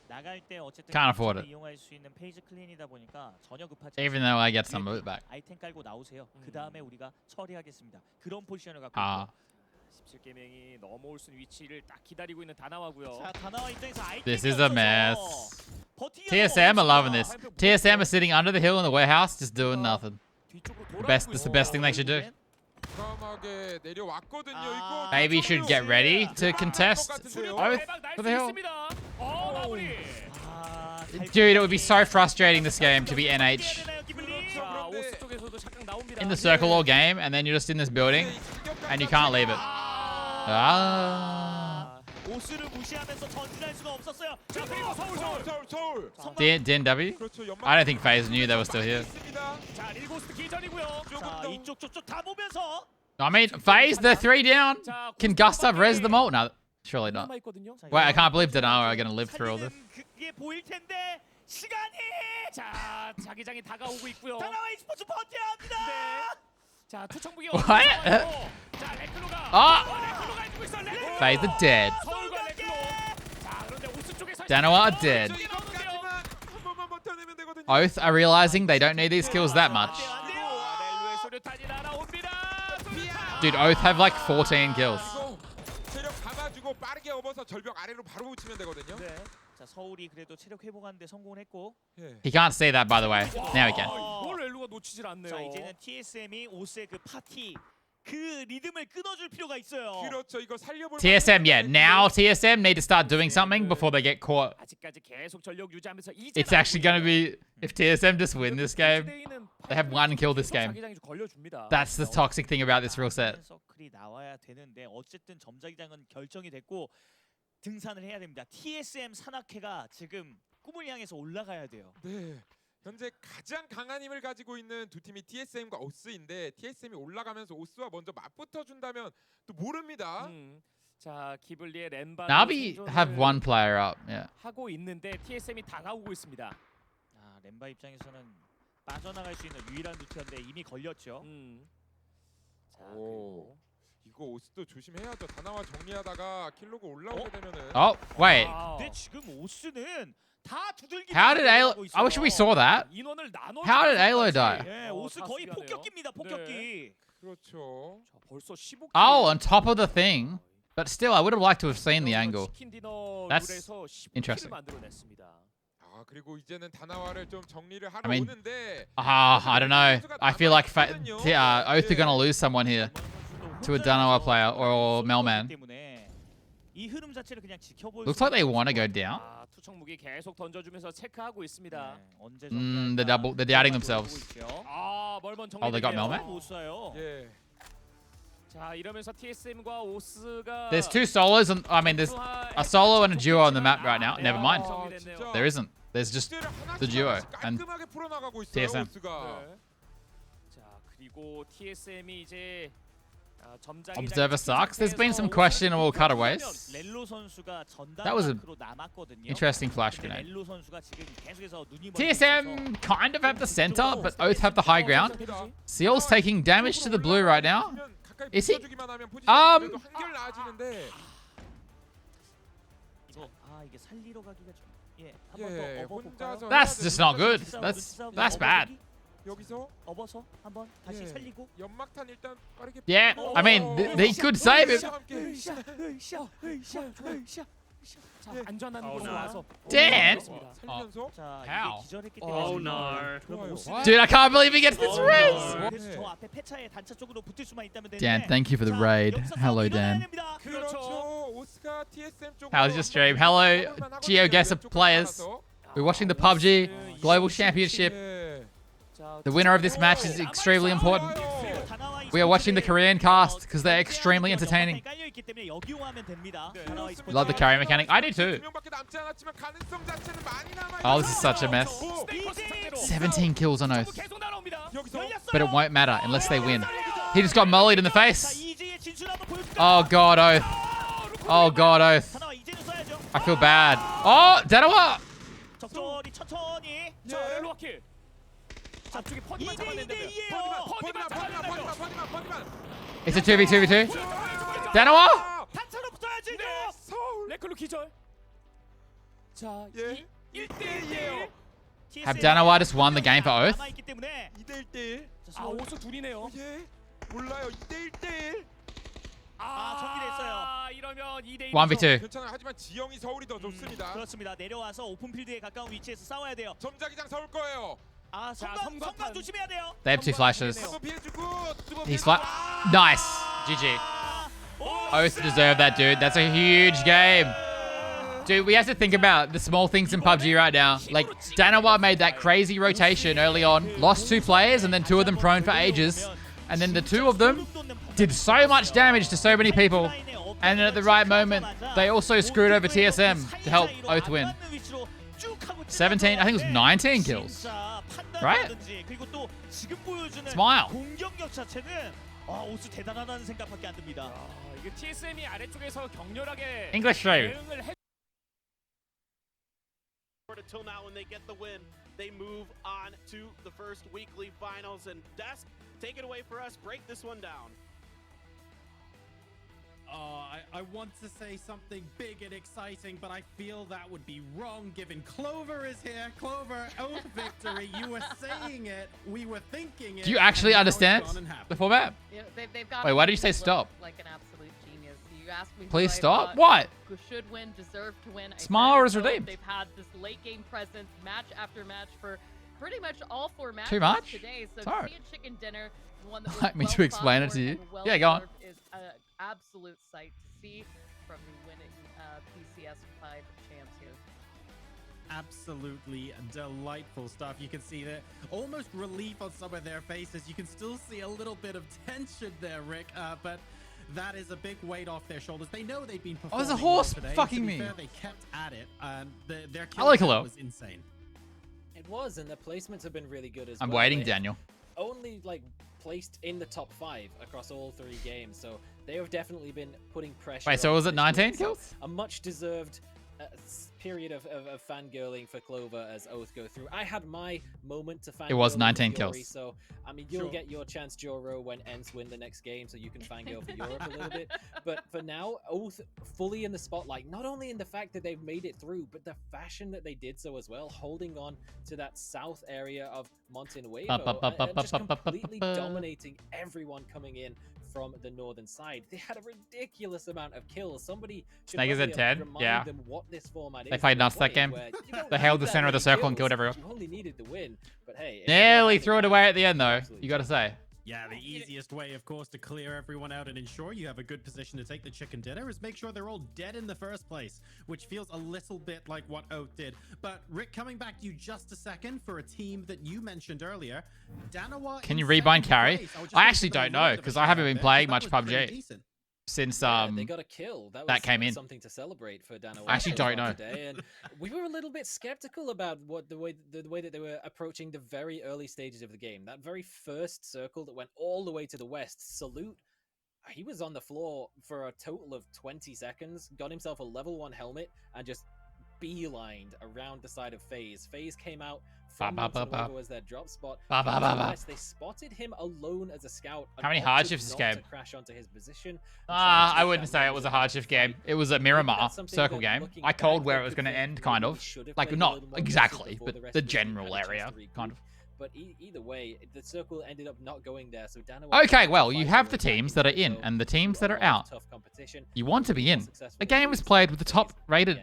나갈 때 어쨌든 Can't afford it. 이용할 수 있는 페이지 클린이다 보니까 전혀 급하지. Even though I get some of it back. 아이템 깔고 나오세요. 그 다음에 우리가 처리하겠습니다. 그런 포지션을 갖고 아. 있고. 17게이밍이 넘어올 수 있는 위치를 딱 기다리고 있는 다나와고요. 자, 다나와 입장에서 아이템. This is a mess. TSM are loving this. TSM are sitting under the hill in the warehouse, just doing nothing. That's the best thing they should do. Maybe you should get ready to contest Oath for the hill. Dude, it would be so frustrating this game to be NH in the circle all game, and then you're just in this building, and you can't leave it. 오스를 무시하면서 전진할 수가 없었어요. 자, 그리고 서울. D&W? I don't think FaZe knew they were still here. 자, 릴고스트 기절이고요. 자, 이쪽 다 보면서. I mean, FaZe, they're 3 down. Can Gustav res them all? No, surely not. Wait, I can't believe Danawa are going to live through all this. 그게 보일 텐데 시간이. 자, 자기장이 다가오고 있고요. 다나와 e스포츠 버텨야 합니다. 네. 자, 투청북이. What? 자, 레클로가. 레클로가 해주고 있어. FaZe are dead. 서울과 레클로. 자, 그런데 오스 쪽에서 Danawa are dead. Oath are realizing they don't need these kills that much. Dude, Oath have like 14 kills. 이거 체력 감아주고 빠르게 업어서 절벽 아래로 바로 붙이면 되거든요. 네. 자, 서울이 그래도 체력 회복하는데 성공을 했고. He can't see that, by the way. Now he can. 이걸 엘루가 놓치질 않네요. 자, 이제는 TSM이 오스의 그 파티 그 리듬을 끊어줄 필요가 있어요. 그렇죠. 이거 살려볼 TSM, yeah. Now TSM need to start doing something before they get caught. 아직까지 계속 전력 유지하면서 이제 It's actually going to be, if TSM just win this game, they have one kill this game. 자기장이 좀 걸려줍니다. That's the toxic thing about this rule set. 서클이 나와야 되는데 어쨌든 점자기장은 결정이 됐고 등산을 해야 됩니다. TSM 산악회가 지금 꿈을 향해서 올라가야 돼요. 네. 현재 가장 강한 힘을 가지고 있는 두 팀이 TSM과 오스인데 TSM이 올라가면서 오스와 먼저 맞붙어 준다면 또 모릅니다. 자, 기블리의 렌바 Navi have one player up. Yeah. 하고 있는데 TSM이 다가오고 있습니다. 아, 렌바 입장에서는 빠져나갈 수 있는 유일한 루트였는데 이미 걸렸죠. 자, 오. 이거 오스도 조심해야죠. 다나와 정리하다가 킬로그 올라오게 되면은. Oh, wait. 근데 지금 오스는 다 두들기. How did Alo? I wish we saw that. 인원을 나눠. How did Alo die? 예, 오스 거의 폭격기입니다. 폭격기. 그렇죠. 자, 벌써 15. Oh, on top of the thing. But still, I would have liked to have seen the angle. That's interesting. 아, 그리고 이제는 다나와를 좀 정리를 하러 I mean, 오는데. I don't know. I feel like Oath are gonna lose someone here to a Danawa player or Melman. 이 흐름 자체를 그냥 지켜볼. Looks like they want to go down. 투척 무기 계속 던져주면서 체크하고 있습니다. They're doubting themselves. 아, 멀먼 Oh, they got 정리됐네요. Melman? 못 쏴요. 예. 자, 이러면서 TSM과 오스가 There's two solos, and I mean, there's a solo and a duo on the map right now. Never mind. There isn't. There's just the duo and 깔끔하게 풀어나가고 있어요. TSM. 오스가. 자, 그리고 TSM이 이제 Observer sucks. There's been some questionable cutaways. 렐로 선수가 전담 That was an 마크로 남았거든요. interesting flash grenade. 렐로 선수가 지금 계속해서 눈이 TSM kind of have the center, but Oath have the high ground. Seal's taking damage to the blue right now. Is he? 한결 나아지는데. 이거 이게 살리러 가기가 좀 예, 혼자서 That's just not good. That's bad. 여기서 업어서 한번 다시 살리고 연막탄 일단 빠르게. Yeah, I mean, they could save it. 자, 안전한 곳으로 와서. Dan? 살면서. How? Oh no. Dude, I can't believe he gets this res. 그래서 저 앞에 폐차에 단차 쪽으로 붙을 수만 있다면 되는데. Dan, thank you for the raid. Hello, Dan. 그렇죠. 오스가 TSM 쪽으로. How's your stream? Hello, GeoGuessr players. We're watching the PUBG Global Championship. The winner of this match is extremely important. We are watching the Korean cast because they're extremely entertaining. Love the carry mechanic. I do too. Oh, this is such a mess. 17 kills on Oath. But it won't matter unless they win. He just got mollied in the face. Oh god, Oath. Oh god, Oath. I feel bad. Oh, Danawa! It's a 2v2v2. Danawa! 레클로 기절. 자, 1대1이에요. Have Danawa just won the game for Oath? 2대1대1. 아, 오스 둘이네요. 예. 몰라요. 2대1대1. 정리됐어요. 이러면 2대1. 1v2. 괜찮아요. 하지만 지형이 서울이 더 좋습니다. 그렇습니다. 내려와서 오픈필드에 가까운 위치에서 싸워야 돼요. 점자기장 서울 거예요. 성광 조심해야 돼요. They have two flashes. 피해주고. He's flat. Nice. GG. Oath deserve that, dude. That's a huge game. Dude, we have to think about the small things in PUBG right now. Like, Danawa made that crazy rotation early on, lost 2 players, and then 2 of them prone for ages. And then the 2 of them did so much damage to so many people. And then at the right moment, they also screwed over TSM to help Oath win. 17, I think it was 19 kills. Right? Smile. 공격력 자체는 오스 대단하다는 생각밖에 안 듭니다. 이게 TSM이 아래쪽에서 격렬하게 English stream. 대응을 해. Until now, when they get the win, they move on to the first weekly finals. And Desk, take it away for us. Break this one down. I want to say something big and exciting, but I feel that would be wrong given Clover is here. Clover, oath victory. You were saying it. We were thinking it. Do you actually understand the format? Yeah, they've got Wait, why did you say look stop? Like an absolute genius. You asked me who Please I stop? thought What? Who should win, deserve to win. I Smile said is both. redeemed. They've had this late game presence, match after match for pretty much all 4 matches Too much? today. So Sorry. to see a chicken dinner, one that was Like me well to explain it thought to you? and well Yeah, go on. served, is an absolute sight to see from the winning PCS 5 champs here. Absolutely delightful stuff. You can see that almost relief on some of their faces. You can still see a little bit of tension there, Rick, but that is a big weight off their shoulders. They know they've been performing there's a horse well today. fucking To be me. fair, they kept at it, and their I like kill hello. was insane. It was, and their placements have been really good as I'm well. waiting, They Daniel. Only like placed in the top 5 across all 3 games, so they have definitely been putting pressure. Wait, so on was it this 19 win. So kills? a much deserved period of fangirling for Clover as Oath go through. I had my moment to fangirl. It was with 19 Fury, kills. So I mean, you'll Sure. get your chance, Joro, when Ents win the next game, so you can fangirl for Europe a little bit. But for now, Oath fully in the spotlight. Not only in the fact that they've made it through, but the fashion that they did so as well, holding on to that south area of Montenuevo and just completely dominating everyone coming in from the northern side. They had a ridiculous amount of kills. Somebody should Snake is at probably 10, remind yeah. them what this format They is played in a nuts that way game. where you don't They need held the that center of the many circle and kills. killed everyone. You only needed the win, but hey, Nearly threw it away at the end, though. You got to say. Yeah, the easiest way, of course, to clear everyone out and ensure you have a good position to take the chicken dinner is make sure they're all dead in the first place, which feels a little bit like what Oath did. But Rick, coming back to you just a second for a team that you mentioned earlier, Danawa. Can you in rebind second carry? place. was just I thinking actually about a don't little know bit of a because I haven't shout been there, playing 'cause much that was pretty PUBG decent. since they got a kill. that came in. Something to celebrate for Danawa. I actually so don't far know. Today. And we were a little bit skeptical about what the way that they were approaching the very early stages of the game. That very first circle that went all the way to the west. Salute. He was on the floor for a total of 20 seconds. Got himself a level 1 helmet and just beelined around the side of FaZe. FaZe came out from Montenuevo as their drop spot. They spotted him alone as a scout. How many and hardships opted this not game? to crash onto his position. I wouldn't say it was a hardship game. It was a Miramar something circle that game. looking I called back, where they it was could going to think end, kind maybe of. we should have Like, played a not little more exactly, before the but rest the of the team general had a chance area, to regroup. kind of. But either way, the circle ended up not going there. So Danawa Okay, well, you have the teams that are in and the teams that are out. You want to be in. The game was played with the top-rated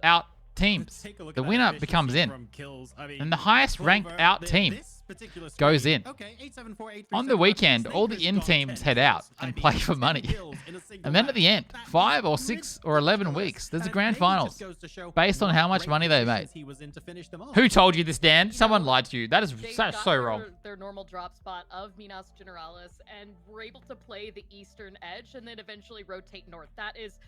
out teams. The winner becomes in. And the highest ranked out team goes in. On the weekend, all the in teams head out and play for money. And then at the end, 5 or 6 or 11 weeks, there's a grand finals based on how much money they made. Who told you this, Dan? Someone lied to you. That's got so wrong. their normal drop spot of Minas Generalis and were able to play the eastern edge and then eventually rotate north. That is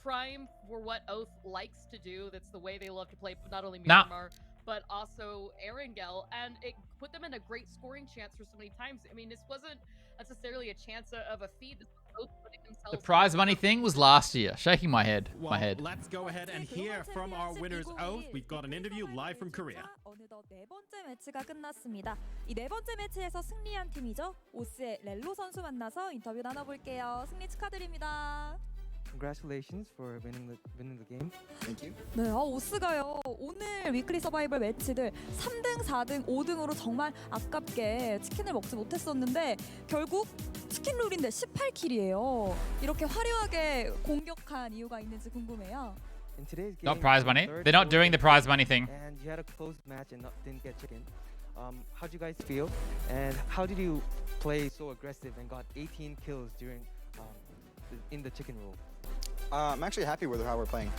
prime for what Oath likes to do. That's the way they love to play not only Miramar, but also Erangel, and it put them in a great scoring chance for so many times. I mean, this wasn't necessarily a chance of a feed. This was Oath putting themselves The prize money thing was last year. Shaking my head. Well, let's go ahead and hear from our winner's oath. We've got an interview live from Korea. 어느덧 네 번째 매치가 끝났습니다. 이 네 번째 매치에서 승리한 팀이죠. 오스의 렐로 선수 만나서 인터뷰 나눠볼게요. 승리 축하드립니다. Congratulations for winning the game. Thank you. 네, 오스가요. 오늘 위클리 서바이벌 매치들 3등, 4등, 5등으로 정말 아깝게 치킨을 먹지 못했었는데 결국 치킨 룰인데 18킬이에요. 이렇게 화려하게 공격한 이유가 있는지 궁금해요. In today's game, Not prize money. They're not doing the prize money thing. And you had a close match and didn't get chicken. How do you guys feel? And how did you play so aggressive and got 18 kills during in the chicken rule? I'm actually happy with how we're playing.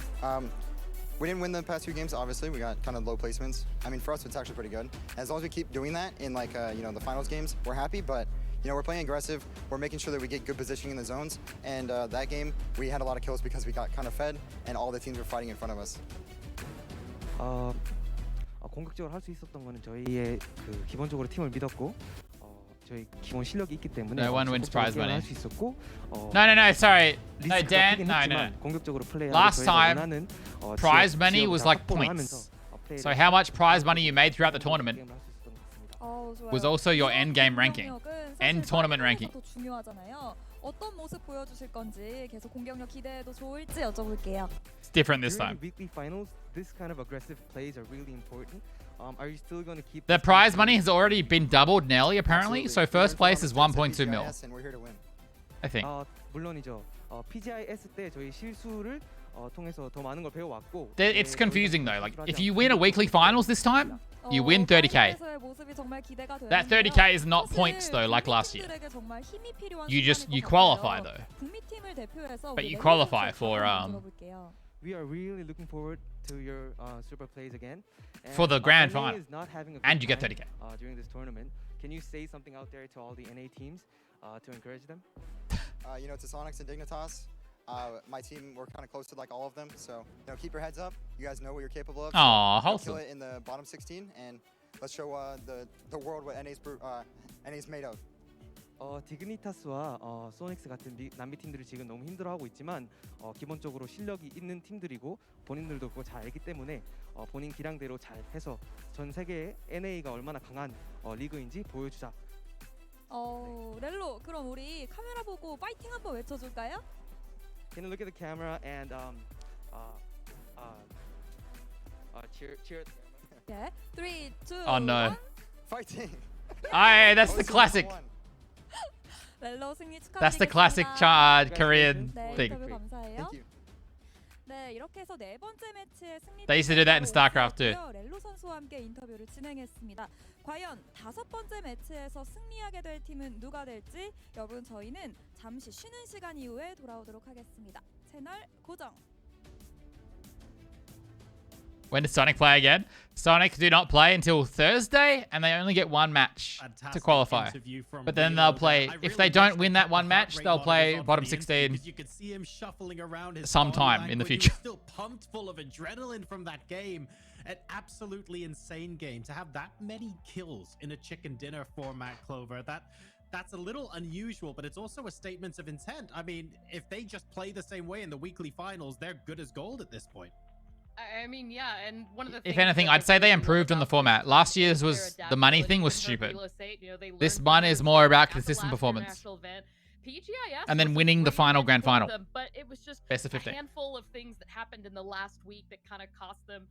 We didn't win the past few games, obviously. We got kind of low placements. I mean, for us, it's actually pretty good. As long as we keep doing that in like, the finals games, we're happy. But, we're playing aggressive. We're making sure that we get good positioning in the zones. And that game, we had a lot of kills because we got kind of fed and all the teams were fighting in front of us. 공격적으로 할 수 있었던 거는 저희의 그 기본적으로 팀을 믿었고 저희 기본 실력이 있기 때문에 No one wins prize money. 할수 있었고 No, sorry. No, Dan, no. 공격적으로 플레이하고 Last time, 원하는 prize money was like points. So how much prize money you made throughout the tournament was also your end game ranking, end tournament ranking. 중요하잖아요. 어떤 모습 보여주실 건지 계속 공격력 기대해도 좋을지 여쭤볼게요. It's different this During time. the weekly finals, this kind of aggressive plays are really important. Are you still going to keep The this prize pace money going? has already been doubled nearly, apparently. So first place is 1.2 mil. and we're here to win. I think. 물론이죠. PGIS 때 저희 실수를 통해서 더 많은 걸 배워왔고. It's confusing though. Like, if you win a weekly finals this time, you win 30k. That 30k is not points though, like last year. You qualify though. But you qualify for We are really looking forward to your super plays again. For the grand NA final. is not having a And good you get time, 30k. During this tournament. Can you say something out there to all the NA teams to encourage them? You know, to Sonics and Dignitas, my team, we're kind of close to like all of them. So, you know, keep your heads up. You guys know what you're capable of. Aw, So, kill wholesome. it in the bottom 16, and let's show the world what NA's made of. 디그니타스와 소닉스 같은 남미 팀들이 지금 너무 힘들어하고 있지만 기본적으로 실력이 있는 팀들이고 본인들도 그거 잘 알기 때문에 본인 기량대로 잘 해서 전 세계에 NA가 얼마나 강한 리그인지 보여주자. 렐로, 그럼 우리 카메라 보고 파이팅 한번 외쳐줄까요? Can you look at the camera and cheer? Yeah. 3, 2, Oh no. 1. Fighting. Aye, that's the classic. 렐로 승리 축하드리겠습니다. That's the classic Korean 네, thing. 인터뷰 감사해요. Thank you. 네, 이렇게 해서 네 번째 매치의 승리. They used to do that in StarCraft too. 렐로 선수와 함께 인터뷰를 진행했습니다. 과연 다섯 번째 매치에서 승리하게 될 팀은 누가 될지 여러분 저희는 잠시 쉬는 시간 이후에 돌아오도록 하겠습니다. 채널 고정. When does Sonic play again? Sonic do not play until Thursday, and they only get one match to qualify. But then they'll play, if they don't win that one match, they'll play bottom 16 You could see him shuffling around his sometime body in the language. He was future. Still pumped full of adrenaline from that game. An absolutely insane game. To have that many kills in a chicken dinner format, Clover, that's a little unusual, but it's also a statement of intent. I mean, if they just play the same way in the weekly finals, they're good as gold at this point. I mean, yeah, and one of the If things anything, that I'd say they really improved on the format. Last year's was, the money thing was stupid. This one is more about consistent performance. PGIS And then was a winning the great final event grand for final. them, but it was just Best of a 15. handful of things that happened in the last week that kind of cost them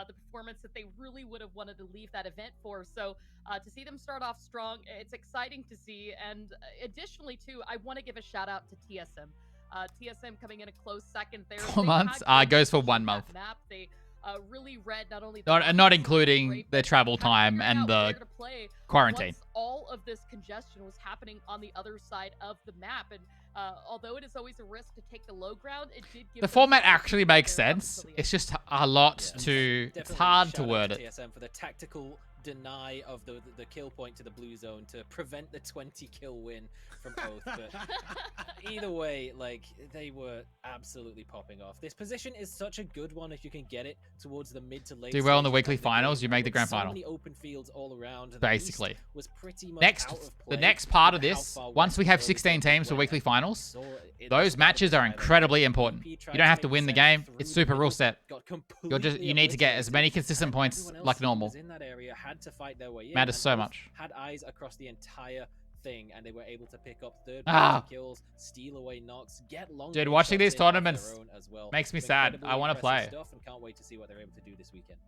the performance that they really would have wanted to leave that event for. So to see them start off strong, it's exciting to see. And additionally, too, I want to give a shout out to TSM. TSM coming in a close second there. 4 months? Goes for 1 month. Map. They really read not only Not including their travel time and the quarantine. once all of this congestion was happening on the other side of the map. And although it is always a risk to take the low ground, it did give The them format some actually makes sense. It's just a lot to... It's hard to word it. TSM for the tactical deny of the kill point to the blue zone to prevent the 20 kill win from Oath. But either way, like, they were absolutely popping off. This position is such a good one if you can get it towards the mid to late. Do well in the stages weekly of the finals, game. you make the grand So final. many open fields all around. and the Basically. East was pretty much Next, out of the play next part of with how this, far once we west have Oath 16 teams for went. weekly finals, Saw it those started matches are Thailand. incredibly important. BP You tried don't to have to make win the sense game. through It's the super middle, rule set. got You need to get as many consistent points Everyone like else normal. was in that area had to fight their way in, Matters and so Oath much. Had eyes across the entire thing, and they were able to pick up third kills, steal away knocks, get long. Dude, range watching shots these in of their tournaments own as well. makes me sad. Incredibly I want to impressive play. stuff, and can't wait to see what they're able to do this weekend.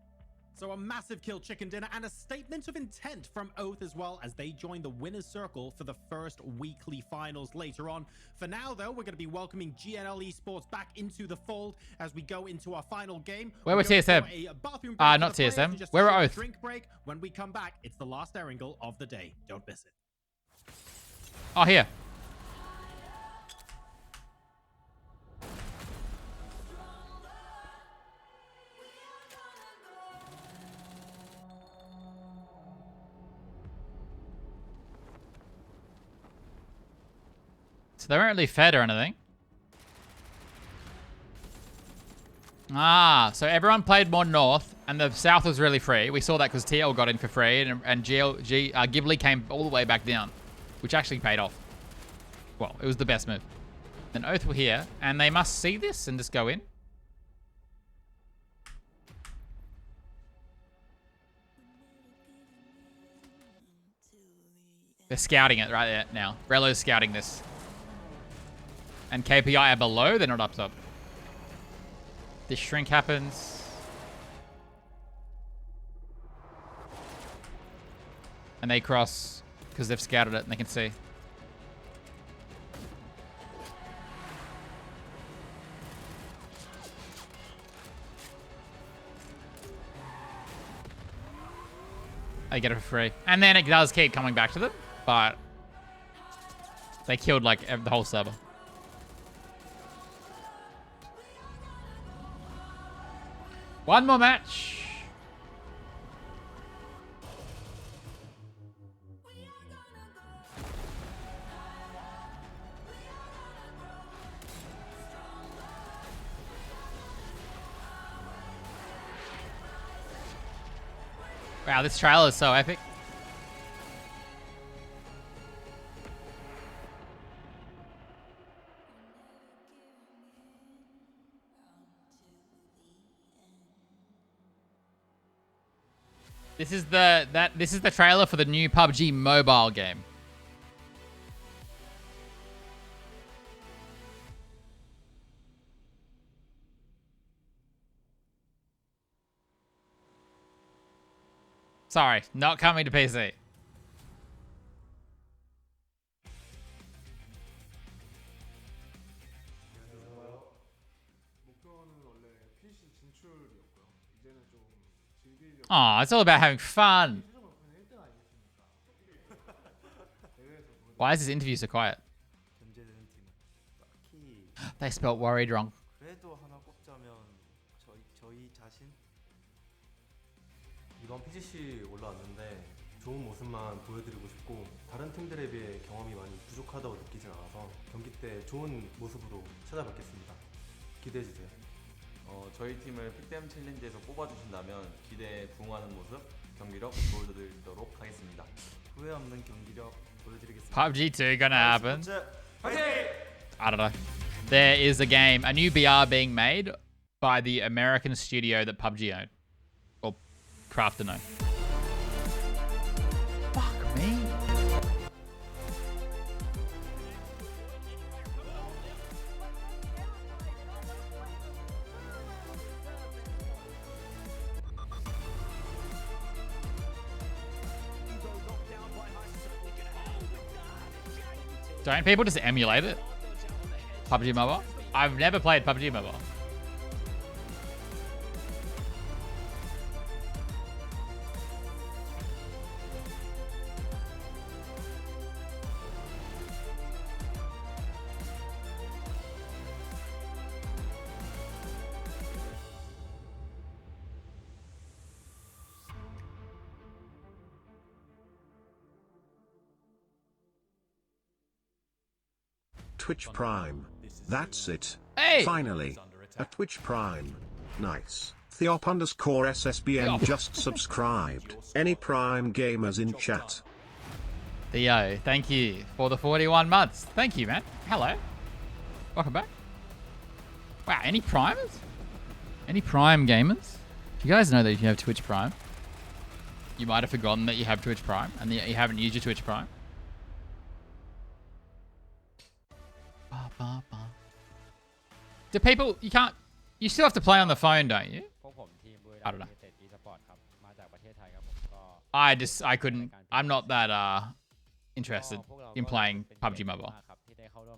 So a massive kill chicken dinner and a statement of intent from Oath as well as they join the winner's circle for the first weekly finals later on. For now, though, we're going to be welcoming GNL Esports back into the fold as we go into our final game. Where were We're going TSM? for a bathroom break for Not the players TSM. and just a Where were short Oath? Drink break. When we come back, it's the last Erringle of the day. Don't miss it. Oh, here. So they weren't really fed or anything. So everyone played more north, and the south was really free. We saw that because TL got in for free, and Ghibli came all the way back down, which actually paid off. Well, it was the best move. Then Oath were here, and they must see this and just go in. They're scouting it right there now. Rello's scouting this. and KPI are below, they're not up top. This shrink happens. And they cross because they've scouted it and they can see. They get it for free. And then it does keep coming back to them, but they killed like the whole server. One more match. Wow, this trailer is so epic. This is the trailer for the new PUBG mobile game. Sorry, not coming to PC. Aw, it's all about having fun. Why is this interview so quiet? They spelt worried wrong. 이번 PGC 올라왔는데 좋은 모습만 보여드리고 싶고 다른 팀들에 비해 경험이 많이 부족하다고 느끼진 않아서 경기 때 좋은 모습으로 찾아뵙겠습니다. 기대해주세요. 저희 팀을 픽댐 챌린지에서 뽑아주신다면 기대에 부응하는 모습, 경기력 보여드리도록 하겠습니다. 후회 없는 경기력 보여드리겠습니다. PUBG 2 gonna happen. 파이팅! I don't know. There is a game, a new BR being made by the American studio that PUBG owned. Or Crafton owned. Fuck me. Don't people just emulate it? PUBG Mobile? I've never played PUBG Mobile. Twitch Prime. That's it. Hey! Finally. A Twitch Prime. Nice. Theop_SSBN just subscribed. Any Prime gamers in chat? Theo, thank you for the 41 months. Thank you, man. Hello. Welcome back. Wow, any primers? Any Prime gamers? Do you guys know that if you have Twitch Prime, you might have forgotten that you have Twitch Prime and that you haven't used your Twitch Prime? Do people, you still have to play on the phone, don't you? I don't know. I couldn't, I'm not that interested in playing PUBG Mobile.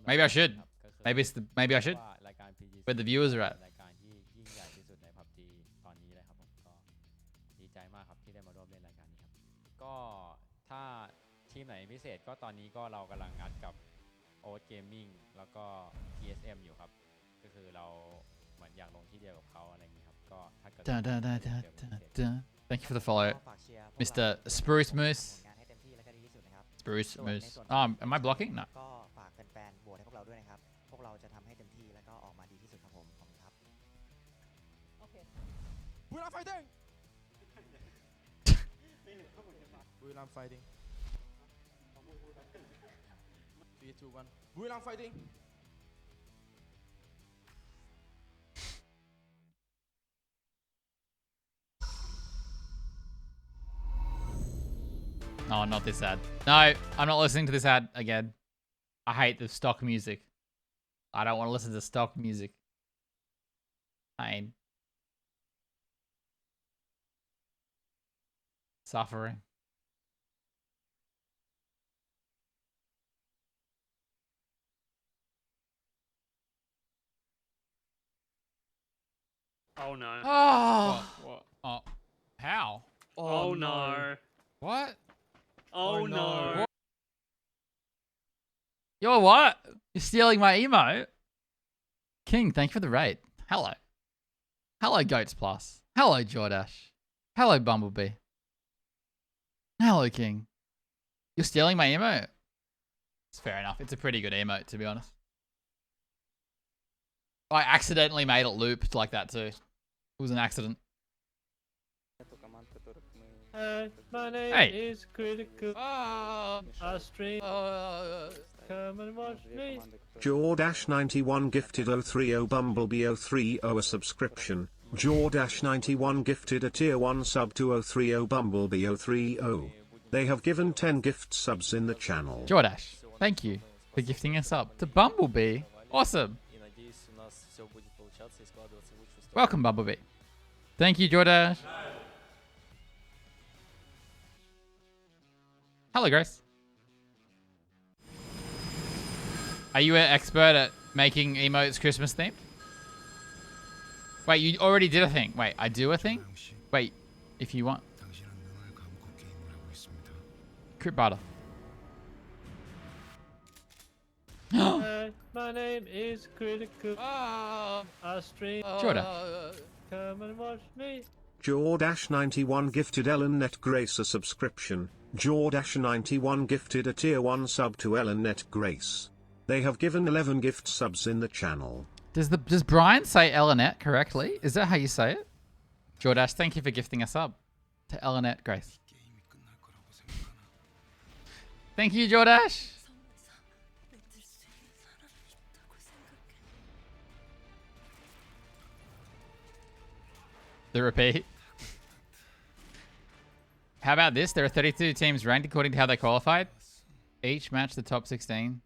Maybe I should. Maybe I should. Where the viewers are at. โอ๊ตเกมมิ่งแล้วก็ TSM อยู่ครับก็คือเราเหมือนอยากลงที่เดียวกับเขาอะไรอย่างนี้ครับก็ถ้าเกิด Thank you for the follow, Mr. Spruce Moose. Spruce Moose. Am I blocking? No. ก็ฝากแฟนๆโหวตให้พวกเราด้วยนะครับพวกเราจะทำให้เต็มที่แล้วก็ออกมาดีที่สุดครับผมขอบคุณครับ Bulan fighting. Bulan fighting. 3, 2, 1. Bulan fighting. No, not this ad. No, I'm not listening to this ad again. I hate the stock music. I don't want to listen to stock music. Pain. Suffering. Oh no. Oh. What? Oh. How? Oh, no. What? Oh, no. What? You're what? You're stealing my emote? King, thank you for the raid. Hello. Hello, Goats Plus. Hello, Jordash. Hello, Bumblebee. Hello, King. You're stealing my emote? It's fair enough. It's a pretty good emote, to be honest. I accidentally made it looped like that, too. It was an accident. My name Hey. is Critical. I stream. Come and watch me. Jordash91 gifted 030 Bumblebee 030 a subscription. Jordash91 gifted a tier 1 sub to 030 Bumblebee 030. They have given 10 gift subs in the channel. Jordash, thank you for gifting us up to Bumblebee. Awesome. Welcome, Bumblebee. Thank you, Jordash. Hello, Grace. Are you an expert at making emotes Christmas themed? Wait, you already did a thing. Wait, I do a thing? Wait, if you want. Crit butter. My name is Critical. I stream. Jordan. Come and watch me. Jordash91 gifted Ellen Grace a subscription. Jordash91 gifted a tier 1 sub to Ellen Grace. They have given 11 gift subs in the channel. Does Brian say Elinette correctly? Is that how you say it? Jordash, thank you for gifting a sub to Elinette Grace. Thank you, Jordash. The repeat. How about this? There are 32 teams ranked according to how they qualified. Each match the top 16.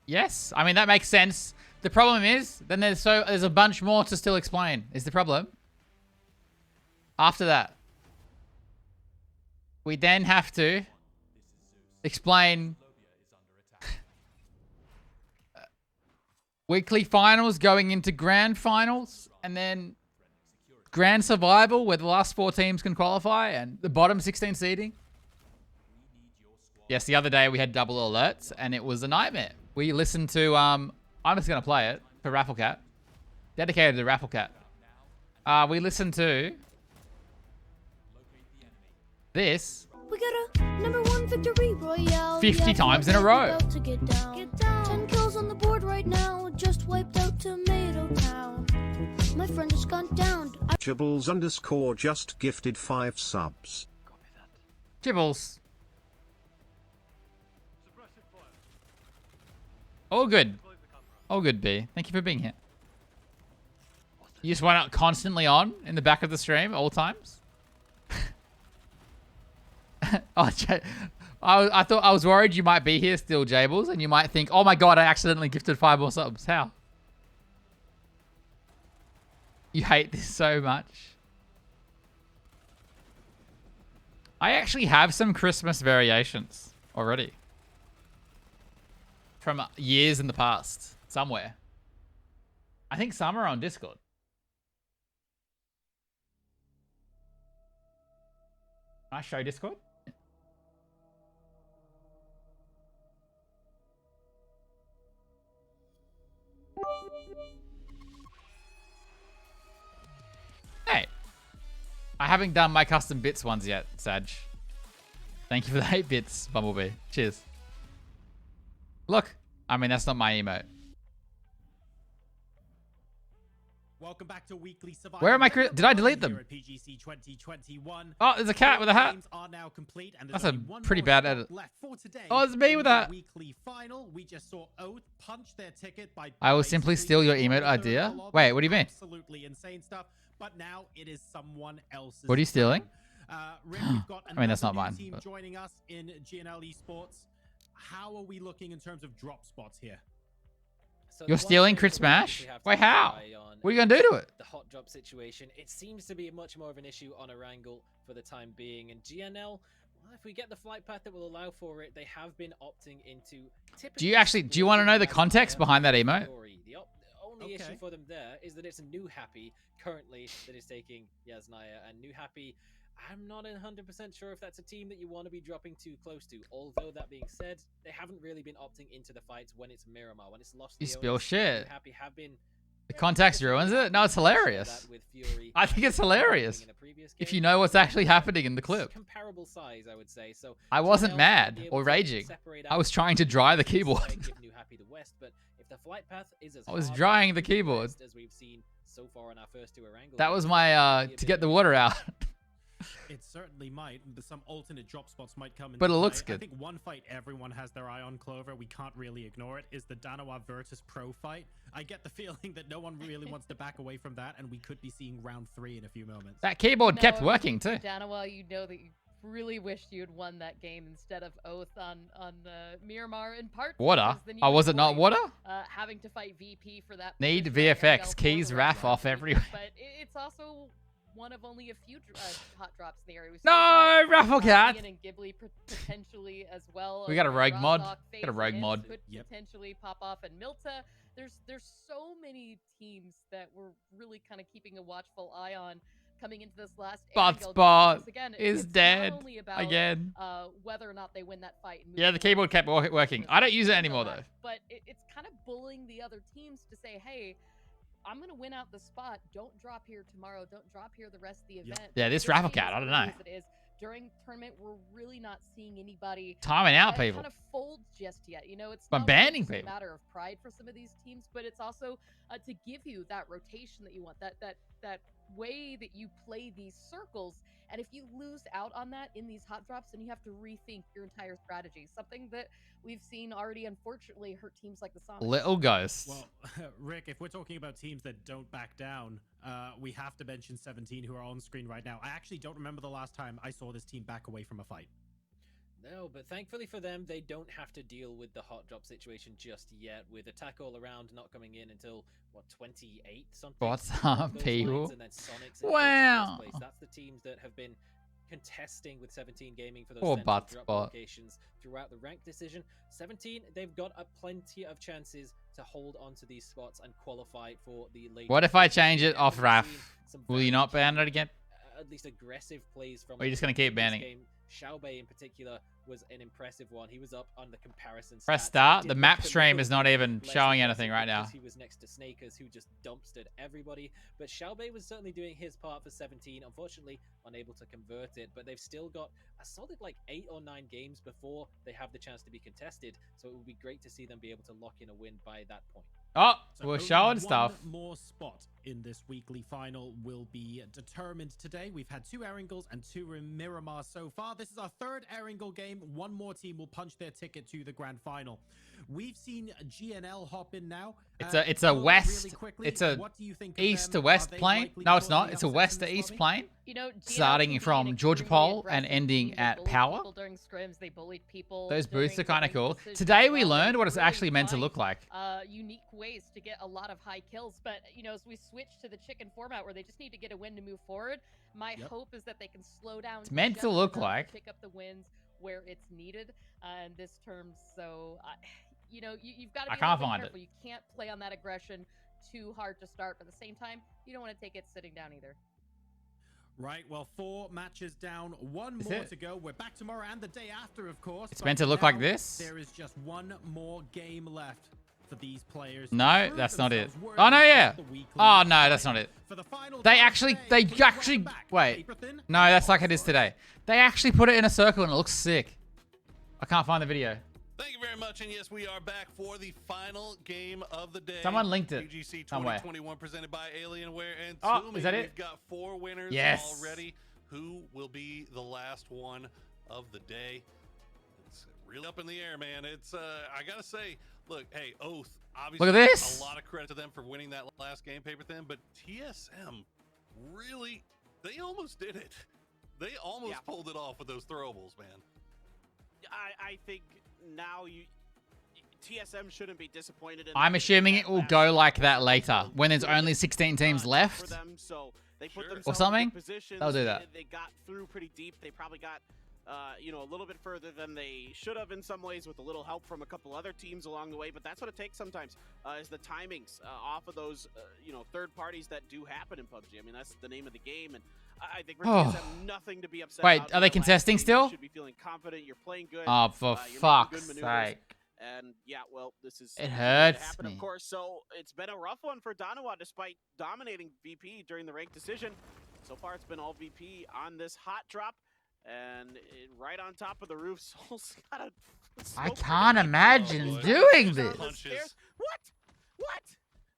Yes, I mean that makes sense. The problem is, then there's a bunch more to still explain. Is the problem? After that, we then have to explain weekly finals going into grand finals, and then grand survival where the last 4 teams can qualify, and the bottom 16 seeding. Yes, the other day we had double alerts, and it was a nightmare. We listened to, I'm just going to play it for Rafflecat. Dedicated to Rafflecat. We listened to this We got a #1 victory royale. 50 times in a row. To get down. 10 kills on the board right now. Just wiped out Tomato Town. My friend has gone down. Jibbles _ just gifted 5 subs. Jibbles. All good. All good, B. Thank you for being here. You just went out constantly on in the back of the stream all times? Oh, I thought I was worried you might be here still, Jables, and you might think, oh my god, I accidentally gifted 5 more subs. How? You hate this so much. I actually have some Christmas variations already. From years in the past. Somewhere. I think some are on Discord. Can I show Discord? Hey. I haven't done my custom bits ones yet, Sag. Thank you for the 8 bits, Bumblebee. Cheers. Look. I mean, that's not my emote. Welcome back to Weekly Survival. Where am I? Did I delete them? PGC 2021. Oh, there's a cat with a hat. Are now complete, and That's a pretty bad edit. left for today. Oh, it's me with that. Weekly final. We just saw Oath punch their ticket by I will simply steal your emote idea. Wait, what do you mean? Absolutely insane stuff. but now it is someone else's. What are you stealing? Rick, we've got I mean, that's not another new mine, team but- joining us in GNL Esports. How are we looking in terms of drop spots here? So You're the one stealing thing Crit that we Smash? obviously have to Wait, keep an how? eye on What are you gonna do to is it? The hot drop situation. It seems to be much more of an issue on Erangel for the time being. And GNL, well, if we get the flight path that will allow for it, they have been opting into Do you actually, do you want to know the context behind that emote? The only issue for them there is that it's a new Happy currently that is taking Yasnaya, and new Happy, I'm not 100% sure if that's a team that you want to be dropping too close to. Although that being said, they haven't really been opting into the fights when it's Miramar, when it's lost. You the spill owners. shit. New Happy have been. The context ruins it? No, it's hilarious. I think it's hilarious. If you know what's actually happening in the clip. Comparable size, I would say. So I wasn't GNL mad might be able or to raging. separate I out was trying to dry the East side, keyboard. give New Happy the West, but if the flight path is as I was hard drying the to keyboard. West as we've seen so far in our first two Erangel That games, was it my, might be a to bit get of the a water out. It certainly might, but some alternate drop spots might come in. But it looks play. I good. think one fight everyone has their eye on, Clover, we can't really ignore it, is the Danawa Virtus Pro fight. I get the feeling that no one really wants to back away from that, and we could be seeing round 3 in a few moments. That keyboard kept No, working too. Danawa, you know that you really wished you had won that game instead of Oath on Miramar in part. Water? because then you Oh, would was it not avoid, water? Having to fight VP for that. Need position at VFX, Ariel keys, for the RAF rest off of the week. everywhere. But it's also one of only a few hot drops in the area. We still No, got, Raffle Cat! Ian and Ghibli potentially as well. We got a rogue mod. Razok, Got a rogue FaZe mod. could potentially pop off, and Milta. There's so many teams that we're really kind of keeping a watchful eye on coming into this last But Erangel game, Spot because, again, is it's dead not only about, again. whether or not they win that fight. and Yeah, the moving keyboard on kept to working. I don't use it anymore though. but it's kind of bullying the other teams to say, hey, I'm going to win out the spot. Don't drop here tomorrow. Don't drop here the rest of the event. Yeah, this Raffle Cat, I don't know. It is. During tournament, we're really not seeing anybody Timing out people. kind of fold just yet. You know, it's By not banning just people. a matter of pride for some of these teams, but it's also to give you that rotation that you want, that way that you play these circles. And if you lose out on that in these hot drops, then you have to rethink your entire strategy. Something that we've seen already, unfortunately, hurt teams like the Sonics. Little Ghost. Well, Rick, if we're talking about teams that don't back down, we have to mention 17 who are on screen right now. I actually don't remember the last time I saw this team back away from a fight. No, but thankfully for them, they don't have to deal with the hot drop situation just yet, with attack all around not coming in until, what, 28 something? What's along up, those people? lines, and then Sonics in Wow. first place. That's the teams that have been contesting with 17 Gaming for those Poor central butt drop spot. locations throughout the ranked decision. 17, they've got a plenty of chances to hold on to these spots and qualify for the later. What if I stages. change it We off haven't Raf? seen some Will very you not ban it again? at least aggressive plays from. Or are you just gonna opponents keep in this banning it? game. Xiaobei in particular was an impressive one. He was up on the comparison. Press stats. start. Did The look map a stream little is not even less showing impressive anything right now. because he was next to Snakers, who just dumpstered everybody. But Xiaobei was certainly doing his part for 17. Unfortunately, unable to convert it. But they've still got a solid 8 or 9 games before they have the chance to be contested. So it would be great to see them be able to lock in a win by that point. Oh, So we're only showing stuff. One more spot in this weekly final will be determined today. We've had 2 Erangels and 2 in Miramar so far. This is our 3rd Erangel game. One more team will punch their ticket to the grand final. We've seen GNL hop in now. It's a Clover, west. really quickly, It's a what do you think of east them? to west Are they plane. likely No, to it's cause not. any It's a upsets west in to this east lobby? plane. You know, GNL Starting can be from an Georgia extremely Pole and aggressive ending team. They at bullied Power. people during scrims, they bullied people Those boosts are during kind of ranked cool. decisions Today as we well. learned They what it's really actually meant to find, look like. unique ways to get a lot of high kills. But, you know, as we switch to the chicken format where they just need to get a win to move forward, my hope is that they can slow down. It's meant to just look enough like. pick up the wins where it's needed in this term. So, you know, you've got to be I a can't little bit find careful. it. You can't play on that aggression too hard to start, but at the same time, you don't want to take it sitting down either. Right, well, 4 matches down, 1 Is more it? to go. We're back tomorrow and the day after, of course. It's but meant to for look like now, this? There is just 1 more game left for these players. to No, prove that's not it. themselves Oh no, worthy yeah. of the weekly Oh no, that's not it. For the final They time actually, today, please welcome back wait. Paperthin. No, that's like it is today. They actually put it in a circle and it looks sick. I can't find the video. Thank you very much, and yes, we are back for the final game of the day. Someone linked it PGC somewhere. 2021 presented by Alienware and Oh, Toomey. is that it? We've got 4 winners Yes. already. Who will be the last one of the day? It's really up in the air, man. It's I gotta say, look, hey, Oath, obviously Look at this. a lot of credit to them for winning that last game, Paper Thin, but TSM really, they almost did it. They almost pulled it off with those throwables, man. I think now TSM shouldn't be disappointed in I'm assuming it will go like that later when there's only 16 teams left they put or something. Positions. They'll do that. They got through pretty deep. They probably got a little bit further than they should have in some ways with a little help from a couple other teams along the way, but that's what it takes sometimes is the timings off of those third parties that do happen in PUBG. I mean, that's the name of the game, and I think for TSM, nothing to be upset Wait, about. are they contesting still? You should be feeling confident. You're playing good. Oh, for fuck's sake. And yeah, well, this is It hurts happen, me. of course. So it's been a rough one for Danawa despite dominating VP during the ranked decision. So far, it's been all VP on this hot drop. And right on top of the roof, Soul's got a... I can't imagine doing this. What?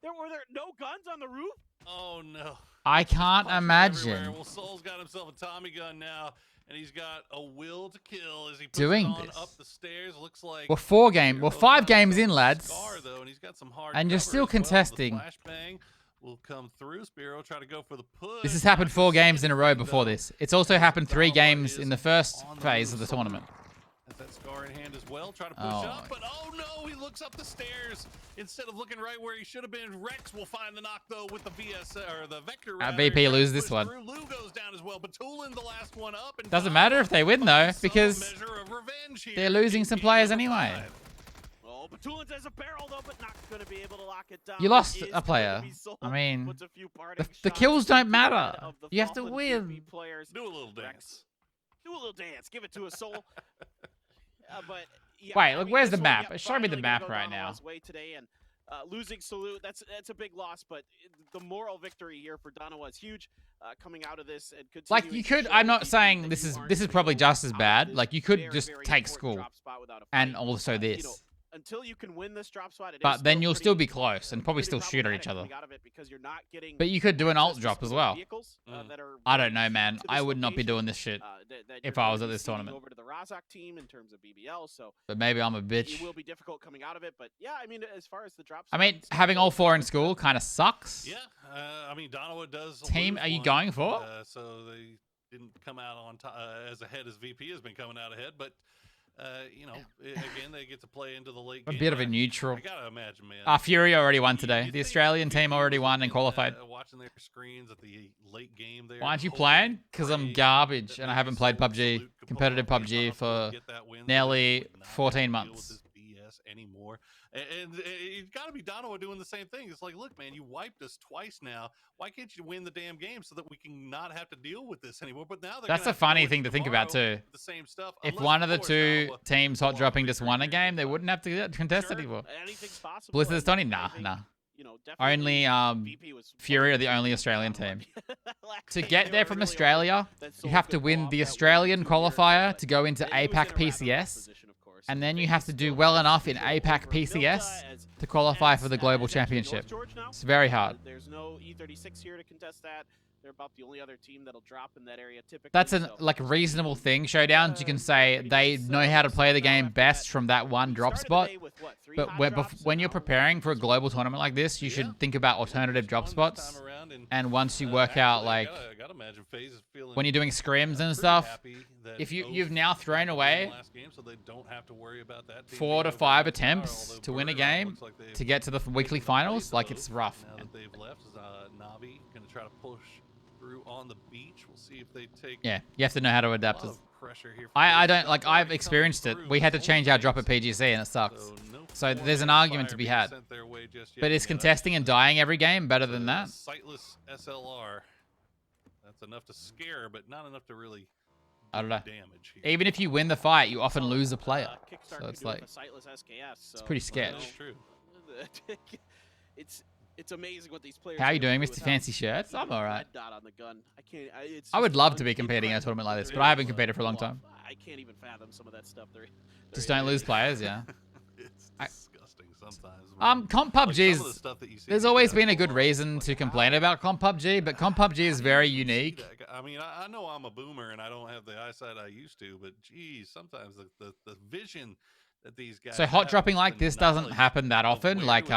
Were there no guns on the roof? Oh, no. I can't Everywhere. imagine Well, Soul's got himself a Tommy gun now, and he's got a will to kill as he puts doing it on this. up the stairs. Looks like We're 5 games in, lads. Scar, though, and he's got some hard And you're cover still as well. contesting. The flashbang will come through. Spiro try to go for the push. This has happened 4 games in a row before this. It's also happened 3 games in the first phase of the tournament. Has that Scar in hand as well. Try to push Oh up, but oh no, he looks up the stairs instead of looking right where he should have been. Rex will find the knock though with the VS or the Vector. VP lose this one. Lou goes down as well. Batulin's the last one up. And Doesn't matter if they win though, because they're losing some players anyway. Oh, Batulin's has a barrel though, but not going to be able to lock it down. You lost a player. I mean, the kills don't matter. You have to win. Do a little dance. Do a little dance. Give it to a Soul. But yeah, wait, look, where's the this one, map? yeah, Show me the finally map gonna go right now. Danawa's way today and losing Salute, that's a big loss, but the moral victory here for Danawa is huge. Coming out of this and Like you could, I'm not saying this is probably just as bad. Like you could just take school and also this. Until you can win this drop spot, But then you'll still be close and probably still shoot at each other. But you could do an alt drop as well. I don't know, man. I would not be doing this shit if I was at this tournament. Over to the Razak team in terms of BBL, so but maybe I'm a bitch. It will be difficult coming out of it, but yeah, I mean, as far as the drops, I mean, having all 4 in school kind of sucks. Yeah, I mean, Danawa does. Team, are you going for? So they didn't come out on as ahead as VP has been coming out ahead, but. Again, they get to play into the late game. A bit of a neutral. I gotta imagine, man. Fury already won today. The Australian team already won and qualified. Watching their screens at the late game there. Why aren't you playing? Because I'm garbage and I haven't played PUBG, competitive PUBG, for nearly 14 months. Anymore, and it's got to be Danawa doing the same thing. It's like, look, man, you wiped us twice now. Why can't you win the damn game so that we can not have to deal with this anymore? But now that's a funny thing to think about too. The same stuff. If one of the 2 teams hot dropping just won a game, they wouldn't have to contest anymore. Blizzard's Tony, nah. Only Fury are the only Australian team. To get there from Australia, you have to win the Australian qualifier to go into APAC PCS. And then you have to do well enough in APAC PCS to qualify for the Global Championship. It's very hard. There's no E36 here to contest that. They're about the only other team that'll drop in that area typically. That's a reasonable thing. Showdowns, you can say they know how to play the game best from that one drop spot. But when you're preparing for a global tournament like this, you should think about alternative drop spots. And once you work out, like, when you're doing scrims and stuff, if you've now thrown away 4 to 5 attempts to win a game to get to the weekly finals, like, it's rough. Now that they've left, Navi gonna try to push through on the beach. We'll see if they take. Yeah, you have to know how to adapt it. Pressure here. I don't like. I've experienced it. We had to change our drop at PGC and it sucks. So there's an argument to be had. But is contesting and dying every game better than that? Sightless SLR. That's enough to scare, but not enough to really. I don't know. Damage here. Even if you win the fight, you often lose a player. So it's like it's pretty sketch. That's true. It's amazing what these players. How are you doing, Mr. Fancy Shirts? I'm alright. I would love to be competing in a tournament like this, but I haven't competed for a long time. I can't even fathom some of that stuff. Just don't lose players, yeah. It's disgusting sometimes. Comp PUBG's. There's always been a good reason to complain about Comp PUBG, but Comp PUBG is very unique. I mean, I know I'm a boomer and I don't have the eyesight I used to, but geez, sometimes the vision that these guys. So hot dropping like this doesn't happen that often. Like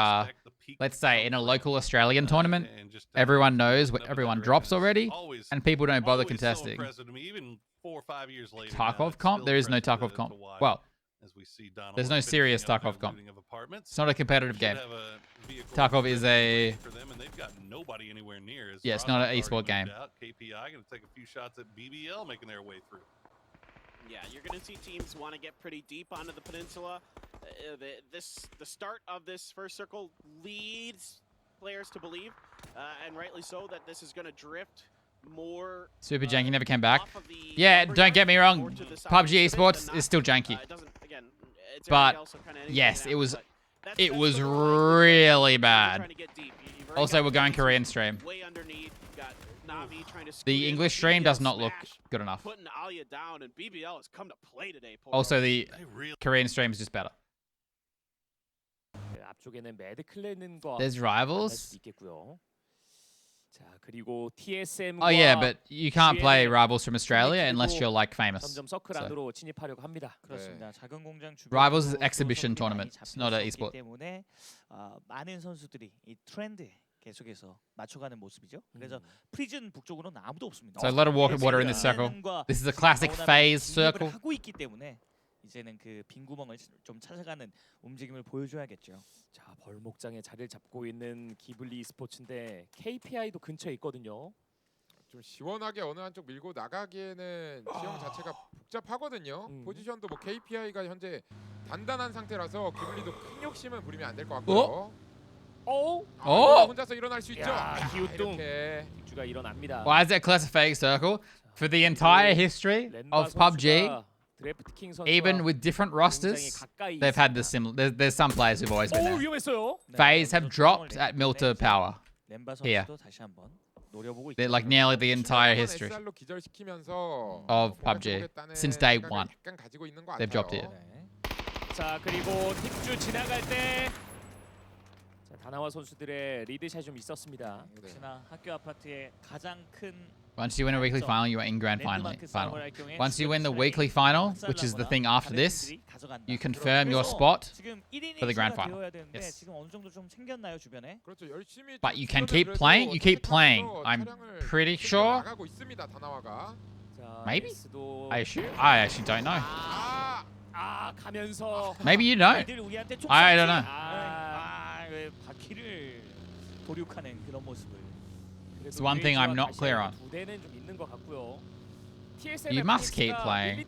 let's say, in a local Australian tournament, everyone knows what everyone drops already, and people don't bother contesting. impressive to me, even 4 or 5 years later. Tarkov comp? There is no Tarkov comp. Well, as we see Donald there's no finishing serious up their Tarkov comp. looting of apartments. It's not a competitive Should game. have a vehicle Tarkov is a... for them, and they've got nobody anywhere near. As Yeah, it's not an Roscoe's esport already game. moved out. KPI going to take a few shots at BBL, making their way through. Yeah, you're going to see teams want to get pretty deep onto the peninsula. The start of this first circle leads players to believe, and rightly so, that this is going to drift more. Super janky never came back. Yeah, don't get me wrong. PUBG Esports is still janky. But yes, it was really bad. Also, we're going Korean stream. The English stream does not look good enough. Putting Alia down, and BBL has come to play today. Also, the Korean stream is just better. 앞쪽에는 매드클랜과 There's rivals. 있겠고요. 자, 그리고 TSM과 Oh yeah, but you can't play rivals from Australia unless you're like famous. 점점 서클 So. 안으로 진입하려고 합니다. 그렇습니다. 작은 공장 Rivals is 주변으로 exhibition 서로 tournament. 많이 It's not an 잡혔었기 esport. 때문에 많은 선수들이 이 트렌드에 계속해서 맞춰가는 모습이죠. 그래서 프리즌 북쪽으로는 아무도 없습니다. So a lot of water in this circle. This is a classic phase circle. 하고 있기 때문에 이제는 그 빈 구멍을 좀 찾아가는 움직임을 보여줘야겠죠. 자, 벌목장에 자리를 잡고 있는 기블리 스포츠인데 KPI도 근처에 있거든요. 좀 시원하게 어느 한쪽 밀고 나가기에는 지형 자체가 복잡하거든요. 포지션도 뭐 KPI가 현재 단단한 상태라서 기블리도 큰 욕심은 부리면 안 될 것 같고요. 혼자서 일어날 수 있죠. 기우뚱 이렇게 빅주가 일어납니다. Why is that classic fake circle? For the entire history of PUBG, even with different rosters, they've had this similar. There's some players who've always been there. 위험했어요. FaZe have dropped at Milter Power here. They're like nearly the entire history SR로 기절시키면서 of PUBG since day one. 약간 가지고 있는 것 They've dropped 같아요. it. 자, 그리고 팁주 지나갈 때 자, 다나와 선수들의 리드샷이 좀 있었습니다. 역시나 학교 아파트의 가장 큰 Once you win a weekly final, you are in grand final. Once you win the weekly final, which is the thing after this, you confirm your spot for the grand final. Yes. But you can keep playing. You keep playing. I'm pretty sure. Maybe? I actually don't know. 가면서 Maybe you don't. I don't know. 바퀴를 도륙하는 그런 모습을. It's one thing I'm not clear on. You must keep playing.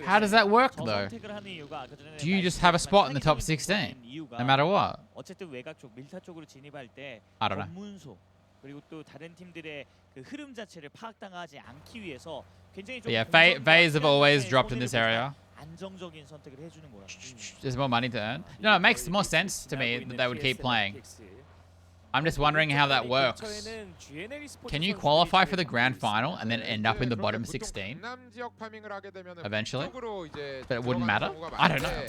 How does that work though? Do you just have a spot in the top 16, no matter what? 어쨌든 외곽 쪽 밀타 쪽으로 진입할 때 I don't know. 검문소 그리고 또 다른 팀들의 그 흐름 자체를 파악당하지 않기 위해서 굉장히 좀 But yeah, FaZe have always dropped in this area. 안정적인 선택을 해주는 거야. There's more money to earn. No, it makes more sense to me that they would keep playing. I'm just wondering how that works. Can you qualify for the grand final and then end up in the bottom 16 eventually? But it wouldn't matter? I don't know.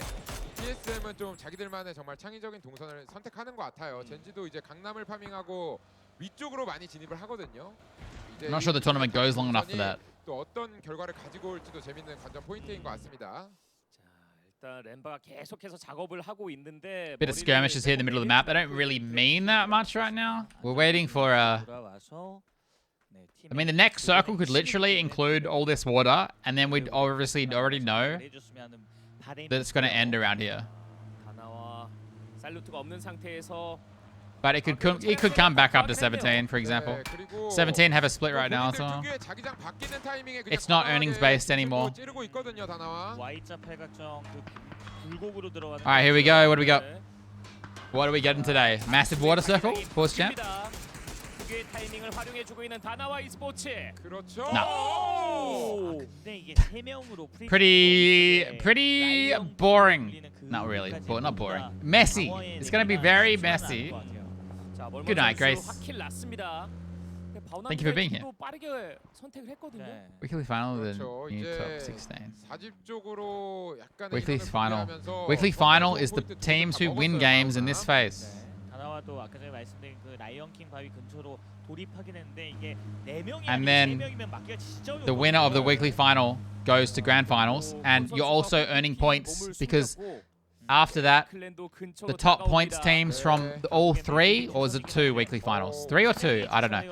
TSM은 좀 자기들만의 정말 창의적인 동선을 선택하는 것 같아요. 젠지도 이제 강남을 파밍하고 위쪽으로 많이 진입을 하거든요. I'm not sure the tournament goes long enough for that. 또 어떤 결과를 가지고 올지도 재밌는 관전 포인트인 것 같습니다. 일단 램바가 계속해서 작업을 하고 있는데 Bit of skirmishes here in the middle of the map. They don't really mean that much right now. We're waiting for I mean, the next circle could literally include all this water, and then we'd obviously already know that it's going to end around here. 다나와 살루트가 없는 상태에서 But it could come back up to 17, for example. 17 have a split right now, so it's not earnings based anymore. Alright, here we go. What do we got? What are we getting today? Massive water circle? Force champ? 타이밍을 활용해 주고 있는 다나와 e스포츠. 그렇죠. No. 근데 이게 세 명으로 Pretty boring. Not really, but not boring. Messy. It's gonna be very messy. Good night, Grace. Thank you for being here. 빠르게 선택을 했거든요. Weekly final of the 그렇죠. new top 이제 16. 4집쪽으로 약간의 Weekly 이론을 final. 분리하면서 Weekly final is the teams who win games in this phase. 다나와도 아까 전에 말씀드린 그 라이언킹 바위 근처로 돌입하긴 했는데 이게 4명이 And 아니고 then 3명이면 막기가 진짜 어려워. the winner of the weekly final goes to grand finals, and you're also earning points because After that, 클랜도 근처로 the top points 다가옵니다. teams from all 3, or is it 2 weekly finals? 3 or 2? I don't know.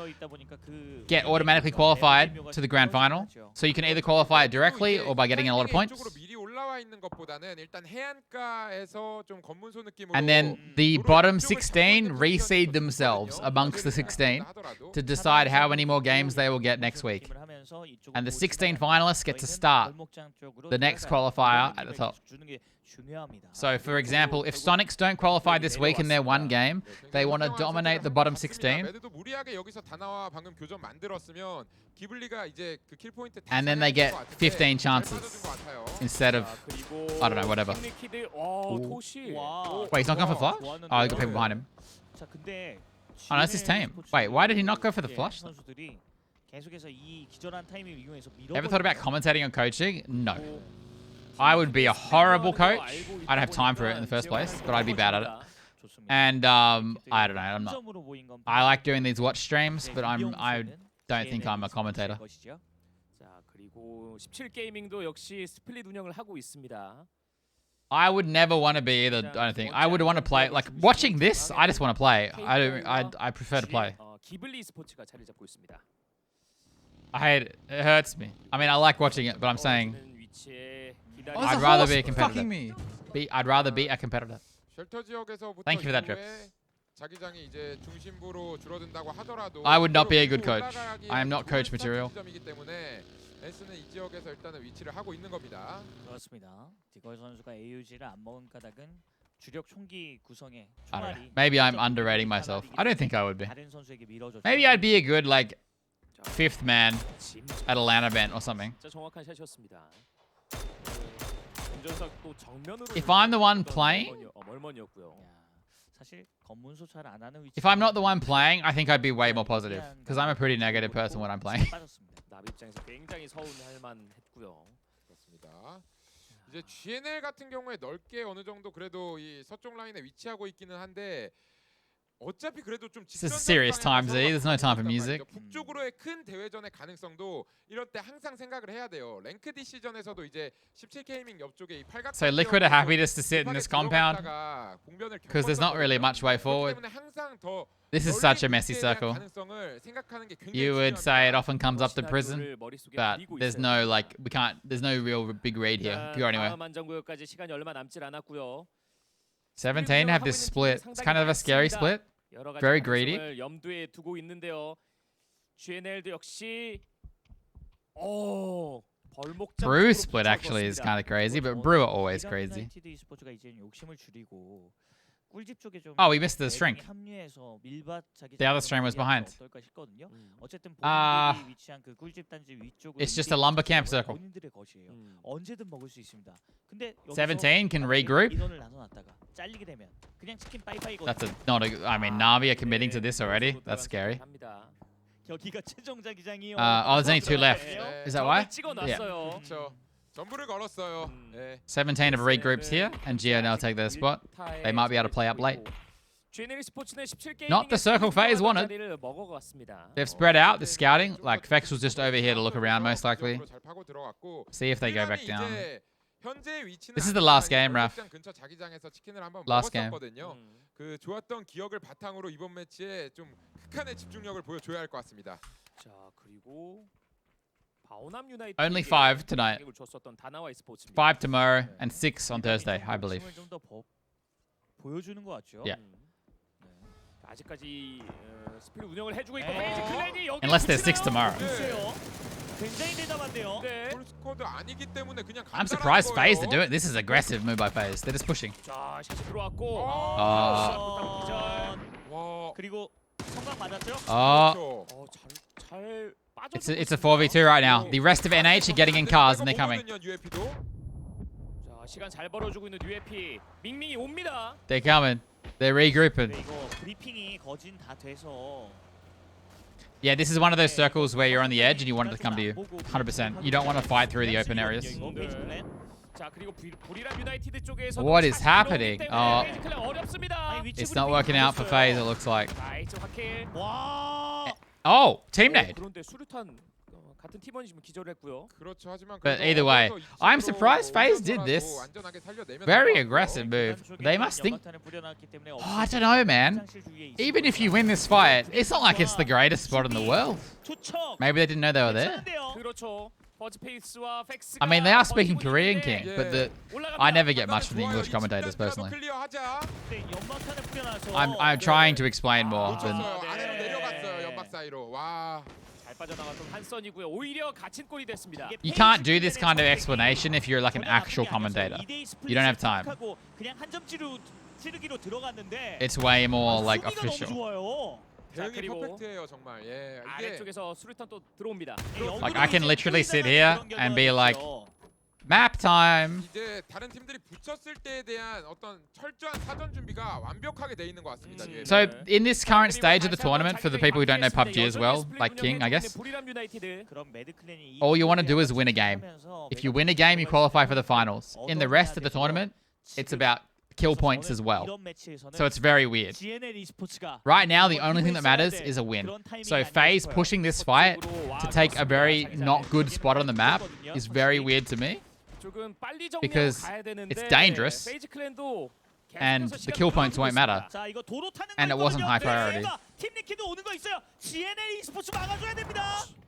Get automatically qualified to the grand final. So you can either qualify it directly or by getting a lot of points. 미리 올라와 있는 것보다는 일단 해안가에서 좀 검문소 느낌으로 And then the bottom 16 reseed themselves amongst the 16 to decide how many more games they will get next week. And the 16 finalists get to start the next qualifier at the top. So, for example, if Sonics don't qualify this week in their one game, they want to dominate the bottom 16. And then they get 15 chances instead of, I don't know, whatever. Ooh. Wait, he's not going for flush? Oh, he got people behind him. Oh, no, that's his team. Wait, why did he not go for the flush? Ever thought about commentating on coaching? No. I would be a horrible coach. I don't have time for it in the first place, but I'd be bad at it. And I don't know. I'm not. I like doing these watch streams, but I don't think I'm a commentator. 자, 그리고 17게이밍도 역시 스플릿 운영을 하고 있습니다. I would never want to be either. I don't think I would want to play. Like watching this, I just want to play. I prefer to play. 기블리 스포츠가 자리 잡고 있습니다. I hate it. It hurts me. I mean, I like watching it, but I'm saying Oh, I'd rather be a competitor. I'd rather be a competitor. Thank you for that, Drips. 자기장이 이제 중심부로 줄어든다고 하더라도 I would not be a good coach. I am not coach material. 때문에 S는 이 지역에서 일단은 위치를 하고 있는 겁니다. 그렇습니다. 디걸 선수가 AUG를 안 먹은 까닭은 주력 총기 구성에 I don't know. 총알이 Maybe I'm underrating myself. I don't think I would be. 다른 선수에게 밀어줬죠. Maybe I'd be a good like 5th man at a LAN event or something. 진짜 정확한 샷이었습니다. 운전석도 정면으로 If I'm the one playing, 사실 검문소 잘 안 하는 위치. if I'm not the one playing, I think I'd be way more positive because I'm a pretty negative person when I'm playing. 남 입장에서 굉장히 서운할 만했고요. 그렇습니다. 이제 GNL 같은 경우에 넓게 어느 정도 그래도 이 서쪽 라인에 위치하고 있기는 한데 어차피 그래도 좀 This is serious time, Z. There's no time for music. 북쪽으로의 큰 대회전의 가능성도 이럴 때 항상 생각을 해야 돼요. 랭크 디시전에서도 이제 17게이밍 옆쪽에 이 팔각 So Liquid are happy just to sit in this compound because there's not really much way forward. This is such a messy circle. You would say it often comes up to prison, but there's no like we can't. There's no real big raid here. Go anywhere. 17 have this split. It's kind of a scary split. Very greedy. 염두에 두고 있는데요. GNL도 역시 Brew split actually is kind of crazy, but Brew are always crazy. Oh, we missed the shrink. The other stream was behind. It's just a lumber camp circle. 17 can regroup. That's not a. I mean, Na'Vi are committing to this already. That's scary. Oh, there's only 2 left. Is that why? Yeah. 17 have regrouped here, and Geo now take their spot. They might be able to play up late. Not the circle phase wanted. They've spread out. They're scouting. Like Fex was just over here to look around, most likely. See if they go back down. This is the last game, Raf. Last game. 그 좋았던 기억을 바탕으로 이번 매치에 좀 극한의 집중력을 보여줘야 할 것 같습니다. 자, 그리고 바오남 유나이티드 Only 5 tonight. 5 tomorrow and 6 on Thursday, I believe. 보여주는 것 같죠. Yeah. 아직까지 스플릿 운영을 해주고 있고 페이지 클랜이 여기 Unless there's 6 tomorrow. 굉장히 대담한데요. 스쿼드 아니기 때문에 그냥 I'm surprised FaZe to do it. This is aggressive move by FaZe. They're just pushing. 자, 샷이 들어왔고. 그리고 성광 맞았죠? 잘 It's a 4v2 right now. The rest of NH are getting in cars and they're coming. 자, 시간 잘 벌어주고 있는 UFP. 밍밍이 옵니다. They're coming. They're regrouping. 이거 브리핑이 거진 다 돼서. Yeah, this is one of those circles where you're on the edge and you want it to come to you. 100%. You don't want to fight through the open areas. What is happening? Oh, it's not working out for FaZe, it looks like. Oh, team nade. 같은 팀원이 지금 기절을 했고요. 그렇죠. 하지만 But either way, I'm surprised FaZe did this. Very aggressive move. They must think. Oh, I don't know, man. Even if you win this fight, it's not like it's the greatest spot in the world. Maybe they didn't know they were there. 그렇죠. 버즈페이스와 팩스가 I mean, they are speaking Korean, King, but I never get much from the English commentators personally. I'm trying to explain more than. 아래로 내려갔어요. 연막 사이로. 와. 잘 빠져나갔던 한선이고요. 오히려 갇힌 꼴이 됐습니다. You can't do this kind of explanation if you're like an actual commentator. You don't have time. 그냥 한 점 찌르기로 들어갔는데 It's way more like official. 대응이 퍼펙트해요 정말. 예. 아래쪽에서 수류탄 또 들어옵니다. Like I can literally sit here and be like, map time. 이제 다른 팀들이 붙였을 때에 대한 어떤 철저한 사전 준비가 완벽하게 돼 있는 것 같습니다. So in this current stage of the tournament, for the people who don't know PUBG as well, like King, I guess, all you want to do is win a game. If you win a game, you qualify for the finals. In the rest of the tournament, it's about kill points as well. So it's very weird. Right now, the only thing that matters is a win. So FaZe pushing this fight to take a very not good spot on the map is very weird to me. Because it's dangerous and the kill points won't matter. And it wasn't high priority.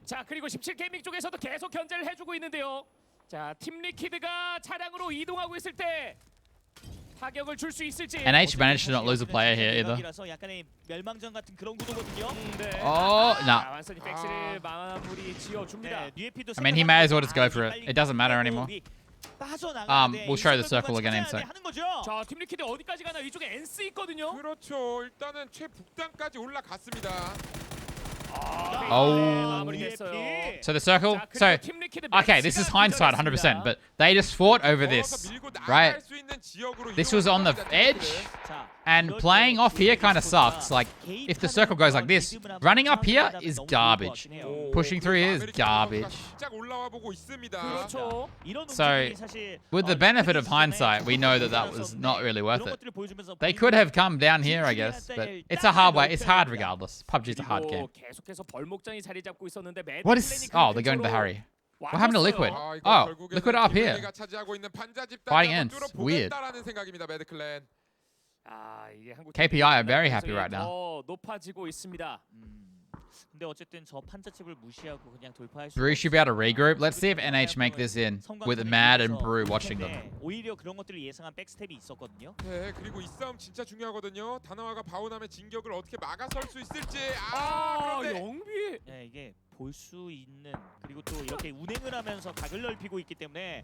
자, 그리고 17게이밍 쪽에서도 계속 견제를 해주고 있는데요. 자, 팀 리퀴드가 차량으로 이동하고 있을 때 타격을 줄 수 있을지. NH managed to not lose a player here either. 약간의 멸망전 같은 그런 구도거든요. Oh, no. 완전히 백스를 마무리 지어줍니다. I mean, he may as well just go for it. It doesn't matter anymore. We'll show the circle again in a sec. 자, 팀 리퀴드 어디까지 가나? 이쪽에 엔스 있거든요. 그렇죠. 일단은 최북단까지 올라갔습니다. Oh. So the circle. So, okay, this is hindsight 100%, but they just fought over this, right? This was on the edge, and playing off here kind of sucks. Like, if the circle goes like this, running up here is garbage. Pushing through here is garbage. So, with the benefit of hindsight, we know that that was not really worth it. They could have come down here, I guess, but it's a hard way. It's hard regardless. PUBG's a hard game. What is... Oh, they're going to the Harry. What happened to Liquid? Oh, Liquid up here. Fighting ends. Weird. KPI are very happy right now. 근데 어쨌든 저 판자집을 무시하고 그냥 돌파할 수. Brew should be able to regroup. Let's see if NH make this in with Mad and Brew watching them. 오히려 그런 것들을 예상한 백스텝이 있었거든요. 네, 그리고 이 싸움 진짜 중요하거든요. 다나와가 바우남의 진격을 어떻게 막아설 수 있을지. 그런데 영비. 네, 이게 볼 수 있는 그리고 또 이렇게 운행을 하면서 각을 넓히고 있기 때문에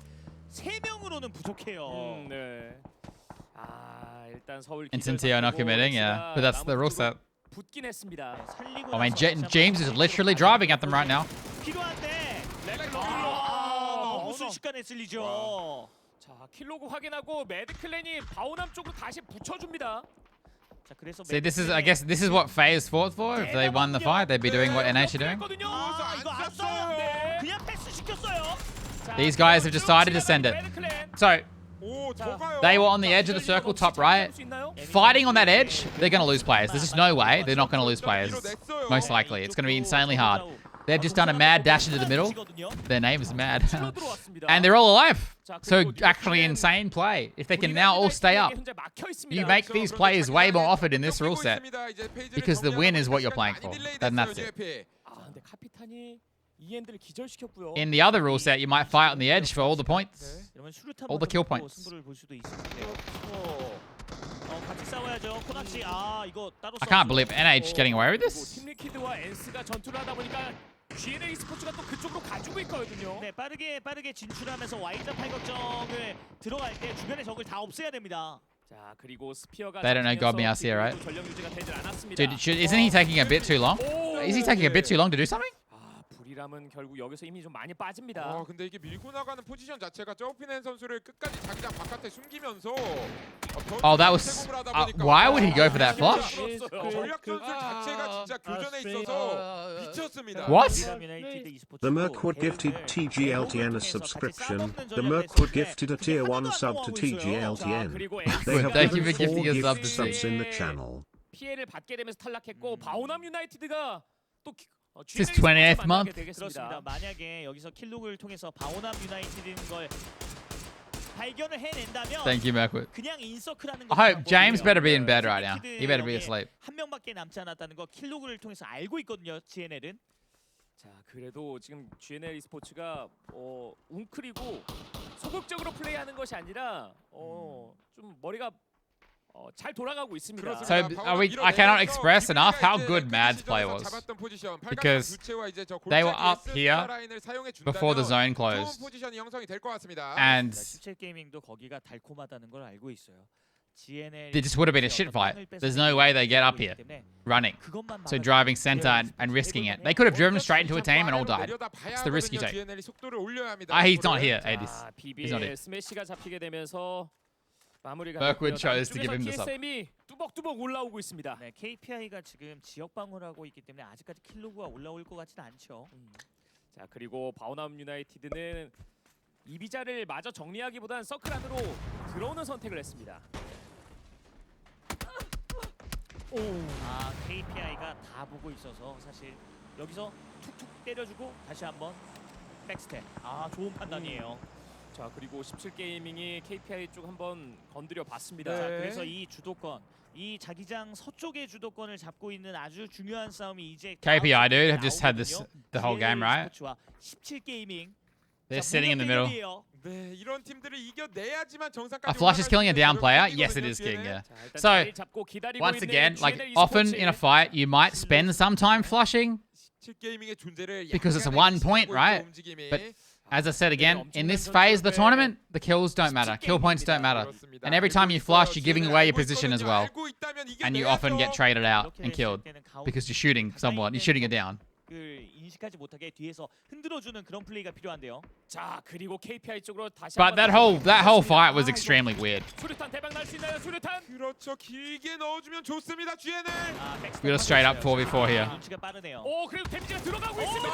3명으로는 부족해요. 네. 일단 서울 Intensity not committing, yeah. But that's the rule set. 붙긴 했습니다. I mean, James is literally driving at them right now. 필요한데 너무 순식간에 쓸리죠. 자, 킬로그 확인하고 매드클랜이 바우남 쪽으로 다시 붙여줍니다. 자, 그래서 See, this is, I guess, this is what FaZe fought for. If they won the fight, they'd be doing what NH are doing. 이거 안 써요. 그냥 패스 시켰어요. These guys have decided to send it. So, they were on the edge of the circle, top right. Fighting on that edge, they're going to lose players. There's just no way they're not going to lose players. Most likely. It's going to be insanely hard. They've just done a mad dash into the middle. Their name is Mad. And they're all alive. So actually insane play. If they can now all stay up, you make these players way more offered in this rule set. Because the win is what you're playing for. And that's it. In the other rule set, you might fight on the edge for all the points. All the kill points. I can't believe NH getting away with this. 네, 빠르게 진출하면서 Y자 팔격정을 들어갈 때 주변의 적을 다 없애야 됩니다. 자, 그리고 스피어가 They don't know God Me Us here, right? Dude, isn't he taking a bit too long? Is he taking a bit too long to do something? 불이람은 결국 여기서 힘이 좀 많이 빠집니다. 근데 이게 밀고 나가는 포지션 자체가 저우피넨 선수를 끝까지 자기장 바깥에 숨기면서 Oh, that was... why would he go for that flush? 전략 전술 자체가 진짜 교전에 있어서 미쳤습니다. What? The Mirkwood gifted TGLTN a subscription. The Mirkwood gifted a tier 1 sub to TGLTN. They have Thank you for given 4 gifting a sub gift to subs in the channel. 피해를 받게 되면서 탈락했고 바우남 유나이티드가 또 It's his 28th month. 그렇습니다. 만약에 여기서 킬록을 통해서 바오남 유나이티드인 걸 발견을 해낸다면 Thank you, Merkwood. 그냥 인서클하는 I hope James better be in bed right now. He better be asleep. 한 명밖에 남지 않았다는 거 킬록을 통해서 알고 있거든요. GNL은. 자, 그래도 지금 GNL e스포츠가 웅크리고 소극적으로 플레이하는 것이 아니라 좀 머리가 잘 돌아가고 있습니다. So I cannot express enough how good Mad's play was because they were up here before the zone closed, and 슈첼 게이밍도 거기가 달콤하다는 걸 알고 있어요. it just would have been a shit fight. There's no way they get up here running. So driving center and risking it. They could have driven straight into a team and all died. It's the risk you take. He's not here, Adis. He's not here. 스매시가 잡히게 되면서 마무리가 Berkwood chose to give him this up. TSM이 뚜벅뚜벅 올라오고 있습니다. 네, KPI가 지금 지역 방어하고 있기 때문에 아직까지 킬로그가 올라올 것 같지는 않죠. 자, 그리고 바오남 유나이티드는 이비자를 마저 정리하기보다는 서클 안으로 들어오는 선택을 했습니다. KPI가 다 보고 있어서 사실 여기서 툭툭 때려주고 다시 한번 백스텝. 좋은 판단이에요. 자, 그리고 17게이밍이 KPI 쪽 한번 건드려 봤습니다. 자, 그래서 이 주도권, 이 자기장 서쪽의 주도권을 잡고 있는 아주 중요한 싸움이 이제 KPI dude have just had this the whole game, right? 17게이밍. They're sitting in the middle. 네, 이런 팀들을 이겨내야지만 A 정상까지 flush is killing a down player? Yes, it is killing, yeah. So, once again, like often in a fight, you might spend some time flushing because it's a 1 point, right? But as I said again, in this phase of the tournament, the kills don't matter. Kill points don't matter. And every time you flush, you're giving away your position as well. And you often get traded out and killed because you're shooting someone. You're shooting it down. 인식하지 못하게 뒤에서 흔들어주는 그런 플레이가 필요한데요. 자, 그리고 KPI 쪽으로 다시 But that whole fight was extremely weird. 수류탄 대박 날 수 있나요? 수류탄. 그렇죠. 길게 넣어주면 좋습니다. GNL. We got a straight up 4v4 here. 눈치가 빠르네요. 그래도 데미지가 들어가고 있습니다.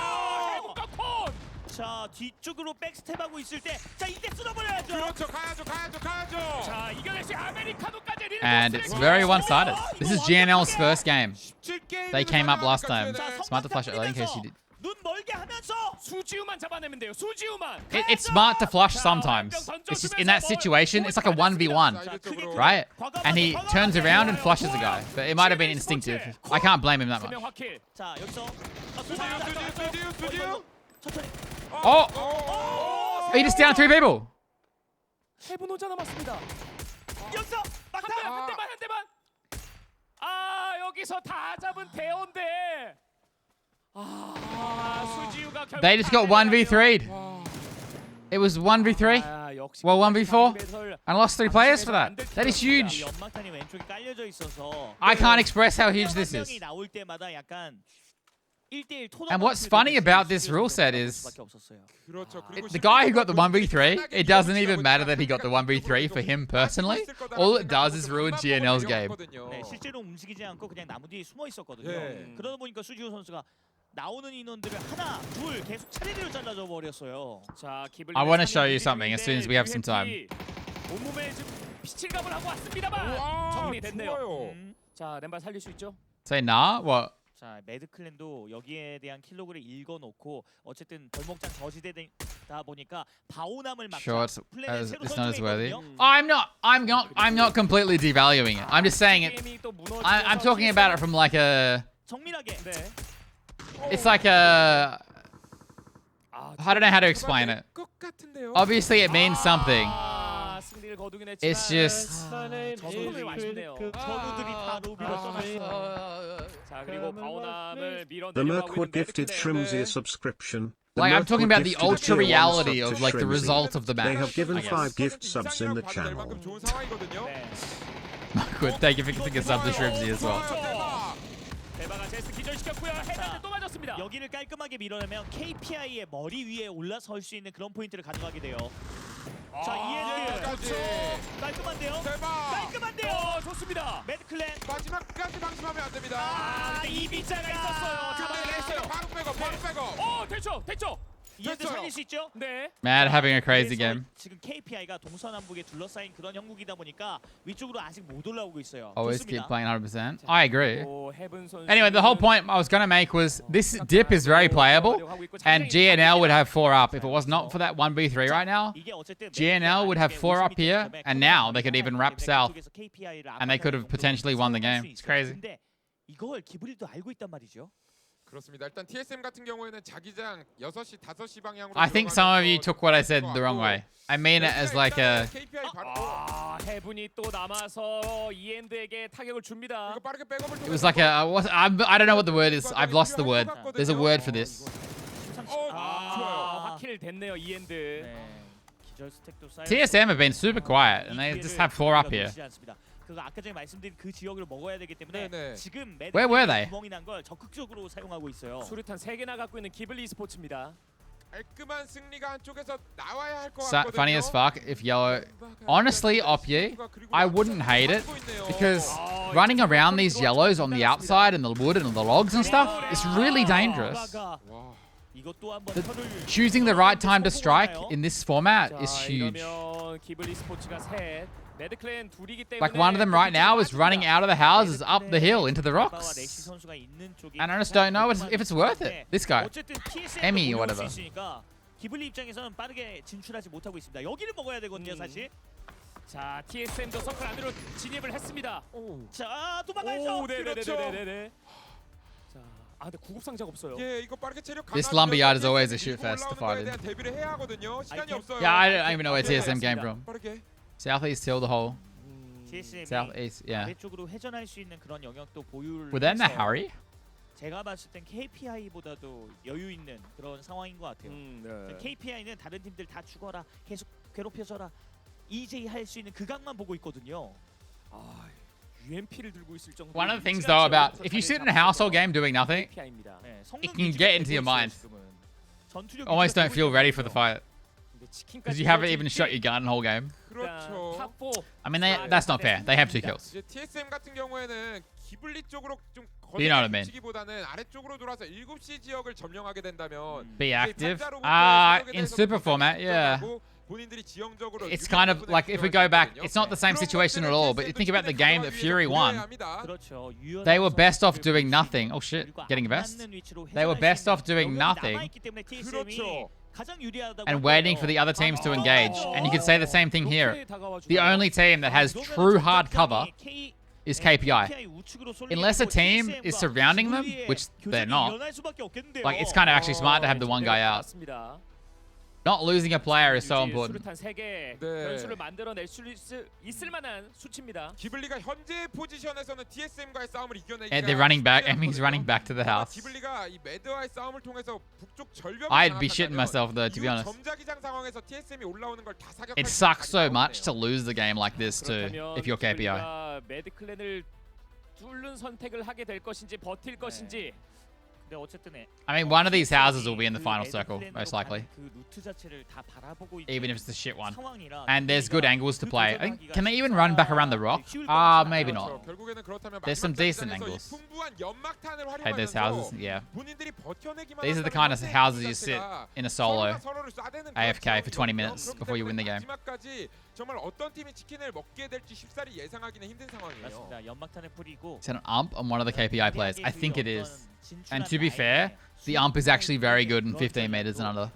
그리고 컷. 자, 뒤쪽으로 백스텝하고 있을 때, 자, 이때 쓸어버려야죠. 그렇죠. 가야죠. 자, 이겨내시 아메리카노까지. And it's very one-sided. This is GNL's first game. They came up last time. Smart to flush it in case you did. 눈 멀게 하면서 수지우만 잡아내면 돼요. 수지우만. It's smart to flush sometimes. It's just in that situation, it's like a 1v1, right? And he turns around and flushes a guy. But it might have been instinctive. I can't blame him that much. 자, 여기서 수지우. He just downed 3 people. 3분 호자 남았습니다. 여기서 한 대만. 여기서 다 잡은 대원대. 수지우가 They just got 1v3'd. It was 1v3. Well, 1v4. And lost 3 players for that. That is huge. 연막탄이 왼쪽에 깔려져 있어서 I can't express how huge this is. 나올 때마다 약간 1대1 And what's funny about this rule set is the guy who got the 1v3, it doesn't even matter that he got the 1v3 for him personally. All it does is ruin GNL's game. 네, 실제로 움직이지 않고 그냥 나무 뒤에 숨어 있었거든요. 그러다 보니까 수지우 선수가 나오는 인원들을 하나, 둘 계속 차례대로 잘라줘 버렸어요. 자, I want to show you something as soon as we have some time. 온몸에 지금 피칠감을 하고 왔습니다만 정리됐네요. 자, 램바 살릴 수 있죠? Say nah? What? 자, 매드클랜도 여기에 대한 킬로그를 읽어놓고 어쨌든 벌목장 저지대다 보니까 바오남을 막자 Sure, 플랜을 새로 it's not as worthy. 설정했거든요. I'm not completely devaluing it. I'm just saying it. I'm talking about it from like a. 정밀하게. It's like a. I don't know how to explain it. Obviously, it means something. It's just. The Merkwood gifted Shrimsy a subscription. Like, I'm talking about the ultra reality of like the result of the match. They have given 5 gift subs in the channel. Good, thank you for giving a sub to Shrimsy as well. 여기를 깔끔하게 밀어내면 KPI의 머리 위에 올라설 수 있는 그런 포인트를 가져가게 돼요. 자, ES 깔끔한데요? 깔끔한데요? 좋습니다. 매드클랜 마지막까지 방심하면 안 됩니다. 이비자가 있었어요. 잡아냈어요. 바로 백업. 됐죠. 이엔드 살릴 수 있죠? 네. Mad having a crazy 그래서 game. 지금 KPI가 동서남북에 둘러싸인 그런 형국이다 보니까 위쪽으로 아직 못 올라오고 있어요. Always 좋습니다. keep playing 100%. I agree. 헤븐 선수. Anyway, the whole point I was going to make was this dip is very playable, and GNL would have 4 up. If it was not for that 1v3 right now, GNL would have 4 up here, and now they could even wrap south, and they could have potentially won the game. It's crazy. 근데 이걸 기브리도 알고 있단 말이죠. 그렇습니다. 일단 TSM 같은 경우에는 자기장 6시, 5시 방향으로 I think some of you took what I said the wrong way. I mean it as like a... 헤븐이 또 남아서 이엔드에게 타격을 줍니다. It was like a... I don't know what the word is. I've lost the word. There's a word for this. 확킬 됐네요 이엔드. 기절 스택도 쌓여. TSM have been super quiet, and they just have 4 up here. 그거 아까 전에 말씀드린 그 지역을 먹어야 되기 때문에 지금 Where were they? 구멍이 난 걸 적극적으로 사용하고 있어요. 수류탄 3개나 갖고 있는 기블리 스포츠입니다. 깔끔한 승리가 한쪽에서 나와야 할 것 So, 같거든요. funny as fuck, if yellow... Honestly, Opye, I wouldn't hate it, because running around these yellows on the outside and the wood and the logs and stuff is really dangerous. Choosing the right time to strike in this format is huge. 기블리 스포츠가 셋. 매드클랜 둘이기 때문에 Like one of them right now is running out of the houses up the hill into the rocks. And I just don't know if it's worth it. This guy. Emmy or whatever. 기블리 입장에서는 빠르게 진출하지 못하고 있습니다. 여기를 먹어야 되거든요, 사실. 자, TSM도 서클 안으로 진입을 했습니다. 자, 도망가야죠. 네네네네네. 자, 근데 구급 상자가 없어요. 예, 이거 빠르게 체력 This lumberyard is always a shoot fest to fight in. 대비를 해야 하거든요. 시간이 없어요. Yeah, I don't even know where TSM came from. 빠르게. Southeast hill the whole. TSM이 Southeast, yeah. 아래쪽으로 회전할 수 있는 그런 영역도 보유를 Were they in a 해서 hurry? 제가 봤을 땐 KPI보다도 여유 있는 그런 상황인 것 같아요. KPI는 다른 팀들 다 죽어라, 계속 괴롭혀줘라, EJ 할 수 있는 그 각만 보고 있거든요. UMP를 들고 있을 정도. One of the things though about if you sit in a household game doing nothing, it can get into your mind. Almost don't feel ready for the fight. Because you haven't even shot your gun the whole game. I mean, that's not fair. They have 2 kills. TSM 같은 경우에는 기블리 쪽으로 좀 You know what I mean. 거치기보다는 아래쪽으로 돌아서 7시 지역을 점령하게 된다면 Be active. In super format, yeah. It's kind of like if we go back, it's not the same situation at all. But you think about the game that Fury won. They were best off doing nothing. Oh shit, getting a vest. They were best off doing nothing and waiting for the other teams to engage. And you could say the same thing here. The only team that has true hard cover is KPI. Unless a team is surrounding them, which they're not, like it's kind of actually smart to have the one guy out. Not losing a player is so important. 수류탄 3개 변수를 만들어낼 수 있을 만한 수치입니다. 기블리가 현재 포지션에서는 TSM과의 싸움을 이겨내기가 And they're running back. Emmy's running back to the house. 기블리가 이 매드와의 싸움을 통해서 북쪽 절벽을 I'd be shitting myself though, to be honest. 점자기장 상황에서 TSM이 올라오는 걸 다 사격할 It sucks so much to lose the game like this too, if you're KPI. 매드클랜을 뚫는 선택을 하게 될 것인지 버틸 것인지. I mean, one of these houses will be in the final circle, most likely. Even if it's the shit one. And there's good angles to play. I think, can they even run back around the rock? Maybe not. There's some decent angles. Hey, there's houses, yeah. These are the kind of houses you sit in a solo AFK for 20 minutes before you win the game. 정말 어떤 팀이 치킨을 먹게 될지 쉽사리 예상하기는 힘든 상황이에요. Is that an ump on one of the KPI players? I think it is. And to be fair, the ump is actually very good in 15 meters and under.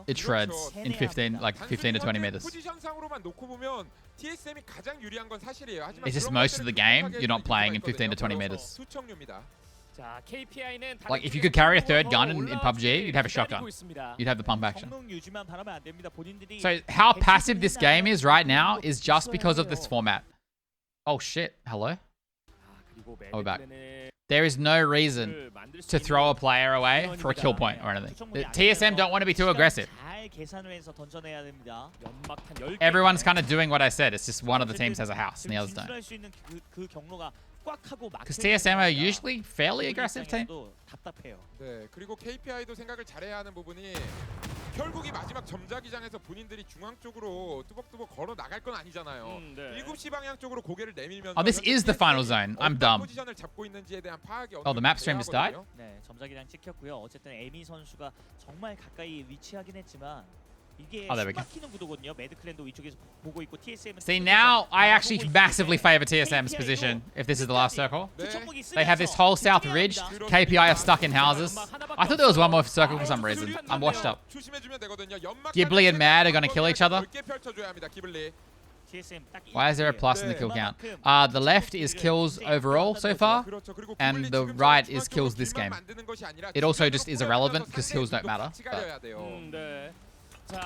It shreds in 15 to 20 meters. It's just most of the game, you're not playing in 15 to 20 meters. Like, if you could carry a third gun in PUBG, you'd have a shotgun. You'd have the pump action. So how passive this game is right now is just because of this format. Oh shit, hello? Oh, we're back. There is no reason to throw a player away for a kill point or anything. The TSM don't want to be too aggressive. Everyone's kind of doing what I said. It's just one of the teams has a house and the others don't. 꽉 하고 Because TSM are usually fairly aggressive team. 답답해요. 네, 그리고 KPI도 생각을 잘해야 하는 부분이 결국 이 마지막 점자기장에서 본인들이 중앙 쪽으로 뚜벅뚜벅 걸어 나갈 건 아니잖아요. 7시 방향 쪽으로 고개를 내밀면서 Oh, this is the final zone. I'm dumb. 포지션을 잡고 있는지에 대한 파악이 Oh, the map stream just died? 네, 점자기장 찍혔고요. 어쨌든 에미 선수가 정말 가까이 위치하긴 했지만 이게 Oh, there we go. 숨막히는 구도거든요. 매드클랜도 위쪽에서 보고 있고 TSM은 See, now I actually massively favor TSM's position if this is the last circle. They have this whole south ridge. KPI are stuck in houses. I thought there was one more circle for some reason. I'm washed up. Ghibli and Mad are going to kill each other. Why is there a plus in the kill count? The left is kills overall so far, and the right is kills this game. It also just is irrelevant because kills don't matter. But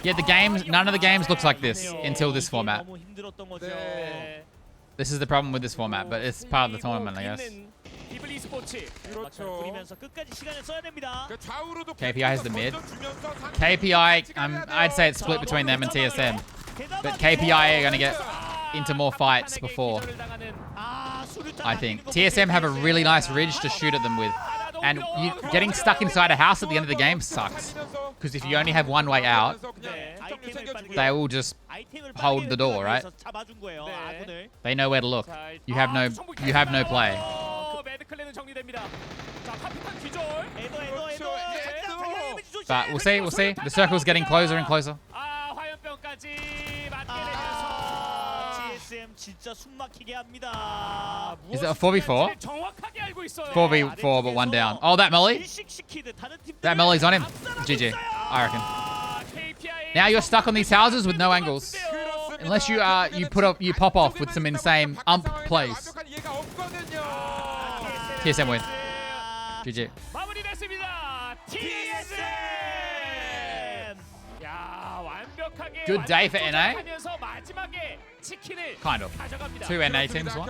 yeah, the games, none of the games looks like this until this format. This is the problem with this format, but it's part of the tournament, I guess. KPI has the mid. KPI, I'd say it's split between them and TSM. But KPI are going to get into more fights before, I think. TSM have a really nice ridge to shoot at them with. And getting stuck inside a house at the end of the game sucks. Because if you only have one way out, they will just hold the door, right? They know where to look. You have no play. But we'll see. The circle's getting closer and closer. Is it a 4v4? 4v4, but one down. Oh, that melee? That melee's on him. GG, I reckon. Now you're stuck on these houses with no angles. Unless you you pop off with some insane plays. TSM win. GG. Good day for NA. Kind of. 2 NA teams won.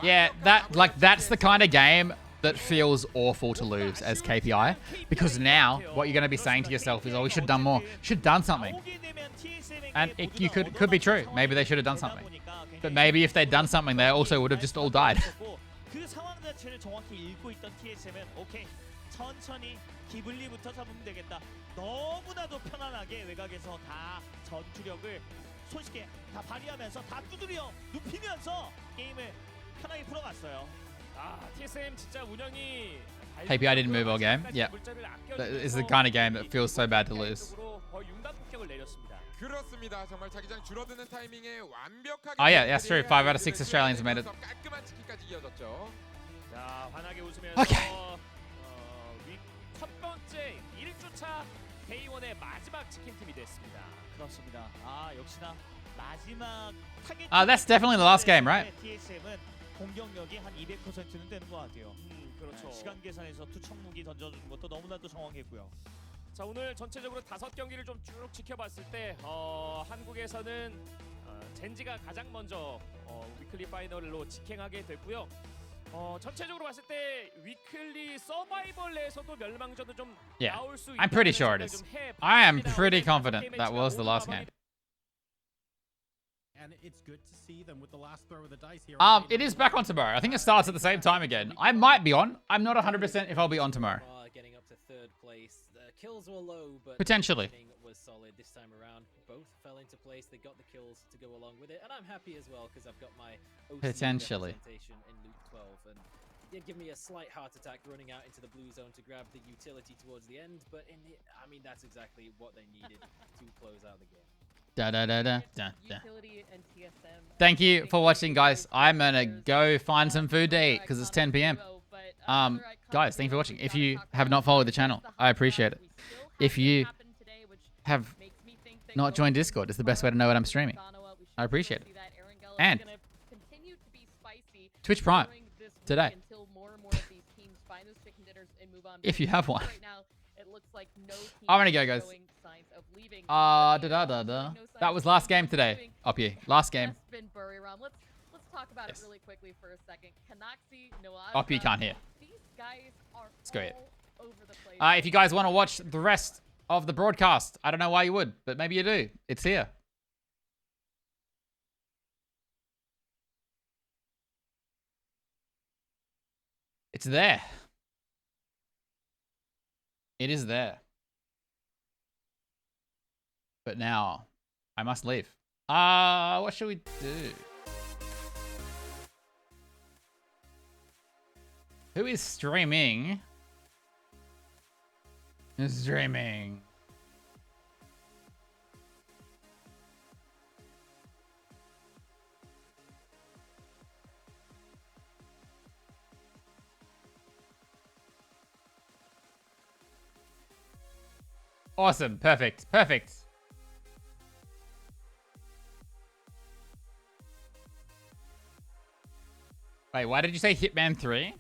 Yeah, that's the kind of game that feels awful to lose as KPI, because now what you're going to be saying to yourself is, oh, we should have done more. Should have done something. And it could be true. Maybe they should have done something. But maybe if they'd done something, they also would have just all died. 천천히 기블리부터 잡으면 되겠다. 너무나도 편안하게 외곽에서 다 전투력을 손쉽게 다 발휘하면서 다 두드려 눕히면서 게임을 편하게 풀어갔어요. 아, TSM 진짜 운영이 KPI didn't move all game. Yeah. It's the kind of game that feels so bad to lose. 그렇습니다. 정말 자기장 줄어드는 타이밍에 완벽하게. Oh yeah, that's true. 5 out of 6 Australians made it. 깔끔한 치킨까지 이어졌죠. 자, 환하게 웃으면서 첫 번째 1주차 데이원의 마지막 치킨팀이 됐습니다. 그렇습니다. 아, 역시나 마지막 타겟. That's definitely the last game, right? TSM은 공격력이 한 200%는 되는 것 같아요. 그렇죠. 시간 계산에서 투척 무기 던져주는 것도 너무나도 정확했고요. 자, 오늘 전체적으로 5경기를 좀 쭉 지켜봤을 때 한국에서는 젠지가 가장 먼저 위클리 파이널로 직행하게 됐고요. 전체적으로 봤을 때 위클리 서바이벌 내에서도 멸망전도 좀 나올 수 있다. I'm pretty sure it is. I am pretty confident that was the last game. And it's good to see them with the last throw of the dice here. It is back on tomorrow. I think it starts at the same time again. I might be on. I'm not 100% if I'll be on tomorrow. Getting up to third place. The kills were low, but potentially was solid this time around. Both fell into place. They got the kills to go along with it, and I'm happy as well because I've got my OC potentially representation in Loop 12, and did give me a slight heart attack running out into the blue zone to grab the utility towards the end. But I mean, that's exactly what they needed to close out the game. Thank you for watching, guys. I'm gonna go find some food to eat because it's 10 p.m. Guys, thank you for watching. If you have not followed the channel, I appreciate it. If you have not joined Discord, it's the best way to know when I'm streaming. I appreciate it. And Twitch Prime today. If you have one. I'm gonna go, guys. That was last game today. Up here. Last game. Let's talk about it really quickly for a second. Up you can't hear. Let's go here. If you guys want to watch the rest of the broadcast. I don't know why you would, but maybe you do. It's here. It's there. It is there. But now, I must leave. What should we do? Who is streaming? Who's streaming? Awesome. Perfect. Perfect. Wait, why did you say Hitman 3?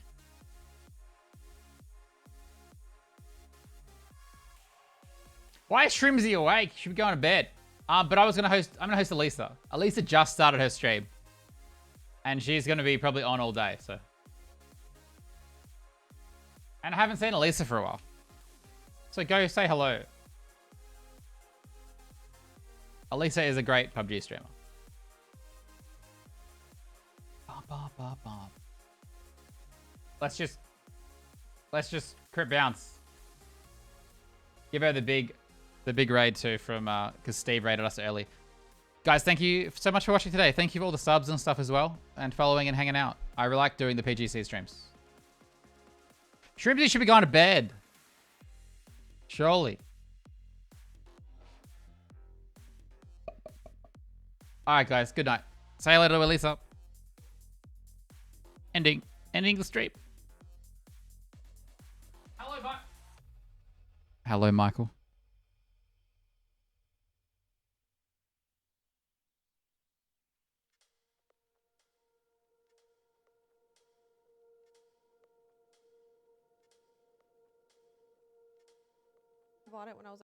Why is Shrimsy awake? She should be going to bed. But I'm gonna host Elisa. Elisa just started her stream. And she's gonna be probably on all day, so. And I haven't seen Elisa for a while. So go say hello. Elisa is a great PUBG streamer. Let's just crit bounce. Give her the big raid too from because Steve raided us early. Guys, thank you so much for watching today. Thank you for all the subs and stuff as well, and following and hanging out. I really like doing the PGC streams. Shrimpsy should be going to bed. Surely. Alright guys, good night. Say hello to Elisa. Ending the stream. Hello, bye. Hello, Michael. Bought it when I was